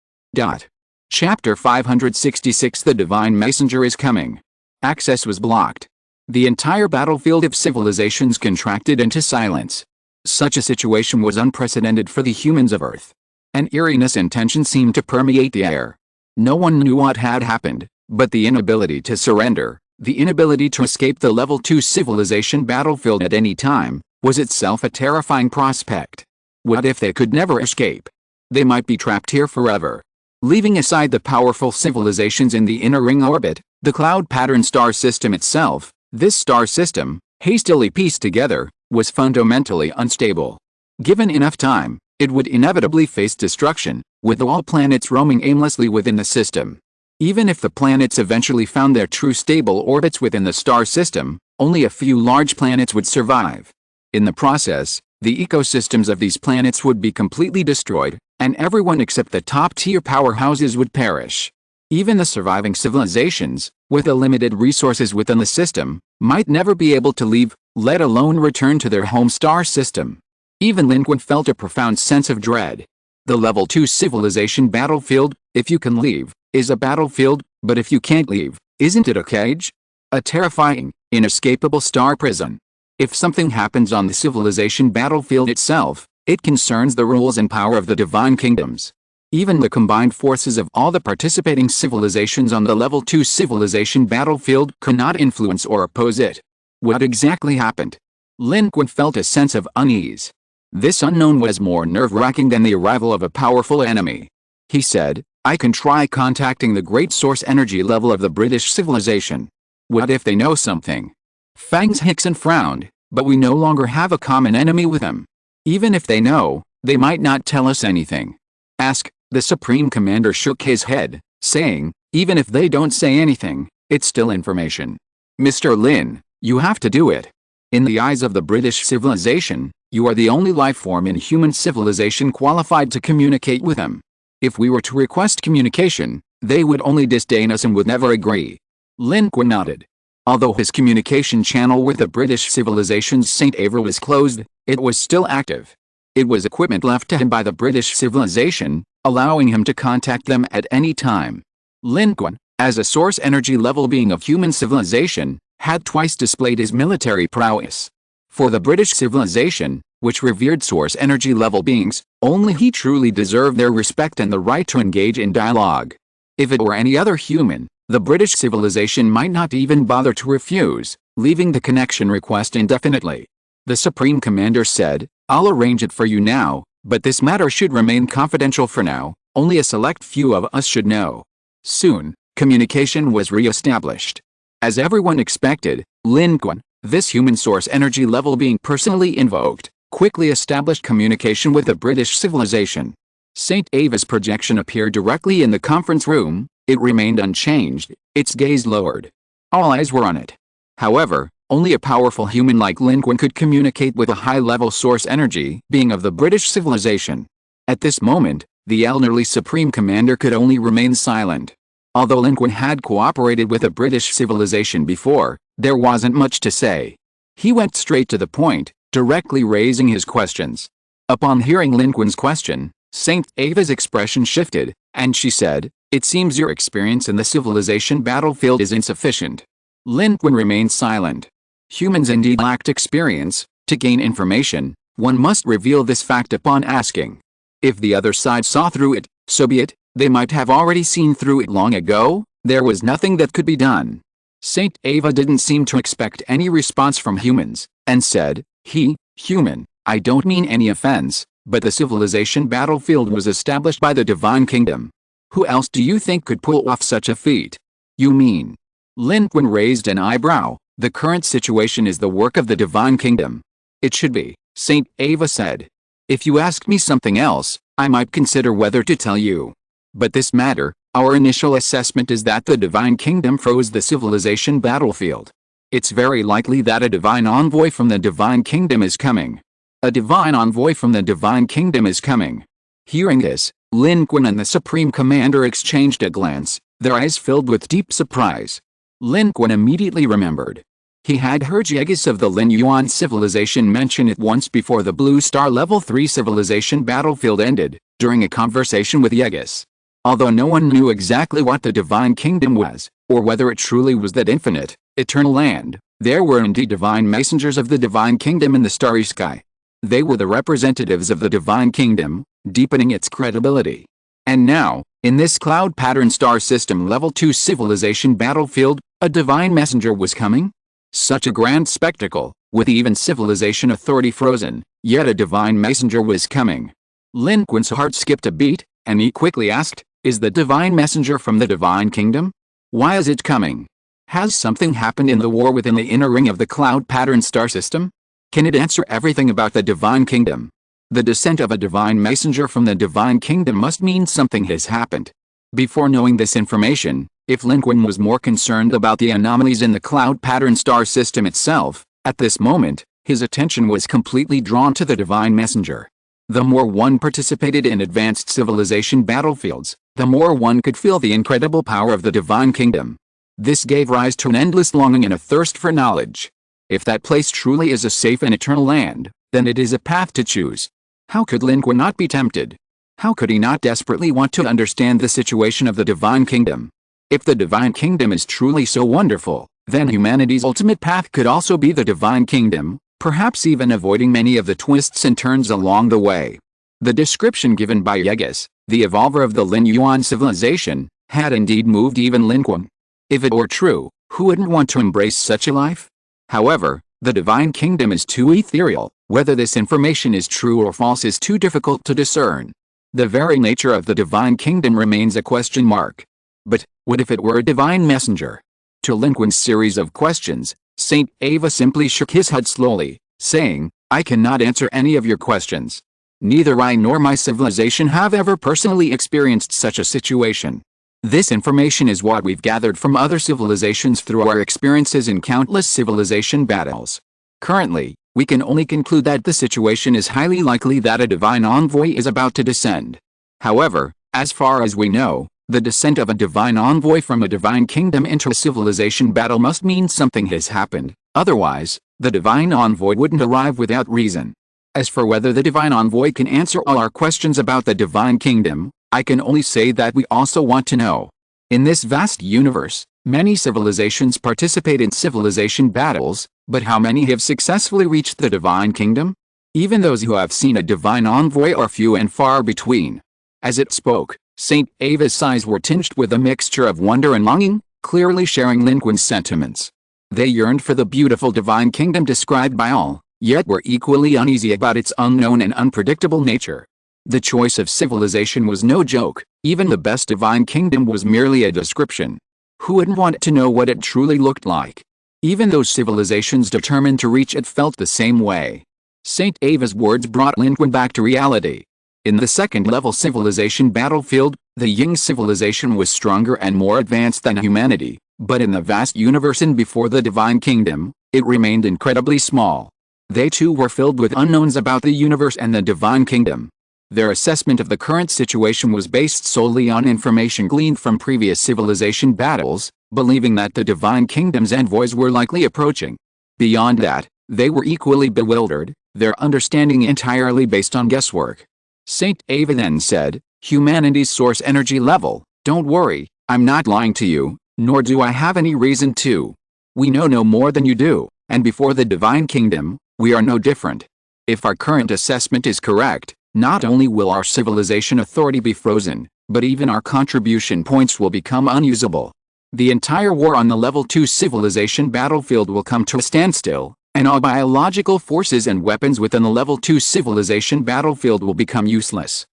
Chapter 566 The Divine Messenger is coming. Access was blocked. The entire battlefield of civilizations contracted into silence. Such a situation was unprecedented for the humans of Earth. An eeriness and tension seemed to permeate the air. No one knew what had happened, but the inability to surrender, the inability to escape the level 2 civilization battlefield at any time, was itself a terrifying prospect. What if they could never escape? They might be trapped here forever. Leaving aside the powerful civilizations in the inner ring orbit, the cloud pattern star system itself, this star system, hastily pieced together, was fundamentally unstable. Given enough time, it would inevitably face destruction, with all planets roaming aimlessly within the system. Even if the planets eventually found their true stable orbits within the star system, only a few large planets would survive. In the process, the ecosystems of these planets would be completely destroyed, and everyone except the top-tier powerhouses would perish. Even the surviving civilizations, with the limited resources within the system, might never be able to leave, let alone return to their home star system. Even Lin Qun felt a profound sense of dread. The level 2 civilization battlefield, if you can leave, is a battlefield, but if you can't leave, isn't it a cage? A terrifying, inescapable star prison. If something happens on the civilization battlefield itself, it concerns the rules and power of the divine kingdoms. Even the combined forces of all the participating civilizations on the level 2 civilization battlefield could not influence or oppose it. What exactly happened? Lin Qun felt a sense of unease. This unknown was more nerve-wracking than the arrival of a powerful enemy. He said, "I can try contacting the great source energy level of the British civilization. What if they know something?" Fangs Hickson frowned, "But we no longer have a common enemy with them. Even if they know, they might not tell us anything." "Ask." The Supreme Commander shook his head, saying, "Even if they don't say anything, it's still information. Mr. Lin, you have to do it. In the eyes of the British civilization, you are the only life form in human civilization qualified to communicate with them. If we were to request communication, they would only disdain us and would never agree." Lin Qun nodded. Although his communication channel with the British civilization's St. Ava was closed, it was still active. It was equipment left to him by the British civilization, allowing him to contact them at any time. Lin Qun, as a source energy level being of human civilization, had twice displayed his military prowess. For the British civilization, which revered source energy level beings, only he truly deserved their respect and the right to engage in dialogue. If it were any other human, the British civilization might not even bother to refuse, leaving the connection request indefinitely. The Supreme Commander said, "I'll arrange it for you now, but this matter should remain confidential for now, only a select few of us should know." Soon, communication was re-established. As everyone expected, Lin Qun, this human source energy level being personally invoked, quickly established communication with the British civilization. St. Ava's projection appeared directly in the conference room. It remained unchanged, its gaze lowered. All eyes were on it. However, only a powerful human like Lin Qun could communicate with a high-level source energy being of the British civilization. At this moment, the elderly Supreme Commander could only remain silent. Although Lin Qun had cooperated with the British civilization before, there wasn't much to say. He went straight to the point, directly raising his questions. Upon hearing Lin Qun's question, St. Ava's expression shifted, and she said, "It seems your experience in the civilization battlefield is insufficient." Lin Qun remained silent. Humans indeed lacked experience. To gain information, one must reveal this fact upon asking. If the other side saw through it, so be it. They might have already seen through it long ago. There was nothing that could be done. St. Ava didn't seem to expect any response from humans, and said, "Human, I don't mean any offense, but the civilization battlefield was established by the Divine Kingdom. Who else do you think could pull off such a feat?" "You mean?" Lin Qun raised an eyebrow. "The current situation is the work of the Divine Kingdom." "It should be," St. Ava said. "If you asked me something else, I might consider whether to tell you. But this matter, our initial assessment is that the Divine Kingdom froze the civilization battlefield. It's very likely that a divine envoy from the Divine Kingdom is coming. A divine envoy from the Divine Kingdom is coming." Hearing this, Lin Qun and the Supreme Commander exchanged a glance, their eyes filled with deep surprise. Lin Qun immediately remembered. He had heard Yeagis of the Lin Yuan civilization mention it once before the Blue Star Level 3 civilization battlefield ended, during a conversation with Yeagis. Although no one knew exactly what the Divine Kingdom was, or whether it truly was that infinite, eternal land, there were indeed divine messengers of the Divine Kingdom in the starry sky. They were the representatives of the Divine Kingdom, deepening its credibility. And now, in this cloud pattern star system level 2 civilization battlefield, a divine messenger was coming? Such a grand spectacle, with even civilization authority frozen, yet a divine messenger was coming. Lin Qun's heart skipped a beat, and he quickly asked, "Is the divine messenger from the Divine Kingdom? Why is it coming? Has something happened in the war within the inner ring of the cloud pattern star system? Can it answer everything about the Divine Kingdom? The descent of a divine messenger from the Divine Kingdom must mean something has happened." Before knowing this information, if Lin Qun was more concerned about the anomalies in the cloud pattern star system itself, at this moment, his attention was completely drawn to the divine messenger. The more one participated in advanced civilization battlefields, the more one could feel the incredible power of the Divine Kingdom. This gave rise to an endless longing and a thirst for knowledge. If that place truly is a safe and eternal land, then it is a path to choose. How could Lin Qun not be tempted? How could he not desperately want to understand the situation of the Divine Kingdom? If the Divine Kingdom is truly so wonderful, then humanity's ultimate path could also be the Divine Kingdom, perhaps even avoiding many of the twists and turns along the way. The description given by Yeagis, the evolver of the Lin Yuan civilization, had indeed moved even Lin Qun. If it were true, who wouldn't want to embrace such a life? However, the Divine Kingdom is too ethereal. Whether this information is true or false is too difficult to discern. The very nature of the Divine Kingdom remains a question mark. But, what if it were a divine messenger? To Lin Qun's series of questions, St. Ava simply shook his head slowly, saying, "I cannot answer any of your questions. Neither I nor my civilization have ever personally experienced such a situation. This information is what we've gathered from other civilizations through our experiences in countless civilization battles. Currently, we can only conclude that the situation is highly likely that a divine envoy is about to descend. However, as far as we know, the descent of a divine envoy from a divine kingdom into a civilization battle must mean something has happened. Otherwise, the divine envoy wouldn't arrive without reason. As for whether the Divine Envoy can answer all our questions about the Divine Kingdom, I can only say that we also want to know. In this vast universe, many civilizations participate in civilization battles, but how many have successfully reached the Divine Kingdom? Even those who have seen a Divine Envoy are few and far between. As it spoke, Saint Ava's eyes were tinged with a mixture of wonder and longing, clearly sharing Lin Qun's sentiments. They yearned for the beautiful Divine Kingdom described by all, yet were equally uneasy about its unknown and unpredictable nature. The choice of civilization was no joke, even the best Divine Kingdom was merely a description. Who wouldn't want to know what it truly looked like? Even those civilizations determined to reach it felt the same way. Saint Ava's words brought Lin Qun back to reality. In the second-level civilization battlefield, the Ying civilization was stronger and more advanced than humanity, but in the vast universe and before the Divine Kingdom, it remained incredibly small. They too were filled with unknowns about the universe and the Divine Kingdom. Their assessment of the current situation was based solely on information gleaned from previous civilization battles, believing that the Divine Kingdom's envoys were likely approaching. Beyond that, they were equally bewildered, their understanding entirely based on guesswork. Saint Ava then said, "Humanity's source energy level, don't worry, I'm not lying to you, nor do I have any reason to. We know no more than you do, and before the Divine Kingdom, we are no different. If our current assessment is correct, not only will our civilization authority be frozen, but even our contribution points will become unusable. The entire war on the level 2 civilization battlefield will come to a standstill, and all biological forces and weapons within the level 2 civilization battlefield will become useless.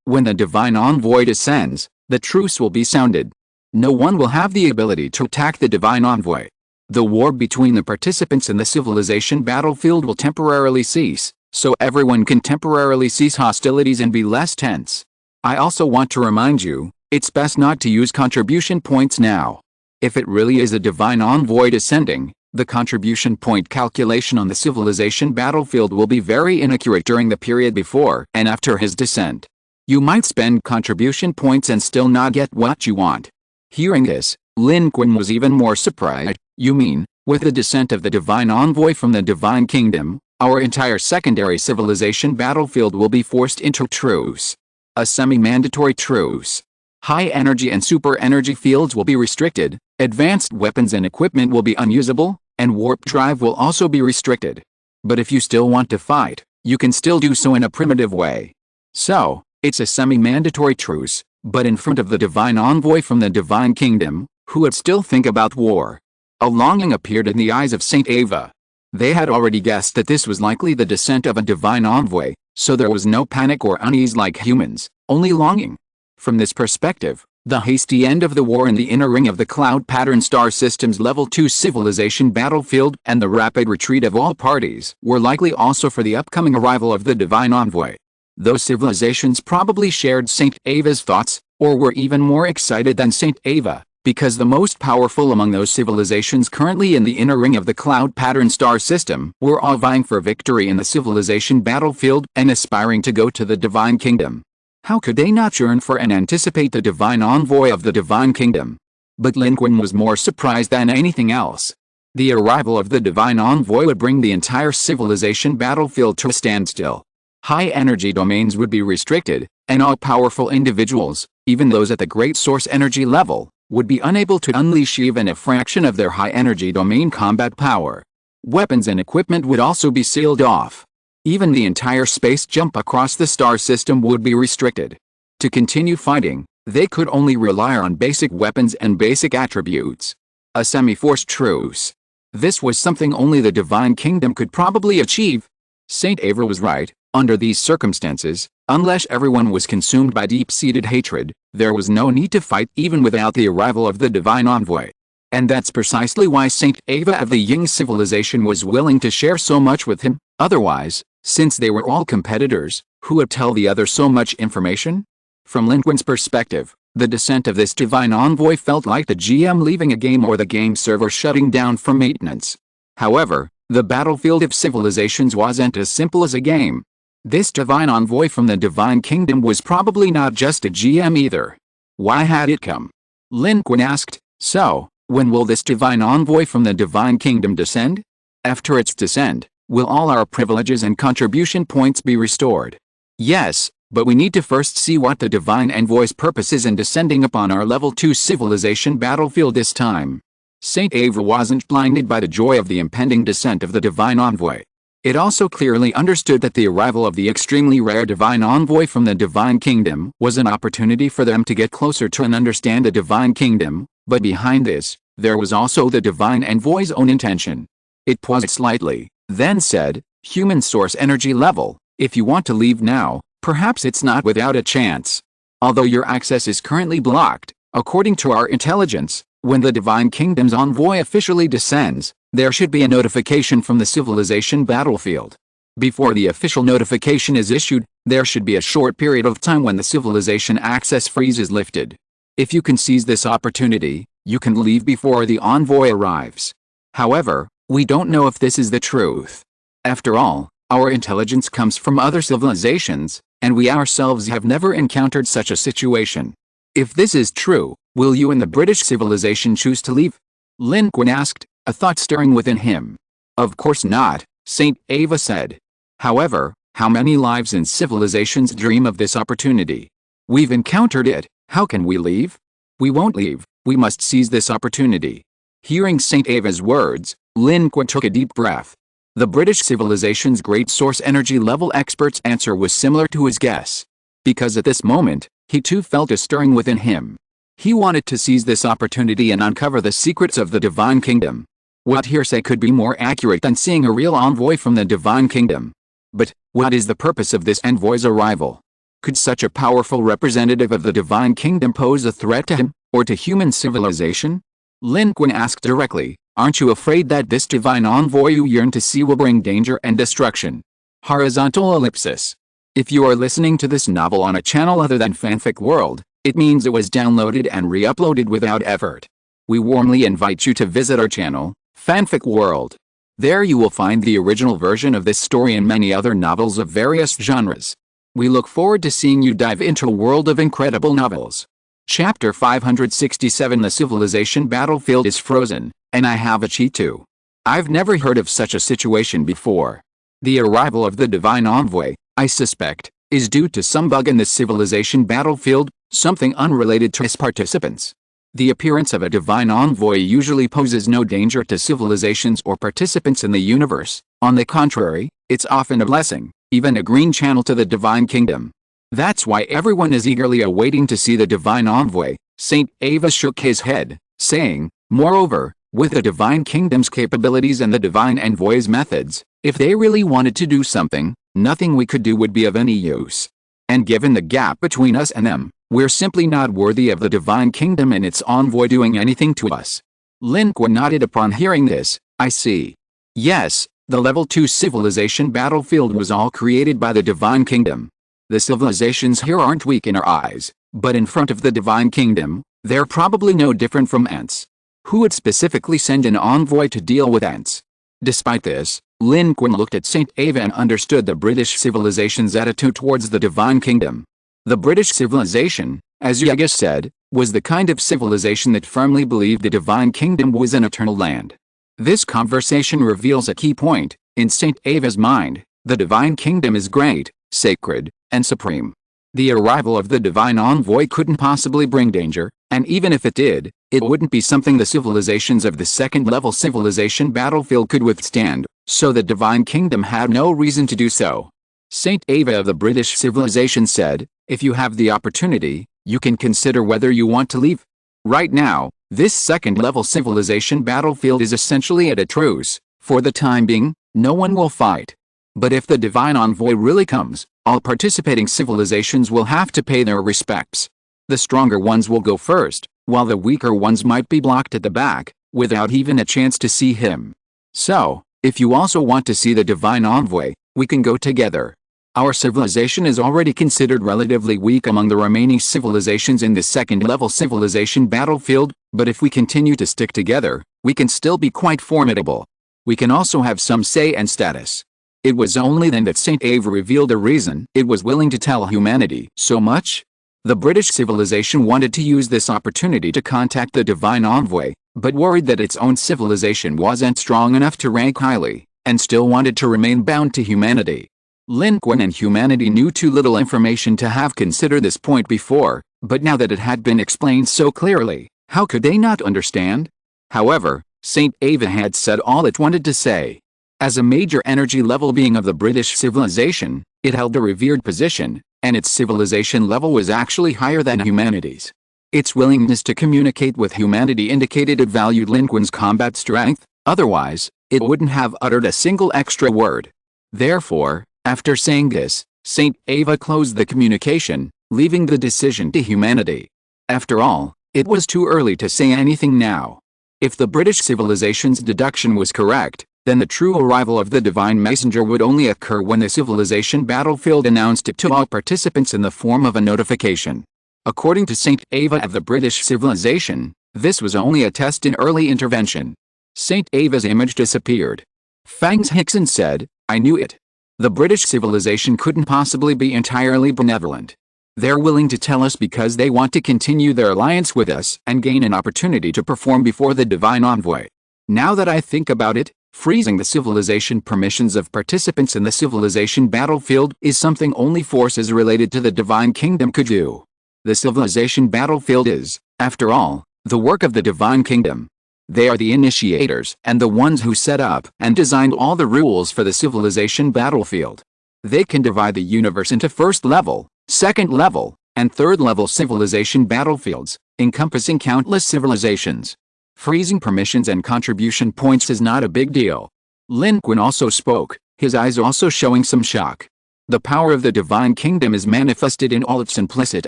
When the Divine Envoy descends, the truce will be sounded. No one will have the ability to attack the Divine Envoy. The war between the participants in the civilization battlefield will temporarily cease, so everyone can temporarily cease hostilities and be less tense. I also want to remind you, it's best not to use contribution points now. If it really is a Divine Envoy descending, the contribution point calculation on the civilization battlefield will be very inaccurate during the period before and after his descent. You might spend contribution points and still not get what you want." Hearing this, Lin Qun was even more surprised. "You mean, with the descent of the Divine Envoy from the Divine Kingdom, our entire secondary civilization battlefield will be forced into truce? A semi-mandatory truce. High energy and super energy fields will be restricted, advanced weapons and equipment will be unusable, and warp drive will also be restricted. But if you still want to fight, you can still do so in a primitive way. So, it's a semi-mandatory truce, but in front of the Divine Envoy from the Divine Kingdom, who would still think about war." A longing appeared in the eyes of Saint Ava. They had already guessed that this was likely the descent of a Divine Envoy, so there was no panic or unease like humans, only longing. From this perspective, the hasty end of the war in the inner ring of the Cloud Pattern Star System's Level 2 civilization battlefield and the rapid retreat of all parties were likely also for the upcoming arrival of the Divine Envoy. Those civilizations probably shared Saint Ava's thoughts, or were even more excited than Saint Ava, because the most powerful among those civilizations currently in the inner ring of the Cloud Pattern Star System were all vying for victory in the civilization battlefield and aspiring to go to the Divine Kingdom. How could they not yearn for and anticipate the Divine Envoy of the Divine Kingdom? But Lin Qun was more surprised than anything else. The arrival of the Divine Envoy would bring the entire civilization battlefield to a standstill. High energy domains would be restricted, and all powerful individuals, even those at the great source energy level, would be unable to unleash even a fraction of their high energy domain combat power. Weapons and equipment would also be sealed off. Even the entire space jump across the star system would be restricted. To continue fighting, they could only rely on basic weapons and basic attributes. A semi-forced truce. This was something only the Divine Kingdom could probably achieve. Saint Ava was right. Under these circumstances, unless everyone was consumed by deep-seated hatred, there was no need to fight even without the arrival of the Divine Envoy. And that's precisely why Saint Ava of the Ying civilization was willing to share so much with him. Otherwise, since they were all competitors, who would tell the other so much information? From Lin Qun's perspective, the descent of this Divine Envoy felt like the GM leaving a game or the game server shutting down for maintenance. However, the battlefield of civilizations wasn't as simple as a game. This Divine Envoy from the Divine Kingdom was probably not just a GM either. Why had it come? Lin Qun asked. So, when will this Divine Envoy from the Divine Kingdom descend? After its descent, Will all our privileges and contribution points be restored? Yes, but we need to first see what the Divine Envoy's purpose is in descending upon our Level 2 civilization battlefield this time. Saint Ava wasn't blinded by the joy of the impending descent of the Divine Envoy. It also clearly understood that the arrival of the extremely rare Divine Envoy from the Divine Kingdom was an opportunity for them to get closer to and understand the Divine Kingdom, but behind this, there was also the Divine Envoy's own intention. It paused slightly, then said, "Human source energy level, if you want to leave now, perhaps it's not without a chance. Although your access is currently blocked, according to our intelligence, when the Divine Kingdom's envoy officially descends, there should be a notification from the civilization battlefield. Before the official notification is issued, there should be a short period of time when the civilization access freeze is lifted. If you can seize this opportunity, you can leave before the envoy arrives. However, we don't know if this is the truth. After all, our intelligence comes from other civilizations, and we ourselves have never encountered such a situation. If this is true, will you and the British civilization choose to leave?" Lin Qun asked, a thought stirring within him. "Of course not," Saint Ava said. "However, how many lives and civilizations dream of this opportunity? We've encountered it, how can we leave? We won't leave, we must seize this opportunity." Hearing Saint Ava's words, Lin Qun took a deep breath. The British civilization's great source energy level expert's answer was similar to his guess. Because at this moment, he too felt a stirring within him. He wanted to seize this opportunity and uncover the secrets of the Divine Kingdom. What hearsay could be more accurate than seeing a real envoy from the Divine Kingdom? But, what is the purpose of this envoy's arrival? Could such a powerful representative of the Divine Kingdom pose a threat to him, or to human civilization? Lin Qun asked directly, "Aren't you afraid that this Divine Envoy you yearn to see will bring danger and destruction?" Horizontal ellipsis. If you are listening to this novel on a channel other than Fanfic World, it means it was downloaded and re-uploaded without effort. We warmly invite you to visit our channel, Fanfic World. There you will find the original version of this story and many other novels of various genres. We look forward to seeing you dive into a world of incredible novels. Chapter 567 The civilization battlefield is frozen, and I have a cheat too. I've never heard of such a situation before. The arrival of the Divine Envoy, I suspect, is due to some bug in the civilization battlefield, something unrelated to its participants. The appearance of a Divine Envoy usually poses no danger to civilizations or participants in the universe. On the contrary, it's often a blessing, even a green channel to the Divine Kingdom. That's why everyone is eagerly awaiting to see the Divine Envoy. Saint Ava shook his head, saying, "Moreover, with the Divine Kingdom's capabilities and the Divine Envoy's methods, if they really wanted to do something, nothing we could do would be of any use. And given the gap between us and them, we're simply not worthy of the Divine Kingdom and its envoy doing anything to us." Lin Qun nodded upon hearing this. "I see. Yes, the Level 2 civilization battlefield was all created by the Divine Kingdom. The civilizations here aren't weak in our eyes, but in front of the Divine Kingdom, they're probably no different from ants. Who would specifically send an envoy to deal with ants?" Despite this, Lin Qun looked at Saint Ava and understood the British civilization's attitude towards the Divine Kingdom. The British civilization, as Yaga said, was the kind of civilization that firmly believed the Divine Kingdom was an eternal land. This conversation reveals a key point. In Saint Ava's mind, the Divine Kingdom is great, sacred, and supreme. The arrival of the Divine Envoy couldn't possibly bring danger, and even if it did, it wouldn't be something the civilizations of the second-level civilization battlefield could withstand, so the Divine Kingdom had no reason to do so. Saint Ava of the British civilization said, "If you have the opportunity, you can consider whether you want to leave. Right now, this second-level civilization battlefield is essentially at a truce. For the time being, no one will fight. But if the Divine Envoy really comes, all participating civilizations will have to pay their respects. The stronger ones will go first, while the weaker ones might be blocked at the back, without even a chance to see him. So, if you also want to see the Divine Envoy, we can go together. Our civilization is already considered relatively weak among the remaining civilizations in the second-level civilization battlefield, but if we continue to stick together, we can still be quite formidable. We can also have some say and status." It was only then that Saint Ava revealed a reason it was willing to tell humanity so much. The British civilization wanted to use this opportunity to contact the Divine Envoy, but worried that its own civilization wasn't strong enough to rank highly, and still wanted to remain bound to humanity. Lin Qun and humanity knew too little information to have considered this point before, but now that it had been explained so clearly, how could they not understand? However, Saint Ava had said all it wanted to say. As a major energy level being of the British civilization, it held a revered position, and its civilization level was actually higher than humanity's. Its willingness to communicate with humanity indicated it valued Lin Qun's combat strength, otherwise, it wouldn't have uttered a single extra word. Therefore, after saying this, Saint Ava closed the communication, leaving the decision to humanity. After all, it was too early to say anything now. If the British civilization's deduction was correct, then the true arrival of the Divine Messenger would only occur when the civilization battlefield announced it to all participants in the form of a notification. According to Saint Ava of the British civilization, this was only a test in early intervention. Saint Ava's image disappeared. Fangs Hickson said, "I knew it. The British civilization couldn't possibly be entirely benevolent. They're willing to tell us because they want to continue their alliance with us and gain an opportunity to perform before the Divine Envoy. Now that I think about it, freezing the civilization permissions of participants in the civilization battlefield is something only forces related to the Divine Kingdom could do. The civilization battlefield is, after all, the work of the Divine Kingdom. They are the initiators and the ones who set up and designed all the rules for the civilization battlefield. They can divide the universe into first level, second level, and third level civilization battlefields, encompassing countless civilizations. Freezing permissions and contribution points is not a big deal." Lin Qun also spoke, his eyes also showing some shock. The power of the Divine Kingdom is manifested in all its implicit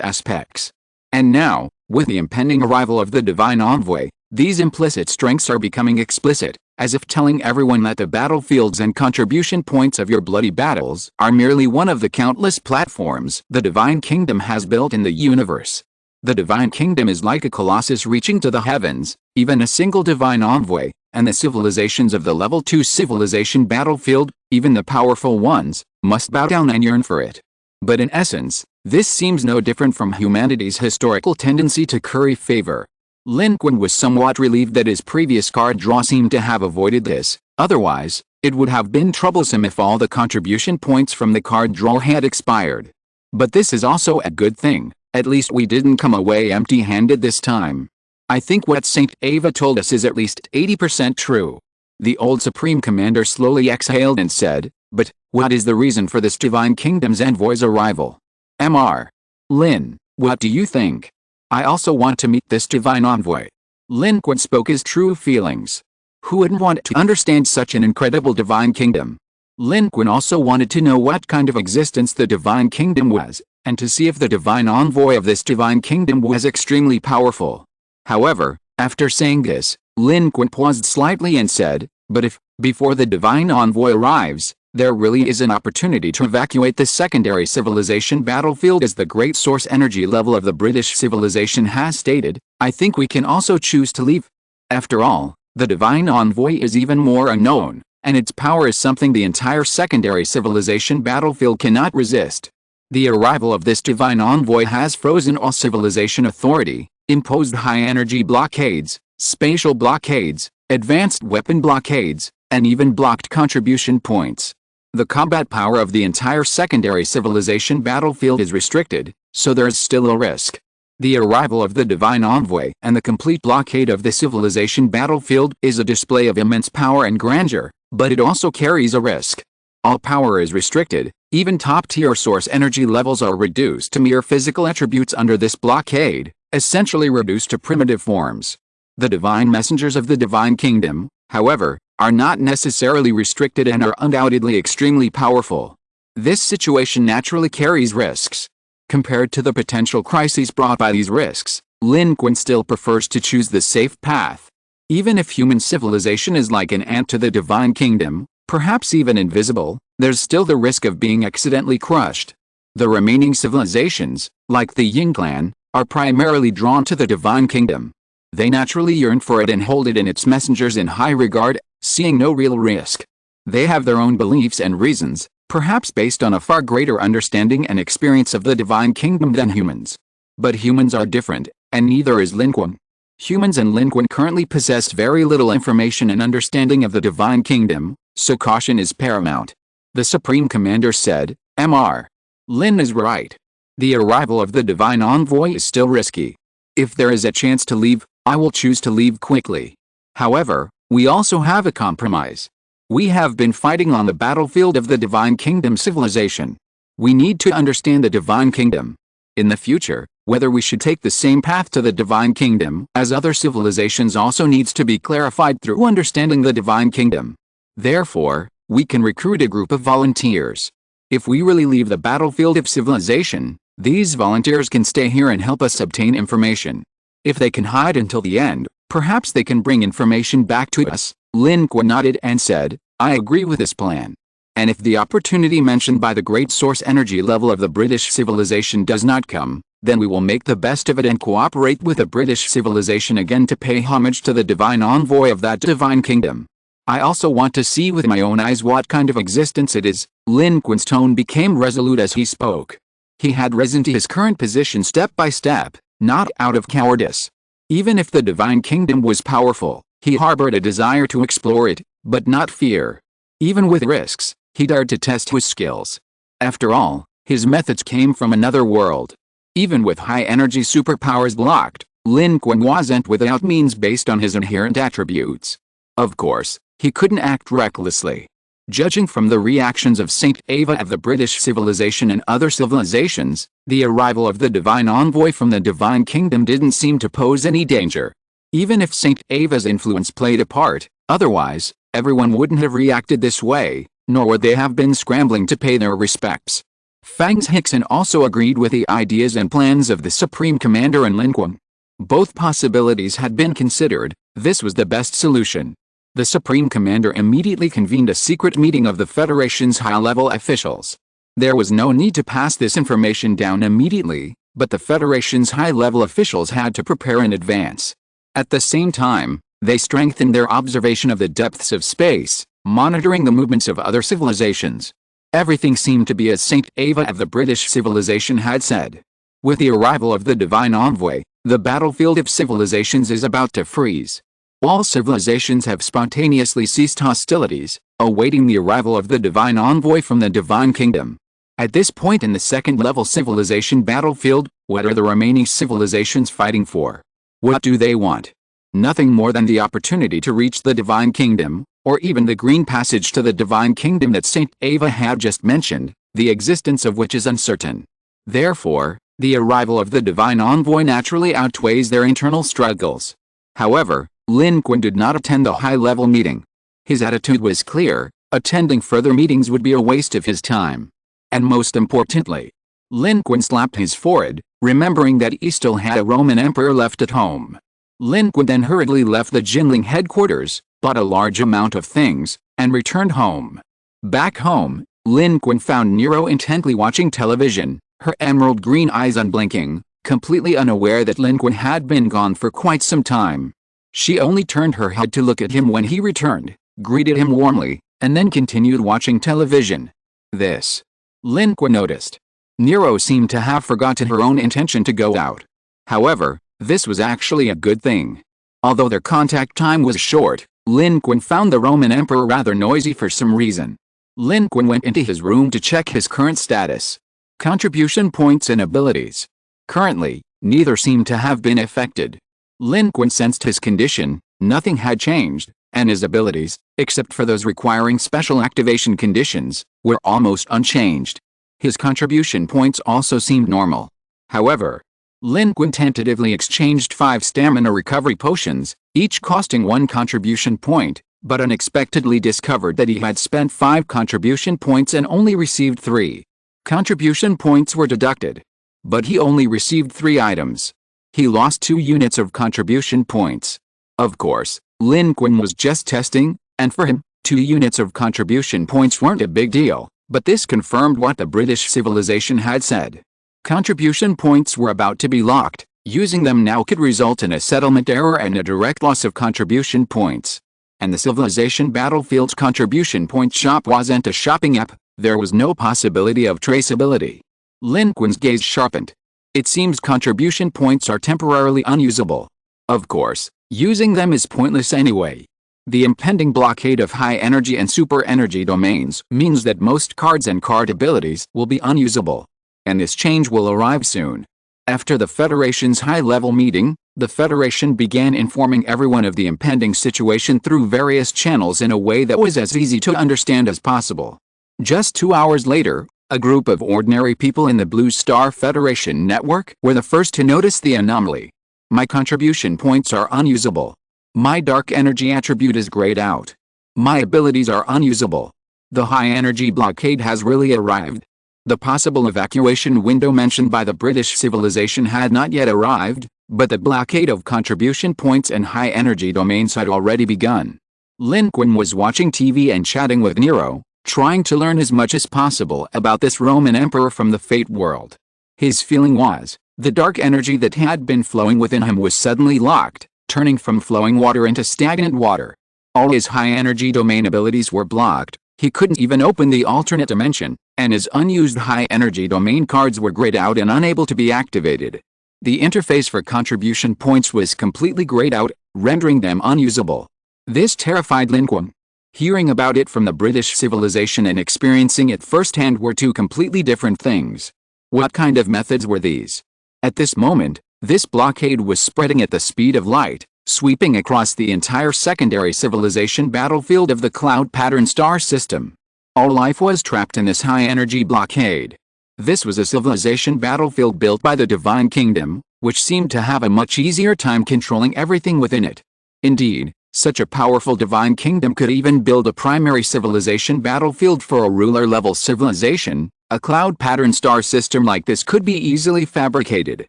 aspects. And now, with the impending arrival of the Divine Envoy, these implicit strengths are becoming explicit, as if telling everyone that the battlefields and contribution points of your bloody battles are merely one of the countless platforms the Divine Kingdom has built in the universe. The Divine Kingdom is like a colossus reaching to the heavens. Even a single Divine Envoy, and the civilizations of the Level 2 civilization battlefield, even the powerful ones, must bow down and yearn for it. But in essence, this seems no different from humanity's historical tendency to curry favor. Lin Qun was somewhat relieved that his previous card draw seemed to have avoided this, otherwise, it would have been troublesome if all the contribution points from the card draw had expired. But this is also a good thing, at least we didn't come away empty-handed this time. I think what Saint Ava told us is at least 80% true. The old Supreme Commander slowly exhaled and said, "But, what is the reason for this Divine Kingdom's envoy's arrival? Mr. Lin, what do you think? I also want to meet this Divine Envoy." Lin Qun spoke his true feelings. Who wouldn't want to understand such an incredible Divine Kingdom? Lin Qun also wanted to know what kind of existence the Divine Kingdom was, and to see if the Divine Envoy of this Divine Kingdom was extremely powerful. However, after saying this, Lin Qun paused slightly and said, "But if, before the Divine Envoy arrives, there really is an opportunity to evacuate the secondary civilization battlefield as the great source energy level of the British civilization has stated, I think we can also choose to leave. After all, the Divine Envoy is even more unknown, and its power is something the entire secondary civilization battlefield cannot resist. The arrival of this Divine Envoy has frozen all civilization authority, imposed high-energy blockades, spatial blockades, advanced weapon blockades, and even blocked contribution points. The combat power of the entire secondary civilization battlefield is restricted, so there is still a risk. The arrival of the Divine Envoy and the complete blockade of the civilization battlefield is a display of immense power and grandeur, but it also carries a risk. All power is restricted, even top-tier source energy levels are reduced to mere physical attributes under this blockade, essentially reduced to primitive forms. The divine messengers of the Divine Kingdom, however, are not necessarily restricted and are undoubtedly extremely powerful. This situation naturally carries risks. Compared to the potential crises brought by these risks, Lin Qun still prefers to choose the safe path. Even if human civilization is like an ant to the Divine Kingdom, perhaps even invisible, there's still the risk of being accidentally crushed. The remaining civilizations, like the Ying clan, are primarily drawn to the Divine Kingdom. They naturally yearn for it and hold it and its messengers in high regard, seeing no real risk. They have their own beliefs and reasons, perhaps based on a far greater understanding and experience of the Divine Kingdom than humans. But humans are different, and neither is Lin Qun. Humans and Lin Qun currently possess very little information and understanding of the Divine Kingdom, So caution is paramount. The Supreme Commander said, Mr. Lin is right. The arrival of the Divine Envoy is still risky. If there is a chance to leave, I will choose to leave quickly. However, we also have a compromise. We have been fighting on the battlefield of the Divine Kingdom civilization. We need to understand the Divine Kingdom. In the future, whether we should take the same path to the Divine Kingdom as other civilizations also needs to be clarified through understanding the Divine Kingdom. Therefore, we can recruit a group of volunteers. If we really leave the battlefield of civilization, these volunteers can stay here and help us obtain information. If they can hide until the end, perhaps they can bring information back to us. Lin Qun nodded and said, I agree with this plan. And if the opportunity mentioned by the great source energy level of the British civilization does not come, then we will make the best of it and cooperate with the British civilization again to pay homage to the divine envoy of that divine kingdom. I also want to see with my own eyes what kind of existence it is. Lin Qun's tone became resolute as he spoke. He had risen to his current position step by step, not out of cowardice. Even if the divine kingdom was powerful, he harbored a desire to explore it, but not fear. Even with risks, he dared to test his skills. After all, his methods came from another world. Even with high-energy superpowers blocked, Lin Qun wasn't without means based on his inherent attributes. Of course, he couldn't act recklessly. Judging from the reactions of Saint Ava of the British civilization and other civilizations, the arrival of the divine envoy from the divine kingdom didn't seem to pose any danger. Even if Saint Ava's influence played a part, otherwise, everyone wouldn't have reacted this way, nor would they have been scrambling to pay their respects. Fangs Hickson also agreed with the ideas and plans of the Supreme Commander and Lin Qun. Both possibilities had been considered. This was the best solution. The Supreme Commander immediately convened a secret meeting of the Federation's high-level officials. There was no need to pass this information down immediately, but the Federation's high-level officials had to prepare in advance. At the same time, they strengthened their observation of the depths of space, monitoring the movements of other civilizations. Everything seemed to be as Saint Ava of the British civilization had said. With the arrival of the divine envoy, the battlefield of civilizations is about to freeze. All civilizations have spontaneously ceased hostilities, awaiting the arrival of the divine envoy from the divine kingdom. At this point in the second-level civilization battlefield, what are the remaining civilizations fighting for? What do they want? Nothing more than the opportunity to reach the divine kingdom, or even the green passage to the divine kingdom that Saint Ava had just mentioned, the existence of which is uncertain. Therefore, the arrival of the divine envoy naturally outweighs their internal struggles. However, Lin Qun did not attend the high-level meeting. His attitude was clear: attending further meetings would be a waste of his time. And most importantly, Lin Qun slapped his forehead, remembering that he still had a Roman emperor left at home. Lin Qun then hurriedly left the Jinling headquarters, bought a large amount of things, and returned home. Back home, Lin Qun found Nero intently watching television, her emerald green eyes unblinking, completely unaware that Lin Qun had been gone for quite some time. She only turned her head to look at him when he returned, greeted him warmly, and then continued watching television. This, Lin Qun noticed. Nero seemed to have forgotten her own intention to go out. However, this was actually a good thing. Although their contact time was short, Lin Qun found the Roman emperor rather noisy for some reason. Lin Qun went into his room to check his current status. Contribution points and abilities. Currently, neither seemed to have been affected. Lin Qun sensed his condition, nothing had changed, and his abilities, except for those requiring special activation conditions, were almost unchanged. His contribution points also seemed normal. However, Lin Qun tentatively exchanged 5 stamina recovery potions, each costing 1 contribution point, but unexpectedly discovered that he had spent 5 contribution points and only received 3. Contribution points were deducted, but he only received 3 items. He lost 2 units of contribution points. Of course, Lin Qun was just testing, and for him, 2 units of contribution points weren't a big deal, but this confirmed what the British civilization had said. Contribution points were about to be locked. Using them now could result in a settlement error and a direct loss of contribution points. And the civilization battlefield's contribution point shop wasn't a shopping app. There was no possibility of traceability. Lin Qun's gaze sharpened. It seems contribution points are temporarily unusable. Of course, using them is pointless anyway. The impending blockade of high energy and super energy domains means that most cards and card abilities will be unusable. And this change will arrive soon. After the Federation's high-level meeting, the Federation began informing everyone of the impending situation through various channels in a way that was as easy to understand as possible. Just 2 hours later, a group of ordinary people in the Blue Star Federation network were the first to notice the anomaly. My contribution points are unusable. My dark energy attribute is grayed out. My abilities are unusable. The high energy blockade has really arrived. The possible evacuation window mentioned by the British civilization had not yet arrived, but the blockade of contribution points and high energy domains had already begun. Lin Qun was watching TV and chatting with Nero, trying to learn as much as possible about this Roman emperor from the Fate world. His feeling was, the dark energy that had been flowing within him was suddenly locked, turning from flowing water into stagnant water. All his high-energy domain abilities were blocked, he couldn't even open the alternate dimension, and his unused high-energy domain cards were grayed out and unable to be activated. The interface for contribution points was completely grayed out, rendering them unusable. This terrified Lin Qun. Hearing about it from the British civilization and experiencing it firsthand were two completely different things. What kind of methods were these? At this moment, this blockade was spreading at the speed of light, sweeping across the entire secondary civilization battlefield of the cloud pattern star system. All life was trapped in this high-energy blockade. This was a civilization battlefield built by the Divine Kingdom, which seemed to have a much easier time controlling everything within it. Indeed, such a powerful Divine Kingdom could even build a primary civilization battlefield for a ruler-level civilization. A cloud pattern star system like this could be easily fabricated.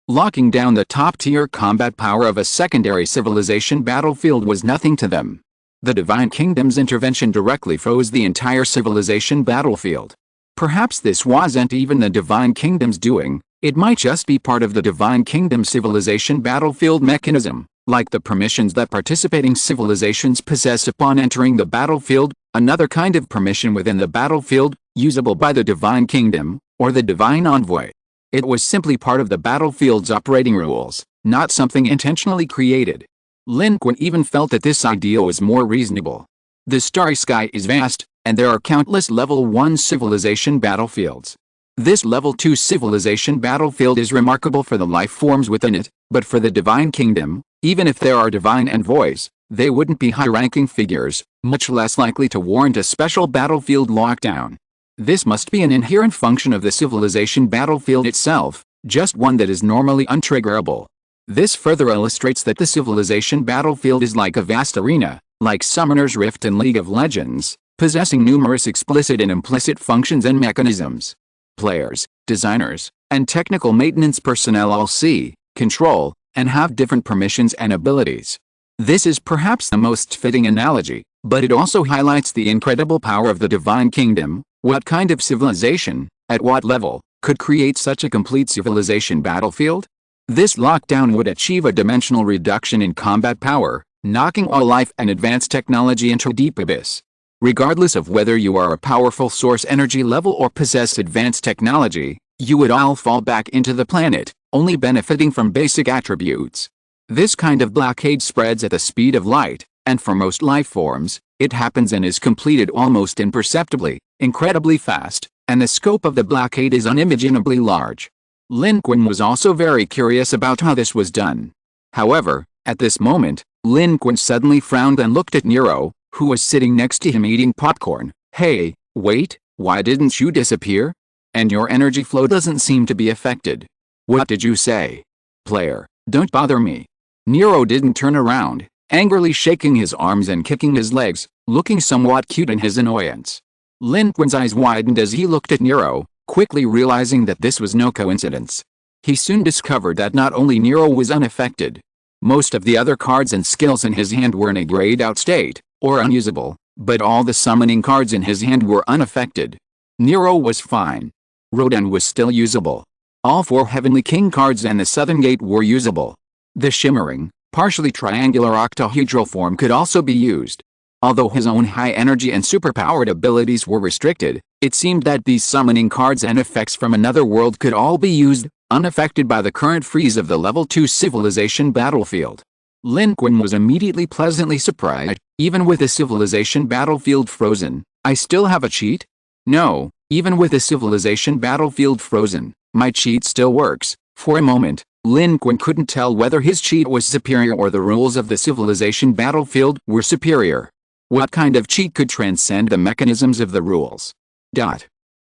Locking down the top-tier combat power of a secondary civilization battlefield was nothing to them. The Divine Kingdom's intervention directly froze the entire civilization battlefield. Perhaps this wasn't even the Divine Kingdom's doing, it might just be part of the Divine Kingdom civilization battlefield mechanism, like the permissions that participating civilizations possess upon entering the battlefield, another kind of permission within the battlefield, usable by the Divine Kingdom, or the Divine Envoy. It was simply part of the battlefield's operating rules, not something intentionally created. Lin Qun even felt that this idea was more reasonable. The starry sky is vast, and there are countless level 1 civilization battlefields. This level 2 civilization battlefield is remarkable for the life forms within it, but for the Divine Kingdom, even if there are divine envoys, they wouldn't be high-ranking figures, much less likely to warrant a special battlefield lockdown. This must be an inherent function of the civilization battlefield itself, just one that is normally untriggerable. This further illustrates that the civilization battlefield is like a vast arena, like Summoner's Rift in League of Legends, possessing numerous explicit and implicit functions and mechanisms. Players, designers, and technical maintenance personnel all see, control, and have different permissions and abilities. This is perhaps the most fitting analogy, but it also highlights the incredible power of the Divine Kingdom. What kind of civilization, at what level, could create such a complete civilization battlefield? This lockdown would achieve a dimensional reduction in combat power, knocking all life and advanced technology into a deep abyss. Regardless of whether you are a powerful source energy level or possess advanced technology, you would all fall back into the planet, only benefiting from basic attributes. This kind of blockade spreads at the speed of light, and for most life forms, it happens and is completed almost imperceptibly, incredibly fast, and the scope of the blockade is unimaginably large. Lin Qun was also very curious about how this was done. However, at this moment, Lin Qun suddenly frowned and looked at Nero, who was sitting next to him eating popcorn. Hey, wait, why didn't you disappear? And your energy flow doesn't seem to be affected. What did you say? Player, don't bother me. Nero didn't turn around, angrily shaking his arms and kicking his legs, looking somewhat cute in his annoyance. Lin Qun's eyes widened as he looked at Nero, quickly realizing that this was no coincidence. He soon discovered that not only Nero was unaffected. Most of the other cards and skills in his hand were in a grayed-out state, or unusable, but all the summoning cards in his hand were unaffected. Nero was fine. Rodan was still usable. All 4 Heavenly King cards and the Southern Gate were usable. The shimmering, partially triangular octahedral form could also be used. Although his own high energy and superpowered abilities were restricted, it seemed that these summoning cards and effects from another world could all be used, unaffected by the current freeze of the level 2 civilization battlefield. Lin Qun was immediately pleasantly surprised, Even with the civilization battlefield frozen, I still have a cheat? No, even with the civilization battlefield frozen, my cheat still works. For a moment, Lin Qun couldn't tell whether his cheat was superior or the rules of the civilization battlefield were superior. What kind of cheat could transcend the mechanisms of the rules?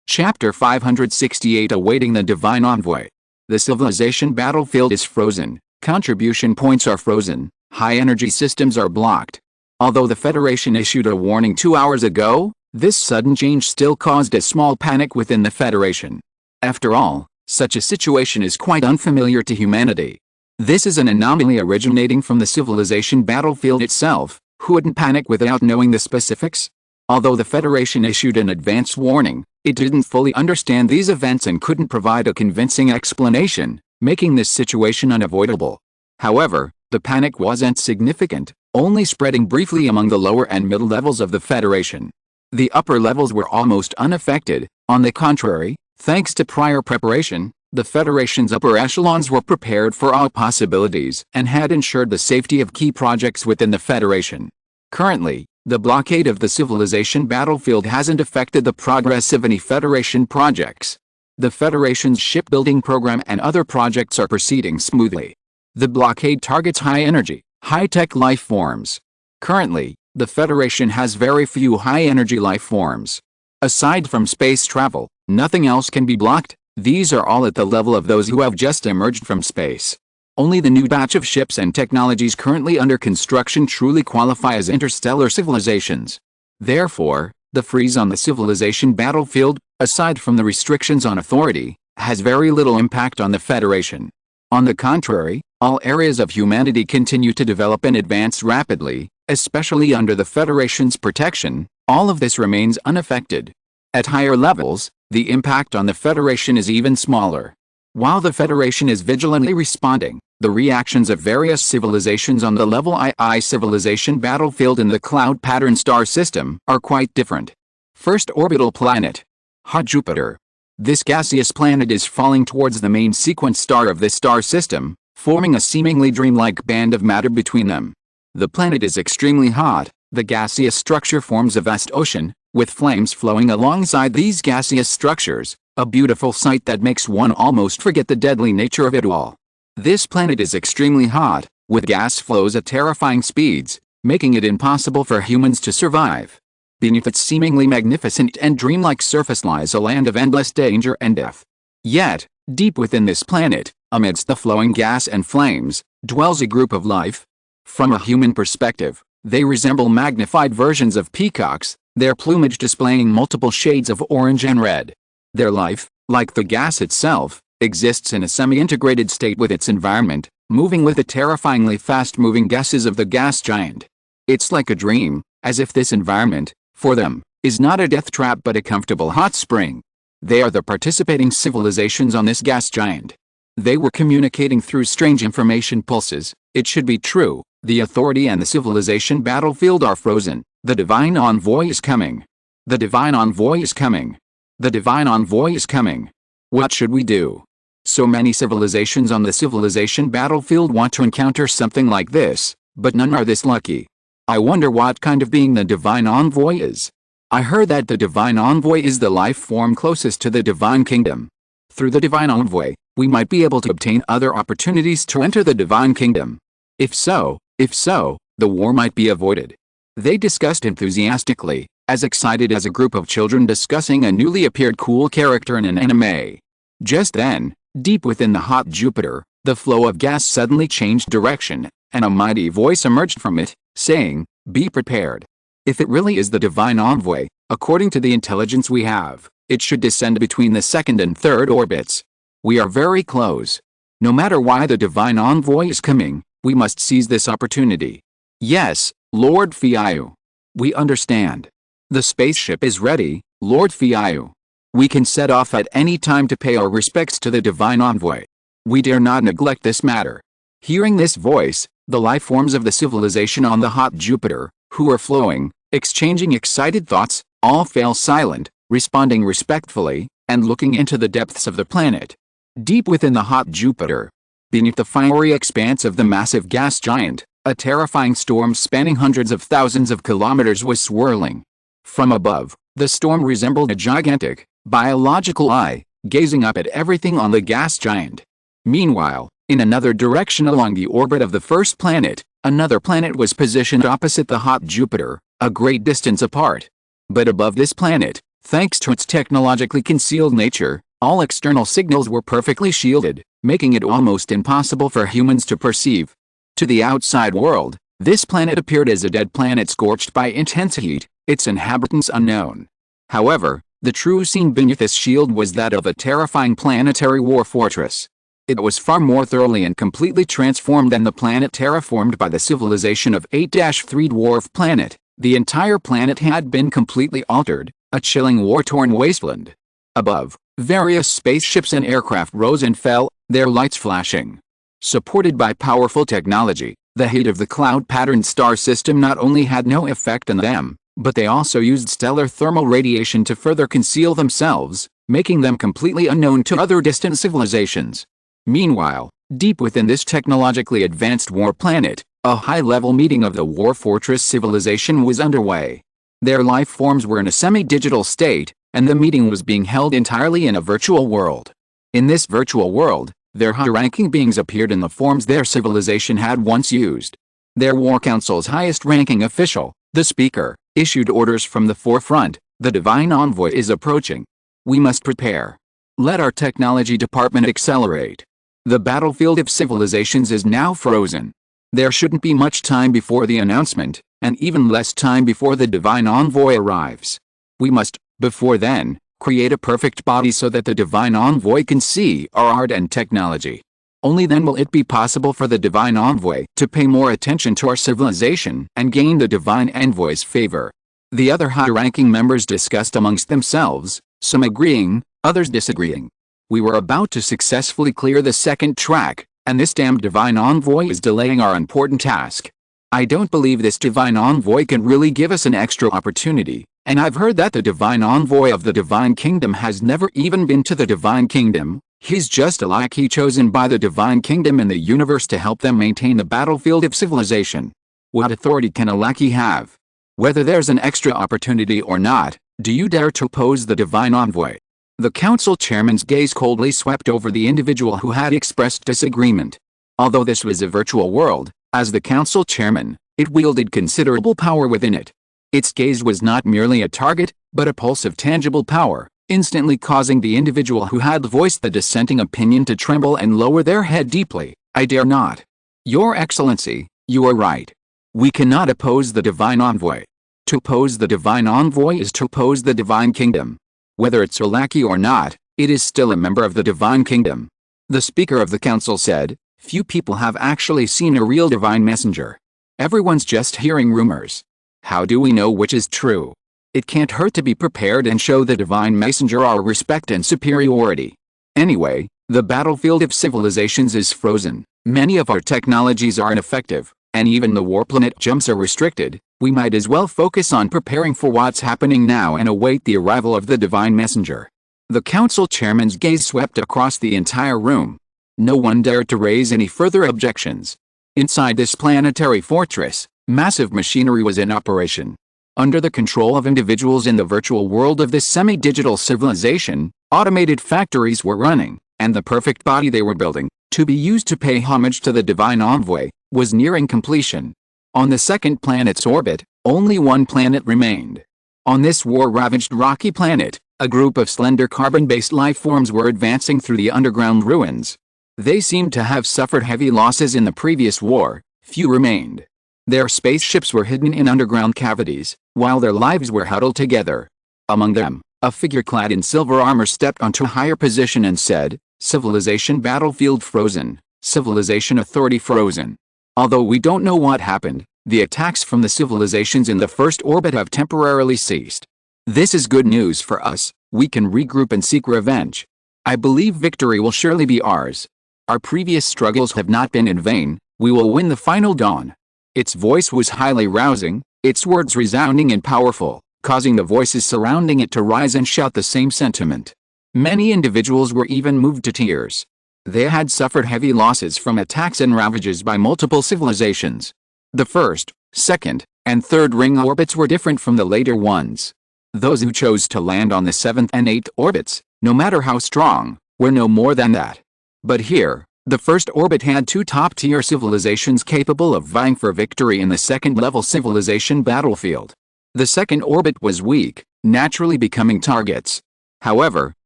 Chapter 568 Awaiting the Divine Envoy. The civilization battlefield is frozen, contribution points are frozen, high-energy systems are blocked. Although the Federation issued a warning 2 hours ago, this sudden change still caused a small panic within the Federation. After all, such a situation is quite unfamiliar to humanity. This is an anomaly originating from the civilization battlefield itself. Who wouldn't panic without knowing the specifics? Although the Federation issued an advance warning, it didn't fully understand these events and couldn't provide a convincing explanation, making this situation unavoidable. However, the panic wasn't significant, only spreading briefly among the lower and middle levels of the Federation. The upper levels were almost unaffected. On the contrary, thanks to prior preparation, the Federation's upper echelons were prepared for all possibilities and had ensured the safety of key projects within the Federation. Currently, the blockade of the civilization battlefield hasn't affected the progress of any Federation projects. The Federation's shipbuilding program and other projects are proceeding smoothly. The blockade targets high-energy, high-tech life forms. Currently, the Federation has very few high-energy life forms. Aside from space travel, nothing else can be blocked. These are all at the level of those who have just emerged from space. Only the new batch of ships and technologies currently under construction truly qualify as interstellar civilizations. Therefore, the freeze on the civilization battlefield, aside from the restrictions on authority, has very little impact on the Federation. On the contrary, all areas of humanity continue to develop and advance rapidly, especially under the Federation's protection. All of this remains unaffected. At higher levels, the impact on the Federation is even smaller. While the Federation is vigilantly responding, the reactions of various civilizations on the level II civilization battlefield in the cloud pattern star system are quite different. First orbital planet. Hot Jupiter. This gaseous planet is falling towards the main sequence star of this star system, forming a seemingly dreamlike band of matter between them. The planet is extremely hot. The gaseous structure forms a vast ocean, with flames flowing alongside these gaseous structures, a beautiful sight that makes one almost forget the deadly nature of it all. This planet is extremely hot, with gas flows at terrifying speeds, making it impossible for humans to survive. Beneath its seemingly magnificent and dreamlike surface lies a land of endless danger and death. Yet, deep within this planet, amidst the flowing gas and flames, dwells a group of life. From a human perspective, they resemble magnified versions of peacocks, their plumage displaying multiple shades of orange and red. Their life, like the gas itself, exists in a semi-integrated state with its environment, moving with the terrifyingly fast-moving gases of the gas giant. It's like a dream, as if this environment, for them, is not a death trap but a comfortable hot spring. They are the participating civilizations on this gas giant. They were communicating through strange information pulses. It should be true. The authority and the civilization battlefield are frozen. The divine envoy is coming. The divine envoy is coming. The divine envoy is coming. What should we do? So many civilizations on the civilization battlefield want to encounter something like this, but none are this lucky. I wonder what kind of being the divine envoy is. I heard that the divine envoy is the life form closest to the divine kingdom. Through the divine envoy, we might be able to obtain other opportunities to enter the divine kingdom. If so, the war might be avoided. They discussed enthusiastically, as excited as a group of children discussing a newly appeared cool character in an anime. Just then, deep within the hot Jupiter, the flow of gas suddenly changed direction, and a mighty voice emerged from it, saying, "Be prepared. If it really is the divine envoy, according to the intelligence we have, it should descend between the second and third orbits. We are very close. No matter why the divine envoy is coming, we must seize this opportunity." "Yes, Lord Fiayu. We understand. The spaceship is ready, Lord Fiayu. We can set off at any time to pay our respects to the divine envoy. We dare not neglect this matter." Hearing this voice, the life forms of the civilization on the hot Jupiter, who were flowing, exchanging excited thoughts, all fell silent, responding respectfully, and looking into the depths of the planet. Deep within the hot Jupiter, beneath the fiery expanse of the massive gas giant, A terrifying storm spanning hundreds of thousands of kilometers was swirling. From above, the storm resembled a gigantic, biological eye, gazing up at everything on the gas giant. Meanwhile, in another direction along the orbit of the first planet, another planet was positioned opposite the hot Jupiter, a great distance apart. But above this planet, thanks to its technologically concealed nature, all external signals were perfectly shielded, making it almost impossible for humans to perceive. To the outside world, this planet appeared as a dead planet scorched by intense heat, its inhabitants unknown. However, the true scene beneath this shield was that of a terrifying planetary war fortress. It was far more thoroughly and completely transformed than the planet terraformed by the civilization of 8-3 Dwarf Planet. The entire planet had been completely altered, a chilling war-torn wasteland. Above, various spaceships and aircraft rose and fell, their lights flashing. Supported by powerful technology, the heat of the cloud-patterned star system not only had no effect on them, but they also used stellar thermal radiation to further conceal themselves, making them completely unknown to other distant civilizations. Meanwhile, deep within this technologically advanced war planet, a high-level meeting of the War Fortress civilization was underway. Their life forms were in a semi-digital state, and the meeting was being held entirely in a virtual world. In this virtual world, their high-ranking beings appeared in the forms their civilization had once used. Their War Council's highest-ranking official, the Speaker, issued orders from the forefront. The Divine Envoy is approaching. We must prepare. Let our technology department accelerate. The battlefield of civilizations is now frozen. There shouldn't be much time before the announcement, and even less time before the Divine Envoy arrives. We must, before then, create a perfect body so that the Divine Envoy can see our art and technology. Only then will it be possible for the Divine Envoy to pay more attention to our civilization and gain the Divine Envoy's favor. The other high-ranking members discussed amongst themselves, some agreeing, others disagreeing. We were about to successfully clear the second track, and this damned Divine Envoy is delaying our important task. I don't believe this Divine Envoy can really give us an extra opportunity, and I've heard that the Divine Envoy of the Divine Kingdom has never even been to the Divine Kingdom. He's just a lackey chosen by the Divine Kingdom in the universe to help them maintain the battlefield of civilization. What authority can a lackey have? Whether there's an extra opportunity or not, do you dare to oppose the Divine Envoy? The council chairman's gaze coldly swept over the individual who had expressed disagreement. Although this was a virtual world, as the council chairman, it wielded considerable power within it. Its gaze was not merely a target, but a pulse of tangible power, instantly causing the individual who had voiced the dissenting opinion to tremble and lower their head deeply. I dare not. Your Excellency, you are right. We cannot oppose the Divine Envoy. To oppose the Divine Envoy is to oppose the Divine Kingdom. Whether it's a lackey or not, it is still a member of the Divine Kingdom. The Speaker of the Council said, few people have actually seen a real divine messenger. Everyone's just hearing rumors. How do we know which is true? It can't hurt to be prepared and show the divine messenger our respect and superiority. Anyway, the battlefield of civilizations is frozen. Many of our technologies are ineffective, and even the war planet jumps are restricted. We might as well focus on preparing for what's happening now and await the arrival of the divine messenger. The council chairman's gaze swept across the entire room. No one dared to raise any further objections. Inside this planetary fortress, massive machinery was in operation. Under the control of individuals in the virtual world of this semi-digital civilization, automated factories were running, and the perfect body they were building, to be used to pay homage to the Divine Envoy, was nearing completion. On the second planet's orbit, only one planet remained. On this war-ravaged rocky planet, a group of slender carbon-based life forms were advancing through the underground ruins. They seemed to have suffered heavy losses in the previous war. Few remained. Their spaceships were hidden in underground cavities, while their lives were huddled together. Among them, a figure clad in silver armor stepped onto a higher position and said, "Civilization battlefield frozen. Civilization authority frozen. Although we don't know what happened, the attacks from the civilizations in the first orbit have temporarily ceased. This is good news for us. We can regroup and seek revenge. I believe victory will surely be ours. Our previous struggles have not been in vain. We will win the final dawn." Its voice was highly rousing, its words resounding and powerful, causing the voices surrounding it to rise and shout the same sentiment. Many individuals were even moved to tears. They had suffered heavy losses from attacks and ravages by multiple civilizations. The first, second, and third ring orbits were different from the later ones. Those who chose to land on the seventh and eighth orbits, no matter how strong, were no more than that. But here, the first orbit had two top-tier civilizations capable of vying for victory in the second-level civilization battlefield. The second orbit was weak, naturally becoming targets. However,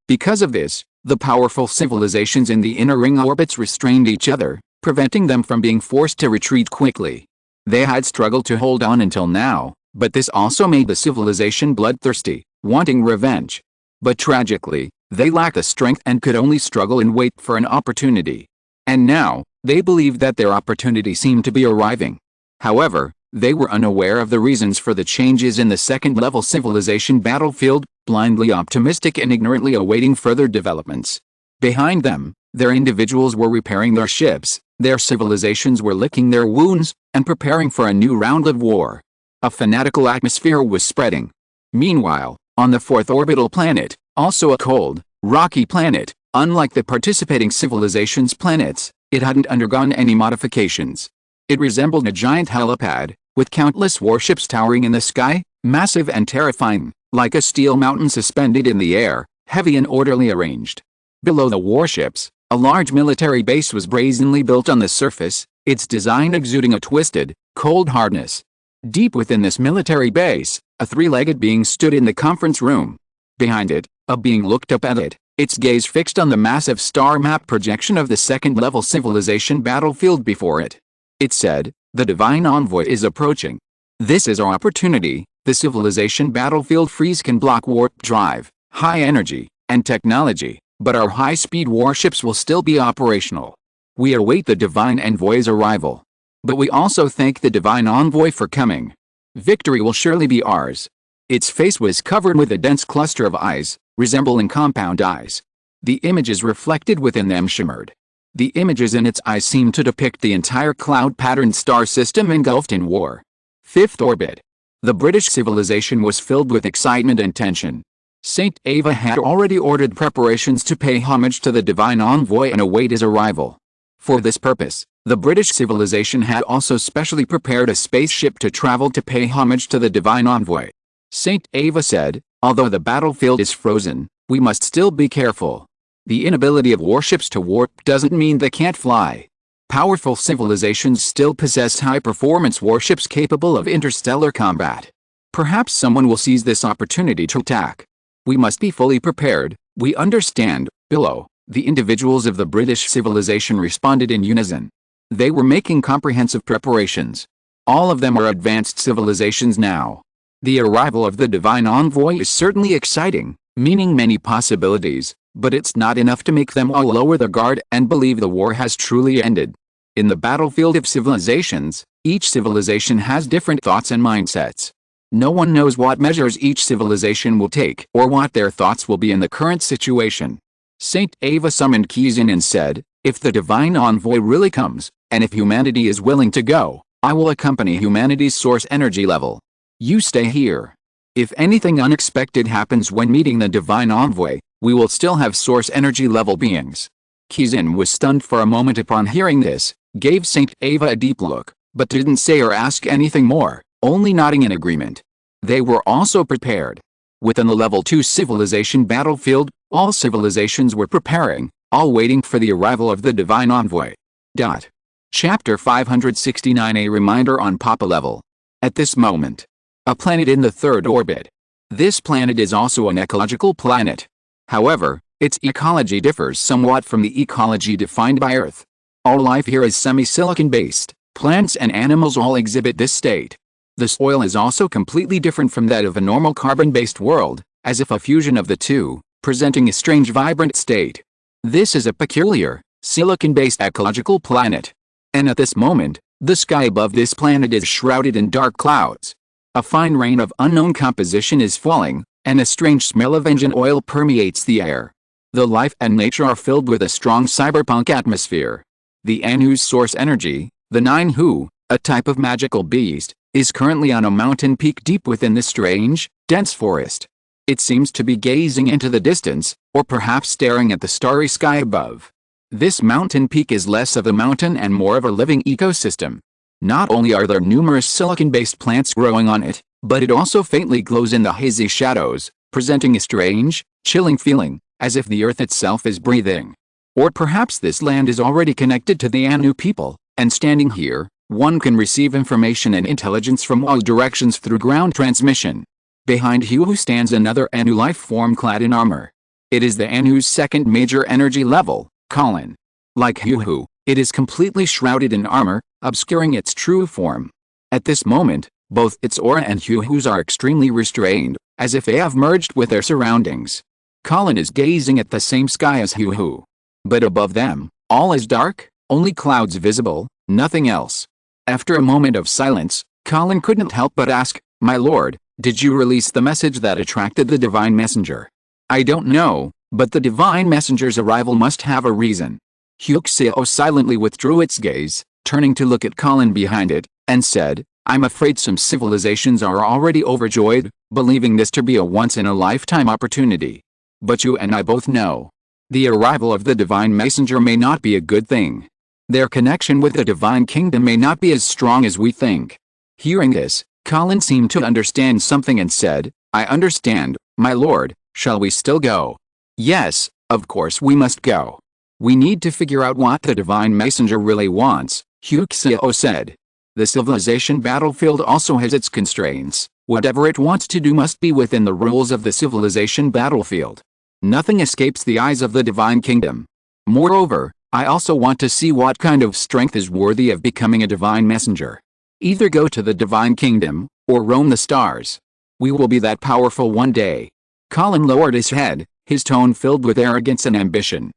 because of this, the powerful civilizations in the inner ring orbits restrained each other, preventing them from being forced to retreat quickly. They had struggled to hold on until now, but this also made the civilization bloodthirsty, wanting revenge. But tragically, they lacked the strength and could only struggle and wait for an opportunity. And now, they believed that their opportunity seemed to be arriving. However, they were unaware of the reasons for the changes in the second-level civilization battlefield, blindly optimistic and ignorantly awaiting further developments. Behind them, their individuals were repairing their ships, their civilizations were licking their wounds, and preparing for a new round of war. A fanatical atmosphere was spreading. Meanwhile, on the fourth orbital planet, also a cold, rocky planet, unlike the participating civilizations' planets, it hadn't undergone any modifications. It resembled a giant helipad, with countless warships towering in the sky, massive and terrifying, like a steel mountain suspended in the air, heavy and orderly arranged. Below the warships, a large military base was brazenly built on the surface, its design exuding a twisted, cold hardness. Deep within this military base, a three-legged being stood in the conference room. Behind it, a being looked up at it, its gaze fixed on the massive star map projection of the second-level civilization battlefield before it. It said, "The Divine Envoy is approaching. This is our opportunity. The civilization battlefield freeze can block warp drive, high energy, and technology, but our high-speed warships will still be operational. We await the Divine Envoy's arrival. But we also thank the Divine Envoy for coming. Victory will surely be ours." Its face was covered with a dense cluster of eyes, resembling compound eyes. The images reflected within them shimmered. The images in its eyes seemed to depict the entire cloud-patterned star system engulfed in war. Fifth orbit. The British civilization was filled with excitement and tension. Saint Ava had already ordered preparations to pay homage to the Divine Envoy and await his arrival. For this purpose, the British civilization had also specially prepared a spaceship to travel to pay homage to the Divine Envoy. Saint Ava said, "Although the battlefield is frozen, we must still be careful. The inability of warships to warp doesn't mean they can't fly. Powerful civilizations still possess high-performance warships capable of interstellar combat. Perhaps someone will seize this opportunity to attack. We must be fully prepared, we understand." Below, the individuals of the British civilization responded in unison. They were making comprehensive preparations. All of them are advanced civilizations now. The arrival of the Divine Envoy is certainly exciting, meaning many possibilities, but it's not enough to make them all lower their guard and believe the war has truly ended. In the battlefield of civilizations, each civilization has different thoughts and mindsets. No one knows what measures each civilization will take or what their thoughts will be in the current situation. Saint Ava summoned Kizin and said, "If the Divine Envoy really comes, and if humanity is willing to go, I will accompany humanity's source energy level. You stay here. If anything unexpected happens when meeting the Divine Envoy, we will still have source energy level beings." Kizin was stunned for a moment upon hearing this, gave Saint Ava a deep look, but didn't say or ask anything more, only nodding in agreement. They were also prepared. Within the level 2 civilization battlefield, all civilizations were preparing, all waiting for the arrival of the Divine Envoy. Chapter 569, a reminder on Papa level. At this moment, a planet in the third orbit. This planet is also an ecological planet. However, its ecology differs somewhat from the ecology defined by Earth. All life here is semi-silicon based. Plants and animals all exhibit this state. The soil is also completely different from that of a normal carbon-based world, as if a fusion of the two, presenting a strange vibrant state. This is a peculiar, silicon-based ecological planet. And at this moment, the sky above this planet is shrouded in dark clouds. A fine rain of unknown composition is falling, and a strange smell of engine oil permeates the air. The life and nature are filled with a strong cyberpunk atmosphere. The Anu's source energy, the Nine Hu, a type of magical beast, is currently on a mountain peak deep within this strange, dense forest. It seems to be gazing into the distance, or perhaps staring at the starry sky above. This mountain peak is less of a mountain and more of a living ecosystem. Not only are there numerous silicon-based plants growing on it, but it also faintly glows in the hazy shadows, presenting a strange, chilling feeling, as if the earth itself is breathing. Or perhaps this land is already connected to the Anu people, and standing here, one can receive information and intelligence from all directions through ground transmission. Behind Hu stands another Anu life form clad in armor. It is the Anu's second major energy level, Colin. Like Hu, it is completely shrouded in armor, obscuring its true form. At this moment, both its aura and Hu's are extremely restrained, as if they have merged with their surroundings. Colin is gazing at the same sky as Hu. But above them, all is dark, only clouds visible, nothing else. After a moment of silence, Colin couldn't help but ask, "My lord, did you release the message that attracted the divine messenger?" "I don't know, but the divine messenger's arrival must have a reason." Huxio silently withdrew its gaze, turning to look at Colin behind it, and said, "I'm afraid some civilizations are already overjoyed, believing this to be a once-in-a-lifetime opportunity. But you and I both know. The arrival of the divine messenger may not be a good thing. Their connection with the divine kingdom may not be as strong as we think." Hearing this, Colin seemed to understand something and said, "I understand, my lord, shall we still go?" "Yes, of course we must go. We need to figure out what the divine messenger really wants," Huxio said. "The civilization battlefield also has its constraints. Whatever it wants to do must be within the rules of the civilization battlefield. Nothing escapes the eyes of the divine kingdom. Moreover, I also want to see what kind of strength is worthy of becoming a divine messenger. Either go to the divine kingdom, or roam the stars. We will be that powerful one day." Colin lowered his head, his tone filled with arrogance and ambition.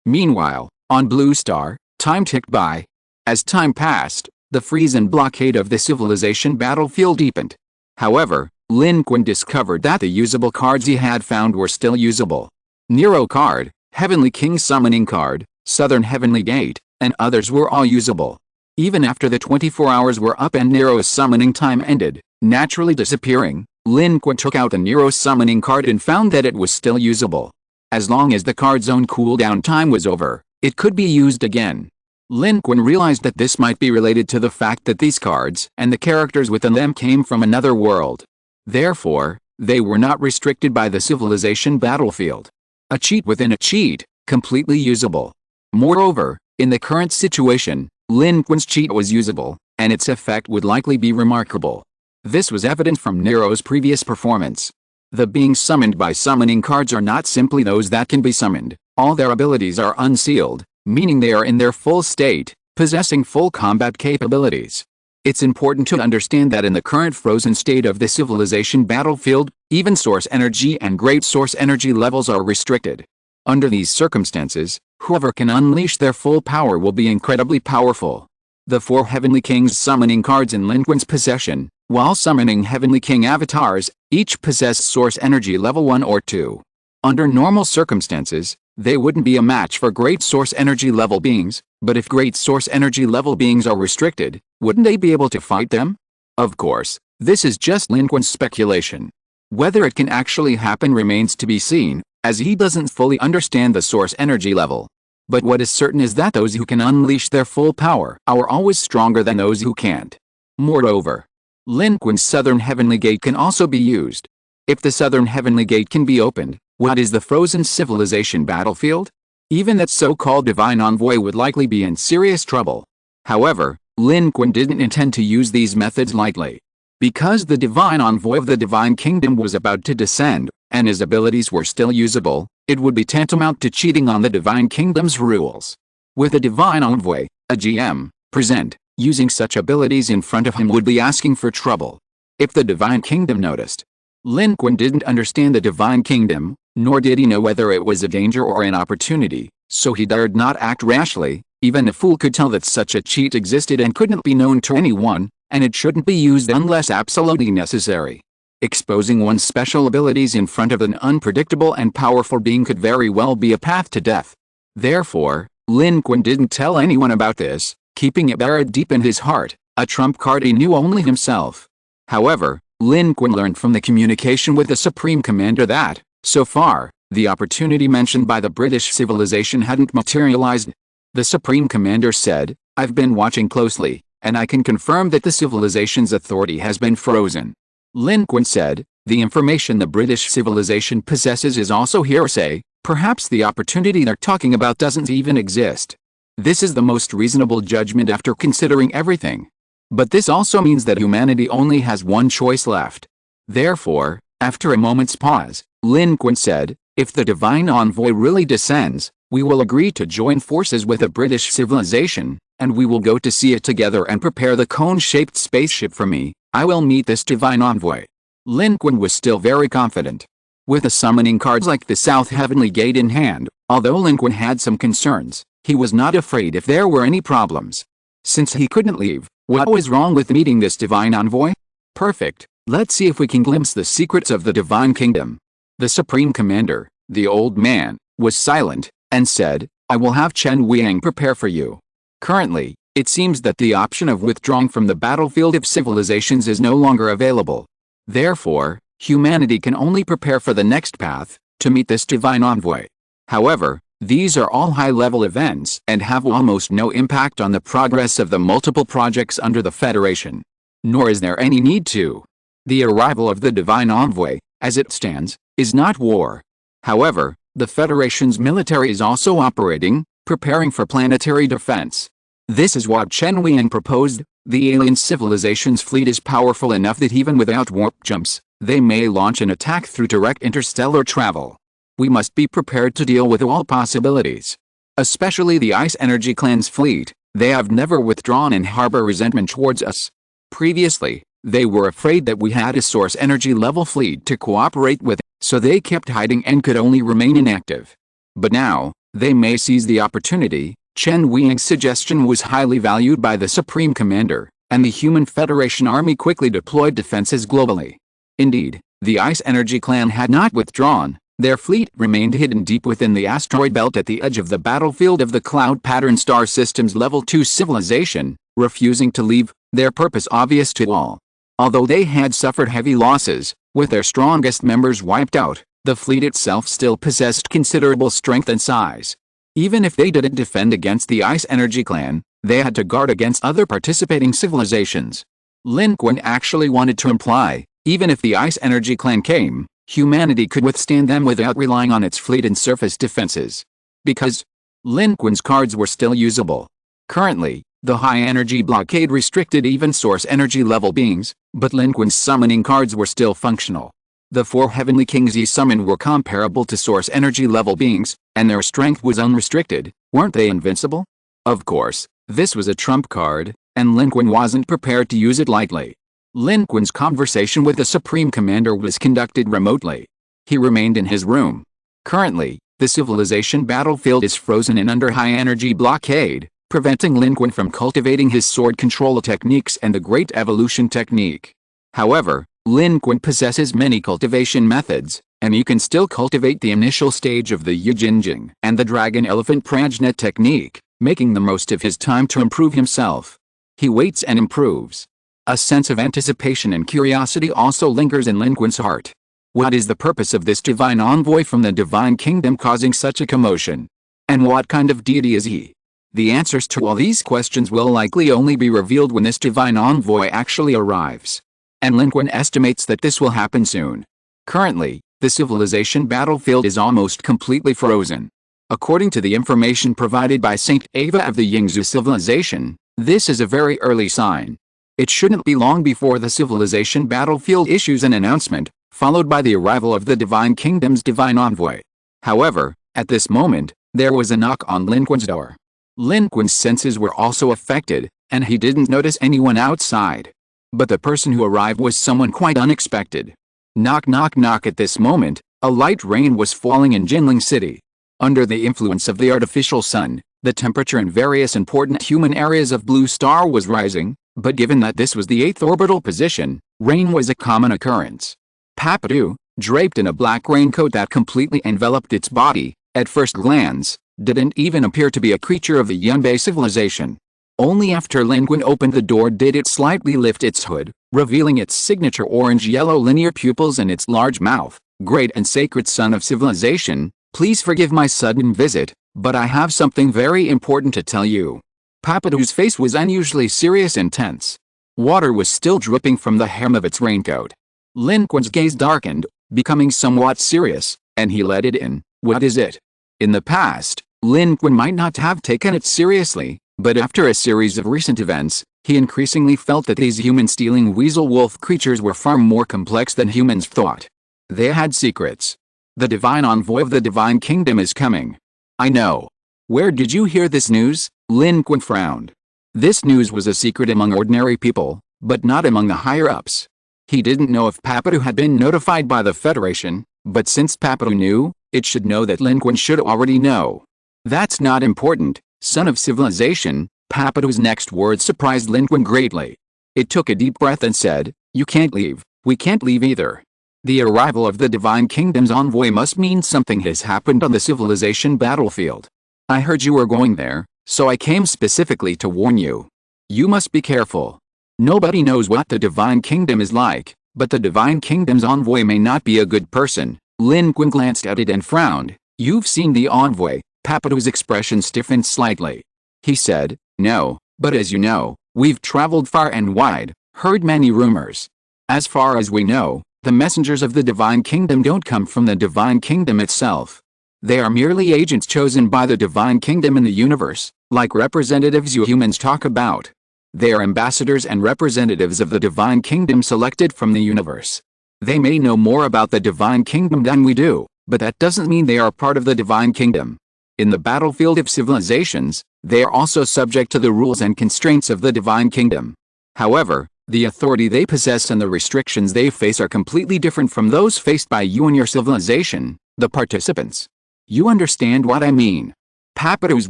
Meanwhile, on Blue Star, time ticked by. As time passed, the freeze and blockade of the civilization battlefield deepened. However, Lin Qun discovered that the usable cards he had found were still usable. Nero card, Heavenly King summoning card, Southern Heavenly Gate, and others were all usable. Even after the 24 hours were up and Nero's summoning time ended, naturally disappearing, Lin Qun took out the Nero summoning card and found that it was still usable. As long as the card's own cooldown time was over, it could be used again. Lin Qun realized that this might be related to the fact that these cards and the characters within them came from another world. Therefore, they were not restricted by the civilization battlefield. A cheat within a cheat, completely usable. Moreover, in the current situation, Lin Qun's cheat was usable, and its effect would likely be remarkable. This was evident from Nero's previous performance. The beings summoned by summoning cards are not simply those that can be summoned, all their abilities are unsealed, meaning they are in their full state, possessing full combat capabilities. It's important to understand that in the current frozen state of the civilization battlefield, even source energy and great source energy levels are restricted. Under these circumstances, whoever can unleash their full power will be incredibly powerful. The 4 Heavenly Kings summoning cards in Lin Qun's possession, while summoning Heavenly King avatars, each possess source energy level 1 or 2. Under normal circumstances, they wouldn't be a match for great source energy level beings, but if great source energy level beings are restricted, wouldn't they be able to fight them? Of course, this is just Lin Qun's speculation. Whether it can actually happen remains to be seen, as he doesn't fully understand the source energy level. But what is certain is that those who can unleash their full power are always stronger than those who can't. Moreover, Lin Qun's Southern Heavenly Gate can also be used. If the Southern Heavenly Gate can be opened, what is the frozen civilization battlefield? Even that so-called divine envoy would likely be in serious trouble. However, Lin Qun didn't intend to use these methods lightly. Because the divine envoy of the divine kingdom was about to descend, and his abilities were still usable, it would be tantamount to cheating on the divine kingdom's rules. With a divine envoy, a GM, present, using such abilities in front of him would be asking for trouble. If the divine kingdom noticed, Lin Qun didn't understand the divine kingdom, nor did he know whether it was a danger or an opportunity, so he dared not act rashly. Even a fool could tell that such a cheat existed and couldn't be known to anyone, and it shouldn't be used unless absolutely necessary. Exposing one's special abilities in front of an unpredictable and powerful being could very well be a path to death. Therefore, Lin Qun didn't tell anyone about this, keeping it buried deep in his heart, a trump card he knew only himself. However, Lin Qun learned from the communication with the Supreme Commander that, so far, the opportunity mentioned by the British civilization hadn't materialized. The Supreme Commander said, "I've been watching closely, and I can confirm that the civilization's authority has been frozen. Lin Qun said, the information the British civilization possesses is also hearsay, perhaps the opportunity they're talking about doesn't even exist. This is the most reasonable judgment after considering everything. But this also means that humanity only has one choice left. Therefore, after a moment's pause, Lin Qun said, if the divine envoy really descends, we will agree to join forces with the British civilization, and we will go to see it together and prepare the cone-shaped spaceship for me. I will meet this divine envoy. Lin Qun was still very confident. With the summoning cards like the South Heavenly Gate in hand, although Lin Qun had some concerns, he was not afraid if there were any problems. Since he couldn't leave, what was wrong with meeting this divine envoy? Perfect, let's see if we can glimpse the secrets of the divine kingdom. The Supreme Commander, the old man, was silent, and said, I will have Chen Weiyang prepare for you. Currently, it seems that the option of withdrawing from the battlefield of civilizations is no longer available. Therefore, humanity can only prepare for the next path, to meet this divine envoy. However, these are all high-level events and have almost no impact on the progress of the multiple projects under the Federation. Nor is there any need to. The arrival of the divine envoy, as it stands, is not war. However, the Federation's military is also operating, preparing for planetary defense. This is what Chen Weiyang proposed. The alien civilization's fleet is powerful enough that even without warp jumps, they may launch an attack through direct interstellar travel. We must be prepared to deal with all possibilities. Especially the Ice Energy Clan's fleet, they have never withdrawn and harbor resentment towards us. Previously, they were afraid that we had a source energy level fleet to cooperate with, so they kept hiding and could only remain inactive. But now, they may seize the opportunity. Chen Weiyang's suggestion was highly valued by the Supreme Commander, and the Human Federation Army quickly deployed defenses globally. Indeed, the Ice Energy Clan had not withdrawn. Their fleet remained hidden deep within the asteroid belt at the edge of the battlefield of the Cloud Pattern Star System's Level 2 civilization, refusing to leave, their purpose obvious to all. Although they had suffered heavy losses, with their strongest members wiped out, the fleet itself still possessed considerable strength and size. Even if they didn't defend against the Ice Energy Clan, they had to guard against other participating civilizations. Lin Qun actually wanted to imply, even if the Ice Energy Clan came, humanity could withstand them without relying on its fleet and surface defenses. Because Lin Qun's cards were still usable. Currently, the high-energy blockade restricted even source energy level beings, but Lin Qun's summoning cards were still functional. The 4 Heavenly Kings he summoned were comparable to source energy level beings, and their strength was unrestricted. Weren't they invincible? Of course, this was a trump card, and Lin Qun wasn't prepared to use it lightly. Lin Qun's conversation with the Supreme Commander was conducted remotely. He remained in his room. Currently, the civilization battlefield is frozen and under high-energy blockade, preventing Lin Qun from cultivating his sword control techniques and the Great Evolution technique. However, Lin Qun possesses many cultivation methods, and he can still cultivate the initial stage of the Yijinjing and the Dragon Elephant Prajna technique, making the most of his time to improve himself. He waits and improves. A sense of anticipation and curiosity also lingers in Lin Qun's heart. What is the purpose of this divine envoy from the divine kingdom causing such a commotion? And what kind of deity is he? The answers to all these questions will likely only be revealed when this divine envoy actually arrives. And Lin Qun estimates that this will happen soon. Currently, the civilization battlefield is almost completely frozen. According to the information provided by Saint Ava of the Yingzhou civilization, this is a very early sign. It shouldn't be long before the civilization battlefield issues an announcement, followed by the arrival of the Divine Kingdom's divine envoy. However, at this moment, there was a knock on Lin Qun's door. Lin Qun's senses were also affected, and he didn't notice anyone outside. But the person who arrived was someone quite unexpected. Knock knock knock. At this moment, a light rain was falling in Jinling City. Under the influence of the artificial sun, the temperature in various important human areas of Blue Star was rising, but given that this was the 8th orbital position, rain was a common occurrence. Papadu, draped in a black raincoat that completely enveloped its body, at first glance, didn't even appear to be a creature of the Yunbei civilization. Only after Lin Qun opened the door did it slightly lift its hood, revealing its signature orange-yellow linear pupils and its large mouth. Great and sacred son of civilization, please forgive my sudden visit, but I have something very important to tell you. Papadou's face was unusually serious and tense. Water was still dripping from the hem of its raincoat. Lin Qun's gaze darkened, becoming somewhat serious, and he let it in. What is it? In the past, Lin Qun might not have taken it seriously, but after a series of recent events, he increasingly felt that these human-stealing weasel-wolf creatures were far more complex than humans thought. They had secrets. The divine envoy of the divine kingdom is coming. I know. Where did you hear this news? Lin Qun frowned. This news was a secret among ordinary people, but not among the higher-ups. He didn't know if Papadou had been notified by the Federation, but since Papadou knew, it should know that Lin Qun should already know. That's not important, son of civilization. Papadou's next words surprised Lin Qun greatly. It took a deep breath and said, "You can't leave. We can't leave either. The arrival of the Divine Kingdom's envoy must mean something has happened on the civilization battlefield. I heard you were going there, so I came specifically to warn you. You must be careful. Nobody knows what the Divine Kingdom is like, but the Divine Kingdom's envoy may not be a good person." Lin Qun glanced at it and frowned. "You've seen the envoy?" Papadou's expression stiffened slightly. He said, "No, but as you know, we've traveled far and wide, heard many rumors. As far as we know, the messengers of the Divine Kingdom don't come from the Divine Kingdom itself. They are merely agents chosen by the Divine Kingdom in the universe, like representatives you humans talk about. They are ambassadors and representatives of the Divine Kingdom selected from the universe. They may know more about the Divine Kingdom than we do, but that doesn't mean they are part of the Divine Kingdom. In the battlefield of civilizations, they are also subject to the rules and constraints of the Divine Kingdom. However, the authority they possess and the restrictions they face are completely different from those faced by you and your civilization, the participants. You understand what I mean?" Papadou's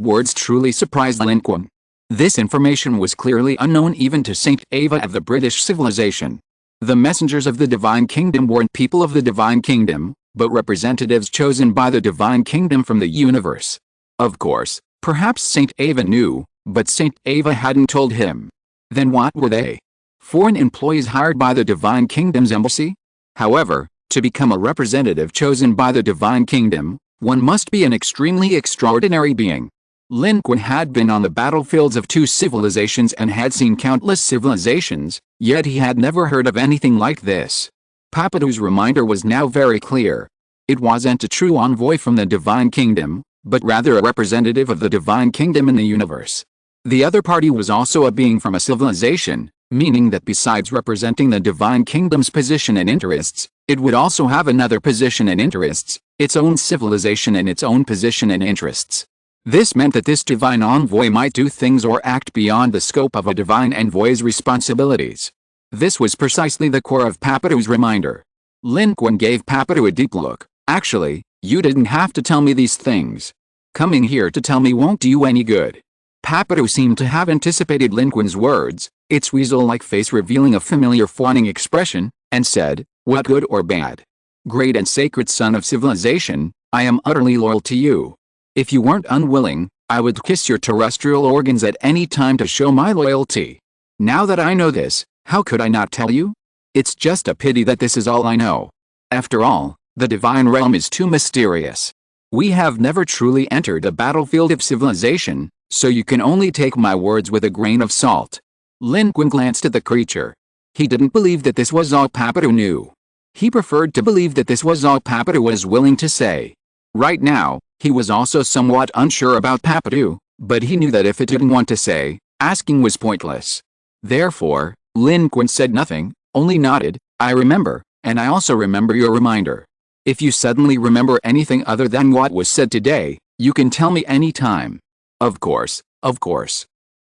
words truly surprised Lin Qun. This information was clearly unknown even to Saint Ava of the British civilization. The messengers of the Divine Kingdom weren't people of the Divine Kingdom, but representatives chosen by the Divine Kingdom from the universe. Of course, perhaps Saint Ava knew, but Saint Ava hadn't told him. Then what were they? Foreign employees hired by the Divine Kingdom's embassy? However, to become a representative chosen by the Divine Kingdom, one must be an extremely extraordinary being. Lin Qun had been on the battlefields of two civilizations and had seen countless civilizations, yet he had never heard of anything like this. Papadou's reminder was now very clear. It wasn't a true envoy from the Divine Kingdom, but rather a representative of the Divine Kingdom in the universe. The other party was also a being from a civilization, meaning that besides representing the Divine Kingdom's position and interests, it would also have another position and interests, its own civilization and its own position and interests. This meant that this divine envoy might do things or act beyond the scope of a divine envoy's responsibilities. This was precisely the core of Papadou's reminder. Lin Qun gave Papadou a deep look. "Actually, you didn't have to tell me these things. Coming here to tell me won't do you any good." Papadou seemed to have anticipated Lin Qun's words, its weasel-like face revealing a familiar fawning expression, and said, "What good or bad? Great and sacred son of civilization, I am utterly loyal to you. If you weren't unwilling, I would kiss your terrestrial organs at any time to show my loyalty. Now that I know this, how could I not tell you? It's just a pity that this is all I know. After all, the divine realm is too mysterious. We have never truly entered a battlefield of civilization, so you can only take my words with a grain of salt." Lin Qun glanced at the creature. He didn't believe that this was all Papadou knew. He preferred to believe that this was all Papadou was willing to say. Right now, he was also somewhat unsure about Papadou, but he knew that if it didn't want to say, asking was pointless. Therefore, Lin Qun said nothing, only nodded. "I remember, and I also remember your reminder. If you suddenly remember anything other than what was said today, you can tell me any time." Of course.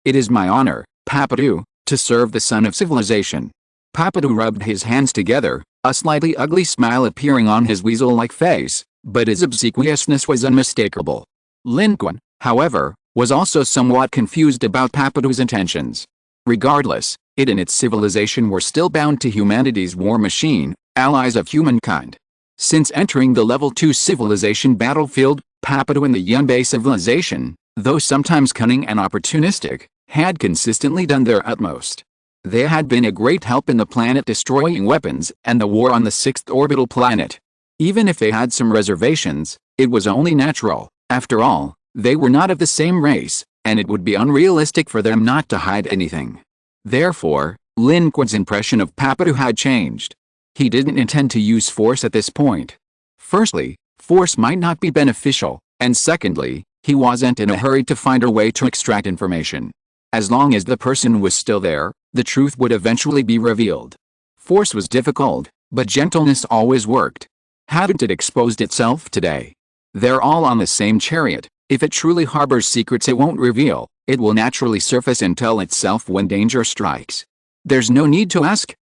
It is my honor, Papadou, to serve the son of civilization." Papadou rubbed his hands together, a slightly ugly smile appearing on his weasel-like face, but his obsequiousness was unmistakable. Lin Qun, however, was also somewhat confused about Papadou's intentions. Regardless, it and its civilization were still bound to humanity's war machine, allies of humankind. Since entering the Level 2 civilization battlefield, Papadou and the Yunbei civilization, though sometimes cunning and opportunistic, had consistently done their utmost. They had been a great help in the planet-destroying weapons and the war on the 6th orbital planet. Even if they had some reservations, it was only natural. After all, they were not of the same race, and it would be unrealistic for them not to hide anything. Therefore, Lin Qun's impression of Papadu had changed. He didn't intend to use force at this point. Firstly, force might not be beneficial, and secondly, he wasn't in a hurry to find a way to extract information. As long as the person was still there, the truth would eventually be revealed. Force was difficult, but gentleness always worked. Hadn't it exposed itself today? They're all on the same chariot. If it truly harbors secrets it won't reveal, it will naturally surface and tell itself when danger strikes. There's no need to ask.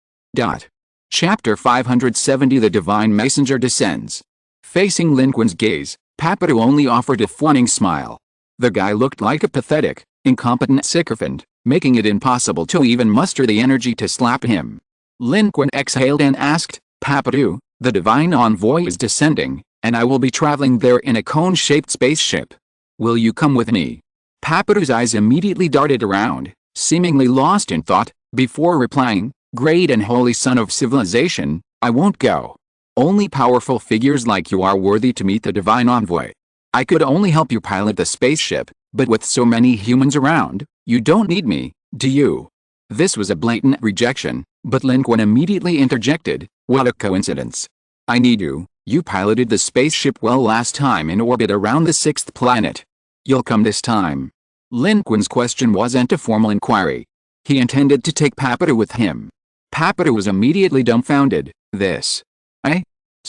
Chapter 570 The Divine Messenger descends. Facing Lin Qun's gaze, Papadu only offered a fawning smile. The guy looked like a pathetic, incompetent sycophant, making it impossible to even muster the energy to slap him. Lin Qun exhaled and asked, Papadu, the divine envoy is descending, and I will be traveling there in a cone-shaped spaceship. Will you come with me? Papadu's eyes immediately darted around, seemingly lost in thought, before replying, Great and holy son of civilization, I won't go. Only powerful figures like you are worthy to meet the divine envoy. I could only help you pilot the spaceship, but with so many humans around, you don't need me, do you? This was a blatant rejection, but Lin Qun immediately interjected, What a coincidence. I need you. You piloted the spaceship well last time in orbit around the 6th planet. You'll come this time. Lin Qun's question wasn't a formal inquiry. He intended to take Papadu with him. Papadu was immediately dumbfounded. This.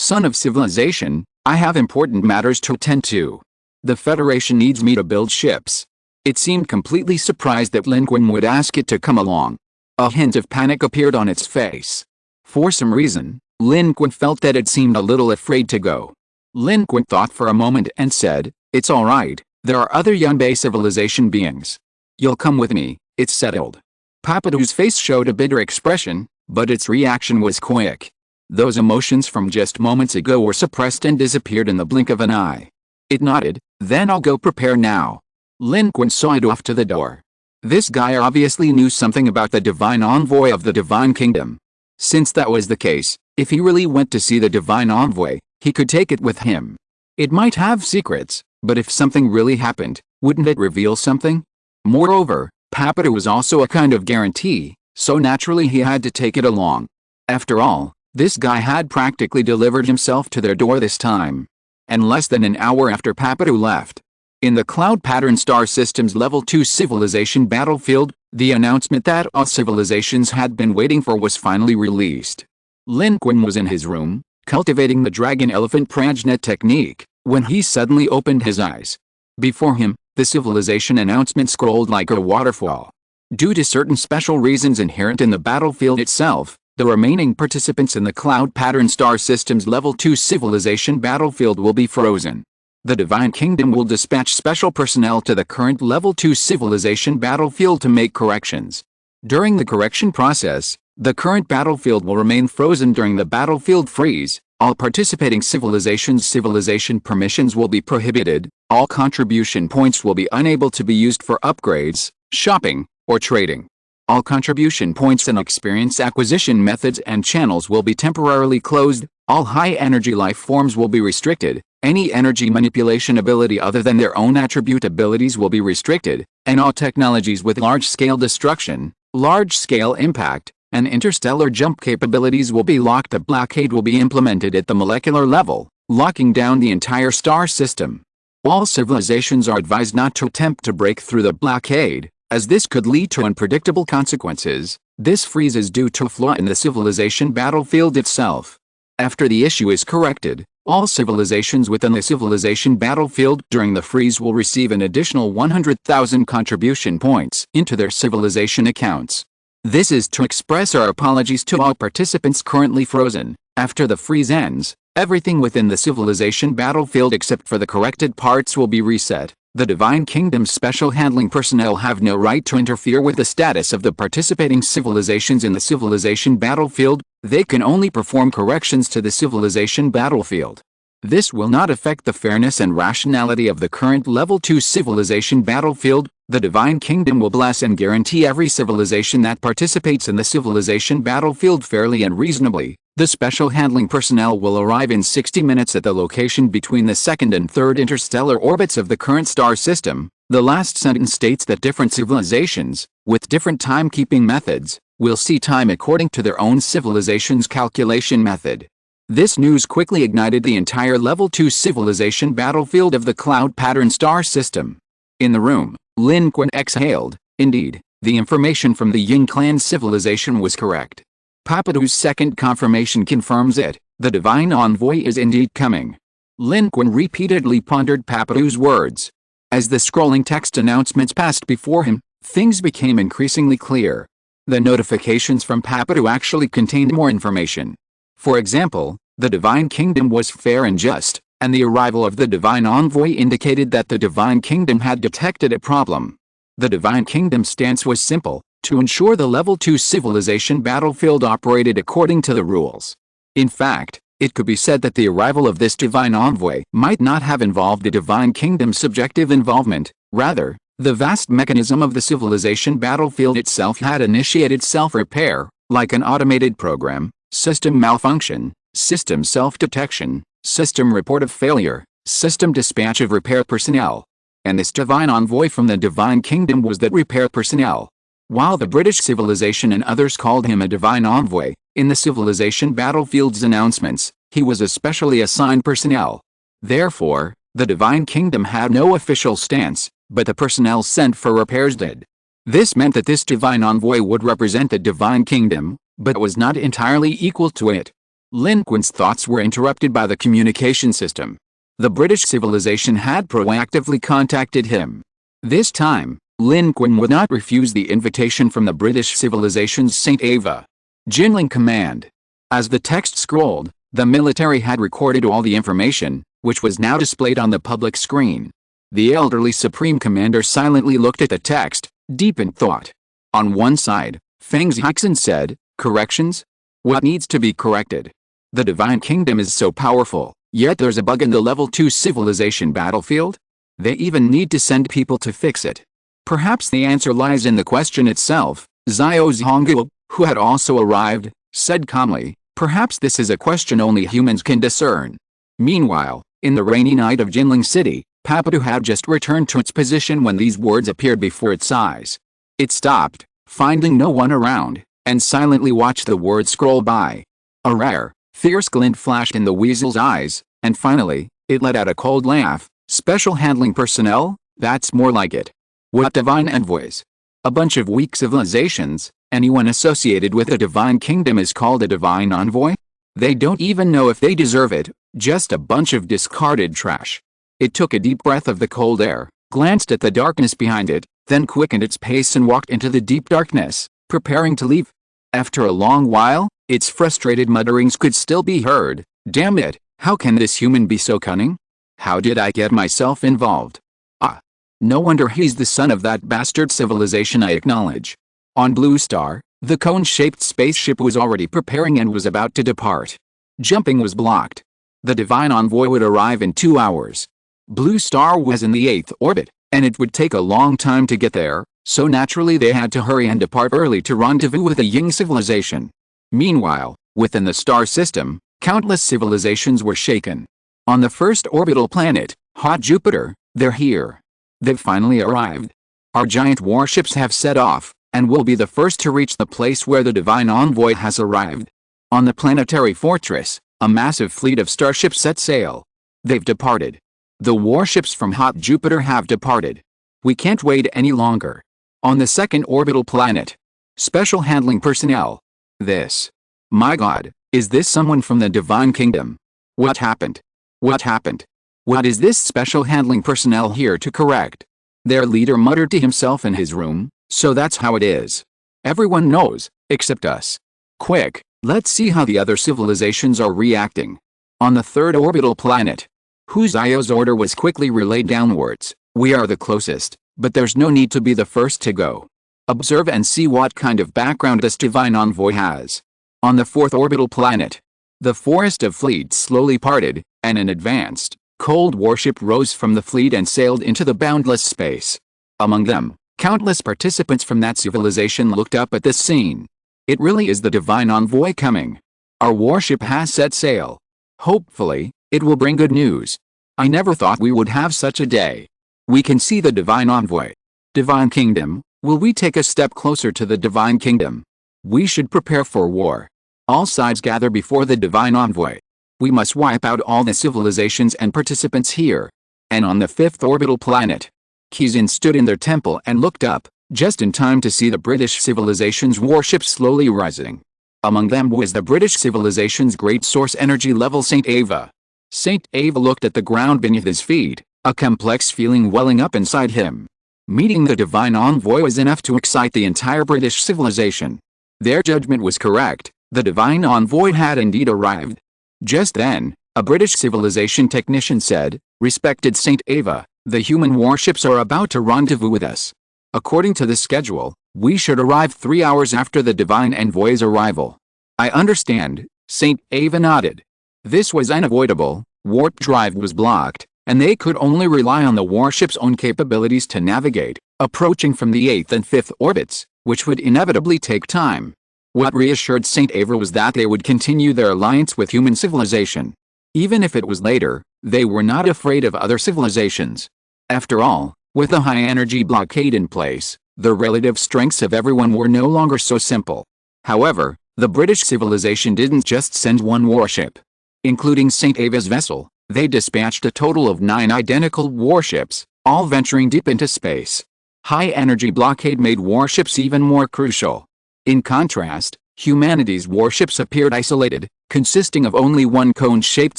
Son of civilization, I have important matters to attend to. The Federation needs me to build ships. It seemed completely surprised that Lin Qun would ask it to come along. A hint of panic appeared on its face. For some reason, Lin Qun felt that it seemed a little afraid to go. Lin Qun thought for a moment and said, It's all right, there are other Yunbei civilization beings. You'll come with me, it's settled. Papadu's face showed a bitter expression, but its reaction was quick. Those emotions from just moments ago were suppressed and disappeared in the blink of an eye. It nodded, Then I'll go prepare now. Lin Qun saw it off to the door. This guy obviously knew something about the divine envoy of the divine kingdom. Since that was the case, if he really went to see the divine envoy, he could take it with him. It might have secrets, but if something really happened, wouldn't it reveal something? Moreover, Papadu was also a kind of guarantee, so naturally he had to take it along. After all, this guy had practically delivered himself to their door this time. And less than an hour after Papadu left. In the Cloud Pattern Star System's Level 2 civilization battlefield, the announcement that all civilizations had been waiting for was finally released. Lin Qun was in his room, cultivating the Dragon Elephant Prajna technique, when he suddenly opened his eyes. Before him, the civilization announcement scrolled like a waterfall. Due to certain special reasons inherent in the battlefield itself, the remaining participants in the Cloud Pattern Star System's Level 2 civilization battlefield will be frozen. The Divine Kingdom will dispatch special personnel to the current Level 2 civilization battlefield to make corrections. During the correction process, the current battlefield will remain frozen during the battlefield freeze. All participating civilizations' civilization permissions will be prohibited. All contribution points will be unable to be used for upgrades, shopping, or trading. All contribution points and experience acquisition methods and channels will be temporarily closed. All high-energy life forms will be restricted. Any energy manipulation ability other than their own attribute abilities will be restricted, and all technologies with large-scale destruction, large-scale impact, and interstellar jump capabilities will be locked. A blockade will be implemented at the molecular level, locking down the entire star system. All civilizations are advised not to attempt to break through the blockade, as this could lead to unpredictable consequences. This freeze is due to a flaw in the civilization battlefield itself. After the issue is corrected, all civilizations within the civilization battlefield during the freeze will receive an additional 100,000 contribution points into their civilization accounts. This is to express our apologies to all participants currently frozen. After the freeze ends, everything within the civilization battlefield except for the corrected parts will be reset. The Divine Kingdom's special handling personnel have no right to interfere with the status of the participating civilizations in the civilization battlefield. They can only perform corrections to the civilization battlefield. This will not affect the fairness and rationality of the current Level 2 civilization battlefield. The Divine Kingdom will bless and guarantee every civilization that participates in the civilization battlefield fairly and reasonably. The special handling personnel will arrive in 60 minutes at the location between the second and third interstellar orbits of the current star system. The last sentence states that different civilizations, with different timekeeping methods, will see time according to their own civilization's calculation method. This news quickly ignited the entire Level 2 civilization battlefield of the Cloud Pattern star system. In the room, Lin Qun exhaled. Indeed, the information from the Ying clan civilization was correct. Papadu's second confirmation confirms it. The divine envoy is indeed coming. Lin Qun repeatedly pondered Papadu's words. As the scrolling text announcements passed before him, things became increasingly clear. The notifications from Papadu actually contained more information. For example, the Divine Kingdom was fair and just, and the arrival of the Divine Envoy indicated that the Divine Kingdom had detected a problem. The Divine Kingdom's stance was simple: to ensure the Level 2 civilization battlefield operated according to the rules. In fact, it could be said that the arrival of this Divine Envoy might not have involved the Divine Kingdom's subjective involvement. Rather, the vast mechanism of the civilization battlefield itself had initiated self-repair, like an automated program, system malfunction, system self-detection, system report of failure, system dispatch of repair personnel. And this Divine Envoy from the Divine Kingdom was that repair personnel. While the British civilization and others called him a Divine Envoy, in the civilization battlefield's announcements, he was especially assigned personnel. Therefore, the Divine Kingdom had no official stance, but the personnel sent for repairs did. This meant that this Divine Envoy would represent the Divine Kingdom, but was not entirely equal to it. Lin Qun's thoughts were interrupted by the communication system. The British civilization had proactively contacted him. This time, Lin Qun would not refuse the invitation from the British civilization's St. Ava. Jinling command. As the text scrolled, the military had recorded all the information, which was now displayed on the public screen. The elderly Supreme Commander silently looked at the text, deep in thought. On one side, Feng Zixin said, "Corrections? What needs to be corrected? The Divine Kingdom is so powerful, yet there's a bug in the Level 2 civilization battlefield? They even need to send people to fix it." Perhaps the answer lies in the question itself. Xiao Zhonggu, who had also arrived, said calmly, "Perhaps this is a question only humans can discern." Meanwhile, in the rainy night of Jinling City, Papadu had just returned to its position when these words appeared before its eyes. It stopped, finding no one around, and silently watched the words scroll by. A rare, fierce glint flashed in the weasel's eyes, and finally, it let out a cold laugh. "Special handling personnel? That's more like it. What divine envoys? A bunch of weak civilizations. Anyone associated with a divine kingdom is called a divine envoy? They don't even know if they deserve it, just a bunch of discarded trash." It took a deep breath of the cold air, glanced at the darkness behind it, then quickened its pace and walked into the deep darkness, preparing to leave. After a long while, its frustrated mutterings could still be heard. "Damn it, how can this human be so cunning? How did I get myself involved? Ah, no wonder he's the son of that bastard civilization I acknowledge." On Blue Star, the cone-shaped spaceship was already preparing and was about to depart. Jumping was blocked. The Divine Envoy would arrive in 2 hours. Blue Star was in the 8th orbit, and it would take a long time to get there, so naturally they had to hurry and depart early to rendezvous with the Ying civilization. Meanwhile, within the star system, countless civilizations were shaken. On the first orbital planet, hot Jupiter, they're here. They've finally arrived. Our giant warships have set off, and will be the first to reach the place where the Divine Envoy has arrived. On the planetary fortress, a massive fleet of starships set sail. They've departed. The warships from hot Jupiter have departed. We can't wait any longer. On the second orbital planet, special handling personnel. This. My God, is this someone from the Divine Kingdom? What happened? What happened? What is this special handling personnel here to correct? Their leader muttered to himself in his room. So that's how it is. Everyone knows, except us. Quick, let's see how the other civilizations are reacting. On the third orbital planet, Hu Zio's order was quickly relayed downwards. "We are the closest, but there's no need to be the first to go. Observe and see what kind of background this Divine Envoy has." On the fourth orbital planet, the forest of fleets slowly parted, and an advanced, cold warship rose from the fleet and sailed into the boundless space. Among them, countless participants from that civilization looked up at this scene. It really is the Divine Envoy coming. Our warship has set sail. Hopefully, it will bring good news. I never thought we would have such a day. We can see the divine envoy. Divine Kingdom, will we take a step closer to the divine kingdom? We should prepare for war. All sides gather before the divine envoy. We must wipe out all the civilizations and participants here. And on the fifth orbital planet. Kizin stood in their temple and looked up, just in time to see the British civilization's warships slowly rising. Among them was the British civilization's great source energy level St. Ava. St. Ava looked at the ground beneath his feet, a complex feeling welling up inside him. Meeting the divine envoy was enough to excite the entire British civilization. Their judgment was correct, the divine envoy had indeed arrived. Just then, a British civilization technician said, "Respected St. Ava, the human warships are about to rendezvous with us. According to the schedule, we should arrive 3 hours after the divine envoy's arrival." "I understand," St. Ava nodded. This was unavoidable, warp drive was blocked, and they could only rely on the warship's own capabilities to navigate, approaching from the 8th and 5th orbits, which would inevitably take time. What reassured St. Ava was that they would continue their alliance with human civilization. Even if it was later, they were not afraid of other civilizations. After all, with the high-energy blockade in place, the relative strengths of everyone were no longer so simple. However, the British civilization didn't just send one warship. Including St. Ava's vessel, they dispatched a total of 9 identical warships, all venturing deep into space. High-energy blockade made warships even more crucial. In contrast, humanity's warships appeared isolated, consisting of only one cone-shaped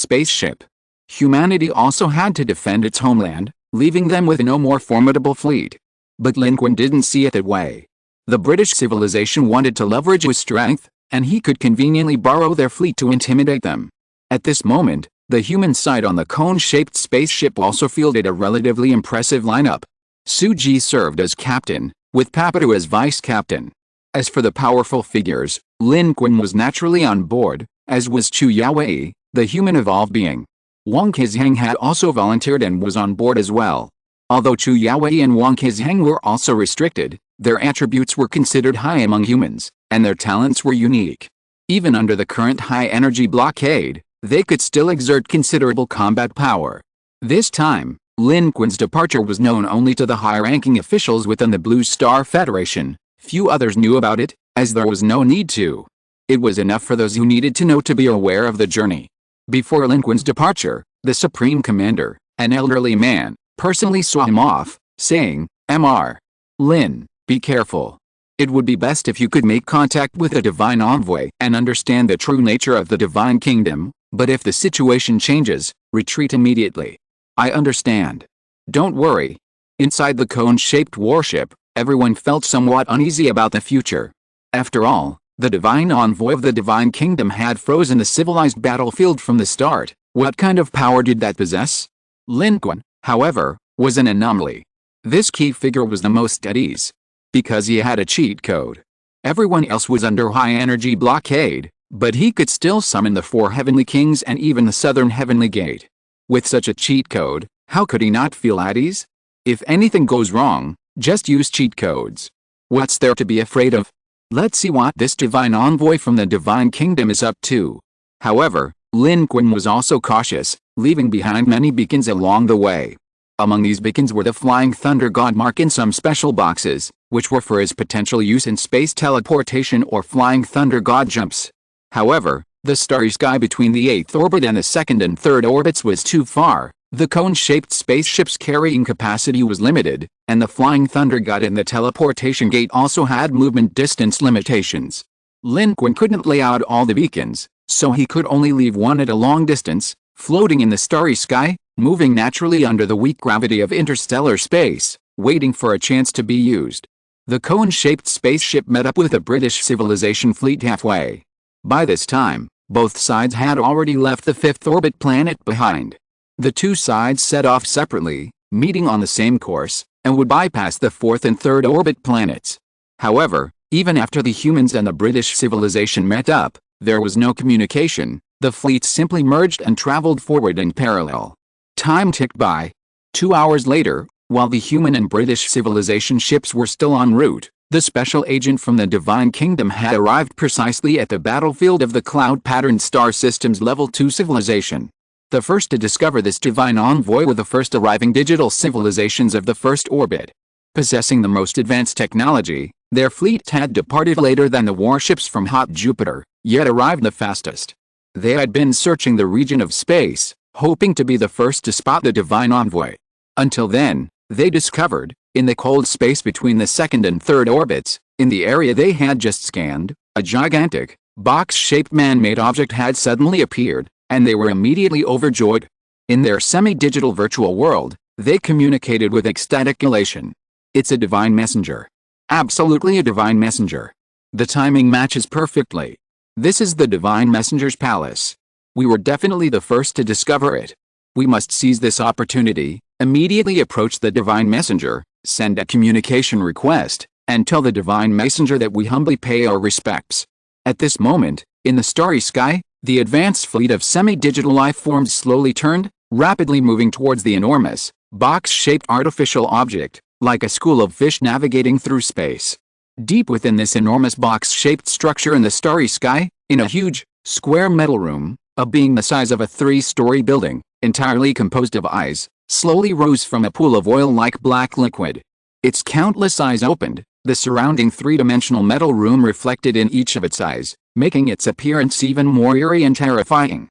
spaceship. Humanity also had to defend its homeland, leaving them with no more formidable fleet. But Lin Qun didn't see it that way. The British civilization wanted to leverage his strength, and he could conveniently borrow their fleet to intimidate them. At this moment, the human side on the cone-shaped spaceship also fielded a relatively impressive lineup. Su Ji served as captain, with Papadu as vice-captain. As for the powerful figures, Lin Qun was naturally on board, as was Chu Yawei, the human evolved being. Wang Qizheng had also volunteered and was on board as well. Although Chu Yawei and Wang Qizheng were also restricted, their attributes were considered high among humans, and their talents were unique. Even under the current high-energy blockade, they could still exert considerable combat power. This time, Lin Qun's departure was known only to the high-ranking officials within the Blue Star Federation. Few others knew about it, as there was no need to. It was enough for those who needed to know to be aware of the journey. Before Lin Qun's departure, the Supreme Commander, an elderly man, personally saw him off, saying, "Mr. Lin, be careful. It would be best if you could make contact with the divine envoy and understand the true nature of the divine kingdom, but if the situation changes, retreat immediately." "I understand. Don't worry." Inside the cone-shaped warship, everyone felt somewhat uneasy about the future. After all, the divine envoy of the divine kingdom had frozen the civilized battlefield from the start. What kind of power did that possess? Lin Qun, however, was an anomaly. This key figure was the most at ease. Because he had a cheat code. Everyone else was under high-energy blockade, but he could still summon the 4 heavenly kings and even the southern heavenly gate. With such a cheat code, how could he not feel at ease? If anything goes wrong, just use cheat codes. What's there to be afraid of? Let's see what this divine envoy from the divine kingdom is up to. However, Lin Qun was also cautious, leaving behind many beacons along the way. Among these beacons were the Flying Thunder God mark in some special boxes, which were for his potential use in space teleportation or Flying Thunder God jumps. However, the starry sky between the 8th orbit and the 2nd and 3rd orbits was too far, the cone-shaped spaceship's carrying capacity was limited, and the Flying Thunder God and the teleportation gate also had movement distance limitations. Lin Qun couldn't lay out all the beacons, so he could only leave one at a long distance, floating in the starry sky, moving naturally under the weak gravity of interstellar space, waiting for a chance to be used. The cone-shaped spaceship met up with the British civilization fleet halfway. By this time, both sides had already left the 5th orbit planet behind. The two sides set off separately, meeting on the same course, and would bypass the 4th and 3rd orbit planets. However, even after the humans and the British civilization met up, there was no communication. The fleets simply merged and traveled forward in parallel. Time ticked by. 2 hours later, while the human and British civilization ships were still en route, the special agent from the Divine Kingdom had arrived precisely at the battlefield of the cloud-patterned star system's level 2 civilization. The first to discover this divine envoy were the first arriving digital civilizations of the first orbit. Possessing the most advanced technology, their fleet had departed later than the warships from hot Jupiter, yet arrived the fastest. They had been searching the region of space, hoping to be the first to spot the divine envoy. Until then, they discovered, in the cold space between the second and third orbits, in the area they had just scanned, a gigantic, box-shaped man-made object had suddenly appeared, and they were immediately overjoyed. In their semi-digital virtual world, they communicated with ecstatic elation. It's a divine messenger. Absolutely a divine messenger. The timing matches perfectly. This is the divine messenger's palace. We were definitely the first to discover it. We must seize this opportunity, immediately approach the divine messenger, send a communication request, and tell the divine messenger that we humbly pay our respects. At this moment, in the starry sky, the advanced fleet of semi-digital life forms slowly turned, rapidly moving towards the enormous, box-shaped artificial object, like a school of fish navigating through space. Deep within this enormous box-shaped structure in the starry sky, in a huge, square metal room, a being the size of a 3-story building, entirely composed of eyes, slowly rose from a pool of oil-like black liquid. Its countless eyes opened, the surrounding 3-dimensional metal room reflected in each of its eyes, making its appearance even more eerie and terrifying.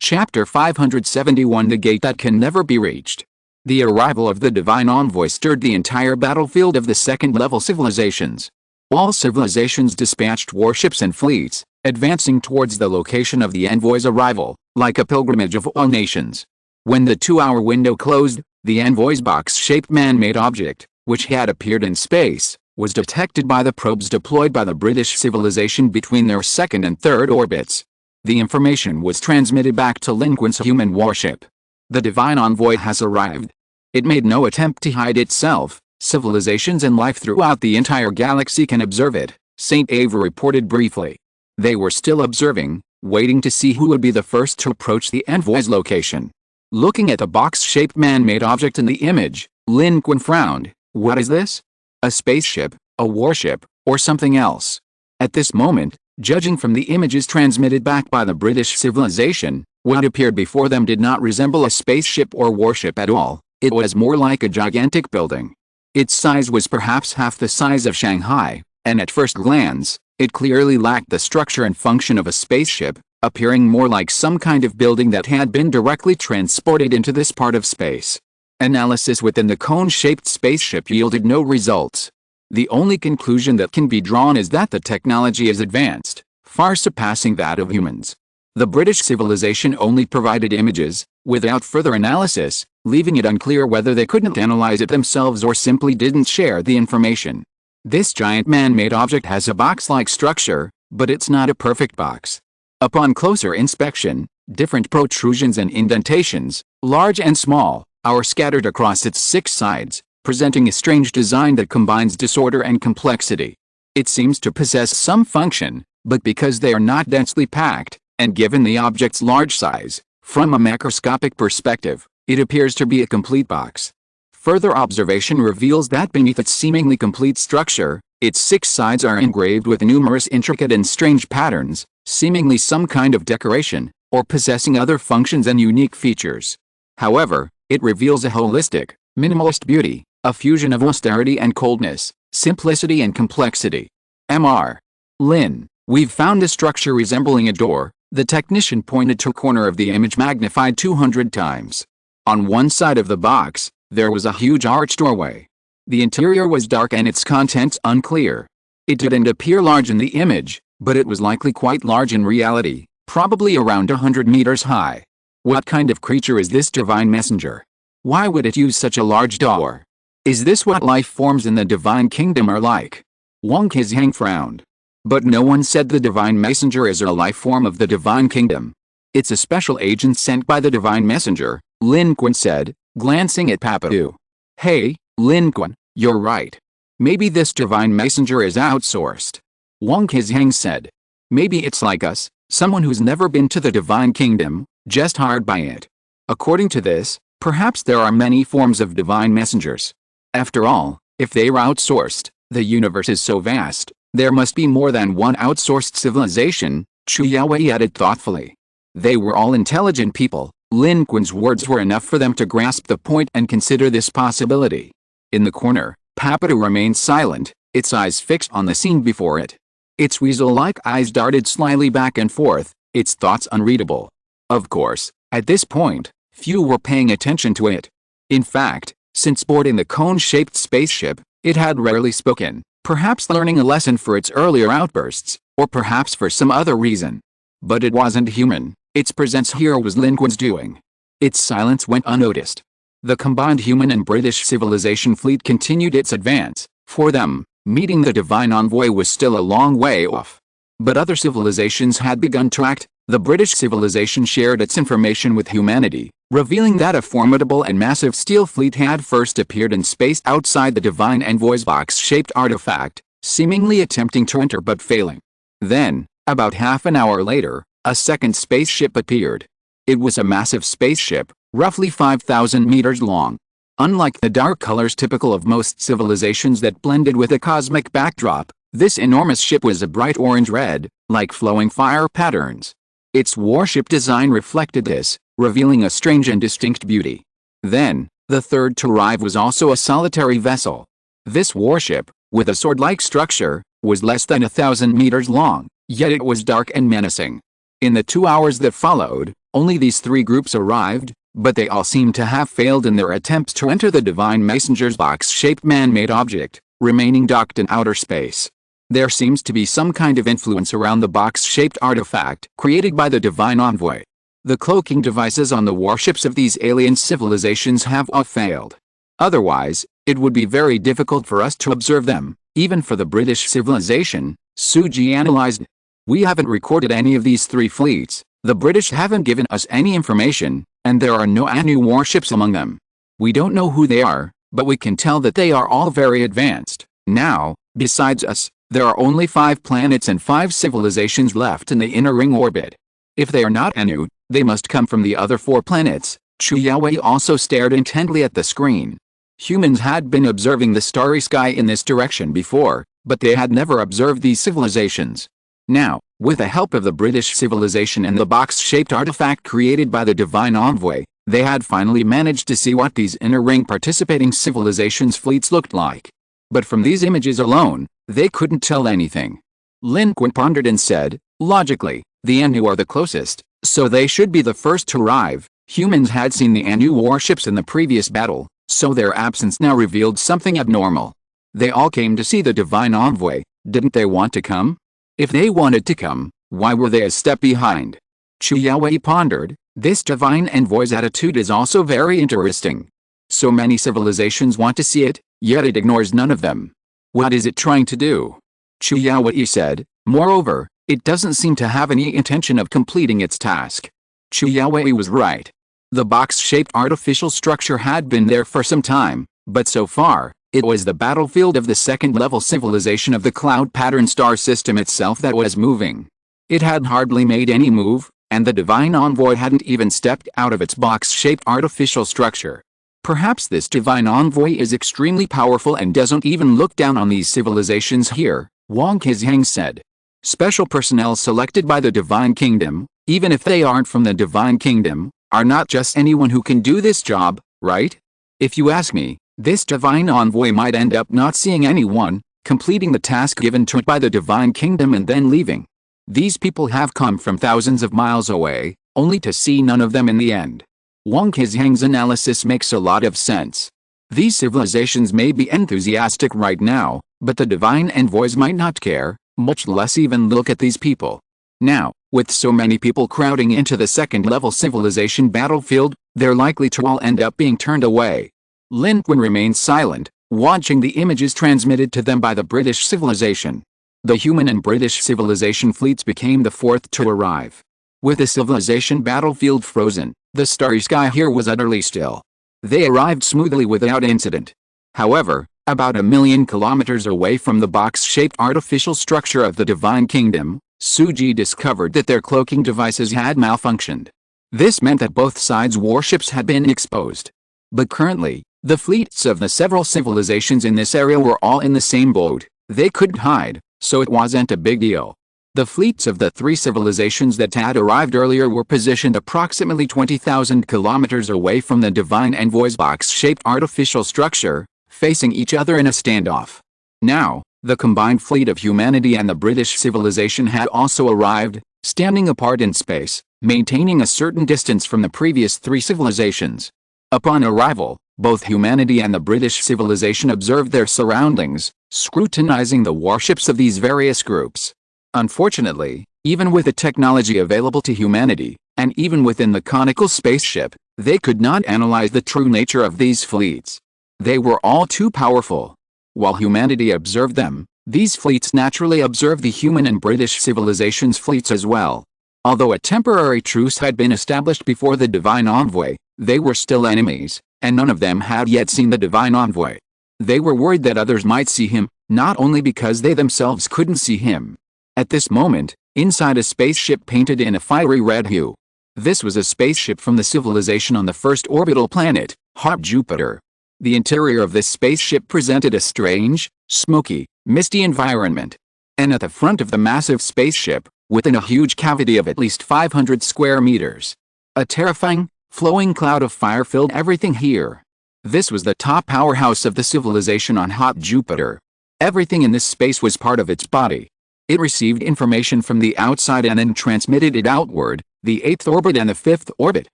Chapter 571 The Gate That Can Never Be Reached. The arrival of the divine envoy stirred the entire battlefield of the second-level civilizations. All civilizations dispatched warships and fleets, advancing towards the location of the envoy's arrival, like a pilgrimage of all nations. When the 2-hour window closed, the envoy's box-shaped man-made object, which had appeared in space, was detected by the probes deployed by the British civilization between their second and third orbits. The information was transmitted back to Lin Qun's human warship. The divine envoy has arrived. It made no attempt to hide itself. Civilizations and life throughout the entire galaxy can observe it, St. Ava reported briefly. They were still observing, waiting to see who would be the first to approach the envoy's location. Looking at the box-shaped man-made object in the image, Lin Qun frowned. What is this? A spaceship, a warship, or something else? At this moment, judging from the images transmitted back by the British civilization, what appeared before them did not resemble a spaceship or warship at all. It was more like a gigantic building. Its size was perhaps half the size of Shanghai, and at first glance, it clearly lacked the structure and function of a spaceship, appearing more like some kind of building that had been directly transported into this part of space. Analysis within the cone-shaped spaceship yielded no results. The only conclusion that can be drawn is that the technology is advanced, far surpassing that of humans. The British civilization only provided images, without further analysis, leaving it unclear whether they couldn't analyze it themselves or simply didn't share the information. This giant man-made object has a box-like structure, but it's not a perfect box. Upon closer inspection, different protrusions and indentations, large and small, are scattered across its 6 sides, presenting a strange design that combines disorder and complexity. It seems to possess some function, but because they are not densely packed, and given the object's large size, from a macroscopic perspective, it appears to be a complete box. Further observation reveals that beneath its seemingly complete structure, its 6 sides are engraved with numerous intricate and strange patterns, seemingly some kind of decoration, or possessing other functions and unique features. However, it reveals a holistic, minimalist beauty, a fusion of austerity and coldness, simplicity and complexity. Mr. Lin, we've found a structure resembling a door. The technician pointed to a corner of the image magnified 200 times. On one side of the box, there was a huge arched doorway. The interior was dark and its contents unclear. It didn't appear large in the image, but it was likely quite large in reality, probably around 100 meters high. What kind of creature is this divine messenger? Why would it use such a large door? Is this what life forms in the divine kingdom are like? Wang Qizhang frowned. But no one said the divine messenger is a life form of the divine kingdom. It's a special agent sent by the divine messenger, Lin Qun said, glancing at Papadu. Hey, Lin Qun, you're right. Maybe this divine messenger is outsourced. Wang Qizhang said. Maybe it's like us, someone who's never been to the divine kingdom, just hired by it. According to this, perhaps there are many forms of divine messengers. After all, if they were outsourced, the universe is so vast, there must be more than one outsourced civilization, Chu Yaowei added thoughtfully. They were all intelligent people. Lin Qun's words were enough for them to grasp the point and consider this possibility. In the corner, Papadu remained silent, its eyes fixed on the scene before it. Its weasel-like eyes darted slyly back and forth, its thoughts unreadable. Of course, at this point, few were paying attention to it. In fact, since boarding the cone-shaped spaceship, it had rarely spoken, perhaps learning a lesson for its earlier outbursts, or perhaps for some other reason. But it wasn't human. Its presence here was Lin Qun's doing. Its silence went unnoticed. The combined human and British civilization fleet continued its advance. For them, meeting the divine envoy was still a long way off. But other civilizations had begun to act. The British civilization shared its information with humanity, revealing that a formidable and massive steel fleet had first appeared in space outside the divine envoy's box-shaped artifact, seemingly attempting to enter but failing. Then, about half an hour later, a second spaceship appeared. It was a massive spaceship, roughly 5,000 meters long. Unlike the dark colors typical of most civilizations that blended with a cosmic backdrop, this enormous ship was a bright orange-red, like flowing fire patterns. Its warship design reflected this, revealing a strange and distinct beauty. Then, the third to arrive was also a solitary vessel. This warship, with a sword-like structure, was less than 1,000 meters long, yet it was dark and menacing. In the 2 hours that followed, only these three groups arrived, but they all seemed to have failed in their attempts to enter the Divine Messenger's box-shaped man-made object, remaining docked in outer space. There seems to be some kind of influence around the box-shaped artifact created by the Divine Envoy. The cloaking devices on the warships of these alien civilizations have all failed. Otherwise, it would be very difficult for us to observe them, even for the British civilization, Suji analyzed. We haven't recorded any of these three fleets, the British haven't given us any information, and there are no Anu warships among them. We don't know who they are, but we can tell that they are all very advanced. Now, besides us, there are only 5 planets and 5 civilizations left in the inner ring orbit. If they are not Anu, they must come from the other 4 planets. Chu Yaowei also stared intently at the screen. Humans had been observing the starry sky in this direction before, but they had never observed these civilizations. Now, with the help of the British civilization and the box-shaped artifact created by the Divine Envoy, they had finally managed to see what these inner ring participating civilizations' fleets looked like. But from these images alone, they couldn't tell anything. Lin Qun pondered and said, logically, the Anu are the closest, so they should be the first to arrive. Humans had seen the Anu warships in the previous battle, so their absence now revealed something abnormal. They all came to see the Divine Envoy. Didn't they want to come? If they wanted to come, why were they a step behind? Chu Yaowei pondered. This Divine Envoy's attitude is also very interesting. So many civilizations want to see it, yet it ignores none of them. What is it trying to do? Chu Yaowei said. Moreover, it doesn't seem to have any intention of completing its task. Chu Yaowei was right. The box-shaped artificial structure had been there for some time, but so far, it was the battlefield of the second-level civilization of the cloud pattern star system itself that was moving. It had hardly made any move, and the Divine Envoy hadn't even stepped out of its box-shaped artificial structure. Perhaps this Divine Envoy is extremely powerful and doesn't even look down on these civilizations here, Wang Qizhang said. Special personnel selected by the Divine Kingdom, even if they aren't from the Divine Kingdom, are not just anyone who can do this job, right? If you ask me, this Divine Envoy might end up not seeing anyone, completing the task given to it by the Divine Kingdom and then leaving. These people have come from thousands of miles away, only to see none of them in the end. Wang Qizhang's analysis makes a lot of sense. These civilizations may be enthusiastic right now, but the Divine Envoys might not care, much less even look at these people. Now, with so many people crowding into the second-level civilization battlefield, they're likely to all end up being turned away. Lin Qun remained silent, watching the images transmitted to them by the British civilization. The human and British civilization fleets became the fourth to arrive. With the civilization battlefield frozen, the starry sky here was utterly still. They arrived smoothly without incident. However, about 1,000,000 kilometers away from the box-shaped artificial structure of the Divine Kingdom, Suji discovered that their cloaking devices had malfunctioned. This meant that both sides' warships had been exposed. But currently, the fleets of the several civilizations in this area were all in the same boat. They couldn't hide, so it wasn't a big deal. The fleets of the three civilizations that had arrived earlier were positioned approximately 20,000 kilometers away from the Divine Envoy's box-shaped artificial structure, facing each other in a standoff. Now, the combined fleet of humanity and the British civilization had also arrived, standing apart in space, maintaining a certain distance from the previous three civilizations. Upon arrival, both humanity and the British civilization observed their surroundings, scrutinizing the warships of these various groups. Unfortunately, even with the technology available to humanity, and even within the conical spaceship, they could not analyze the true nature of these fleets. They were all too powerful. While humanity observed them, these fleets naturally observed the human and British civilization's fleets as well. Although a temporary truce had been established before the Divine Envoy, they were still enemies, and none of them had yet seen the Divine Envoy. They were worried that others might see him, not only because they themselves couldn't see him. At this moment, inside a spaceship painted in a fiery red hue. This was a spaceship from the civilization on the first orbital planet, hot Jupiter. The interior of this spaceship presented a strange, smoky, misty environment. And at the front of the massive spaceship, within a huge cavity of at least 500 square meters, a terrifying, flowing cloud of fire filled everything here. This was the top powerhouse of the civilization on hot Jupiter. Everything in this space was part of its body. It received information from the outside and then transmitted it outward, the 8th orbit and the 5th orbit,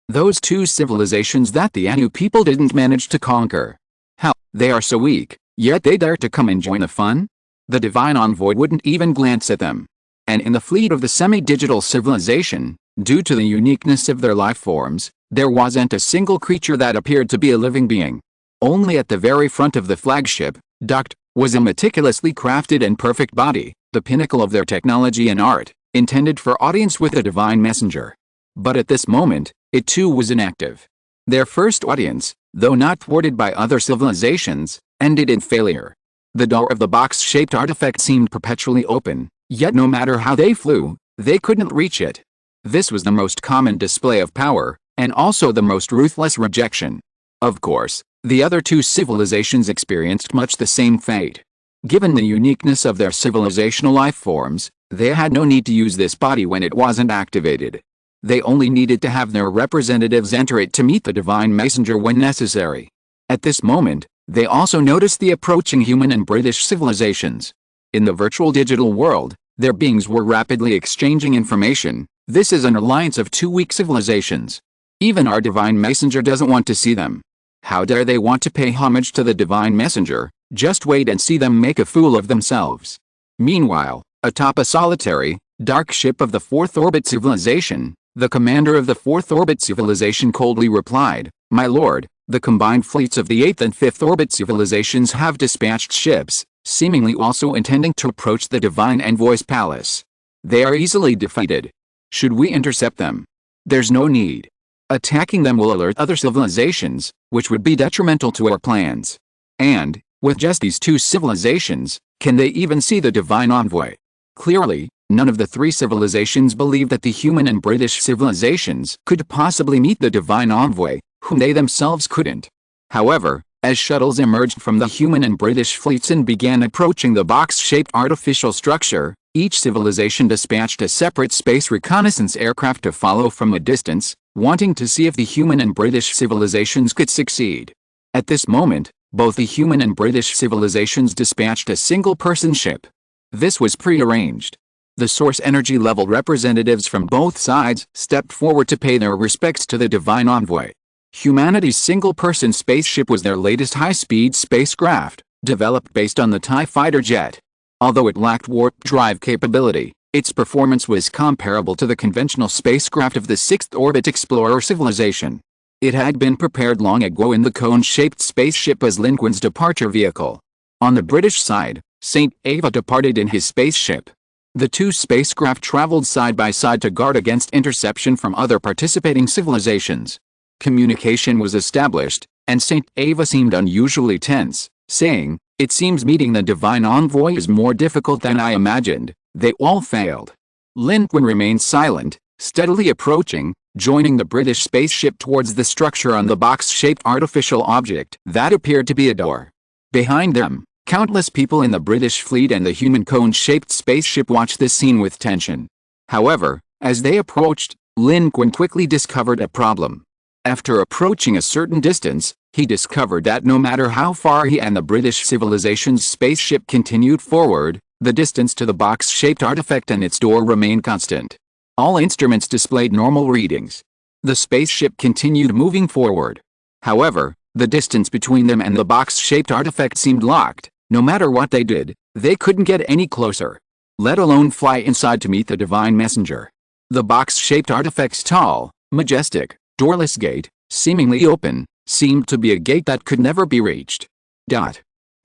those two civilizations that the Anu people didn't manage to conquer. How, they are so weak, yet they dare to come and join the fun? The Divine Envoy wouldn't even glance at them. And in the fleet of the semi-digital civilization, due to the uniqueness of their life forms, there wasn't a single creature that appeared to be a living being. Only at the very front of the flagship, docked, was a meticulously crafted and perfect body, the pinnacle of their technology and art, intended for audience with a divine messenger. But at this moment, it too was inactive. Their first audience, though not thwarted by other civilizations, ended in failure. The door of the box-shaped artifact seemed perpetually open, yet no matter how they flew, they couldn't reach it. This was the most common display of power, and also the most ruthless rejection. Of course, the other two civilizations experienced much the same fate. Given the uniqueness of their civilizational life forms, they had no need to use this body when it wasn't activated. They only needed to have their representatives enter it to meet the divine messenger when necessary. At this moment, they also noticed the approaching human and British civilizations. In the virtual digital world, their beings were rapidly exchanging information. This is an alliance of two weak civilizations. Even our divine messenger doesn't want to see them. How dare they want to pay homage to the divine messenger? Just wait and see them make a fool of themselves. Meanwhile, atop a solitary, dark ship of the 4th orbit civilization, the commander of the 4th orbit civilization coldly replied, "My lord, the combined fleets of the 8th and 5th orbit civilizations have dispatched ships, seemingly also intending to approach the Divine Envoy's palace. They are easily defeated. Should we intercept them? There's no need. Attacking them will alert other civilizations, which would be detrimental to our plans. And, with just these two civilizations, can they even see the Divine Envoy?" Clearly, none of the three civilizations believed that the human and British civilizations could possibly meet the Divine Envoy, whom they themselves couldn't. However, as shuttles emerged from the human and British fleets and began approaching the box-shaped artificial structure, each civilization dispatched a separate space reconnaissance aircraft to follow from a distance, wanting to see if the human and British civilizations could succeed. At this moment, both the human and British civilizations dispatched a single-person ship. This was prearranged. The source energy level representatives from both sides stepped forward to pay their respects to the Divine Envoy. Humanity's single-person spaceship was their latest high-speed spacecraft, developed based on the TIE fighter jet. Although it lacked warp drive capability, its performance was comparable to the conventional spacecraft of the 6th orbit explorer civilization. It had been prepared long ago in the cone-shaped spaceship as Lin Qun's departure vehicle. On the British side, St. Ava departed in his spaceship. The two spacecraft traveled side by side to guard against interception from other participating civilizations. Communication was established, and St. Ava seemed unusually tense, saying, "It seems meeting the Divine Envoy is more difficult than I imagined." They all failed. Lin Qun remained silent, steadily approaching, joining the British spaceship towards the structure on the box-shaped artificial object that appeared to be a door. Behind them, Countless people in the British fleet and the human cone-shaped spaceship watched this scene with tension. However, as they approached, Lin Qun quickly discovered a problem. After approaching a certain distance, he discovered that no matter how far he and the British civilization's spaceship continued forward, the distance to the box-shaped artifact and its door remained constant. All instruments displayed normal readings. The spaceship continued moving forward. However, the distance between them and the box-shaped artifact seemed locked. No matter what they did, they couldn't get any closer, let alone fly inside to meet the divine messenger. The box-shaped artifact's tall, majestic, doorless gate, seemingly open, seemed to be a gate that could never be reached.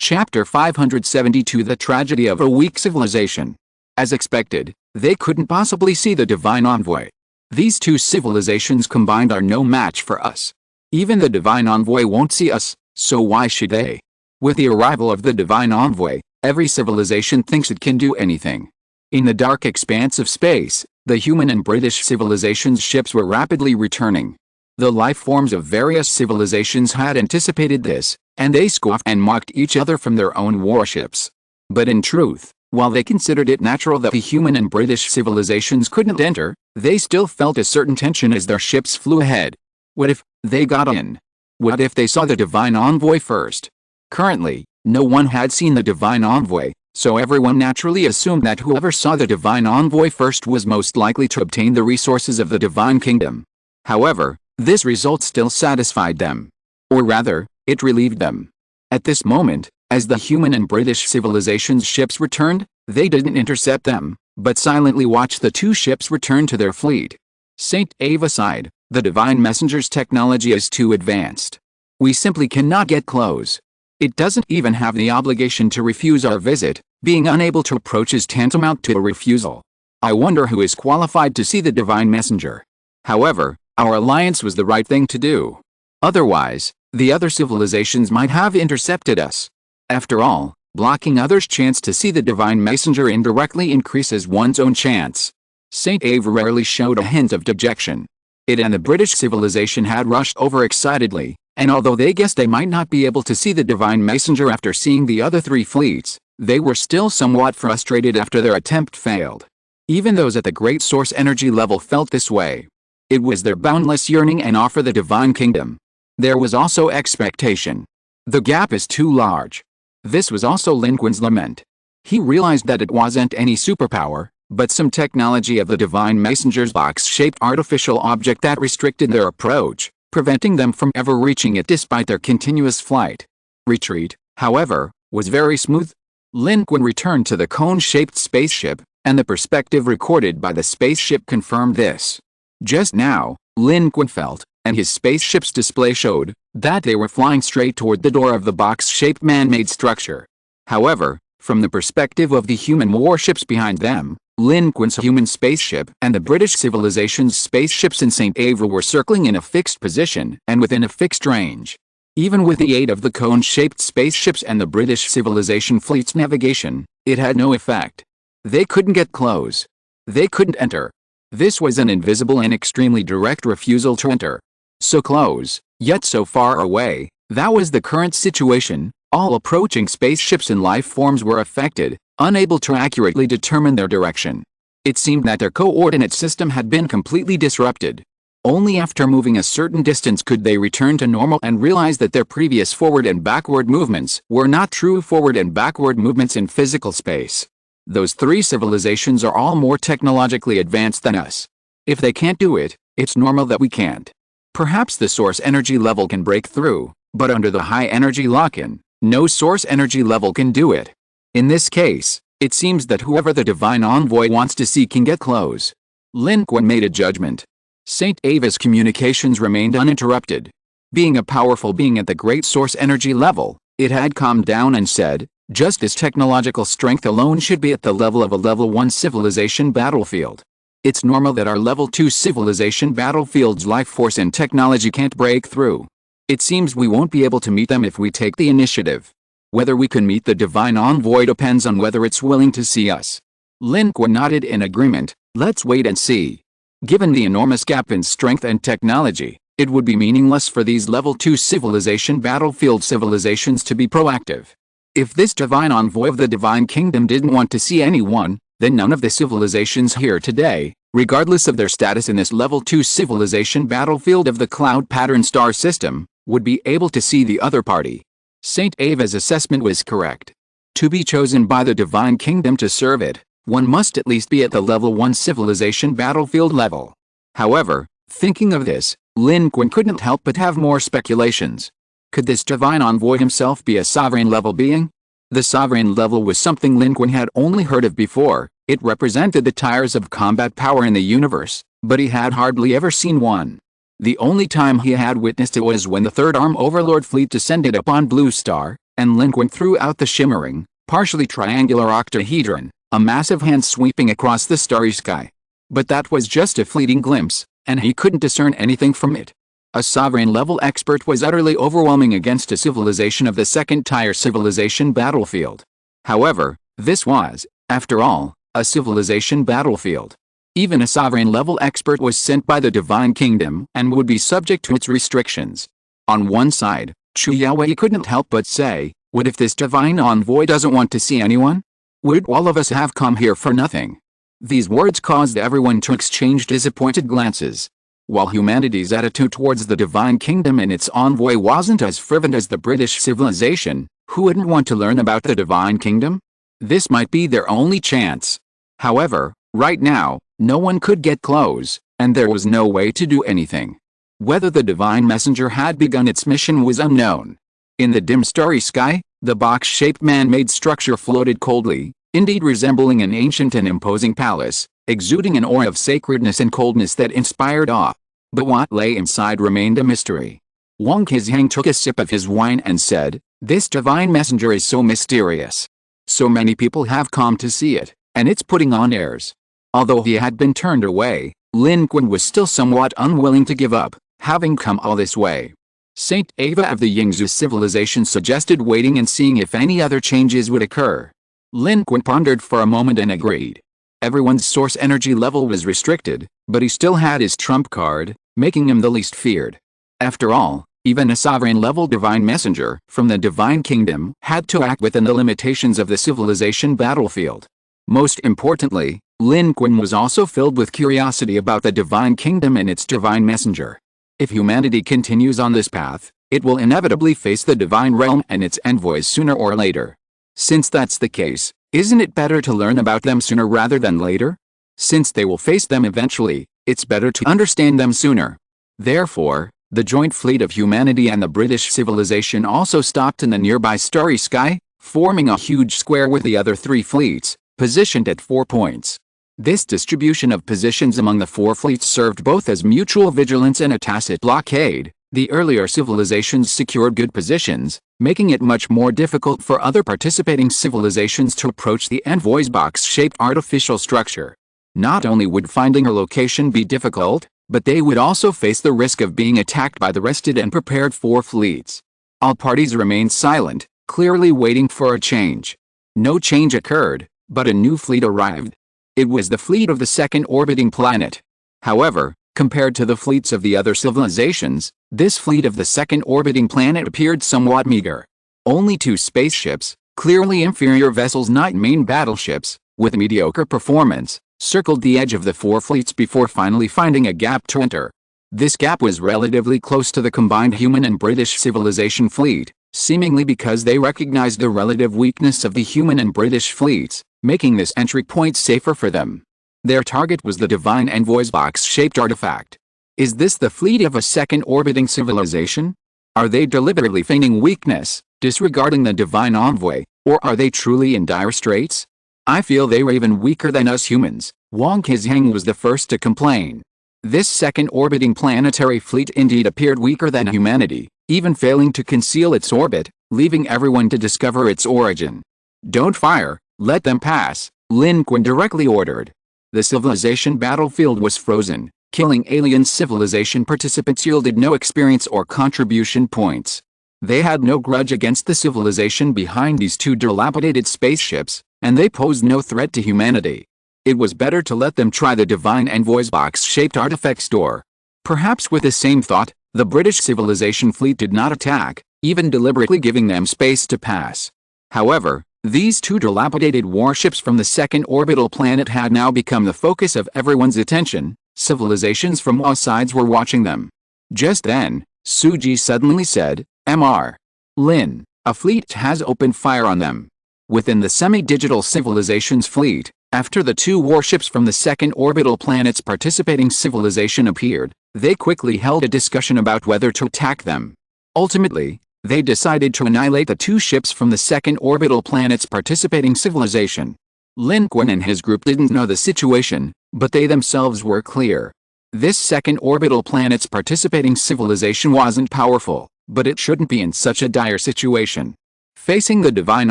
Chapter 572 The Tragedy of a Weak Civilization. As expected, they couldn't possibly see the divine envoy. These two civilizations combined are no match for us. Even the divine envoy won't see us, so why should they? With the arrival of the divine envoy, every civilization thinks it can do anything. In the dark expanse of space, the human and British civilizations' ships were rapidly returning. The life forms of various civilizations had anticipated this, and they scoffed and mocked each other from their own warships. But in truth, while they considered it natural that the human and British civilizations couldn't enter, they still felt a certain tension as their ships flew ahead. What if they got in? What if they saw the divine envoy first? Currently, no one had seen the divine envoy, so everyone naturally assumed that whoever saw the divine envoy first was most likely to obtain the resources of the divine kingdom. However, this result still satisfied them. Or rather, it relieved them. At this moment, as the human and British civilizations' ships returned, they didn't intercept them, but silently watched the two ships return to their fleet. Saint Ava sighed, the divine messenger's technology is too advanced. We simply cannot get close. It doesn't even have the obligation to refuse our visit. Being unable to approach is tantamount to a refusal. I wonder who is qualified to see the divine messenger. However, our alliance was the right thing to do. Otherwise, the other civilizations might have intercepted us. After all, blocking others' chance to see the divine messenger indirectly increases one's own chance. Saint Ava rarely showed a hint of dejection. It and the British civilization had rushed overexcitedly, and although they guessed they might not be able to see the divine messenger after seeing the other three fleets, they were still somewhat frustrated after their attempt failed. Even those at the great source energy level felt this way. It was their boundless yearning and awe for the divine kingdom. There was also expectation. The gap is too large. This was also Lin Qun's lament. He realized that it wasn't any superpower, but some technology of the divine messenger's box-shaped artificial object that restricted their approach, preventing them from ever reaching it despite their continuous flight. Retreat, however, was very smooth. Lin Qun returned to the cone-shaped spaceship, and the perspective recorded by the spaceship confirmed this. Just now, Lin Qun felt, and his spaceship's display showed, that they were flying straight toward the door of the box-shaped man-made structure. However, from the perspective of the human warships behind them, Lin Qun's human spaceship and the British civilization's spaceships in St. Ava were circling in a fixed position and within a fixed range. Even with the aid of the cone-shaped spaceships and the British civilization fleet's navigation, it had no effect. They couldn't get close. They couldn't enter. This was an invisible and extremely direct refusal to enter. So close, yet so far away. That was the current situation. All approaching spaceships and life forms were affected, unable to accurately determine their direction. It seemed that their coordinate system had been completely disrupted. Only after moving a certain distance could they return to normal and realize that their previous forward and backward movements were not true forward and backward movements in physical space. Those three civilizations are all more technologically advanced than us. If they can't do it, it's normal that we can't. Perhaps the source energy level can break through, but under the high energy lock-in, no source energy level can do it. In this case, it seems that whoever the divine envoy wants to see can get close. Lin Qun made a judgment. St. Ava's communications remained uninterrupted. Being a powerful being at the great source energy level, it had calmed down and said, just as technological strength alone should be at the level of a level 1 civilization battlefield. It's normal that our level 2 civilization battlefield's life force and technology can't break through. It seems we won't be able to meet them if we take the initiative. Whether we can meet the divine envoy depends on whether it's willing to see us. Lin Qun nodded in agreement. Let's wait and see. Given the enormous gap in strength and technology, it would be meaningless for these level 2 civilization battlefield civilizations to be proactive. If this divine envoy of the Divine Kingdom didn't want to see anyone, then none of the civilizations here today, regardless of their status in this Level 2 civilization battlefield of the Cloud Pattern Star System, would be able to see the other party. Saint Ava's assessment was correct. To be chosen by the Divine Kingdom to serve it, one must at least be at the Level 1 civilization battlefield level. However, thinking of this, Lin Qun couldn't help but have more speculations. Could this divine envoy himself be a sovereign level being? The sovereign level was something Lin Qun had only heard of before. It represented the tiers of combat power in the universe, but he had hardly ever seen one. The only time he had witnessed it was when the Third Arm Overlord fleet descended upon Blue Star, and Lin Qun threw out the shimmering, partially triangular octahedron, a massive hand sweeping across the starry sky. But that was just a fleeting glimpse, and he couldn't discern anything from it. A sovereign-level expert was utterly overwhelming against a civilization of the second-tier civilization battlefield. However, this was, after all, a civilization battlefield. Even a sovereign-level expert was sent by the Divine Kingdom and would be subject to its restrictions. On one side, Chu Yaowei couldn't help but say, what if this divine envoy doesn't want to see anyone? Would all of us have come here for nothing? These words caused everyone to exchange disappointed glances. While humanity's attitude towards the Divine Kingdom and its envoy wasn't as fervent as the British civilization, who wouldn't want to learn about the Divine Kingdom? This might be their only chance. However, right now, no one could get close, and there was no way to do anything. Whether the Divine Messenger had begun its mission was unknown. In the dim starry sky, the box-shaped man-made structure floated coldly, indeed resembling an ancient and imposing palace, exuding an aura of sacredness and coldness that inspired awe. But what lay inside remained a mystery. Wang Qizhang took a sip of his wine and said, "This divine messenger is so mysterious. So many people have come to see it, and it's putting on airs." Although he had been turned away, Lin Qun was still somewhat unwilling to give up, having come all this way. Saint Ava of the Yingzhou civilization suggested waiting and seeing if any other changes would occur. Lin Qun pondered for a moment and agreed. Everyone's source energy level was restricted, but he still had his trump card, making him the least feared. After all, even a sovereign-level divine messenger from the Divine Kingdom had to act within the limitations of the civilization battlefield. Most importantly, Lin Qun was also filled with curiosity about the Divine Kingdom and its divine messenger. If humanity continues on this path, it will inevitably face the divine realm and its envoys sooner or later. Since that's the case, isn't it better to learn about them sooner rather than later? Since they will face them eventually, it's better to understand them sooner. Therefore, the joint fleet of humanity and the British civilization also stopped in the nearby starry sky, forming a huge square with the other three fleets, positioned at 4 points. This distribution of positions among the four fleets served both as mutual vigilance and a tacit blockade. The earlier civilizations secured good positions, making it much more difficult for other participating civilizations to approach the envoy's box-shaped artificial structure. Not only would finding her location be difficult, but they would also face the risk of being attacked by the rested and prepared four fleets. All parties remained silent, clearly waiting for a change. No change occurred, but a new fleet arrived. It was the fleet of the second orbiting planet. However, compared to the fleets of the other civilizations, this fleet of the second orbiting planet appeared somewhat meager. Only 2 spaceships, clearly inferior vessels, not main battleships, with mediocre performance, circled the edge of the 4 fleets before finally finding a gap to enter. This gap was relatively close to the combined human and British civilization fleet, seemingly because they recognized the relative weakness of the human and British fleets, making this entry point safer for them. Their target was the Divine Envoy's box-shaped artifact. Is this the fleet of a second orbiting civilization? Are they deliberately feigning weakness, disregarding the Divine Envoy, or are they truly in dire straits? I feel they were even weaker than us humans. Wang Qizhang was the first to complain. This second orbiting planetary fleet indeed appeared weaker than humanity, even failing to conceal its orbit, leaving everyone to discover its origin. "Don't fire, let them pass," Lin Qun directly ordered. The civilization battlefield was frozen. Killing alien civilization participants yielded no experience or contribution points. They had no grudge against the civilization behind these 2 dilapidated spaceships, and they posed no threat to humanity. It was better to let them try the Divine Envoy's box-shaped artifact store. Perhaps with the same thought, the British civilization fleet did not attack, even deliberately giving them space to pass. However, these two dilapidated warships from the second orbital planet had now become the focus of everyone's attention. Civilizations from all sides were watching them. Just then, Suji suddenly said, "Mr. Lin, a fleet has opened fire on them." Within the semi-digital civilization's fleet, after the two warships from the second orbital planet's participating civilization appeared, they quickly held a discussion about whether to attack them. Ultimately, they decided to annihilate the two ships from the second orbital planet's participating civilization. Lin Qun and his group didn't know the situation, but they themselves were clear. This second orbital planet's participating civilization wasn't powerful, but it shouldn't be in such a dire situation. Facing the divine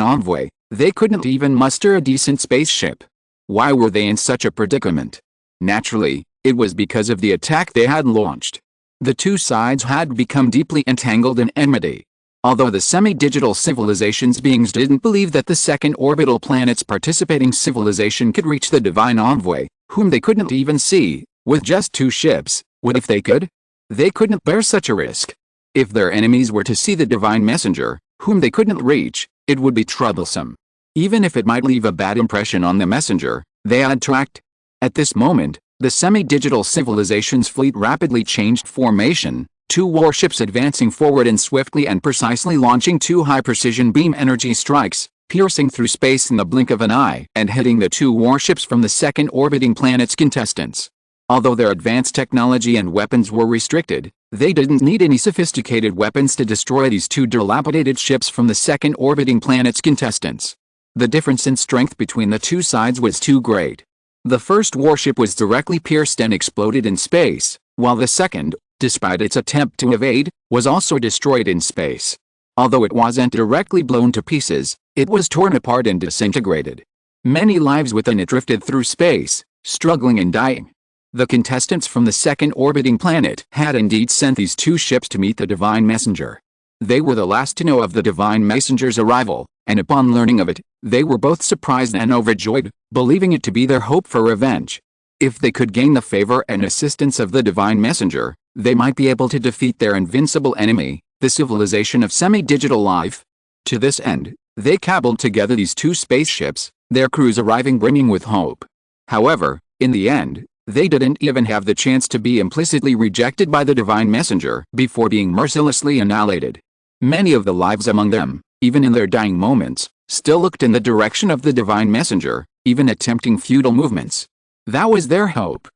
envoy, they couldn't even muster a decent spaceship. Why were they in such a predicament? Naturally, it was because of the attack they had launched. The two sides had become deeply entangled in enmity. Although the semi-digital civilization's beings didn't believe that the second orbital planet's participating civilization could reach the divine envoy, whom they couldn't even see, with just two ships, what if they could? They couldn't bear such a risk. If their enemies were to see the divine messenger, whom they couldn't reach, it would be troublesome. Even if it might leave a bad impression on the messenger, they had to act. At this moment, the semi-digital civilization's fleet rapidly changed formation, two warships advancing forward and swiftly and precisely launching two high-precision beam energy strikes, piercing through space in the blink of an eye and hitting the two warships from the second orbiting planet's contestants. Although their advanced technology and weapons were restricted, they didn't need any sophisticated weapons to destroy these two dilapidated ships from the second orbiting planet's contestants. The difference in strength between the two sides was too great. The first warship was directly pierced and exploded in space, while the second, despite its attempt to evade, was also destroyed in space. Although it wasn't directly blown to pieces, it was torn apart and disintegrated. Many lives within it drifted through space, struggling and dying. The contestants from the second orbiting planet had indeed sent these two ships to meet the divine messenger. They were the last to know of the divine messenger's arrival, and upon learning of it, they were both surprised and overjoyed, believing it to be their hope for revenge. If they could gain the favor and assistance of the divine messenger, they might be able to defeat their invincible enemy, the civilization of semi-digital life. To this end, they cobbled together these two spaceships, their crews arriving brimming with hope. However, in the end, they didn't even have the chance to be implicitly rejected by the divine messenger before being mercilessly annihilated. Many of the lives among them, even in their dying moments, still looked in the direction of the divine messenger, even attempting futile movements. That was their hope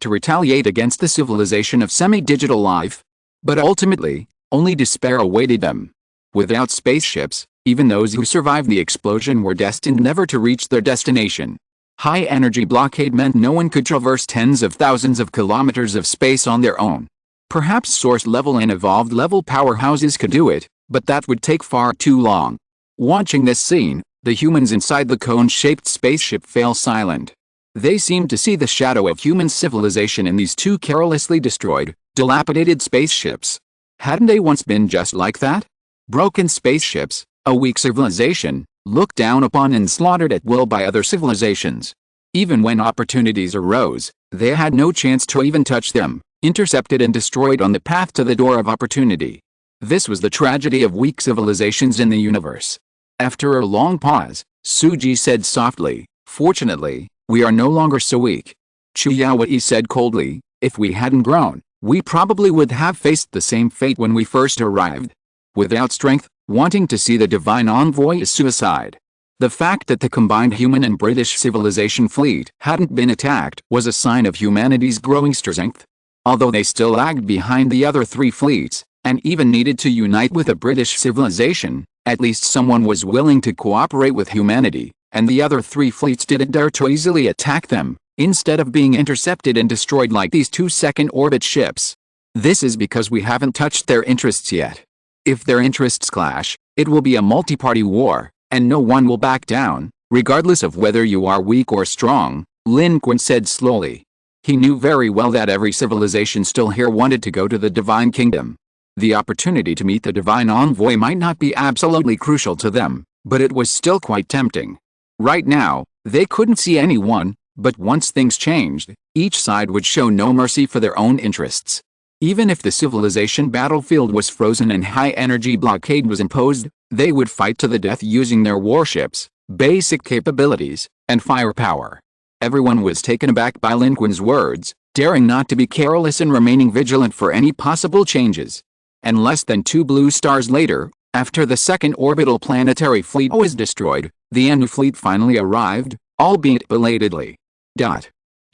to retaliate against the civilization of semi-digital life. But ultimately, only despair awaited them. Without spaceships, even those who survived the explosion were destined never to reach their destination. High-energy blockade meant no one could traverse tens of thousands of kilometers of space on their own. Perhaps source-level and evolved-level powerhouses could do it, but that would take far too long. Watching this scene, the humans inside the cone-shaped spaceship fell silent. They seemed to see the shadow of human civilization in these two carelessly destroyed, dilapidated spaceships. Hadn't they once been just like that? Broken spaceships, a weak civilization, looked down upon and slaughtered at will by other civilizations. Even when opportunities arose, they had no chance to even touch them, intercepted and destroyed on the path to the door of opportunity. This was the tragedy of weak civilizations in the universe. After a long pause, Suji said softly, "Fortunately, we are no longer so weak." Chiyawati said coldly, "If we hadn't grown, we probably would have faced the same fate when we first arrived." Without strength, wanting to see the divine envoy is suicide. The fact that the combined human and British civilization fleet hadn't been attacked was a sign of humanity's growing strength. Although they still lagged behind the other three fleets, and even needed to unite with the British civilization, at least someone was willing to cooperate with humanity, and the other three fleets didn't dare to easily attack them, instead of being intercepted and destroyed like these two second-orbit ships. This is because we haven't touched their interests yet. If their interests clash, it will be a multi-party war, and no one will back down, regardless of whether you are weak or strong, Lin Qun said slowly. He knew very well that every civilization still here wanted to go to the Divine Kingdom. The opportunity to meet the Divine Envoy might not be absolutely crucial to them, but it was still quite tempting. Right now, they couldn't see anyone, but once things changed, each side would show no mercy for their own interests. Even if the civilization battlefield was frozen and high-energy blockade was imposed, they would fight to the death using their warships, basic capabilities, and firepower. Everyone was taken aback by Lin Qun's words, daring not to be careless and remaining vigilant for any possible changes. And less than 2 blue stars later, after the second orbital planetary fleet was destroyed, the Anu fleet finally arrived, albeit belatedly.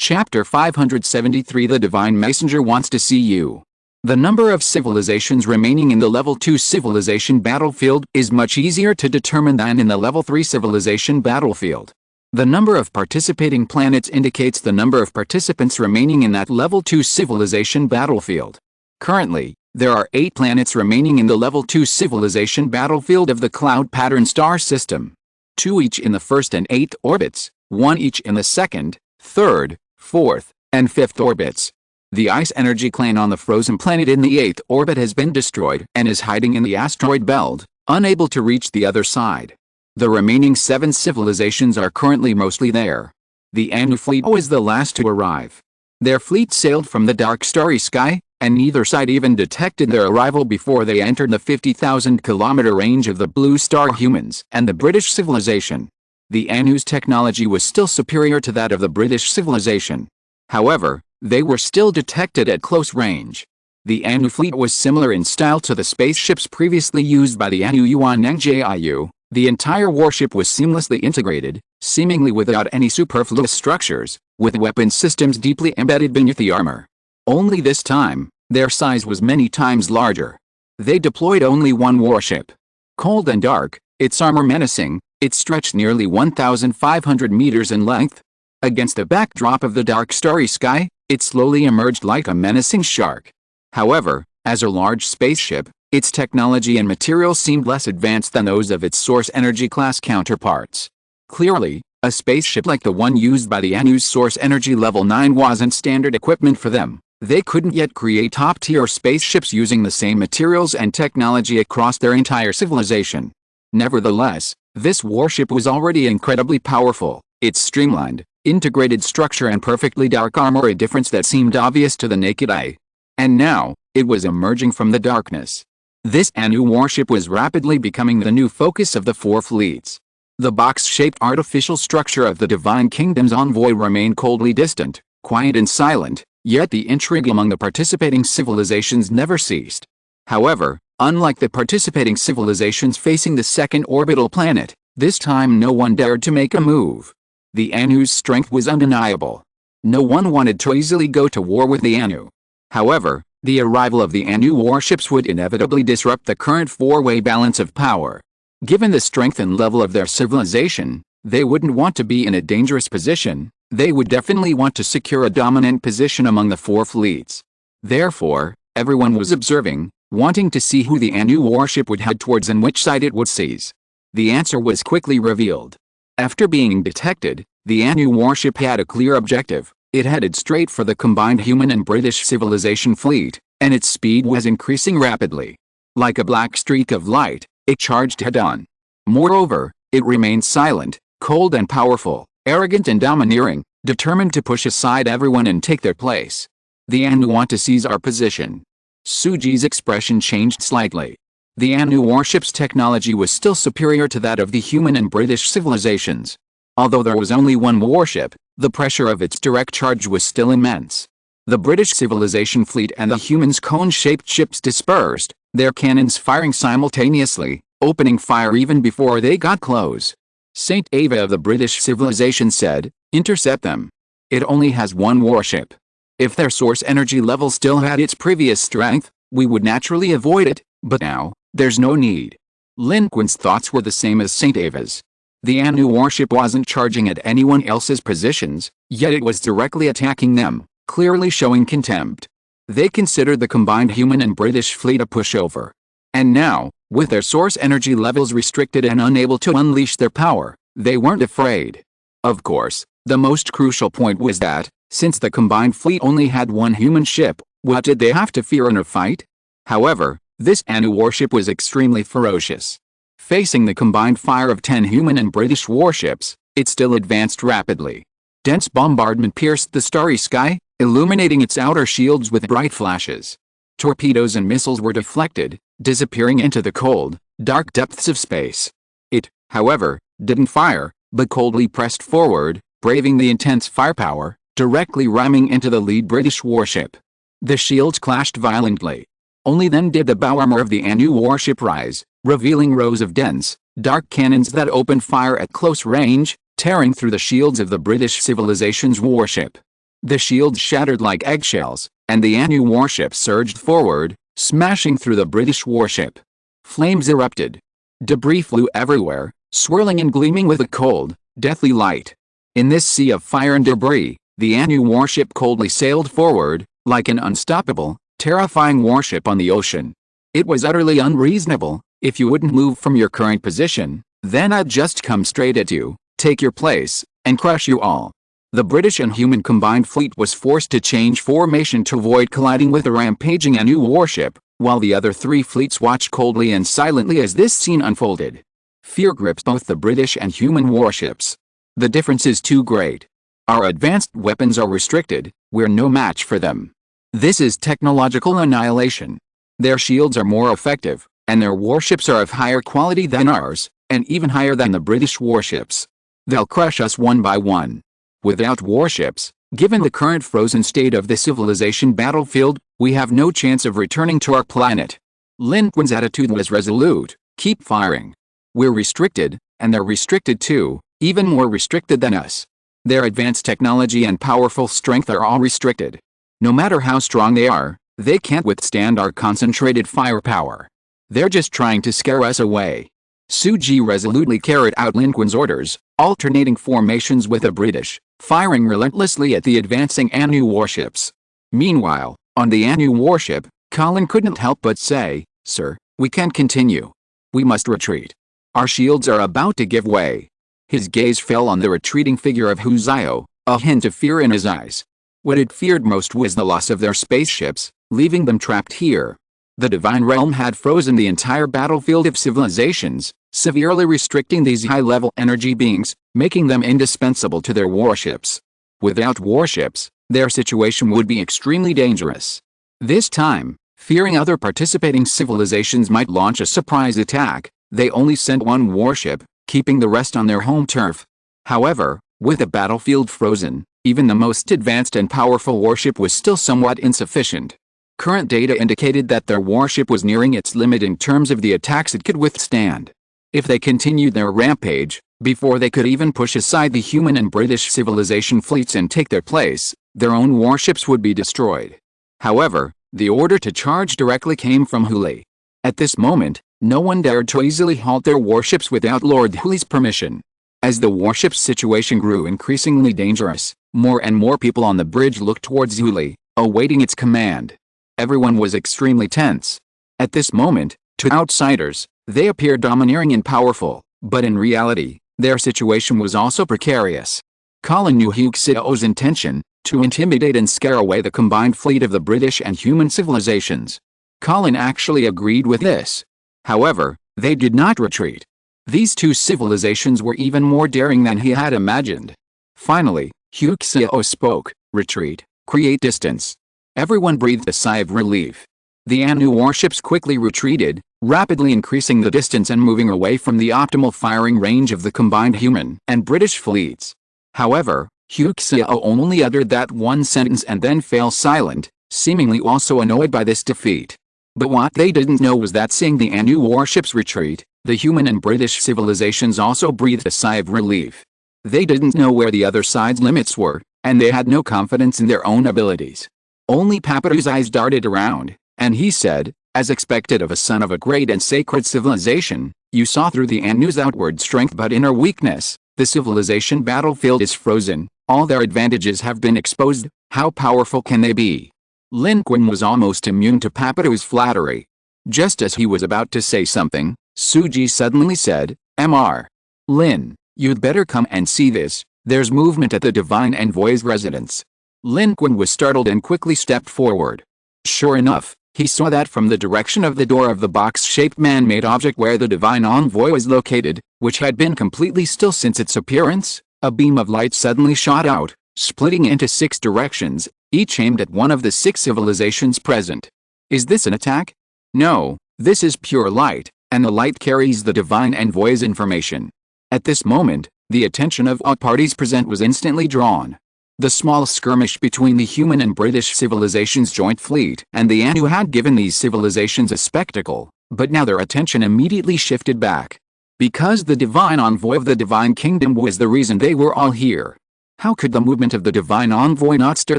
Chapter 573 The Divine Messenger wants to see you. The number of civilizations remaining in the Level 2 civilization battlefield is much easier to determine than in the Level 3 civilization battlefield. The number of participating planets indicates the number of participants remaining in that Level 2 civilization battlefield. Currently, there are 8 planets remaining in the Level 2 civilization battlefield of the Cloud Pattern star system. 2 each in the first and 8th orbits, 1 each in the second, third, fourth, and fifth orbits. The Ice Energy clan on the frozen planet in the 8th orbit has been destroyed and is hiding in the asteroid belt, unable to reach the other side. The remaining 7 civilizations are currently mostly there. The Anu fleet was the last to arrive. Their fleet sailed from the dark starry sky, and neither side even detected their arrival before they entered the 50,000-kilometer range of the Blue Star humans and the British civilization. The Anu's technology was still superior to that of the British civilization. However, they were still detected at close range. The Anu fleet was similar in style to the spaceships previously used by the Anu Yuan Jiu. The entire warship was seamlessly integrated, seemingly without any superfluous structures, with weapon systems deeply embedded beneath the armor. Only this time, their size was many times larger. They deployed only one warship. Cold and dark, its armor menacing, it stretched nearly 1,500 meters in length. Against the backdrop of the dark starry sky, it slowly emerged like a menacing shark. However, as a large spaceship, its technology and materials seemed less advanced than those of its Source Energy class counterparts. Clearly, a spaceship like the one used by the Anu's Source Energy Level 9 wasn't standard equipment for them. They couldn't yet create top-tier spaceships using the same materials and technology across their entire civilization. Nevertheless, this warship was already incredibly powerful. Its streamlined, integrated structure and perfectly dark armor, a difference that seemed obvious to the naked eye. And now, it was emerging from the darkness. This Anu warship was rapidly becoming the new focus of the 4 fleets. The box-shaped artificial structure of the Divine Kingdom's envoy remained coldly distant, quiet and silent, yet the intrigue among the participating civilizations never ceased. However, unlike the participating civilizations facing the second orbital planet, this time no one dared to make a move. The Anu's strength was undeniable. No one wanted to easily go to war with the Anu. However, the arrival of the Anu warships would inevitably disrupt the current 4-way balance of power. Given the strength and level of their civilization, they wouldn't want to be in a dangerous position. They would definitely want to secure a dominant position among the 4 fleets. Therefore, everyone was observing, wanting to see who the Anu warship would head towards and which side it would seize. The answer was quickly revealed. After being detected, the Anu warship had a clear objective. It headed straight for the combined human and British civilization fleet, and its speed was increasing rapidly. Like a black streak of light, it charged head-on. Moreover, it remained silent, cold and powerful, arrogant and domineering, determined to push aside everyone and take their place. The Anu want to seize our position. Suji's expression changed slightly. The Anu warship's technology was still superior to that of the human and British civilizations. Although there was only one warship, the pressure of its direct charge was still immense. The British civilization fleet and the humans' cone-shaped ships dispersed, their cannons firing simultaneously, opening fire even before they got close. Saint Ava of the British civilization said, "Intercept them. It only has one warship. If their source energy level still had its previous strength, we would naturally avoid it, but now, there's no need." Lin Qun's thoughts were the same as Saint Ava's. The Anu warship wasn't charging at anyone else's positions, yet it was directly attacking them, clearly showing contempt. They considered the combined human and British fleet a pushover. And now, with their source energy levels restricted and unable to unleash their power, they weren't afraid. Of course, the most crucial point was that, since the combined fleet only had one human ship, what did they have to fear in a fight? However, this Anu warship was extremely ferocious. Facing the combined fire of 10 human and British warships, it still advanced rapidly. Dense bombardment pierced the starry sky, illuminating its outer shields with bright flashes. Torpedoes and missiles were deflected, disappearing into the cold, dark depths of space. It, however, didn't fire, but coldly pressed forward, braving the intense firepower, directly ramming into the lead British warship. The shields clashed violently. Only then did the bow armor of the Anu warship rise, revealing rows of dense, dark cannons that opened fire at close range, tearing through the shields of the British civilization's warship. The shields shattered like eggshells, and the Anu warship surged forward, smashing through the British warship. Flames erupted. Debris flew everywhere, swirling and gleaming with a cold, deathly light. In this sea of fire and debris, the Anu warship coldly sailed forward, like an unstoppable, terrifying warship on the ocean. It was utterly unreasonable. If you wouldn't move from your current position, then I'd just come straight at you, take your place, and crush you all. The British and human combined fleet was forced to change formation to avoid colliding with a rampaging Anu warship, while the other three fleets watched coldly and silently as this scene unfolded. Fear grips both the British and human warships. The difference is too great. Our advanced weapons are restricted, we're no match for them. This is technological annihilation. Their shields are more effective, and their warships are of higher quality than ours, and even higher than the British warships. They'll crush us one by one. Without warships, given the current frozen state of the civilization battlefield, we have no chance of returning to our planet. Lin Qun's attitude was resolute. Keep firing. We're restricted, and they're restricted too, even more restricted than us. Their advanced technology and powerful strength are all restricted. No matter how strong they are, they can't withstand our concentrated firepower. They're just trying to scare us away. Suji resolutely carried out Lin Qun's orders, alternating formations with the British, firing relentlessly at the advancing Anu warships. Meanwhile, on the Anu warship, Colin couldn't help but say, "Sir, we can't continue. We must retreat. Our shields are about to give way." His gaze fell on the retreating figure of Hu Zio, a hint of fear in his eyes. What it feared most was the loss of their spaceships, leaving them trapped here. The Divine Realm had frozen the entire battlefield of civilizations, severely restricting these high-level energy beings, making them indispensable to their warships. Without warships, their situation would be extremely dangerous. This time, fearing other participating civilizations might launch a surprise attack, they only sent one warship, keeping the rest on their home turf. However, with the battlefield frozen, even the most advanced and powerful warship was still somewhat insufficient. Current data indicated that their warship was nearing its limit in terms of the attacks it could withstand. If they continued their rampage, before they could even push aside the human and British civilization fleets and take their place, their own warships would be destroyed. However, the order to charge directly came from Huli. At this moment, no one dared to easily halt their warships without Lord Huli's permission. As the warship's situation grew increasingly dangerous, more and more people on the bridge looked towards Huli, awaiting its command. Everyone was extremely tense. At this moment, to outsiders, they appeared domineering and powerful, but in reality, their situation was also precarious. Colin knew Hu Xiao's intention, to intimidate and scare away the combined fleet of the British and human civilizations. Colin actually agreed with this. However, they did not retreat. These two civilizations were even more daring than he had imagined. Finally, Hu Xiao spoke, "Retreat, create distance." Everyone breathed a sigh of relief. The Anu warships quickly retreated, rapidly increasing the distance and moving away from the optimal firing range of the combined human and British fleets. However, Hu Xiao only uttered that one sentence and then fell silent, seemingly also annoyed by this defeat. But what they didn't know was that seeing the Anu warships retreat, the human and British civilizations also breathed a sigh of relief. They didn't know where the other side's limits were, and they had no confidence in their own abilities. Only Papadu's eyes darted around, and he said, as expected of a son of a great and sacred civilization, "You saw through the Anu's outward strength but inner weakness. The civilization battlefield is frozen, all their advantages have been exposed, how powerful can they be?" Lin Qun was almost immune to Papadu's flattery. Just as he was about to say something, Suji suddenly said, "Mr. Lin, you'd better come and see this, there's movement at the Divine Envoy's residence." Lin Qun was startled and quickly stepped forward. Sure enough, he saw that from the direction of the door of the box-shaped man-made object where the Divine Envoy was located, which had been completely still since its appearance, a beam of light suddenly shot out, splitting into 6 directions, each aimed at one of the 6 civilizations present. Is this an attack? No, this is pure light, and the light carries the divine envoy's information. At this moment, the attention of all parties present was instantly drawn. The small skirmish between the human and British civilizations' joint fleet and the Anu had given these civilizations a spectacle, but now their attention immediately shifted back. Because the divine envoy of the divine kingdom was the reason they were all here. How could the movement of the divine envoy not stir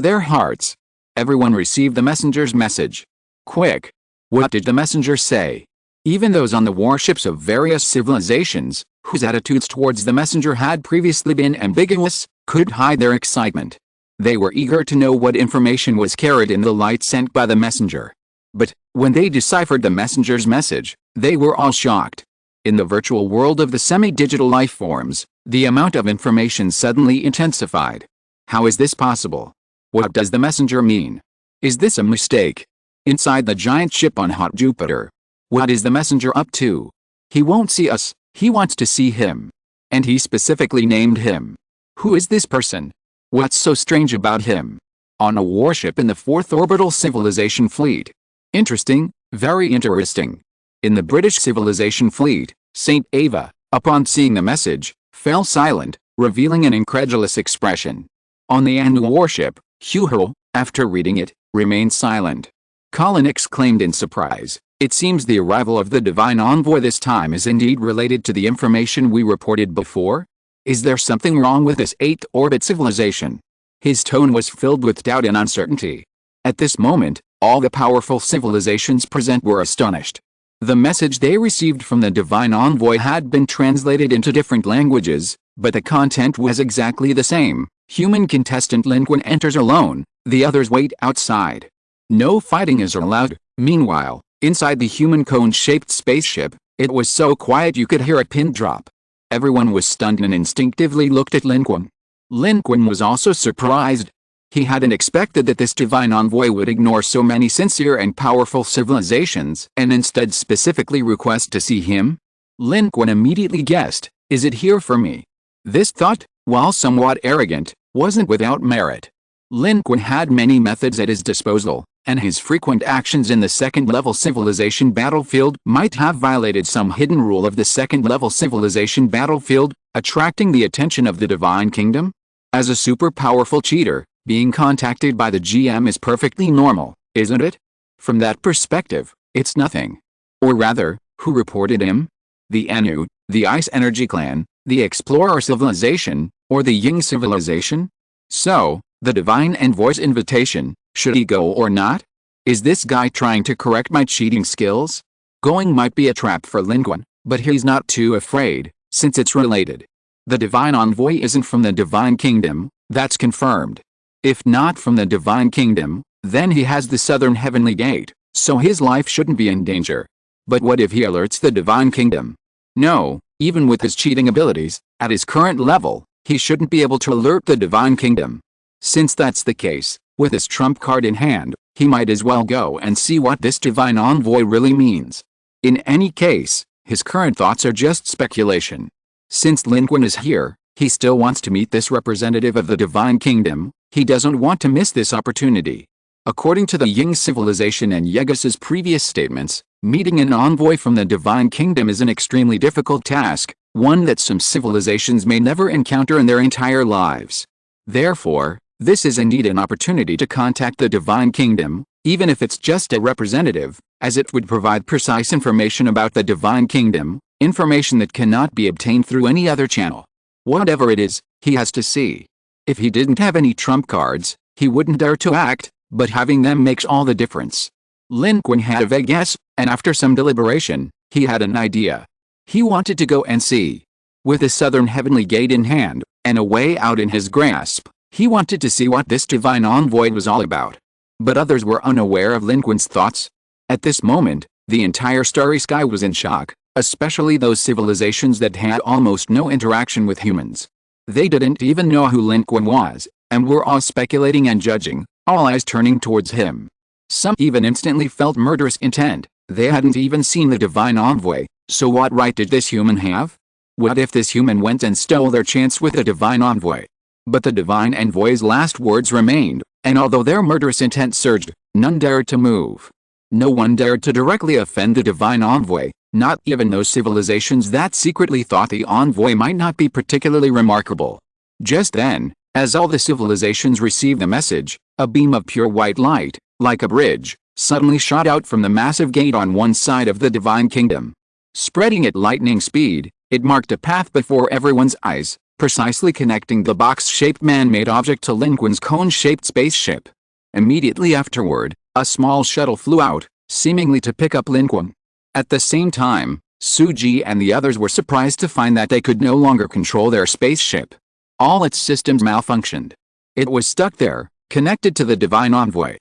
their hearts? Everyone received the messenger's message. Quick! What did the messenger say? Even those on the warships of various civilizations, whose attitudes towards the messenger had previously been ambiguous, couldn't hide their excitement. They were eager to know what information was carried in the light sent by the messenger. But, when they deciphered the messenger's message, they were all shocked. In the virtual world of the semi-digital life forms, the amount of information suddenly intensified. How is this possible? What does the messenger mean? Is this a mistake? Inside the giant ship on hot Jupiter. What is the messenger up to? He won't see us, he wants to see him. And he specifically named him. Who is this person? What's so strange about him? On a warship in the 4th Orbital Civilization Fleet. Interesting, very interesting. In the British Civilization Fleet, St. Ava, upon seeing the message, fell silent, revealing an incredulous expression. On the Anu warship, Huho, after reading it, remained silent. Colin exclaimed in surprise, "It seems the arrival of the divine envoy this time is indeed related to the information we reported before? Is there something wrong with this 8th orbit civilization?" His tone was filled with doubt and uncertainty. At this moment, all the powerful civilizations present were astonished. The message they received from the divine envoy had been translated into different languages, but the content was exactly the same. Human contestant Lin Qun enters alone, the others wait outside. No fighting is allowed. Meanwhile, inside the human cone-shaped spaceship, it was so quiet you could hear a pin drop. Everyone was stunned and instinctively looked at Lin Qun. Lin Qun was also surprised. He hadn't expected that this divine envoy would ignore so many sincere and powerful civilizations and instead specifically request to see him. Lin Qun immediately guessed, "Is it here for me?" This thought, while somewhat arrogant, wasn't without merit. Lin Qun had many methods at his disposal, and his frequent actions in the second-level civilization battlefield might have violated some hidden rule of the second-level civilization battlefield, attracting the attention of the divine kingdom. As a super-powerful cheater, being contacted by the GM is perfectly normal, isn't it? From that perspective, it's nothing. Or rather, who reported him? The Anu, the Ice Energy Clan, the Explorer Civilization, or the Ying Civilization? So, the divine envoy's invitation, should he go or not? Is this guy trying to correct my cheating skills? Going might be a trap for Lin Qun, but he's not too afraid, since it's related. The divine envoy isn't from the divine kingdom, that's confirmed. If not from the divine kingdom, then he has the southern heavenly gate, so his life shouldn't be in danger. But what if he alerts the divine kingdom? No, even with his cheating abilities, at his current level, he shouldn't be able to alert the divine kingdom. Since that's the case, with his trump card in hand, he might as well go and see what this divine envoy really means. In any case, his current thoughts are just speculation. Since Lin Qun is here, he still wants to meet this representative of the divine kingdom. He doesn't want to miss this opportunity. According to the Ying civilization and Yegas's previous statements, meeting an envoy from the divine kingdom is an extremely difficult task, one that some civilizations may never encounter in their entire lives. Therefore, this is indeed an opportunity to contact the divine kingdom, even if it's just a representative, as it would provide precise information about the divine kingdom, information that cannot be obtained through any other channel. Whatever it is, he has to see. If he didn't have any trump cards, he wouldn't dare to act, but having them makes all the difference. Lin Qun had a vague guess, and after some deliberation, he had an idea. He wanted to go and see. With the southern heavenly gate in hand, and a way out in his grasp, he wanted to see what this divine envoy was all about. But others were unaware of Lin Qun's thoughts. At this moment, the entire starry sky was in shock, especially those civilizations that had almost no interaction with humans. They didn't even know who Lin Qun was, and were all speculating and judging, all eyes turning towards him. Some even instantly felt murderous intent. They hadn't even seen the divine envoy, so what right did this human have? What if this human went and stole their chance with the divine envoy? But the divine envoy's last words remained, and although their murderous intent surged, none dared to move. No one dared to directly offend the divine envoy, not even those civilizations that secretly thought the envoy might not be particularly remarkable. Just then, as all the civilizations received the message, a beam of pure white light, like a bridge, suddenly shot out from the massive gate on one side of the divine kingdom. Spreading at lightning speed, it marked a path before everyone's eyes, precisely connecting the box-shaped man-made object to Lin Qun's cone-shaped spaceship. Immediately afterward, a small shuttle flew out, seemingly to pick up Lin Qun. At the same time, Suji and the others were surprised to find that they could no longer control their spaceship. All its systems malfunctioned. It was stuck there, connected to the divine envoy.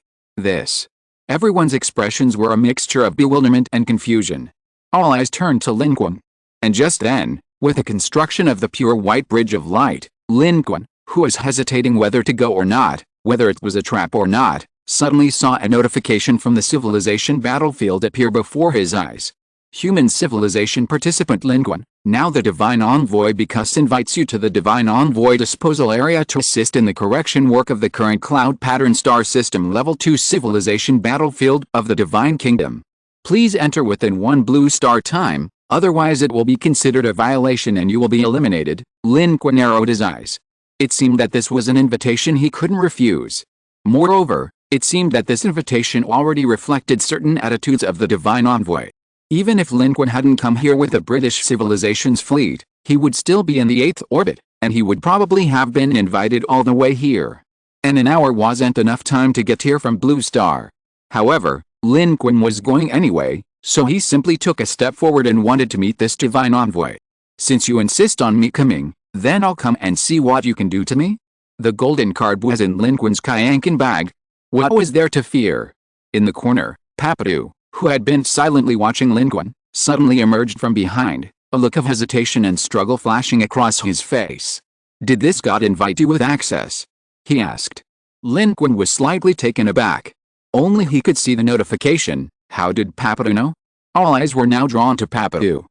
Everyone's expressions were a mixture of bewilderment and confusion. All eyes turned to Lin Qun. And just then, with the construction of the pure white bridge of light, Lin Qun, who was hesitating whether to go or not, whether it was a trap or not, suddenly saw a notification from the civilization battlefield appear before his eyes. Human civilization participant Lin Qun, now the divine envoy because invites you to the divine envoy disposal area to assist in the correction work of the current cloud pattern star system level 2 civilization battlefield of the divine kingdom. Please enter within 1 blue star time, otherwise it will be considered a violation and you will be eliminated. Lin Qun narrowed his eyes. It seemed that this was an invitation he couldn't refuse. Moreover, it seemed that this invitation already reflected certain attitudes of the divine envoy. Even if Lin Qun hadn't come here with the British civilization's fleet, he would still be in the 8th orbit, and he would probably have been invited all the way here. And an hour wasn't enough time to get here from Blue Star. However, Lin Qun was going anyway, so he simply took a step forward and wanted to meet this divine envoy. Since you insist on me coming, then I'll come and see what you can do to me? The golden card was in Lin Qun's Kayankin bag. What was there to fear? In the corner, Papadu, who had been silently watching Lin Qun, suddenly emerged from behind, a look of hesitation and struggle flashing across his face. Did this god invite you with access? He asked. Lin Qun was slightly taken aback. Only he could see the notification. How did Papadu know? All eyes were now drawn to Papadu.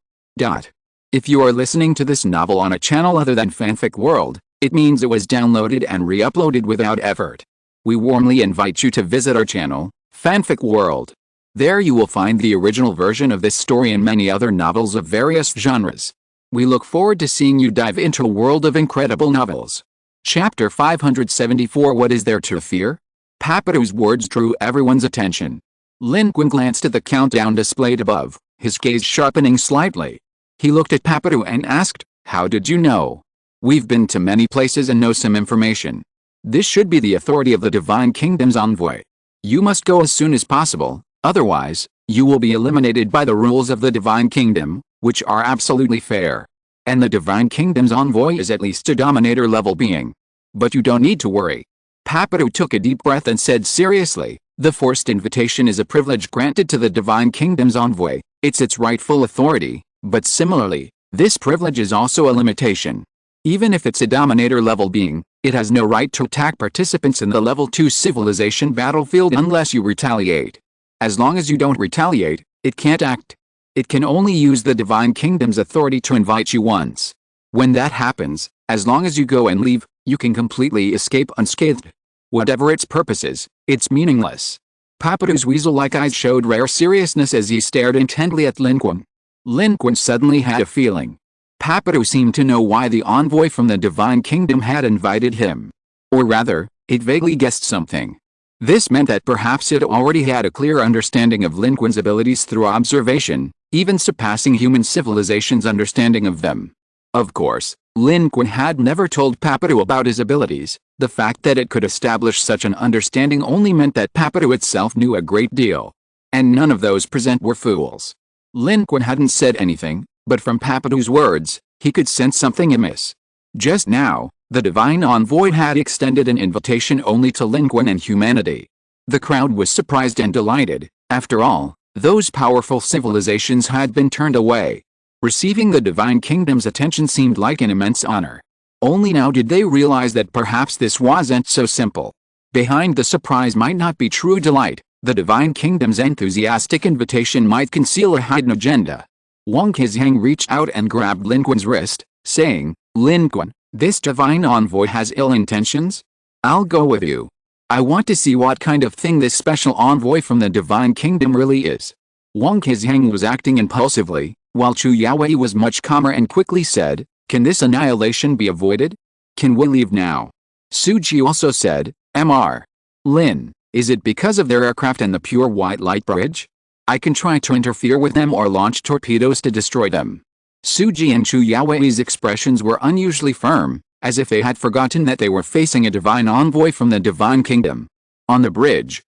If you are listening to this novel on a channel other than Fanfic World, it means it was downloaded and re-uploaded without effort. We warmly invite you to visit our channel, Fanfic World. There you will find the original version of this story and many other novels of various genres. We look forward to seeing you dive into a world of incredible novels. Chapter 574 What is there to fear? Papadu's words drew everyone's attention. Lin Qun glanced at the countdown displayed above, his gaze sharpening slightly. He looked at Papadu and asked, "How did you know?" "We've been to many places and know some information. This should be the authority of the Divine Kingdom's envoy. You must go as soon as possible, otherwise, you will be eliminated by the rules of the Divine Kingdom, which are absolutely fair. And the Divine Kingdom's envoy is at least a Dominator-level being. But you don't need to worry." Papadu took a deep breath and said seriously, "The forced invitation is a privilege granted to the Divine Kingdom's envoy. It's its rightful authority, but similarly, this privilege is also a limitation. Even if it's a Dominator-level being, it has no right to attack participants in the Level 2 civilization battlefield unless you retaliate. As long as you don't retaliate, it can't act. It can only use the Divine Kingdom's authority to invite you once. When that happens, as long as you go and leave, you can completely escape unscathed. Whatever its purposes, it's meaningless." Papadu's weasel-like eyes showed rare seriousness as he stared intently at Lin Qun. Lin Qun suddenly had a feeling. Papadu seemed to know why the envoy from the Divine Kingdom had invited him. Or rather, it vaguely guessed something. This meant that perhaps it already had a clear understanding of Lin Qun's abilities through observation, even surpassing human civilization's understanding of them. Of course, Lin Qun had never told Papadu about his abilities. The fact that it could establish such an understanding only meant that Papadu itself knew a great deal. And none of those present were fools. Lin Qun hadn't said anything, but from Papadu's words, he could sense something amiss. Just now, the Divine Envoy had extended an invitation only to Lin Qun and humanity. The crowd was surprised and delighted. After all, those powerful civilizations had been turned away. Receiving the Divine Kingdom's attention seemed like an immense honor. Only now did they realize that perhaps this wasn't so simple. Behind the surprise might not be true delight. The Divine Kingdom's enthusiastic invitation might conceal a hidden agenda. Wang Qizhang reached out and grabbed Lin Qun's wrist, saying, "Lin Qun, this Divine Envoy has ill intentions? I'll go with you." I want to see what kind of thing this special envoy from the Divine Kingdom really is. Wang Qizhang was acting impulsively, while Chu Yaowei was much calmer and quickly said, "Can this annihilation be avoided? Can we leave now?" Su Ji also said, "Mr. Lin, is it because of their aircraft and the pure white light bridge? I can try to interfere with them or launch torpedoes to destroy them." Su Ji and Chu Yaowei's expressions were unusually firm, as if they had forgotten that they were facing a divine envoy from the Divine Kingdom. On the bridge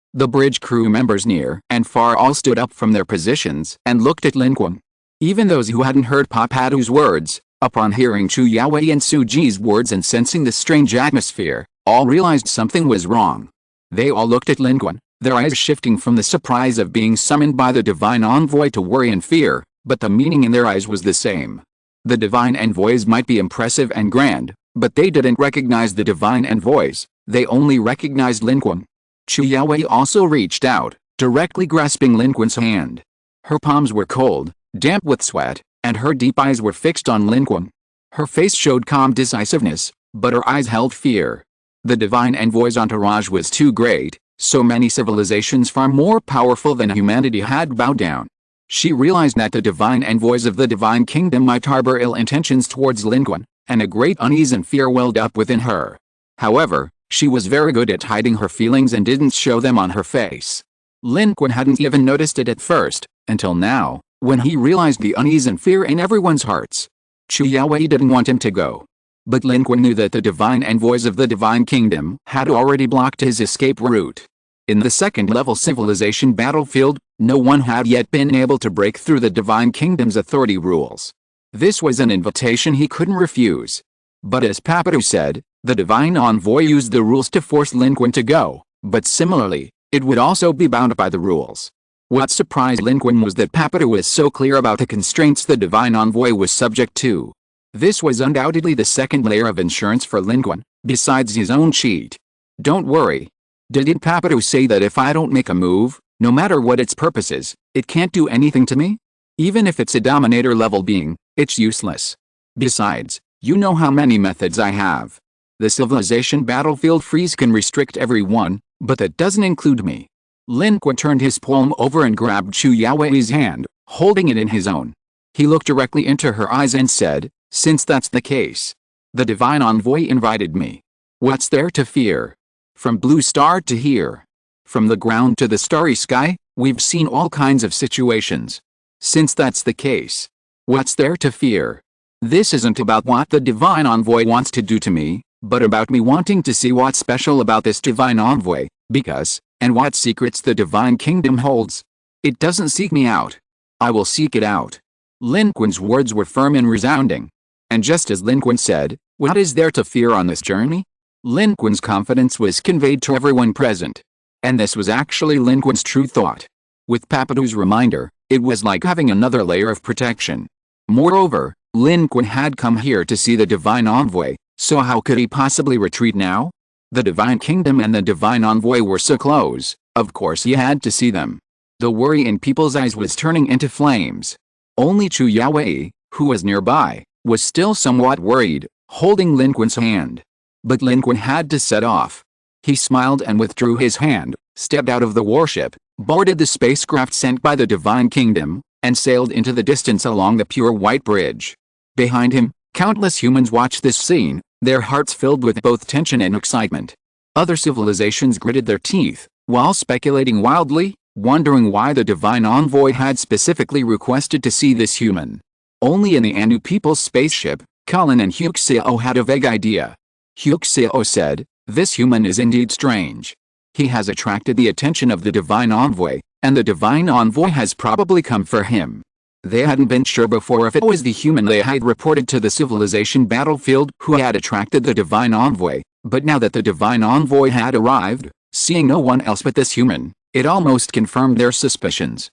crew members near and far all stood up from their positions and looked at Lin Qun. Even those who hadn't heard Papadu's words, upon hearing Chu Yaowei and Su Ji's words and sensing the strange atmosphere, all realized something was wrong. They all looked at Lin Qun, their eyes shifting from the surprise of being summoned by the divine envoy to worry and fear, but the meaning in their eyes was the same. The divine envoys might be impressive and grand, but they didn't recognize the divine envoys, they only recognized Lin Qun. Chu Yaowei also reached out, directly grasping Lin Qun's hand. Her palms were cold, damp with sweat, and her deep eyes were fixed on Lin Qun. Her face showed calm decisiveness, but her eyes held fear. The divine envoy's entourage was too great, so many civilizations far more powerful than humanity had bowed down. She realized that the divine envoys of the Divine Kingdom might harbor ill intentions towards Lin Qun, and a great unease and fear welled up within her. However, she was very good at hiding her feelings and didn't show them on her face. Lin Qun hadn't even noticed it at first, until now, when he realized the unease and fear in everyone's hearts. Chu Yaowei didn't want him to go. But Lin Qun knew that the divine envoys of the Divine Kingdom had already blocked his escape route. In the second-level civilization battlefield, no one had yet been able to break through the Divine Kingdom's authority rules. This was an invitation he couldn't refuse. But as Papadu said, the divine envoy used the rules to force Lin Qun to go, but similarly, it would also be bound by the rules. What surprised Lin Qun was that Papadu was so clear about the constraints the divine envoy was subject to. This was undoubtedly the second layer of insurance for Lin Qun, besides his own cheat. "Don't worry. Didn't Papadu say that if I don't make a move, no matter what its purpose is, it can't do anything to me? Even if it's a dominator-level being, it's useless. Besides, you know how many methods I have. The civilization battlefield freeze can restrict everyone, but that doesn't include me." Lin Qun turned his palm over and grabbed Chu Yaowei's hand, holding it in his own. He looked directly into her eyes and said, "Since that's the case, the divine envoy invited me. What's there to fear? From blue star to here, from the ground to the starry sky, we've seen all kinds of situations. Since that's the case, what's there to fear? This isn't about what the divine envoy wants to do to me, but about me wanting to see what's special about this divine envoy, because, and what secrets the Divine Kingdom holds. It doesn't seek me out. I will seek it out." Lin Qun's words were firm and resounding. And just as Lin Qun said, what is there to fear on this journey? Lin Qun's confidence was conveyed to everyone present. And this was actually Lin Qun's true thought. With Papadu's reminder, it was like having another layer of protection. Moreover, Lin Qun had come here to see the divine envoy, so how could he possibly retreat now? The Divine Kingdom and the divine envoy were so close, of course he had to see them. The worry in people's eyes was turning into flames. Only Chu Yaowei, who was nearby, was still somewhat worried, holding Lin Qun's hand. But Lin Qun had to set off. He smiled and withdrew his hand, stepped out of the warship, boarded the spacecraft sent by the Divine Kingdom, and sailed into the distance along the pure white bridge. Behind him, countless humans watched this scene, their hearts filled with both tension and excitement. Other civilizations gritted their teeth, while speculating wildly, wondering why the divine envoy had specifically requested to see this human. Only in the Anu people's spaceship, Colin and Huxio had a vague idea. Huxio said, "This human is indeed strange. He has attracted the attention of the divine envoy, and the divine envoy has probably come for him." They hadn't been sure before if it was the human they had reported to the civilization battlefield who had attracted the divine envoy, but now that the divine envoy had arrived, seeing no one else but this human, it almost confirmed their suspicions.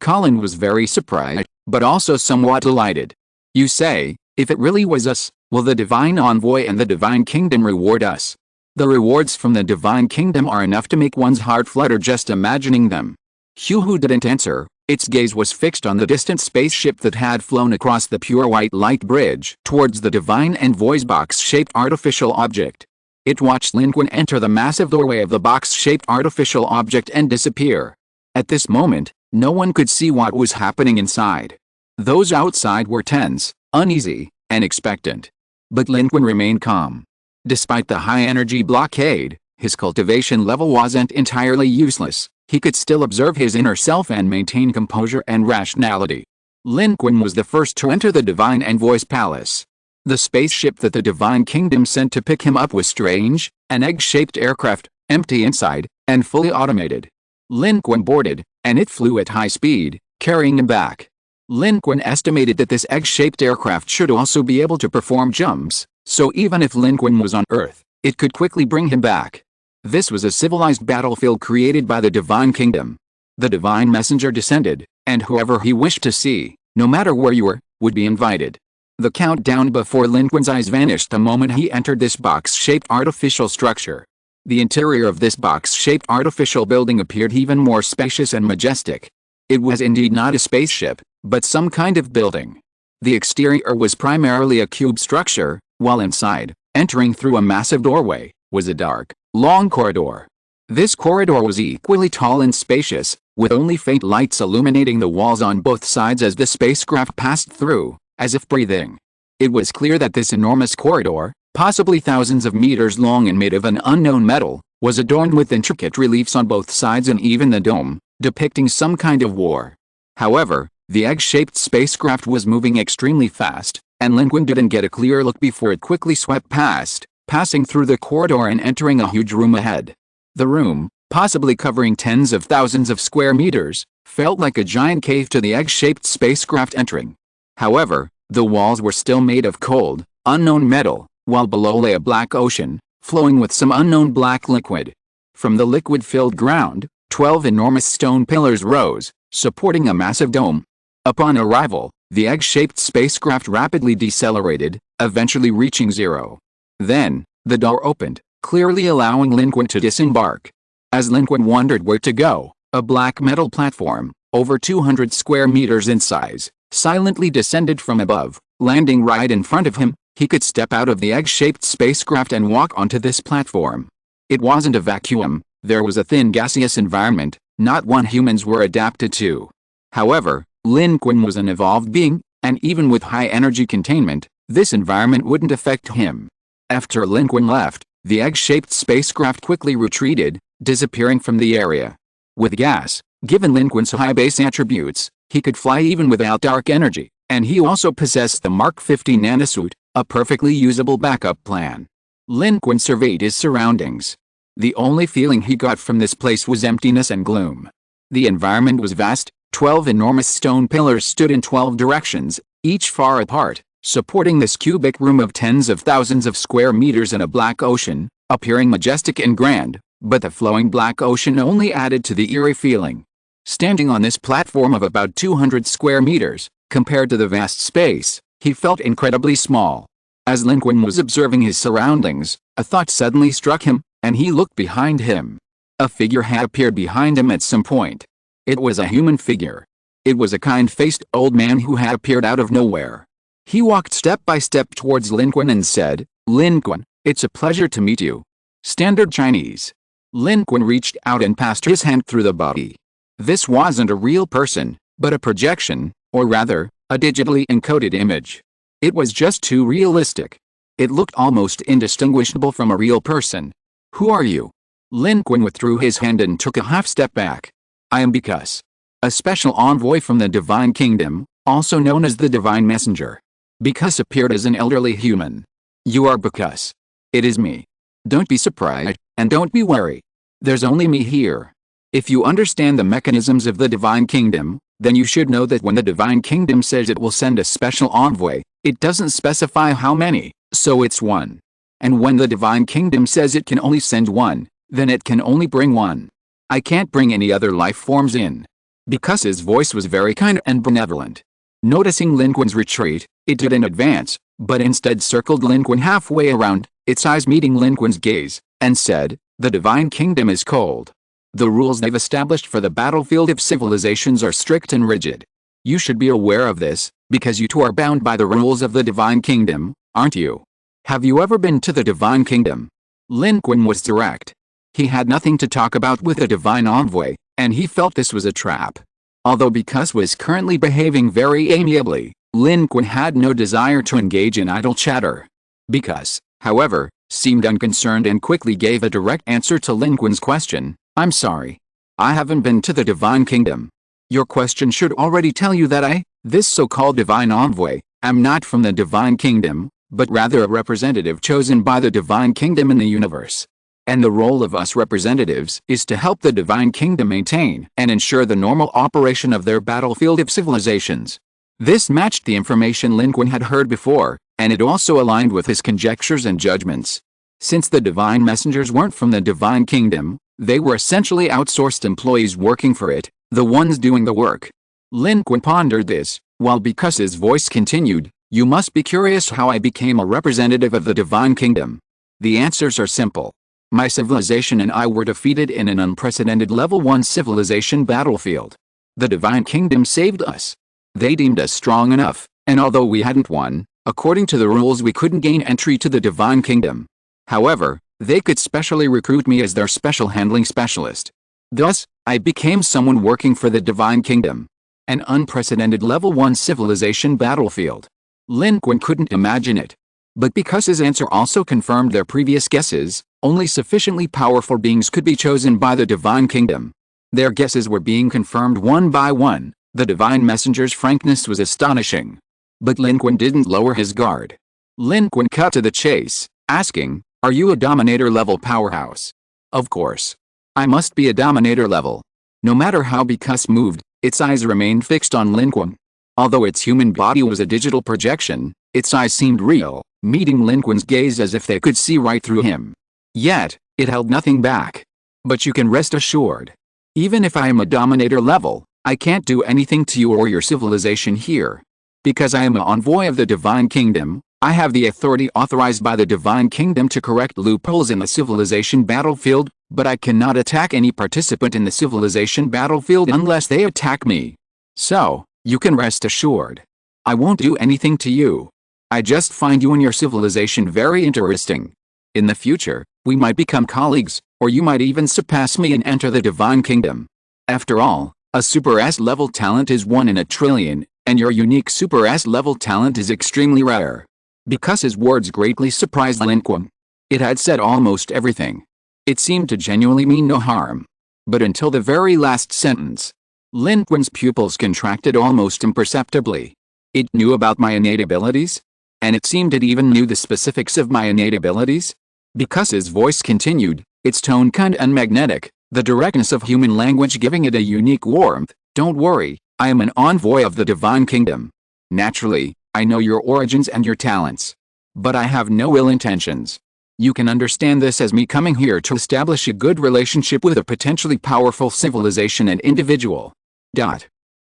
Colin was very surprised, but also somewhat delighted. "You say, if it really was us, will the divine envoy and the Divine Kingdom reward us?" "The rewards from the Divine Kingdom are enough to make one's heart flutter just imagining them." Hu didn't answer. Its gaze was fixed on the distant spaceship that had flown across the pure white light bridge towards the divine envoy's box-shaped artificial object. It watched Lin Qun enter the massive doorway of the box-shaped artificial object and disappear. At this moment, no one could see what was happening inside. Those outside were tense, uneasy, and expectant. But Lin Qun remained calm. Despite the high-energy blockade, his cultivation level wasn't entirely useless. He could still observe his inner self and maintain composure and rationality. Lin Qun was the first to enter the Divine Envoy's palace. The spaceship that the Divine Kingdom sent to pick him up was strange, an egg-shaped aircraft, empty inside, and fully automated. Lin Qun boarded, and it flew at high speed, carrying him back. Lin Qun estimated that this egg-shaped aircraft should also be able to perform jumps, so even if Lin Qun was on Earth, it could quickly bring him back. This was a civilized battlefield created by the Divine Kingdom. The Divine Messenger descended, and whoever he wished to see, no matter where you were, would be invited. The countdown before Lin Qun's eyes vanished the moment he entered this box-shaped artificial structure. The interior of this box-shaped artificial building appeared even more spacious and majestic. It was indeed not a spaceship, but some kind of building. The exterior was primarily a cube structure, while inside, entering through a massive doorway, was a dark, long corridor. This corridor was equally tall and spacious, with only faint lights illuminating the walls on both sides as the spacecraft passed through, as if breathing. It was clear that this enormous corridor, possibly thousands of meters long and made of an unknown metal, was adorned with intricate reliefs on both sides and even the dome, depicting some kind of war. However, the egg-shaped spacecraft was moving extremely fast, and Lin Qun didn't get a clear look before it quickly swept past, passing through the corridor and entering a huge room ahead. The room, possibly covering tens of thousands of square meters, felt like a giant cave to the egg-shaped spacecraft entering. However, the walls were still made of cold, unknown metal, while below lay a black ocean, flowing with some unknown black liquid. From the liquid-filled ground, 12 enormous stone pillars rose, supporting a massive dome. Upon arrival, the egg-shaped spacecraft rapidly decelerated, eventually reaching zero. Then, the door opened, clearly allowing Lin Qun to disembark. As Lin Qun wondered where to go, a black metal platform, over 200 square meters in size, silently descended from above, landing right in front of him. He could step out of the egg-shaped spacecraft and walk onto this platform. It wasn't a vacuum, there was a thin gaseous environment, not one humans were adapted to. However, Lin Qun was an evolved being, and even with high energy containment, this environment wouldn't affect him. After Lin Qun left, the egg-shaped spacecraft quickly retreated, disappearing from the area. With gas, given Lin Qun's high base attributes, he could fly even without dark energy, and he also possessed the Mark 50 nanosuit, a perfectly usable backup plan. Lin Qun surveyed his surroundings. The only feeling he got from this place was emptiness and gloom. The environment was vast. 12 enormous stone pillars stood in 12 directions, each far apart, supporting this cubic room of tens of thousands of square meters in a black ocean, appearing majestic and grand, but the flowing black ocean only added to the eerie feeling. Standing on this platform of about 200 square meters, compared to the vast space, he felt incredibly small. As Lin Qun was observing his surroundings, a thought suddenly struck him, and he looked behind him. A figure had appeared behind him at some point. It was a human figure. It was a kind-faced old man who had appeared out of nowhere. He walked step by step towards Lin Qun and said, "Lin Qun, it's a pleasure to meet you." Standard Chinese. Lin Qun reached out and passed his hand through the body. This wasn't a real person, but a projection, or rather, a digitally encoded image. It was just too realistic. It looked almost indistinguishable from a real person. "Who are you?" Lin Qun withdrew his hand and took a half step back. "I am Bikas. A special envoy from the Divine Kingdom, also known as the Divine Messenger." Bikas appeared as an elderly human. "You are Bikas. It is me. Don't be surprised, and don't be worried. There's only me here. If you understand the mechanisms of the Divine Kingdom, then you should know that when the Divine Kingdom says it will send a special envoy, it doesn't specify how many, so it's one. And when the Divine Kingdom says it can only send one, then it can only bring one. I can't bring any other life forms in." Bikas's voice was very kind and benevolent. Noticing Lin Qun's retreat, it didn't advance, but instead circled Lin Qun halfway around, its eyes meeting Lin Qun's gaze, and said, "The Divine Kingdom is cold. The rules they've established for the battlefield of civilizations are strict and rigid. You should be aware of this, because you too are bound by the rules of the Divine Kingdom, aren't you? Have you ever been to the Divine Kingdom?" Lin Qun was direct. He had nothing to talk about with a divine envoy, and he felt this was a trap. Although Because was currently behaving very amiably, Lin Qun had no desire to engage in idle chatter. Because, however, seemed unconcerned and quickly gave a direct answer to Lin Qun's question. I'm sorry. I haven't been to the Divine Kingdom. Your question should already tell you that this so-called divine envoy, am not from the Divine Kingdom, but rather a representative chosen by the Divine Kingdom in the universe. And the role of us representatives is to help the Divine Kingdom maintain and ensure the normal operation of their battlefield of civilizations. This matched the information Lin Qun had heard before, and it also aligned with his conjectures and judgments. Since the divine messengers weren't from the Divine Kingdom, they were essentially outsourced employees working for it, the ones doing the work. Lin Qun pondered this, while Bikuse's voice continued, you must be curious how I became a representative of the Divine Kingdom. The answers are simple. My civilization and I were defeated in an unprecedented level 1 civilization battlefield. The Divine Kingdom saved us. They deemed us strong enough, and although we hadn't won, according to the rules we couldn't gain entry to the Divine Kingdom. However, they could specially recruit me as their special handling specialist. Thus, I became someone working for the Divine Kingdom. An unprecedented level 1 civilization battlefield. Lin Qun couldn't imagine it. But because his answer also confirmed their previous guesses, only sufficiently powerful beings could be chosen by the Divine Kingdom. Their guesses were being confirmed one by one. The Divine Messenger's frankness was astonishing. But Lin Qun didn't lower his guard. Lin Qun cut to the chase, asking, are you a Dominator-level powerhouse? Of course. I must be a Dominator level. No matter how Bikuse moved, its eyes remained fixed on Lin Qun. Although its human body was a digital projection, its eyes seemed real, meeting Lin Qun's gaze as if they could see right through him. Yet, it held nothing back. But you can rest assured. Even if I am a Dominator level, I can't do anything to you or your civilization here. Because I am an envoy of the Divine Kingdom, I have the authority authorized by the Divine Kingdom to correct loopholes in the civilization battlefield, but I cannot attack any participant in the civilization battlefield unless they attack me. So, you can rest assured. I won't do anything to you. I just find you and your civilization very interesting. In the future, we might become colleagues, or you might even surpass me and enter the Divine Kingdom. After all, a Super S-level talent is 1 in a trillion, and your unique Super S-level talent is extremely rare. Because his words greatly surprised Lin Qun. It had said almost everything. It seemed to genuinely mean no harm. But until the very last sentence, Lin Qun's pupils contracted almost imperceptibly. It knew about my innate abilities? And it seemed it even knew the specifics of my innate abilities? Because his voice continued, its tone kind and magnetic, the directness of human language giving it a unique warmth. Don't worry, I am an envoy of the Divine Kingdom. Naturally, I know your origins and your talents. But I have no ill intentions. You can understand this as me coming here to establish a good relationship with a potentially powerful civilization and individual.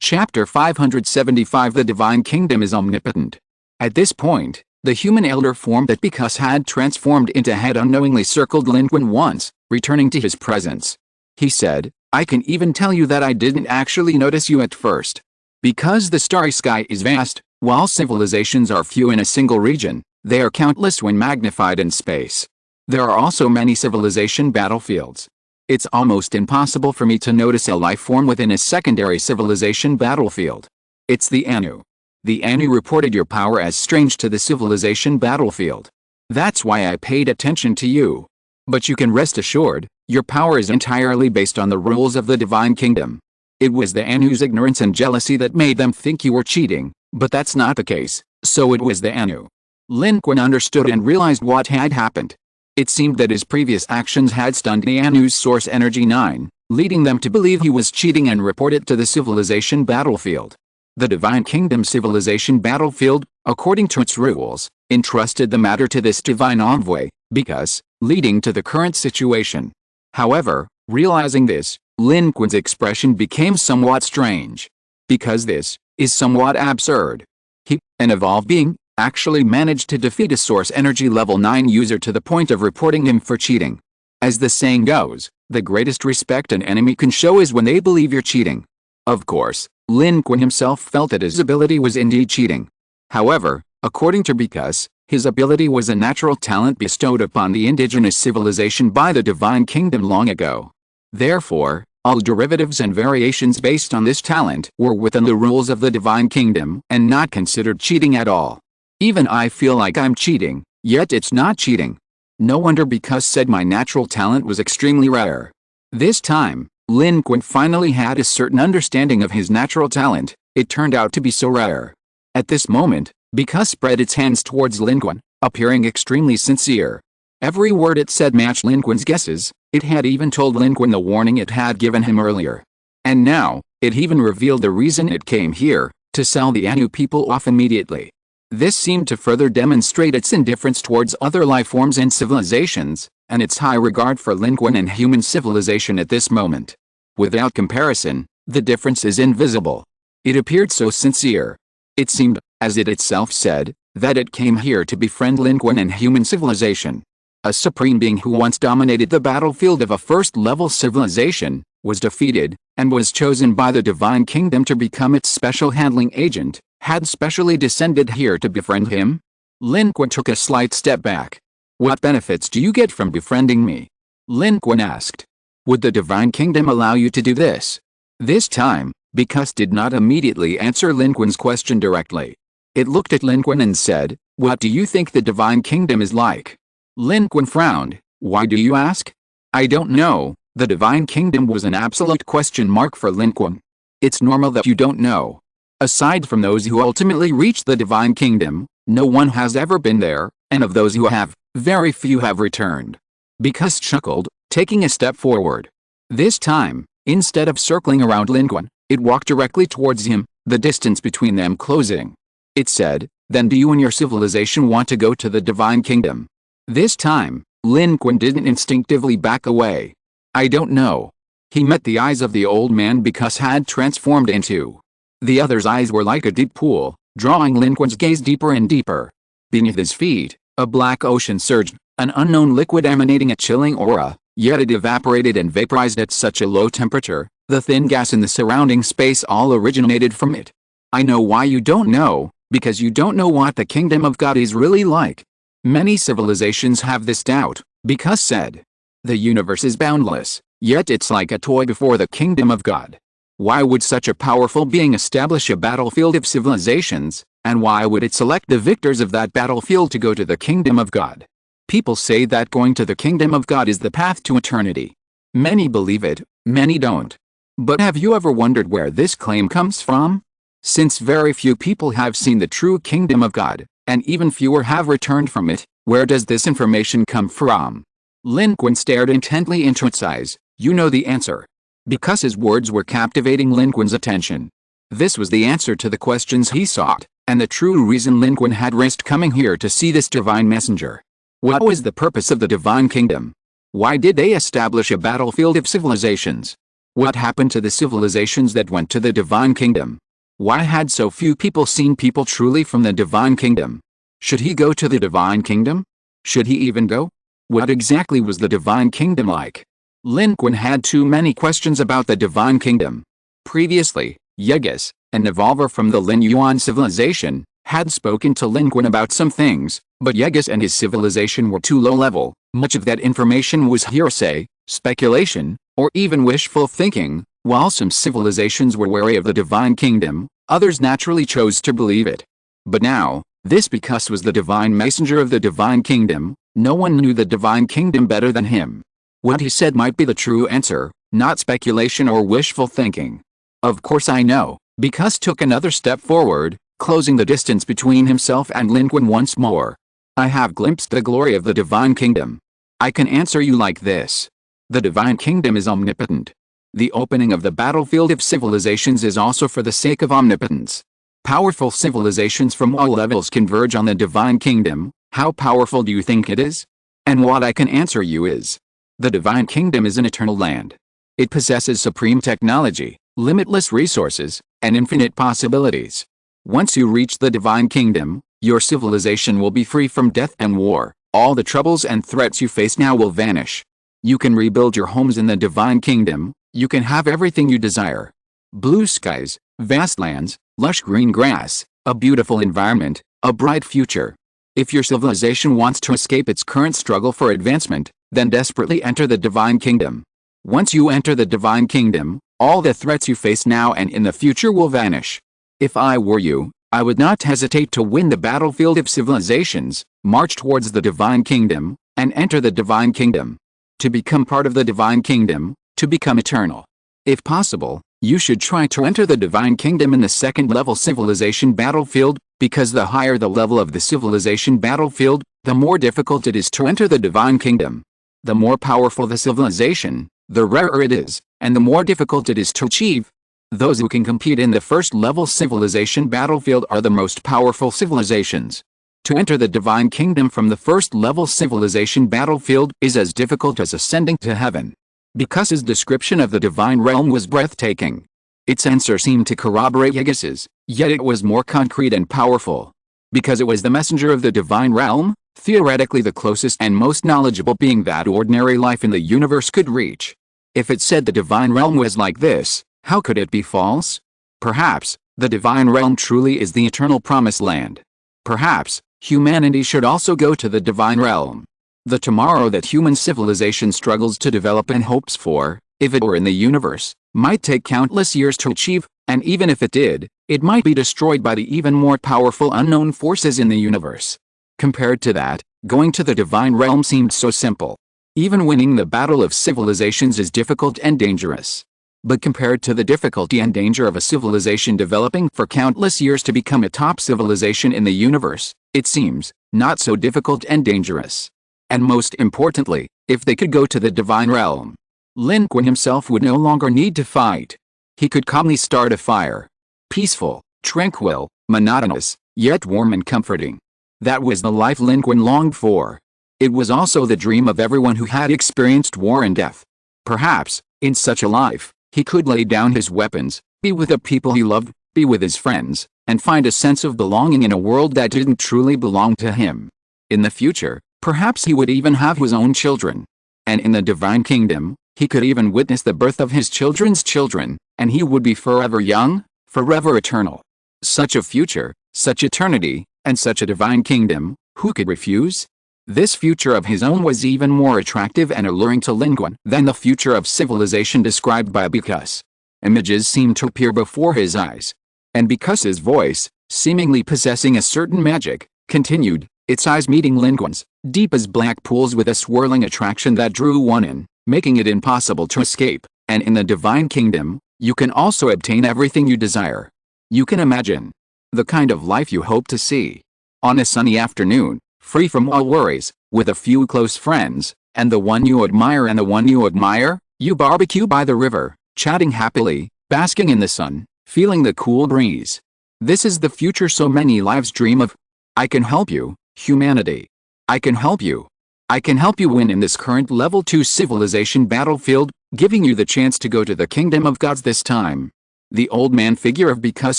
Chapter 575 The Divine Kingdom is omnipotent. At this point, the human elder form that Bikuse had transformed into had unknowingly circled Lin Qun once, returning to his presence. He said, I can even tell you that I didn't actually notice you at first. Because the starry sky is vast, while civilizations are few in a single region, they are countless when magnified in space. There are also many civilization battlefields. It's almost impossible for me to notice a life form within a secondary civilization battlefield. It's the Anu. The Anu reported your power as strange to the civilization battlefield. That's why I paid attention to you. But you can rest assured, your power is entirely based on the rules of the Divine Kingdom. It was the Anu's ignorance and jealousy that made them think you were cheating, but that's not the case, so it was the Anu. Lin Qun understood and realized what had happened. It seemed that his previous actions had stunned the Anu's source energy 9, leading them to believe he was cheating and report it to the civilization battlefield. The Divine Kingdom civilization battlefield, according to its rules, entrusted the matter to this divine envoy, Bikuse, leading to the current situation. However, realizing this, Lin Qun's expression became somewhat strange. Because this is somewhat absurd. He, an evolved being, actually managed to defeat a source energy level 9 user to the point of reporting him for cheating. As the saying goes, the greatest respect an enemy can show is when they believe you're cheating. Of course, Lin Qun himself felt that his ability was indeed cheating. However, according to Bikuse, His ability was a natural talent bestowed upon the indigenous civilization by the Divine Kingdom long ago. Therefore, all derivatives and variations based on this talent were within the rules of the Divine Kingdom and not considered cheating at all. Even I feel like I'm cheating, yet it's not cheating. No wonder, because said my natural talent was extremely rare. This time, Lin Qun finally had a certain understanding of his natural talent. It turned out to be so rare. At this moment, because spread its hands towards Lin Qun, appearing extremely sincere. Every word it said matched Lin Qun's guesses. It had even told Lin Qun the warning it had given him earlier. And now, it even revealed the reason it came here, to sell the Anu people off immediately. This seemed to further demonstrate its indifference towards other life forms and civilizations, and its high regard for Lin Qun and human civilization at this moment. Without comparison, the difference is invisible. It appeared so sincere. It seemed, as it itself said, that it came here to befriend Lin Qun and human civilization. A supreme being who once dominated the battlefield of a first-level civilization, was defeated, and was chosen by the Divine Kingdom to become its special handling agent, had specially descended here to befriend him? Lin Qun took a slight step back. What benefits do you get from befriending me? Lin Qun asked. Would the Divine Kingdom allow you to do this? This time, because did not immediately answer Lin Qun's question directly. It looked at Lin Qun and said, what do you think the Divine Kingdom is like? Lin Qun frowned. Why do you ask? I don't know. The Divine Kingdom was an absolute question mark for Lin Qun. It's normal that you don't know. Aside from those who ultimately reach the Divine Kingdom, no one has ever been there, and of those who have, very few have returned. Because chuckled, taking a step forward. This time, instead of circling around Lin Qun, it walked directly towards him, the distance between them closing. It said, then do you and your civilization want to go to the Divine Kingdom? This time, Lin Qun didn't instinctively back away. I don't know. He met the eyes of the old man because had transformed into. The other's eyes were like a deep pool, drawing Lin Qun's gaze deeper and deeper. Beneath his feet, a black ocean surged, an unknown liquid emanating a chilling aura, yet it evaporated and vaporized at such a low temperature, the thin gas in the surrounding space all originated from it. I know why you don't know, because you don't know what the Kingdom of God is really like. Many civilizations have this doubt, because said. The universe is boundless, yet it's like a toy before the Kingdom of God. Why would such a powerful being establish a battlefield of civilizations, and why would it select the victors of that battlefield to go to the Kingdom of God? People say that going to the Kingdom of God is the path to eternity. Many believe it, many don't. But have you ever wondered where this claim comes from? Since very few people have seen the true Kingdom of God, and even fewer have returned from it, where does this information come from? Lin Qun stared intently into its eyes. You know the answer. Because his words were captivating Lin Qun's attention. This was the answer to the questions he sought, and the true reason Lin Qun had risked coming here to see this divine messenger. What was the purpose of the Divine Kingdom? Why did they establish a battlefield of civilizations? What happened to the civilizations that went to the Divine Kingdom? Why had so few people seen people truly from the Divine Kingdom? Should he go to the Divine Kingdom? Should he even go? What exactly was the Divine Kingdom like? Lin Qun had too many questions about the Divine Kingdom. Previously, Yegas, an evolver from the Lin Yuan civilization, had spoken to Lin Qun about some things, but Yegas and his civilization were too low level. Much of that information was hearsay, speculation, or even wishful thinking. While some civilizations were wary of the Divine Kingdom, others naturally chose to believe it. But now, this because was the divine messenger of the Divine Kingdom, no one knew the Divine Kingdom better than him. What he said might be the true answer, not speculation or wishful thinking. Of course I know, because took another step forward, closing the distance between himself and Lin Qun once more. I have glimpsed the glory of the Divine Kingdom. I can answer you like this. The Divine Kingdom is omnipotent. The opening of the battlefield of civilizations is also for the sake of omnipotence. Powerful civilizations from all levels converge on the Divine Kingdom. How powerful do you think it is? And what I can answer you is, the Divine Kingdom is an eternal land. It possesses supreme technology, limitless resources, and infinite possibilities. Once you reach the Divine Kingdom, your civilization will be free from death and war. All the troubles and threats you face now will vanish. You can rebuild your homes in the Divine Kingdom. You can have everything you desire. Blue skies, vast lands, lush green grass, a beautiful environment, a bright future. If your civilization wants to escape its current struggle for advancement, then desperately enter the Divine Kingdom. Once you enter the Divine Kingdom, all the threats you face now and in the future will vanish. If I were you, I would not hesitate to win the battlefield of civilizations, march towards the Divine Kingdom, and enter the Divine Kingdom. To become part of the Divine Kingdom, to become eternal. If possible, you should try to enter the Divine Kingdom in the second-level civilization battlefield, because the higher the level of the civilization battlefield, the more difficult it is to enter the Divine Kingdom. The more powerful the civilization, the rarer it is, and the more difficult it is to achieve. Those who can compete in the first-level civilization battlefield are the most powerful civilizations. To enter the Divine Kingdom from the first-level civilization battlefield is as difficult as ascending to heaven. Because his description of the Divine Realm was breathtaking. Its answer seemed to corroborate Yegis's, yet it was more concrete and powerful. Because it was the messenger of the Divine Realm, theoretically the closest and most knowledgeable being that ordinary life in the universe could reach. If it said the Divine Realm was like this, how could it be false? Perhaps, the Divine Realm truly is the eternal promised land. Perhaps, humanity should also go to the Divine Realm. The tomorrow that human civilization struggles to develop and hopes for, if it were in the universe, might take countless years to achieve, and even if it did, it might be destroyed by the even more powerful unknown forces in the universe. Compared to that, going to the Divine Realm seemed so simple. Even winning the battle of civilizations is difficult and dangerous. But compared to the difficulty and danger of a civilization developing for countless years to become a top civilization in the universe, it seems not so difficult and dangerous. And most importantly, if they could go to the Divine Realm, Lin Qun himself would no longer need to fight. He could calmly start a fire. Peaceful, tranquil, monotonous, yet warm and comforting. That was the life Lin Qun longed for. It was also the dream of everyone who had experienced war and death. Perhaps, in such a life, he could lay down his weapons, be with the people he loved, be with his friends, and find a sense of belonging in a world that didn't truly belong to him. In the future, perhaps he would even have his own children. And in the Divine Kingdom, he could even witness the birth of his children's children, and he would be forever young, forever eternal. Such a future, such eternity, and such a Divine Kingdom, who could refuse? This future of his own was even more attractive and alluring to Lin Qun than the future of civilization described by Because. Images seemed to appear before his eyes. And Because' voice, seemingly possessing a certain magic, continued, its eyes meeting Lin Qun's, deep as black pools with a swirling attraction that drew one in, making it impossible to escape. And in the Divine Kingdom, you can also obtain everything you desire. You can imagine the kind of life you hope to see. On a sunny afternoon, free from all worries, with a few close friends, and the one you admire, you barbecue by the river, chatting happily, basking in the sun, feeling the cool breeze. This is the future so many lives dream of. I can help you, humanity. I can help you. I can help you win in this current level 2 civilization battlefield, giving you the chance to go to the kingdom of gods this time. The old man figure of Because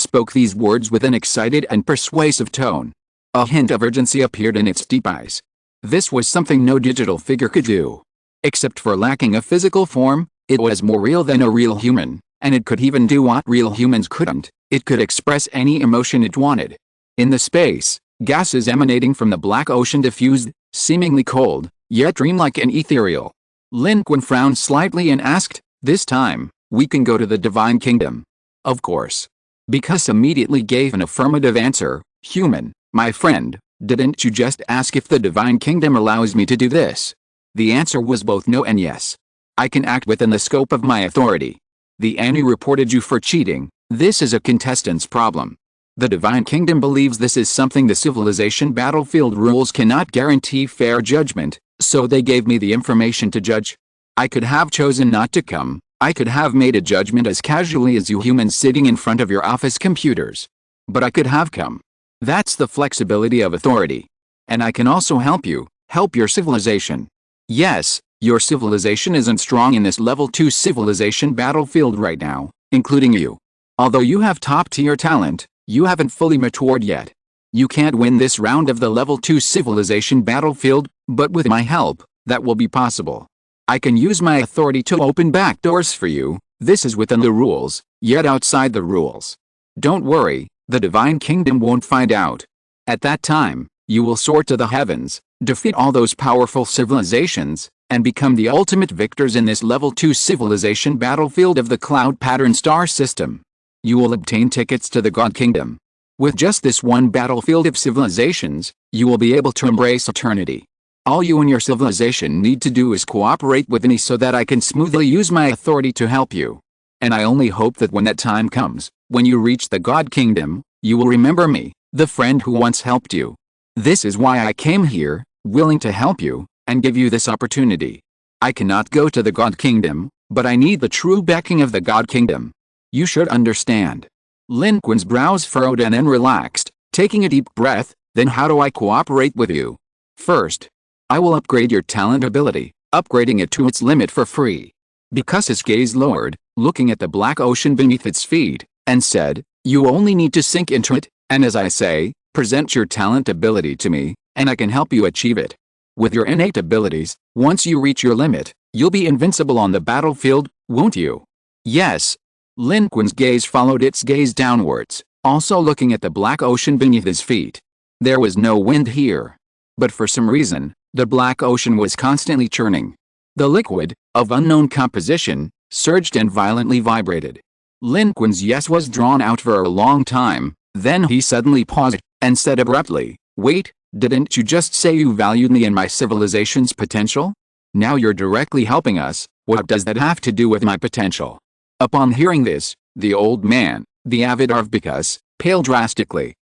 spoke these words with an excited and persuasive tone. A hint of urgency appeared in its deep eyes. This was something no digital figure could do. Except for lacking a physical form, it was more real than a real human, and it could even do what real humans couldn't. It could express any emotion it wanted. In the space, gases emanating from the black ocean diffused, seemingly cold, yet dreamlike and ethereal. Lin Qun frowned slightly and asked, "This time, we can go to the Divine Kingdom?" "Of course." Because immediately gave an affirmative answer. "Human, my friend, didn't you just ask if the Divine Kingdom allows me to do this?" The answer was both no and yes. "I can act within the scope of my authority. The Annie reported you for cheating. This is a contestant's problem. The Divine Kingdom believes this is something the civilization battlefield rules cannot guarantee fair judgment, so they gave me the information to judge. I could have chosen not to come. I could have made a judgment as casually as you humans sitting in front of your office computers. But I could have come. That's the flexibility of authority. And I can also help you, help your civilization. Yes, your civilization isn't strong in this level 2 civilization battlefield right now, including you. Although you have top-tier talent, you haven't fully matured yet. You can't win this round of the level 2 civilization battlefield, but with my help, that will be possible. I can use my authority to open back doors for you. This is within the rules, yet outside the rules. Don't worry, the Divine Kingdom won't find out. At that time, You will soar to the heavens, defeat all those powerful civilizations, and become the ultimate victors in this level 2 civilization battlefield of the Cloud Pattern star system. You will obtain tickets to the God Kingdom. With just this one battlefield of civilizations, you will be able to embrace eternity. All you and your civilization need to do is cooperate with me so that I can smoothly use my authority to help you. And I only hope that when that time comes, when you reach the God Kingdom, you will remember me, the friend who once helped you. This is why I came here, willing to help you, and give you this opportunity. I cannot go to the God Kingdom, but I need the true backing of the God Kingdom. You should understand. Lin Qun's brows furrowed and then relaxed, taking a deep breath. Then how do I cooperate with you? First, I will upgrade your talent ability, upgrading it to its limit for free. Because his gaze lowered, looking at the black ocean beneath its feet, and said, you only need to sink into it, and as I say, present your talent ability to me, and I can help you achieve it. With your innate abilities, once you reach your limit, you'll be invincible on the battlefield, won't you? Yes. Lin Qun's gaze followed its gaze downwards, also looking at the black ocean beneath his feet. There was no wind here. But for some reason, the black ocean was constantly churning. The liquid, of unknown composition, surged and violently vibrated. Lin Qun's yes was drawn out for a long time, then he suddenly paused, and said abruptly, wait, didn't you just say you valued me and my civilization's potential? Now you're directly helping us, what does that have to do with my potential? Upon hearing this, the old man, the avid Arvbicus, paled drastically.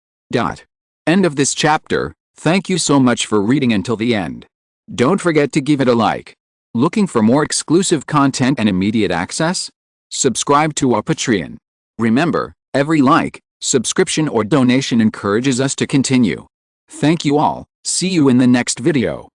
End of this chapter. Thank you so much for reading until the end. Don't forget to give it a like. Looking for more exclusive content and immediate access? Subscribe to our Patreon. Remember, every like, subscription or donation encourages us to continue. Thank you all, see you in the next video.